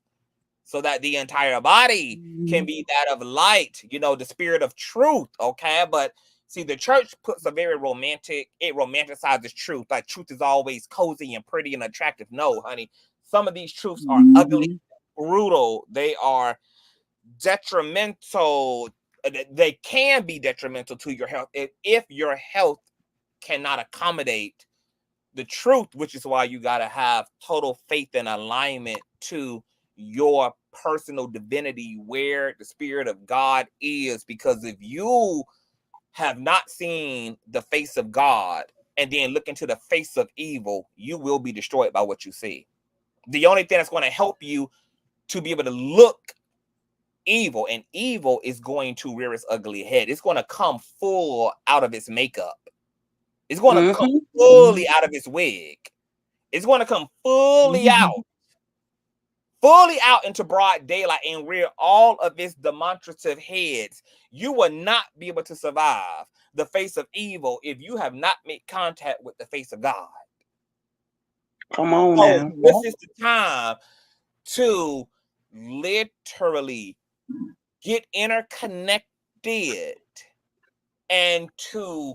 so that the entire body can be that of light, you know, the spirit of truth, okay? But see, the church puts a very it romanticizes truth. Like, truth is always cozy and pretty and attractive. No, honey. Some of these truths are ugly, brutal. They are detrimental. They can be detrimental to your health if your health cannot accommodate the truth, which is why you got to have total faith and alignment to your personal divinity, where the Spirit of God is. Because if you have not seen the face of God and then look into the face of evil, you will be destroyed by what you see. The only thing that's going to help you to be able to look evil, and evil is going to rear its ugly head. It's going to come full out of its makeup. It's going to come fully out of its wig. It's going to come fully out into broad daylight and rear all of its demonstrative heads. You will not be able to survive the face of evil if you have not made contact with the face of God. Come on So now. this is the time to literally get interconnected and to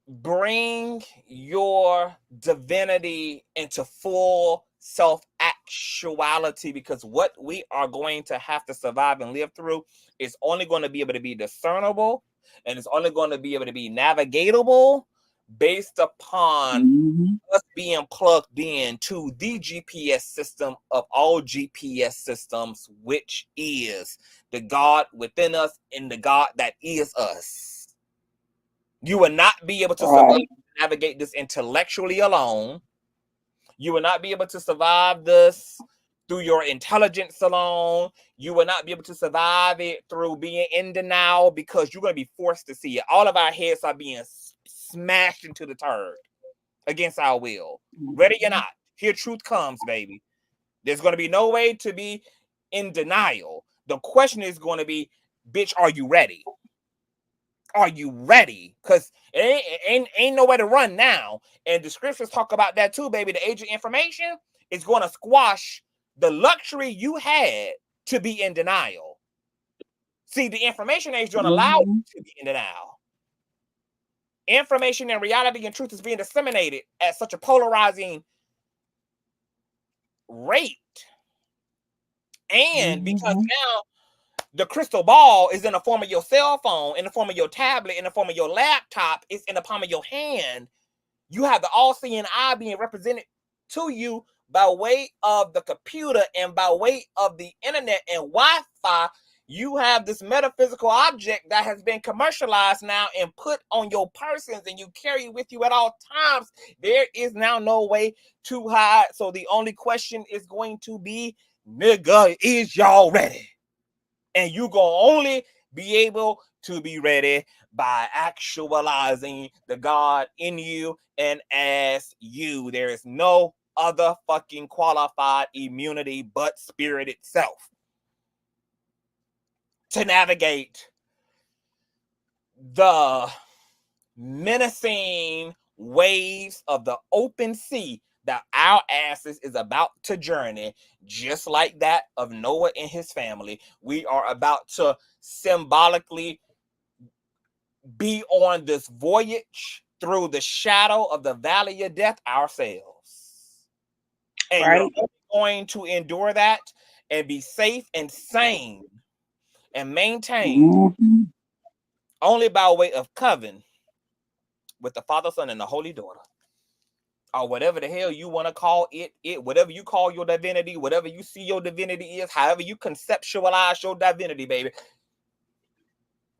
bring your divinity into full self-actuality, because what we are going to have to survive and live through is only going to be able to be discernible, and it's only going to be able to be navigatable based upon us being plugged in to the GPS system of all GPS systems, which is the God within us and the God that is us. You will not be able to survive, navigate this intellectually alone. You will not be able to survive this through your intelligence alone. You will not be able to survive it through being in denial, because you're going to be forced to see it. All of our heads are being smashed into the turd against our will. Ready or not, here truth comes, baby. There's going to be no way to be in denial. The question is going to be, bitch, are you ready? Are you ready? Because it ain't no way to run now. And the scriptures talk about that too, baby. The age of information is going to squash the luxury you had to be in denial. See, the information age don't allow you to be in denial. Information and reality and truth is being disseminated at such a polarizing rate. And because now the crystal ball is in the form of your cell phone, in the form of your tablet, in the form of your laptop, it's in the palm of your hand. You have the all-seeing eye being represented to you by way of the computer and by way of the internet and Wi-Fi. You have this metaphysical object that has been commercialized now and put on your persons, and you carry it with you at all times. There is now no way to hide. So the only question is going to be, nigga, is y'all ready? And you gonna only be able to be ready by actualizing the God in you and as you. There is no other fucking qualified immunity but spirit itself to navigate the menacing waves of the open sea that our asses is about to journey, just like that of Noah and his family. We are about to symbolically be on this voyage through the shadow of the valley of death ourselves. And you're only going to endure that and be safe and sane and maintained only by way of covenant with the Father, Son, and the Holy Daughter. Or whatever the hell you want to call it, whatever you call your divinity, whatever you see your divinity is, however you conceptualize your divinity, baby.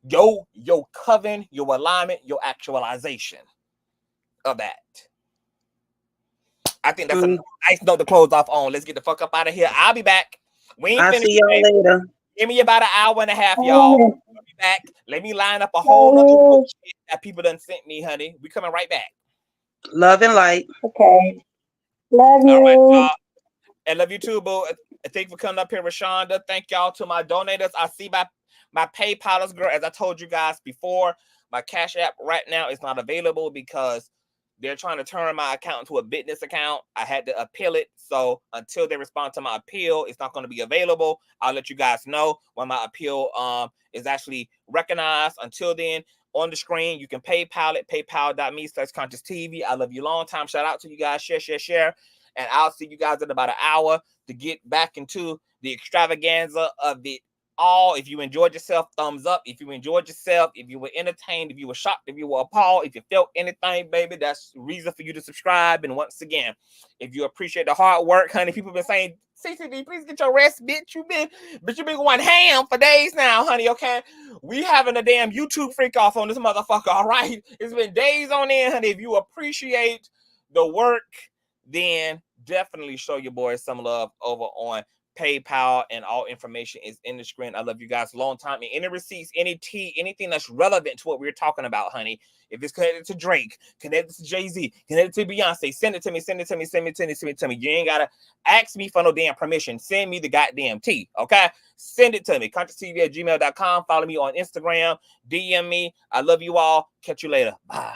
Your coven, your alignment, your actualization of that. I think that's a nice note to close off on. Let's get the fuck up out of here. I'll be back. We ain't finished. See y'all later. Give me about an hour and a half, y'all. I'll be back. Let me line up a whole other bullshit that people done sent me, honey. We coming right back. Love and light. Okay. Love you. All right, and love you too, boo. Thank you for coming up here, Rashonda. Thank y'all to my donators. I see my PayPal's, girl. As I told you guys before, my Cash App right now is not available because they're trying to turn my account into a business account. I had to appeal it. So until they respond to my appeal, it's not going to be available. I'll let you guys know when my appeal is actually recognized. Until then, on the screen, you can PayPal it, paypal.me/ConsciouzTV. I love you long time. Shout out to you guys. Share. And I'll see you guys in about an hour to get back into the extravaganza of it all. If you enjoyed yourself, thumbs up. If you enjoyed yourself, if you were entertained, if you were shocked, if you were appalled, if you felt anything, baby, that's reason for you to subscribe. And once again, if you appreciate the hard work, honey, people been saying, CCV, please get your rest, bitch. You been going ham for days now, honey. Okay, we having a damn YouTube freak off on this motherfucker. All right, it's been days on end, honey. If you appreciate the work, then definitely show your boys some love over on PayPal, and all information is in the screen. I love you guys. Long time. And any receipts, any tea, anything that's relevant to what we're talking about, honey. If it's connected to Drake, connected to Jay-Z, connected to Beyonce, send it to me, send it to me, send it to me, send it to me. You ain't gotta ask me for no damn permission. Send me the goddamn tea, okay? Send it to me. Consciouztv@gmail.com. Follow me on Instagram. DM me. I love you all. Catch you later. Bye.